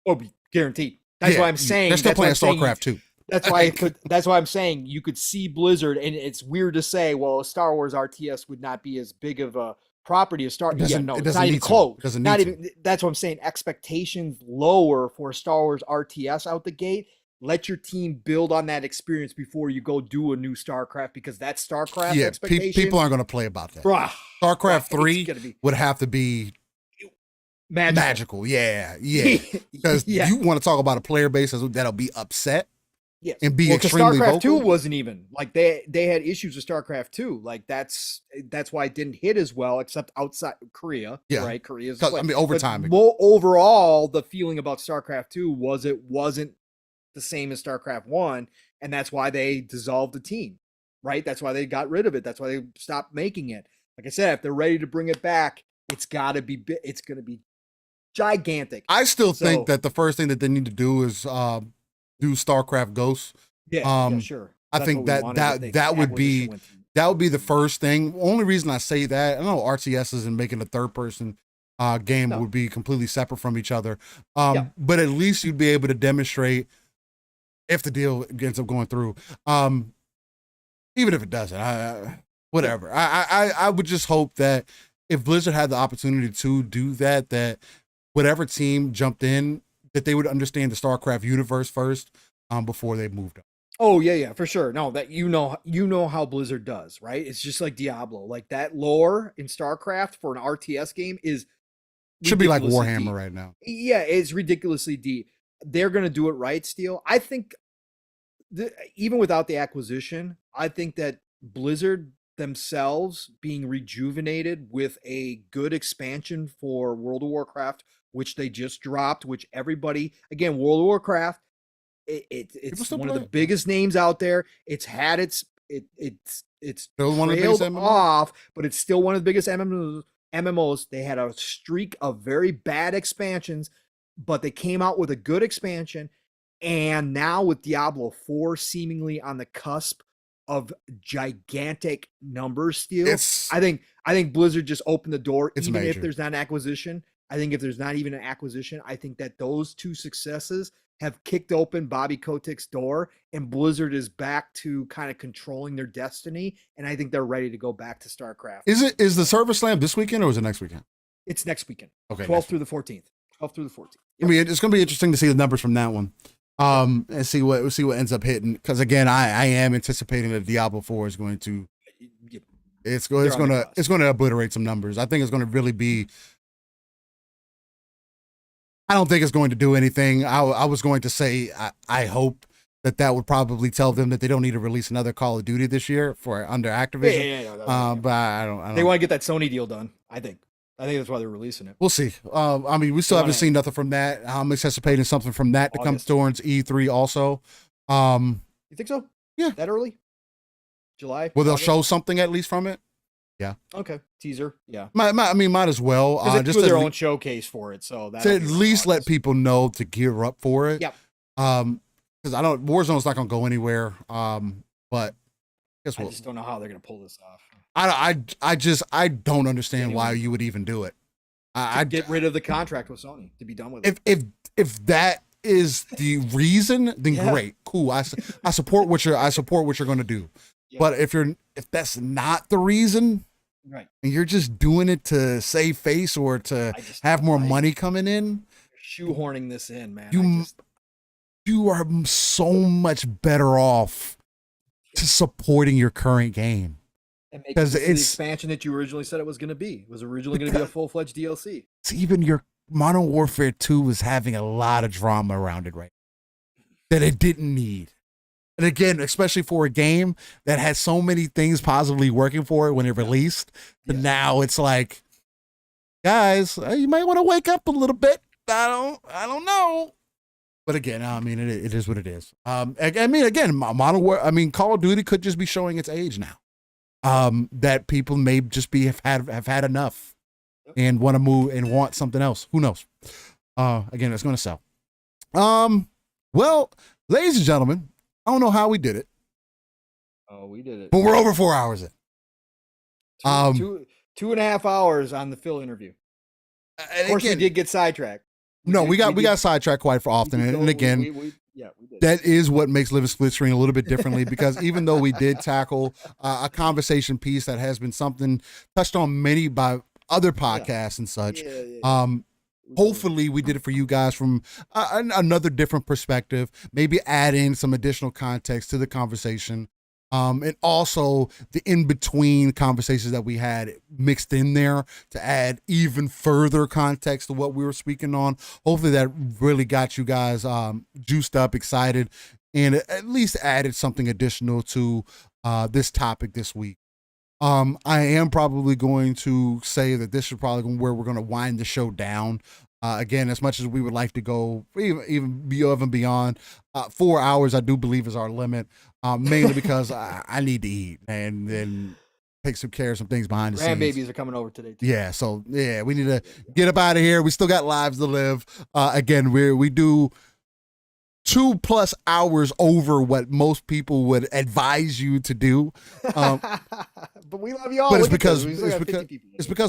Oh, guaranteed. That's why I'm saying they're still playing StarCraft too. That's why that's why I'm saying you could see Blizzard, and it's weird to say, well, Star Wars RTS would not be as big of a property as Star. Yeah, no, it's not even close. Not even. That's what I'm saying. Expectations lower for Star Wars RTS out the gate. Let your team build on that experience before you go do a new StarCraft, because that StarCraft expectation. People aren't going to play about that. Bruh, StarCraft 3 would have to be magical. Yeah. Because you want to talk about a player base that'll be upset. Yes. And be extremely StarCraft vocal. 2 wasn't even like they had issues with StarCraft 2. Like that's why it didn't hit as well, except outside Korea. Yeah. Right. Korea's overtime. Overall, the feeling about StarCraft 2 was it wasn't the same as StarCraft 1, and that's why they dissolved the team. Right. That's why they got rid of it. That's why they stopped making it. Like I said, if they're ready to bring it back, it's going to be gigantic. I still think that the first thing that they need to do is do StarCraft Ghosts. Yeah, sure. I think that would be the first thing. Only reason I say that, I know RTSs and making a third person game would be completely separate from each other. But at least you'd be able to demonstrate if the deal ends up going through. Even if it doesn't, whatever. I would just hope that if Blizzard had the opportunity to do that whatever team jumped in, that they would understand the StarCraft universe first before they moved on. Oh yeah, for sure. No, that you know how Blizzard does, right? It's just like Diablo. Like that lore in StarCraft for an RTS game should be like Warhammer right now. Yeah, it's ridiculously deep. They're gonna do it right, Steel. I think even without the acquisition, I think that Blizzard themselves being rejuvenated with a good expansion for World of Warcraft, which they just dropped, which everybody, again, World of Warcraft, it's one of the biggest names out there. It's had it's trailed off, but it's still one of the biggest MMOs. They had a streak of very bad expansions, but they came out with a good expansion. And now with Diablo 4 seemingly on the cusp of gigantic numbers still, I think Blizzard just opened the door, even if there's not an acquisition. I think if there's not even an acquisition, I think that those two successes have kicked open Bobby Kotick's door, and Blizzard is back to kind of controlling their destiny. And I think they're ready to go back to StarCraft. Is the Server Slam this weekend or is it next weekend? It's next weekend. Okay. 12th through the 14th. 12th through the 14th. Yep. I mean, it's going to be interesting to see the numbers from that one. And see what ends up hitting. Because again, I am anticipating that Diablo 4 is going to it's going to obliterate some numbers. I think it's going to really be. I don't think it's going to do anything. I was going to say I hope that would probably tell them that they don't need to release another Call of Duty this year for under Activision. But I don't. They want to get that Sony deal done. I think that's why they're releasing it. We'll see. I mean, we still haven't seen nothing from that. I'm anticipating something from that to come towards E3 also. You think so? Yeah. That early? July? Well, they'll show something at least from it. Yeah. Okay. Teaser. Yeah. Might as well. Just their own showcase for it. So that to at least let people know to gear up for it. Yep. Because Warzone's not going to go anywhere. But guess what? I just don't know how they're going to pull this off. I don't understand why you would even do it. I'd get rid of the contract with Sony to be done with it. If that is the reason, then great, cool. I support what you're going to do. Yeah. But if that's not the reason, right, and you're just doing it to save face or to have more money coming in, shoehorning this in, man. you are so much better off to supporting your current game. And make it the expansion that you originally said it was going to be. It was originally going to be a full-fledged DLC. It's even your Modern Warfare 2 is having a lot of drama around it right now that it didn't need. And again, especially for a game that had so many things positively working for it when it released, but now it's like, guys, you might want to wake up a little bit. I don't know. But again, I mean, it is what it is. I mean, again, Call of Duty could just be showing its age now. That people may just have had enough and want to move and want something else. Who knows? Again, it's going to sell. Well, ladies and gentlemen, I don't know how we did it. Oh, we did it. But we're over 4 hours in. 2.5 hours on the Phil interview. Of course, we did get sidetracked. We got sidetracked quite often. And again, we did. That is what makes Living Split Screen a little bit differently, because even though we did tackle a conversation piece that has been something touched on many by other podcasts and such, hopefully we did it for you guys from another different perspective, maybe add in some additional context to the conversation. And also the in-between conversations that we had mixed in there to add even further context to what we were speaking on. Hopefully that really got you guys juiced up, excited, and at least added something additional to this topic this week. I am probably going to say that this is probably where we're going to wind the show down. Again, as much as we would like to go even beyond, 4 hours, I do believe, is our limit, mainly because I need to eat and then take some care of some things behind the scenes. Grandbabies are coming over today, too. Yeah, so, yeah, we need to get up out of here. We still got lives to live. Again, we do 2+ hours over what most people would advise you to do. But we love you all. But it's because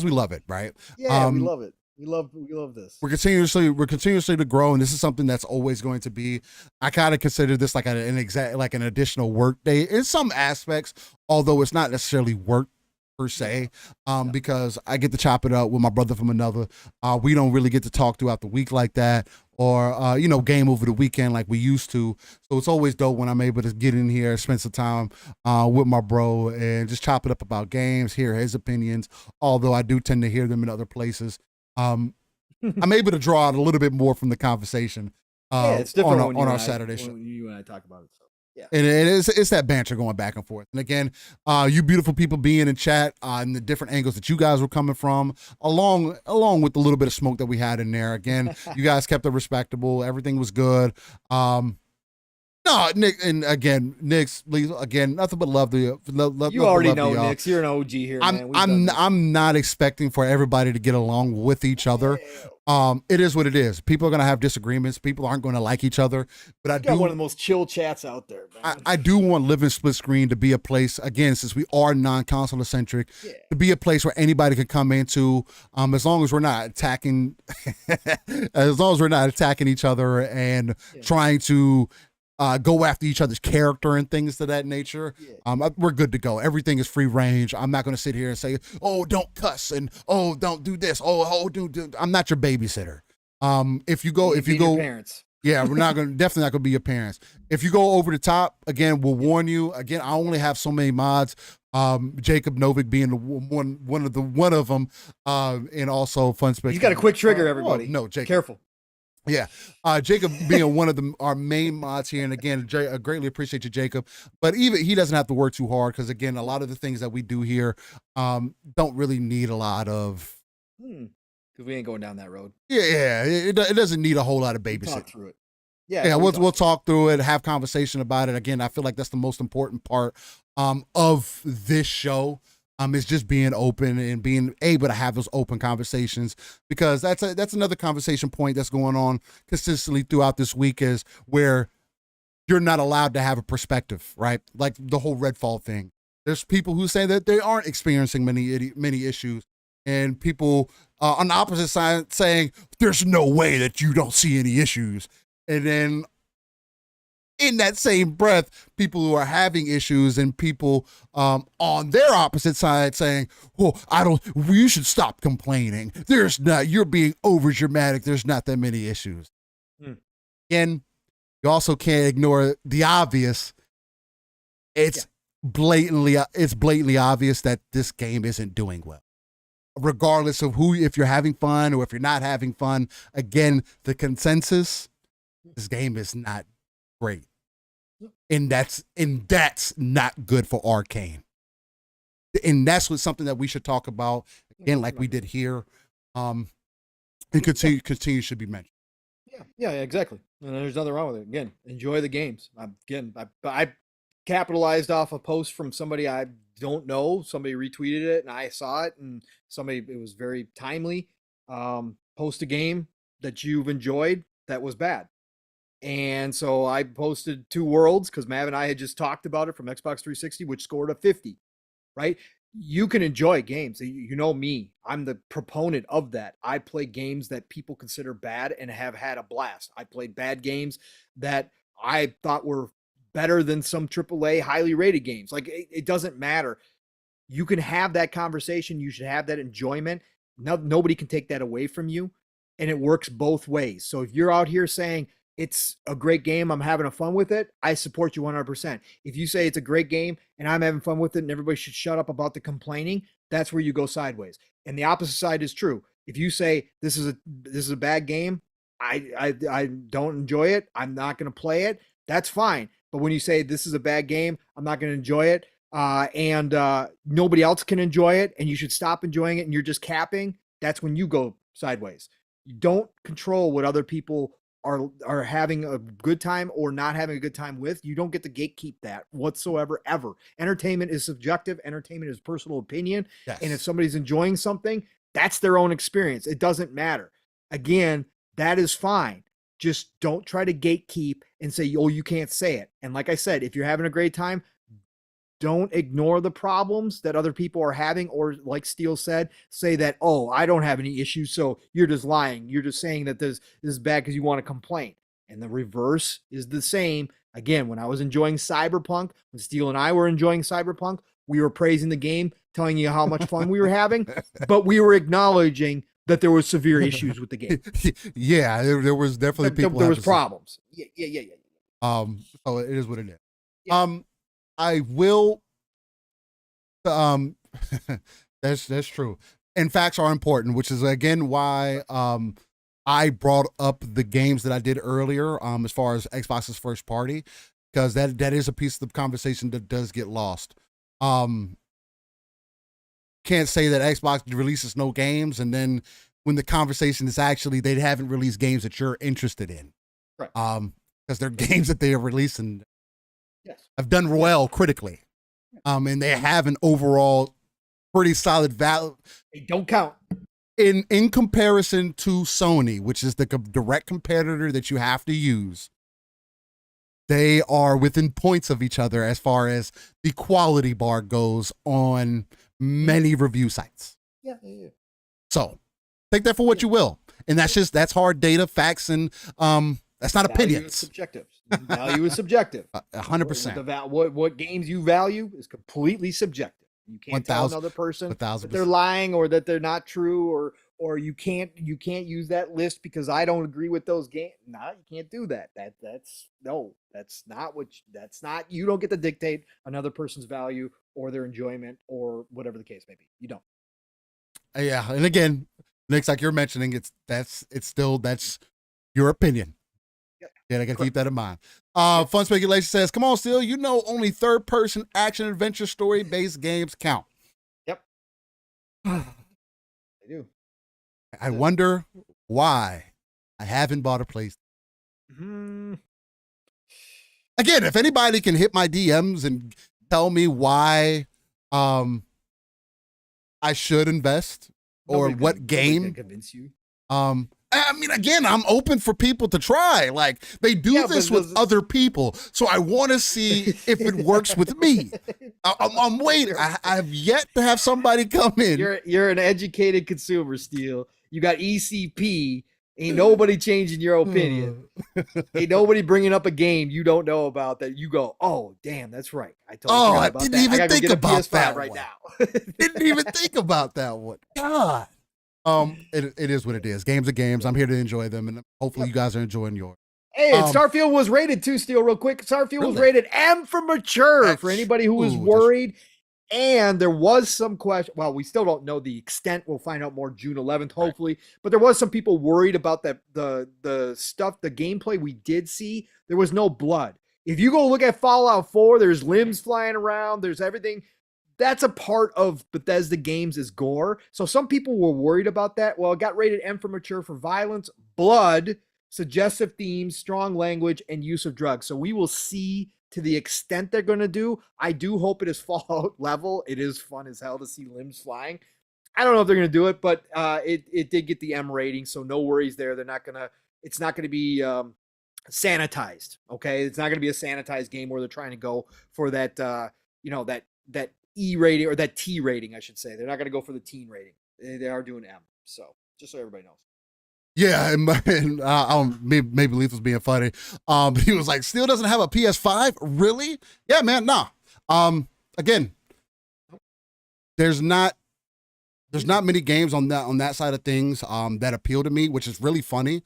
we love it, right? Yeah, we love it. We love this. We're continuously to grow, and this is something that's always going to be. I kind of consider this like an additional work day in some aspects, although it's not necessarily work per se, because I get to chop it up with my brother from another. We don't really get to talk throughout the week like that, or game over the weekend like we used to. So it's always dope when I'm able to get in here, spend some time with my bro, and just chop it up about games, hear his opinions. Although I do tend to hear them in other places. I'm able to draw out a little bit more from the conversation. It's different on our Saturday show. When you and I talk about it. So. Yeah. And it's that banter going back and forth. And again, you beautiful people being in chat and the different angles that you guys were coming from, along with the little bit of smoke that we had in there. Again, you guys kept it respectable. Everything was good. No, Nick, and again, Nick's again, nothing but love to you. You already know, Nick. You're an OG here, man. I'm not expecting for everybody to get along with each other. It is what it is. People are gonna have disagreements. People aren't gonna like each other. But I do one of the most chill chats out there, man. I do want Living Split Screen to be a place, again, since we are non-console centric, to be a place where anybody can come into, as long as we're not attacking, each other and trying to go after each other's character and things of that nature. We're good to go. Everything is free range. I'm not going to sit here and say, oh, don't cuss, and oh, don't do this. Oh, do. I'm not your babysitter. If you go, your parents. Yeah, we're definitely not gonna be your parents. If you go over the top, again, we'll warn you. Again, I only have so many mods. Jacob Novik being one of them, and also Fun Space. He's got a quick trigger, everybody. No, Jacob. Careful. Yeah, Jacob being one of our main mods here, and again, I greatly appreciate you, Jacob. But even he doesn't have to work too hard, because again, a lot of the things that we do here don't really need a lot of. Because we ain't going down that road. Yeah, it doesn't need a whole lot of babysitting. Talk through it. Yeah, we'll talk through it, have conversation about it. Again, I feel like that's the most important part of this show. Is just being open and being able to have those open conversations, because that's another conversation point that's going on consistently throughout this week, is where you're not allowed to have a perspective, right? Like the whole Redfall thing. There's people who say that they aren't experiencing many issues, and people on the opposite side saying there's no way that you don't see any issues, and then in that same breath, people who are having issues and people on their opposite side saying, well, you should stop complaining. You're being over dramatic. There's not that many issues. Again, you also can't ignore the obvious. It's blatantly obvious that this game isn't doing well. Regardless of if you're having fun or if you're not having fun, again, the consensus, this game is not great. And that's not good for Arcane. And that's something that we should talk about, again, like we did here. And continue should be mentioned. Yeah, exactly. And there's nothing wrong with it. Again, enjoy the games. I capitalized off a post from somebody I don't know. Somebody retweeted it and I saw it, and it was very timely. Post a game that you've enjoyed that was bad. And so I posted 2 Worlds because Mav and I had just talked about it from Xbox 360, which scored a 50, right? You can enjoy games. You know me. I'm the proponent of that. I play games that people consider bad and have had a blast. I played bad games that I thought were better than some AAA highly rated games. Like, it doesn't matter. You can have that conversation. You should have that enjoyment. Nobody can take that away from you. And it works both ways. So if you're out here saying, it's a great game, I'm having fun with it, I support you 100%. If you say it's a great game and I'm having fun with it and everybody should shut up about the complaining, that's where you go sideways. And the opposite side is true. If you say this is a bad game, I don't enjoy it, I'm not going to play it, that's fine. But when you say this is a bad game, I'm not going to enjoy it, and nobody else can enjoy it, and you should stop enjoying it, and you're just capping, that's when you go sideways. You don't control what other people are having a good time or not having a good time with. You don't get to gatekeep that whatsoever, ever. Entertainment is subjective. Entertainment is personal opinion. Yes. And if somebody's enjoying something, that's their own experience. It doesn't matter. Again, that is fine. Just don't try to gatekeep and say, oh, you can't say it. And like I said, if you're having a great time, don't ignore the problems that other people are having, or like Steele said, say that, oh, I don't have any issues, so you're just lying. You're just saying that this is bad because you want to complain. And the reverse is the same. Again, when I was enjoying Cyberpunk, when Steele and I were enjoying Cyberpunk, we were praising the game, telling you how much fun we were having, but we were acknowledging that there were severe issues with the game. Yeah, there was definitely people. There was problems. Yeah. So it is what it is. Yeah. I will. That's true. And facts are important, which is again why I brought up the games that I did earlier, as far as Xbox's first party, because that is a piece of the conversation that does get lost. Can't say that Xbox releases no games, and then when the conversation is actually they haven't released games that you're interested in, right? Because they're games that they are releasing. Yes. Have done well critically, and they have an overall pretty solid value. They don't count in comparison to Sony, which is the direct competitor that you have to use. They are within points of each other as far as the quality bar goes on many review sites. Yeah. So take that for what you will, and that's hard data, facts, and that's not opinions. Subjective. Value is subjective. 100%. What games you value is completely subjective. You can't tell another person that they're lying or that they're not true, or you can't use that list because I don't agree with those games. No, you can't do that. That's not you don't get to dictate another person's value or their enjoyment or whatever the case may be. You don't. Yeah, and again, Nick's like you're mentioning, that's your opinion. Yeah, I gotta keep that in mind. Fun Speculation says, come on, Steele, only third-person action adventure story-based games count. Yep. I do. I wonder why I haven't bought a PlayStation. Mm-hmm. Again, if anybody can hit my DMs and tell me why I should invest or what game convince you. I mean, again, I'm open for people to try. Like, they do this with other people, so I want to see if it works with me. I'm waiting. I've yet to have somebody come in. You're an educated consumer, Steele. You got ECP. Ain't nobody changing your opinion. Ain't nobody bringing up a game you don't know about that you go, oh, damn, that's right. I didn't even think about that right now. Didn't even think about that one. God. It is what it is. Games are games. I'm here to enjoy them, and hopefully you guys are enjoying yours. Hey, and Starfield was rated too, Steel, real quick. Starfield was rated M for mature for anybody who was worried. And there was some question. Well, we still don't know the extent. We'll find out more June 11th, hopefully. Right. But there was some people worried about that the stuff, the gameplay we did see. There was no blood. If you go look at Fallout 4, there's limbs flying around. There's everything. That's a part of Bethesda games is gore. So some people were worried about that. Well, it got rated M for mature for violence, blood, suggestive themes, strong language, and use of drugs. So we will see to the extent they're going to do. I do hope it is Fallout level. It is fun as hell to see limbs flying. I don't know if they're going to do it, but it did get the M rating, so no worries there. They're not going to. It's not going to be sanitized. Okay, it's not going to be a sanitized game where they're trying to go for that. That E rating or that T rating, I should say. They're not going to go for the teen rating. They are doing M. So just so everybody knows. Yeah, and maybe Leaf was being funny. He was like, "Still doesn't have a PS5, really?" Yeah, man, nah. Again, there's not many games on that side of things that appeal to me, which is really funny.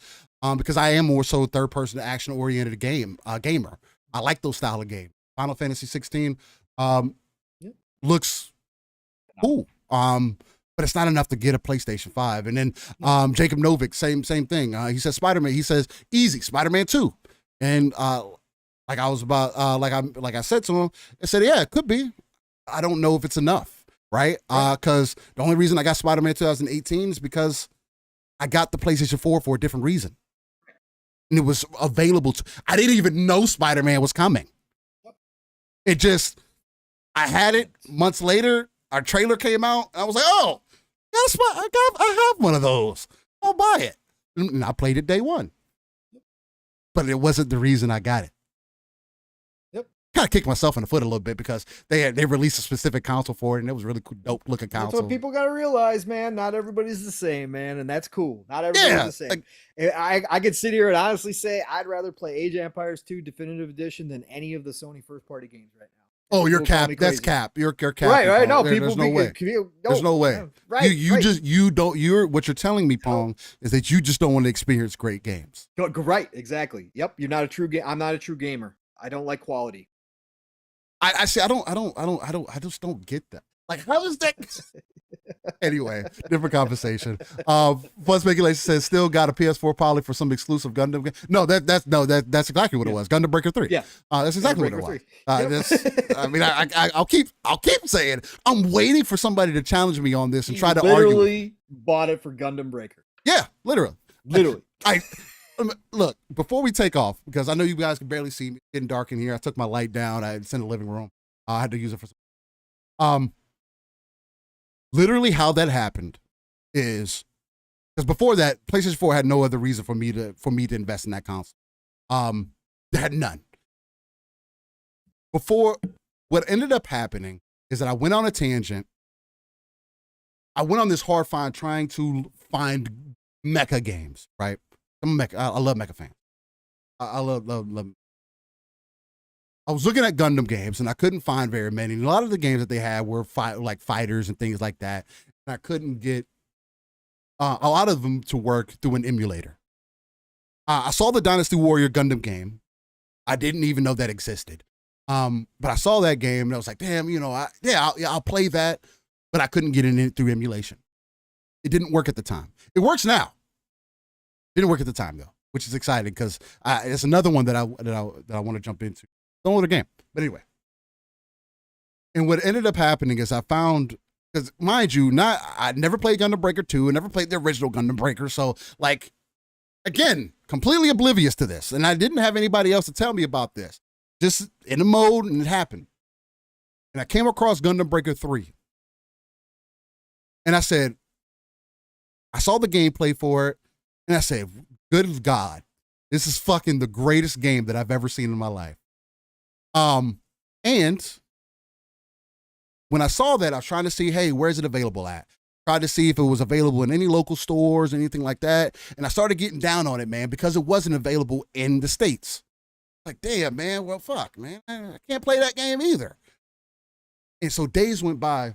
Because I am more so third person action oriented gamer. I like those style of games. Final Fantasy 16 looks cool. But it's not enough to get a PlayStation 5. And then Jacob Novick, same thing. He says Spider-Man. He says easy Spider-Man 2. And like I said to him, I said, yeah, it could be. I don't know if it's enough, right? Because the only reason I got Spider-Man 2018 is because I got the PlayStation 4 for a different reason. And it was available to. I didn't even know Spider-Man was coming. It just, I had it months later. Our trailer came out. I was like, oh, I have one of those. I'll buy it. And I played it day one. But it wasn't the reason I got it. Yep. Kind of kicked myself in the foot a little bit because they released a specific console for it, and it was really cool, dope looking console. That's what people got to realize, man. Not everybody's the same, man, and that's cool. Not everybody's the same. I could sit here and honestly say I'd rather play Age of Empires 2 Definitive Edition than any of the Sony first-party games right now. Oh, you're cap. That's cap. You're cap. Right. No, there's no way. There's no way. Right. What you're telling me, Pong, is that you just don't want to experience great games. Right. Exactly. Yep. You're not a true I'm not a true gamer. I don't like quality. I see. I just don't get that. Like, how is that? Anyway, different conversation. Fun Speculation says still got a PS4 probably for some exclusive Gundam game. No, that's exactly what it was. Gundam Breaker 3. Yeah. That's exactly what it was. I mean, I'll keep saying I'm waiting for somebody to challenge me on this and try to argue. Literally bought it for Gundam Breaker. Yeah, literally. Look, before we take off, because I know you guys can barely see me, it's getting dark in here. I took my light down. It's in the living room. I had to use it for some. Literally how that happened is because before that, PlayStation 4 had no other reason for me to invest in that console. They had none. Before, what ended up happening is that I went on a tangent. I went on this hard find trying to find mecha games, right? I love mecha fans. I love. I was looking at Gundam games and I couldn't find very many. And a lot of the games that they had were like fighters and things like that. And I couldn't get a lot of them to work through an emulator. I saw the Dynasty Warrior Gundam game. I didn't even know that existed. But I saw that game and I was like, damn, I'll play that. But I couldn't get it through emulation. It didn't work at the time. It works now. Didn't work at the time though, which is exciting because it's another one that I want to jump into. Don't know the game, but anyway. And what ended up happening is I found, because mind you, I never played Gundam Breaker 2, and never played the original Gundam Breaker, so like, again, completely oblivious to this, and I didn't have anybody else to tell me about this. Just in the mode, and it happened. And I came across Gundam Breaker 3, and I said, I saw the gameplay for it, and I said, good God, this is fucking the greatest game that I've ever seen in my life. And when I saw that, I was trying to see, hey, where's it available at? Tried to see if it was available in any local stores, anything like that. And I started getting down on it, man, because it wasn't available in the States. Like, damn, man, well, fuck, man, I can't play that game either. And so days went by,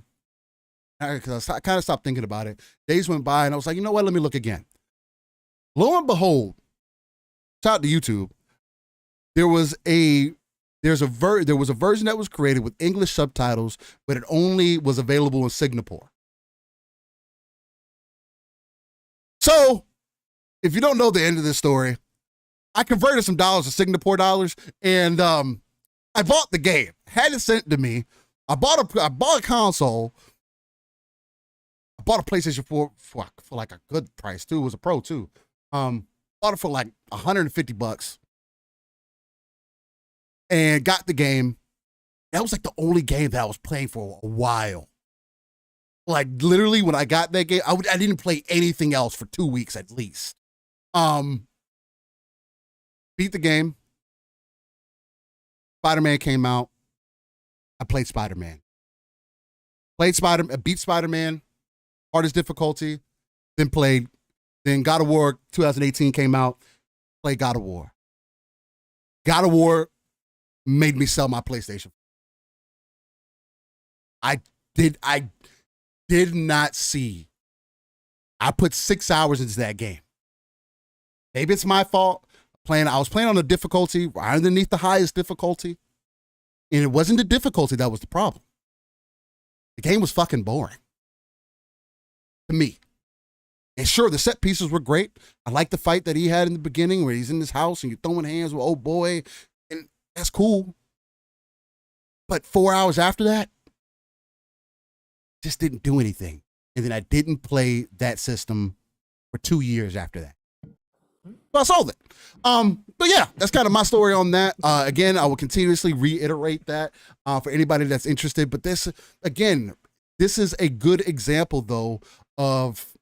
because I kind of stopped thinking about it. Days went by, and I was like, you know what, let me look again. Lo and behold, shout out to YouTube. there was a version that was created with English subtitles, but it only was available in Singapore. So, if you don't know the end of this story, I converted some dollars to Singapore dollars, and I bought the game. Had it sent to me. I bought a console. I bought a PlayStation 4 for like a good price too. It was a Pro too. Bought it for like $150 and got the game. That was like the only game that I was playing for a while. Like literally when I got that game, I didn't play anything else for 2 weeks at least. Beat the game. Spider-Man came out. I played Spider-Man. Beat Spider-Man, hardest difficulty. Then God of War 2018 came out. Played God of War. God of War made me sell my PlayStation. I did not see. I put 6 hours into that game. Maybe it's my fault. I was playing on a difficulty underneath the highest difficulty. And it wasn't the difficulty that was the problem. The game was fucking boring. To me. And sure, the set pieces were great. I like the fight that he had in the beginning where he's in his house and you're throwing hands with old boy. And that's cool. But 4 hours after that, just didn't do anything. And then I didn't play that system for 2 years after that. So I sold it. But yeah, that's kind of my story on that. Again, I will continuously reiterate that for anybody that's interested. But this is a good example, though, of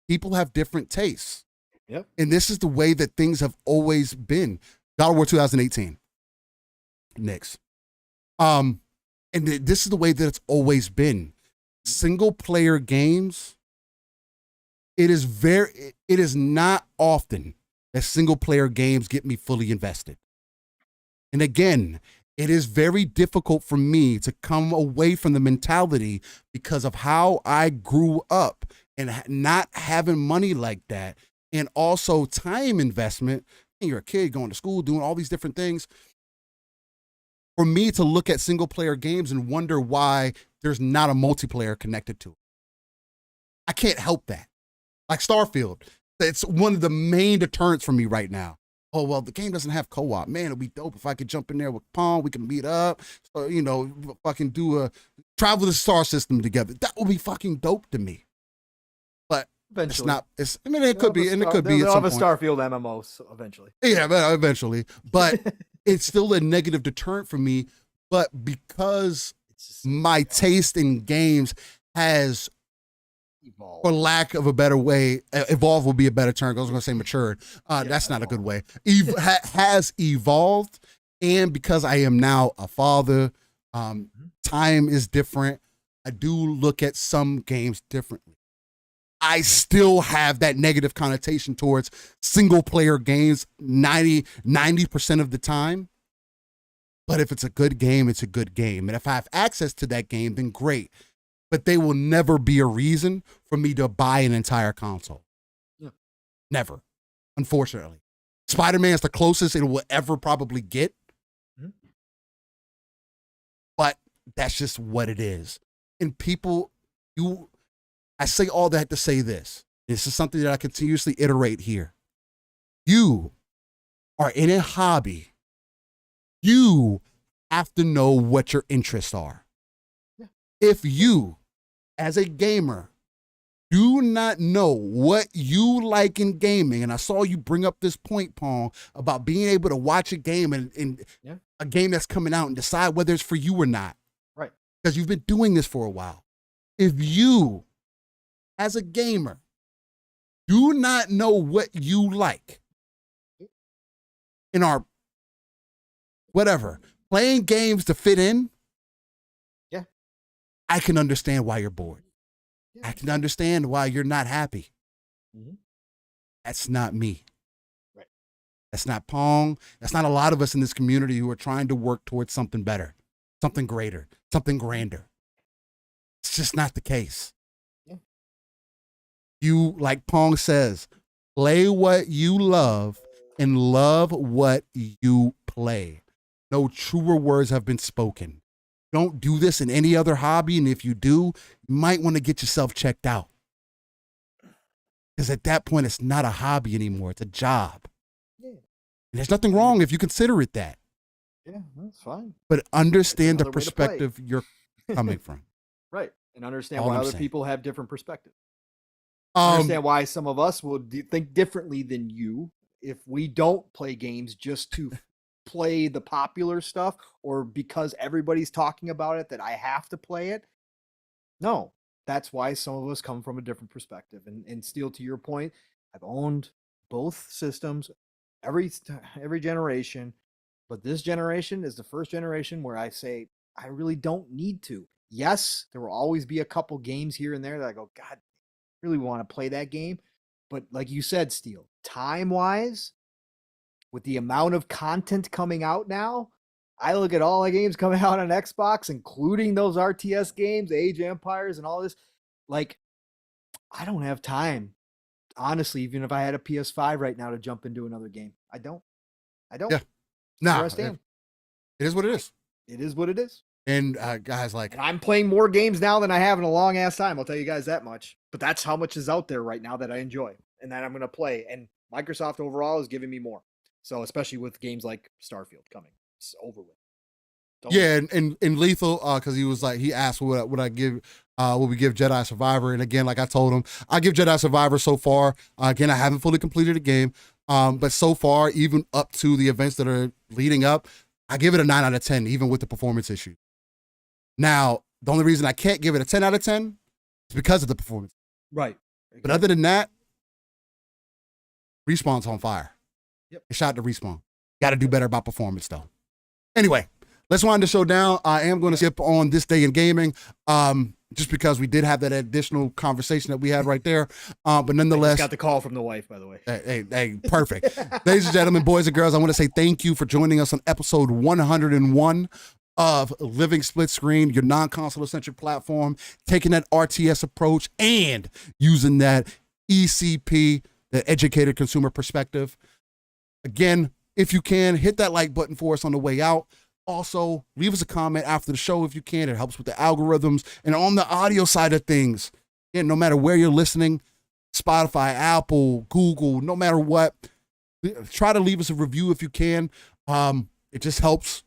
people have different tastes. Yep. And this is the way that things have always been. God of War 2018. Next. And this is the way that it's always been. Single player games. It is not often that single player games get me fully invested. And again, it is very difficult for me to come away from the mentality because of how I grew up and not having money like that. And also time investment. And you're a kid going to school, doing all these different things. For me to look at single player games and wonder why there's not a multiplayer connected to it. I can't help that. Like Starfield, it's one of the main deterrents for me right now. Oh, well, the game doesn't have co-op. Man, it'd be dope if I could jump in there with Pong. We can meet up, fucking do a travel the star system together. That would be fucking dope to me. But eventually. It could be, and it could be. They'll have a Starfield MMO eventually. Yeah, eventually. But it's still a negative deterrent for me. But because my taste in games has, for lack of a better way, evolve will be a better term. I was going to say matured. That's not a good way. Has evolved. And because I am now a father, time is different. I do look at some games differently. I still have that negative connotation towards single player games 90% of the time. But if it's a good game, it's a good game. And if I have access to that game, then great. But they will never be a reason for me to buy an entire console. Yeah. Never. Unfortunately. Spider-Man is the closest it will ever probably get. Mm-hmm. But that's just what it is. And people, I say all that to say this. This is something that I continuously iterate here. You are in a hobby. You have to know what your interests are. Yeah. If you, as a gamer, do not know what you like in gaming, and I saw you bring up this point, Paul, about being able to watch a game and a game that's coming out and decide whether it's for you or not. Right. Because you've been doing this for a while. If you, as a gamer, do not know what you like and are playing games to fit in, I can understand why you're bored. Yeah. I can understand why you're not happy. Mm-hmm. That's not me. Right. That's not Pong. That's not a lot of us in this community who are trying to work towards something better, something greater, something grander. It's just not the case. Yeah. You, like Pong says, play what you love and love what you play. No truer words have been spoken. Don't do this in any other hobby, and if you do, you might want to get yourself checked out. Because at that point, it's not a hobby anymore. It's a job. Yeah. And there's nothing wrong if you consider it that. Yeah, that's fine. But understand the another way to play. perspective you're coming from. Right. And understand All why I'm other saying. people have different perspectives. Understand Um, why some of us will think differently than you if we don't play games just to play the popular stuff or because everybody's talking about it that I have to play it. No, that's why some of us come from a different perspective. And Steel, to your point, I've owned both systems every generation, but this generation is the first generation where I say I really don't need to. Yes, there will always be a couple games here and there that I go, God, I really want to play that game. But like you said, Steel, time-wise, with the amount of content coming out now, I look at all the games coming out on Xbox, including those RTS games, Age of Empires, and all this. Like, I don't have time, honestly, even if I had a PS5 right now to jump into another game. I don't. Yeah. That's nah, where I it stand. is what it is. It is what it is. And guys, like, And I'm playing more games now than I have in a long ass time. I'll tell you guys that much. But that's how much is out there right now that I enjoy and that I'm going to play. And Microsoft overall is giving me more. So especially with games like Starfield coming, it's over with. yeah, and Lethal, because he was like, he asked would we give Jedi Survivor, and again, like I told him, I give Jedi Survivor so far. Again, I haven't fully completed the game, but so far, even up to the events that are leading up, I give it a 9 out of 10, even with the performance issue. Now, the only reason I can't give it a 10 out of 10 is because of the performance. Right. But other than that, Respawn's on fire. Yep. Shout out to Respawn. Got to do better about performance, though. Anyway, let's wind the show down. I am going to skip on This Day in Gaming, just because we did have that additional conversation that we had right there. But nonetheless, I just got the call from the wife, by the way. Hey, perfect. Ladies and gentlemen, boys and girls, I want to say thank you for joining us on episode 101 of Living Split Screen, your non-console centric platform, taking that RTS approach and using that ECP, the educated consumer perspective. Again, if you can, hit that like button for us on the way out. Also, leave us a comment after the show if you can. It helps with the algorithms. And on the audio side of things, again, no matter where you're listening, Spotify, Apple, Google, no matter what, try to leave us a review if you can. It just helps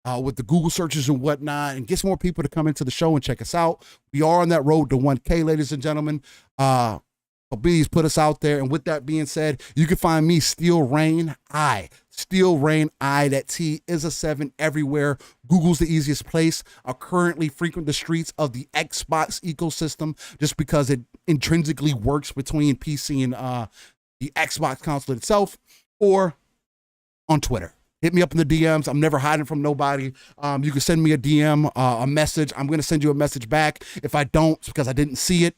with the Google searches and whatnot, and gets more people to come into the show and check us out. We are on that road to 1K, ladies and gentlemen. So please put us out there. And with that being said, you can find me, Steel Rain I. Steel Rain I. That T is a 7 everywhere. Google's the easiest place. I currently frequent the streets of the Xbox ecosystem just because it intrinsically works between PC and the Xbox console itself, or on Twitter. Hit me up in the DMs. I'm never hiding from nobody. You can send me a DM, a message. I'm going to send you a message back. If I don't, it's because I didn't see it.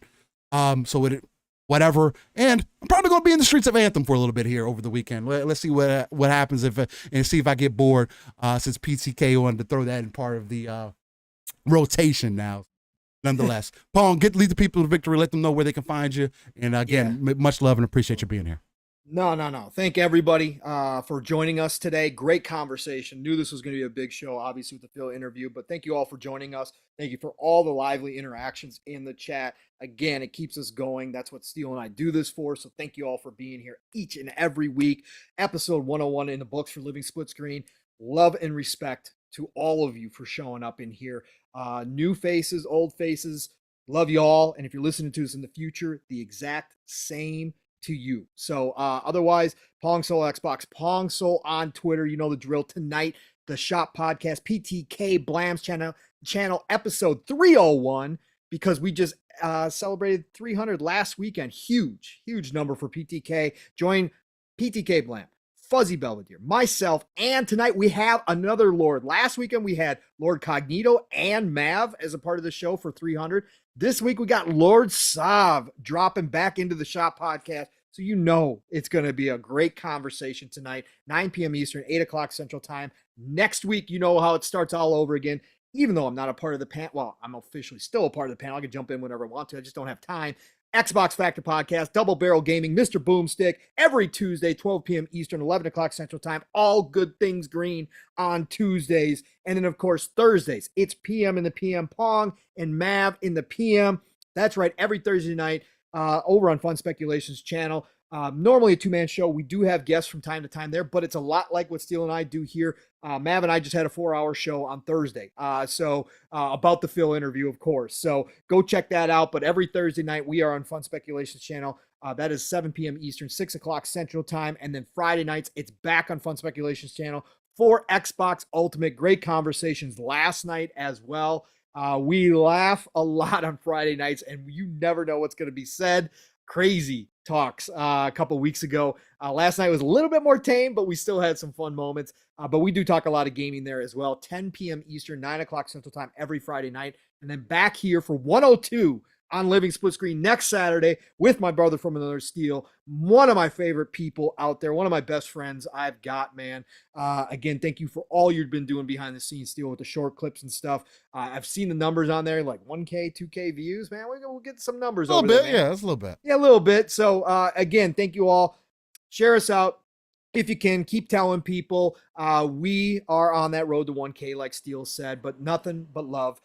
Whatever. And I'm probably going to be in the streets of Anthem for a little bit here over the weekend. Let's see what happens and see if I get bored, since PTK wanted to throw that in part of the rotation now. Nonetheless, Pong, lead the people to victory. Let them know where they can find you. And again, much love and appreciate you being here. No. Thank everybody for joining us today. Great conversation. Knew this was going to be a big show, obviously, with the Phil interview, but thank you all for joining us. Thank you for all the lively interactions in the chat. Again, it keeps us going. That's what Steele and I do this for. So thank you all for being here each and every week. Episode 101 in the books for Living Split Screen. Love and respect to all of you for showing up in here. New faces, old faces. Love you all. And if you're listening to us in the future, the exact same to you. So otherwise, Pong Soul Xbox, Pong Soul on Twitter. You know the drill. Tonight, the Shop Podcast, PTK Blam's channel episode 301, because we just celebrated 300 last weekend. Huge number for PTK. Join PTK Blam, Fuzzy Belvedere, myself, and tonight we have another Lord. Last weekend we had Lord Cognito and Mav as a part of the show for 300. This week we got Lord Sav dropping back into the Shop Podcast. So you know it's going to be a great conversation tonight, 9 p.m. Eastern, 8 o'clock Central Time. Next week, you know how it starts all over again. Even though I'm not a part of the panel, well, I'm officially still a part of the panel. I can jump in whenever I want to. I just don't have time. Xbox Factor Podcast, Double Barrel Gaming, Mr. Boomstick, every Tuesday, 12 p.m. Eastern, 11 o'clock Central Time. All good things green on Tuesdays. And then, of course, Thursdays, it's PM in the PM Pong and Mav in the PM. That's right, every Thursday night over on Fun Speculations channel. Normally a two-man show. We do have guests from time to time there, but it's a lot like what Steele and I do here. Mav and I just had a 4-hour show on Thursday. About the Phil interview, of course. So go check that out. But every Thursday night, we are on Fun Speculations channel. That is 7 p.m. Eastern, 6 o'clock Central Time. And then Friday nights, it's back on Fun Speculations channel for Xbox Ultimate. Great conversations last night as well. We laugh a lot on Friday nights, and you never know what's going to be said. Crazy talks a couple weeks ago. Last night was a little bit more tame, but we still had some fun moments. But we do talk a lot of gaming there as well. 10 p.m. Eastern, 9 o'clock Central Time every Friday night. And then back here for 102 on Living Split Screen next Saturday with my brother from another Steel, one of my favorite people out there, one of my best friends I've got, man. Again, thank you for all you've been doing behind the scenes, Steel, with the short clips and stuff. I've seen the numbers on there, like 1K, 2K views, man. We'll get some numbers a little over bit, there, man. yeah, that's a little bit. Yeah, a little bit. So again, thank you all. Share us out. If you can, keep telling people. We are on that road to 1K, like Steele said, but nothing but love.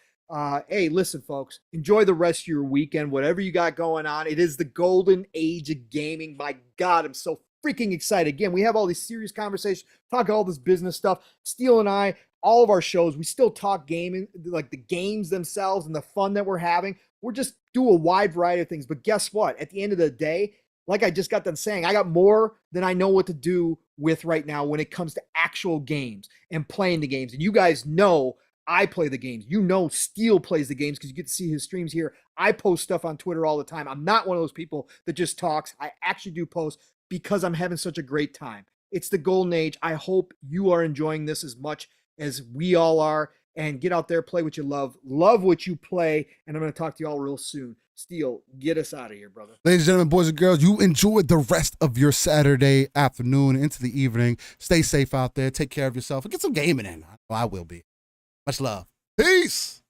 Hey, listen, folks, enjoy the rest of your weekend, whatever you got going on. It is the golden age of gaming. My God, I'm so freaking excited. Again, we have all these serious conversations, talk all this business stuff. Steele and I, all of our shows, we still talk gaming, like the games themselves and the fun that we're having. We're just do a wide variety of things. But guess what? At the end of the day, like I just got done saying, I got more than I know what to do with right now when it comes to actual games and playing the games. And you guys know I play the games. You know Steele plays the games because you get to see his streams here. I post stuff on Twitter all the time. I'm not one of those people that just talks. I actually do post because I'm having such a great time. It's the golden age. I hope you are enjoying this as much as we all are. And get out there, play what you love what you play. And I'm going to talk to you all real soon. Steele, get us out of here, brother. Ladies and gentlemen, boys and girls, you enjoy the rest of your Saturday afternoon into the evening. Stay safe out there. Take care of yourself and get some gaming in. I will be. Much love. Peace.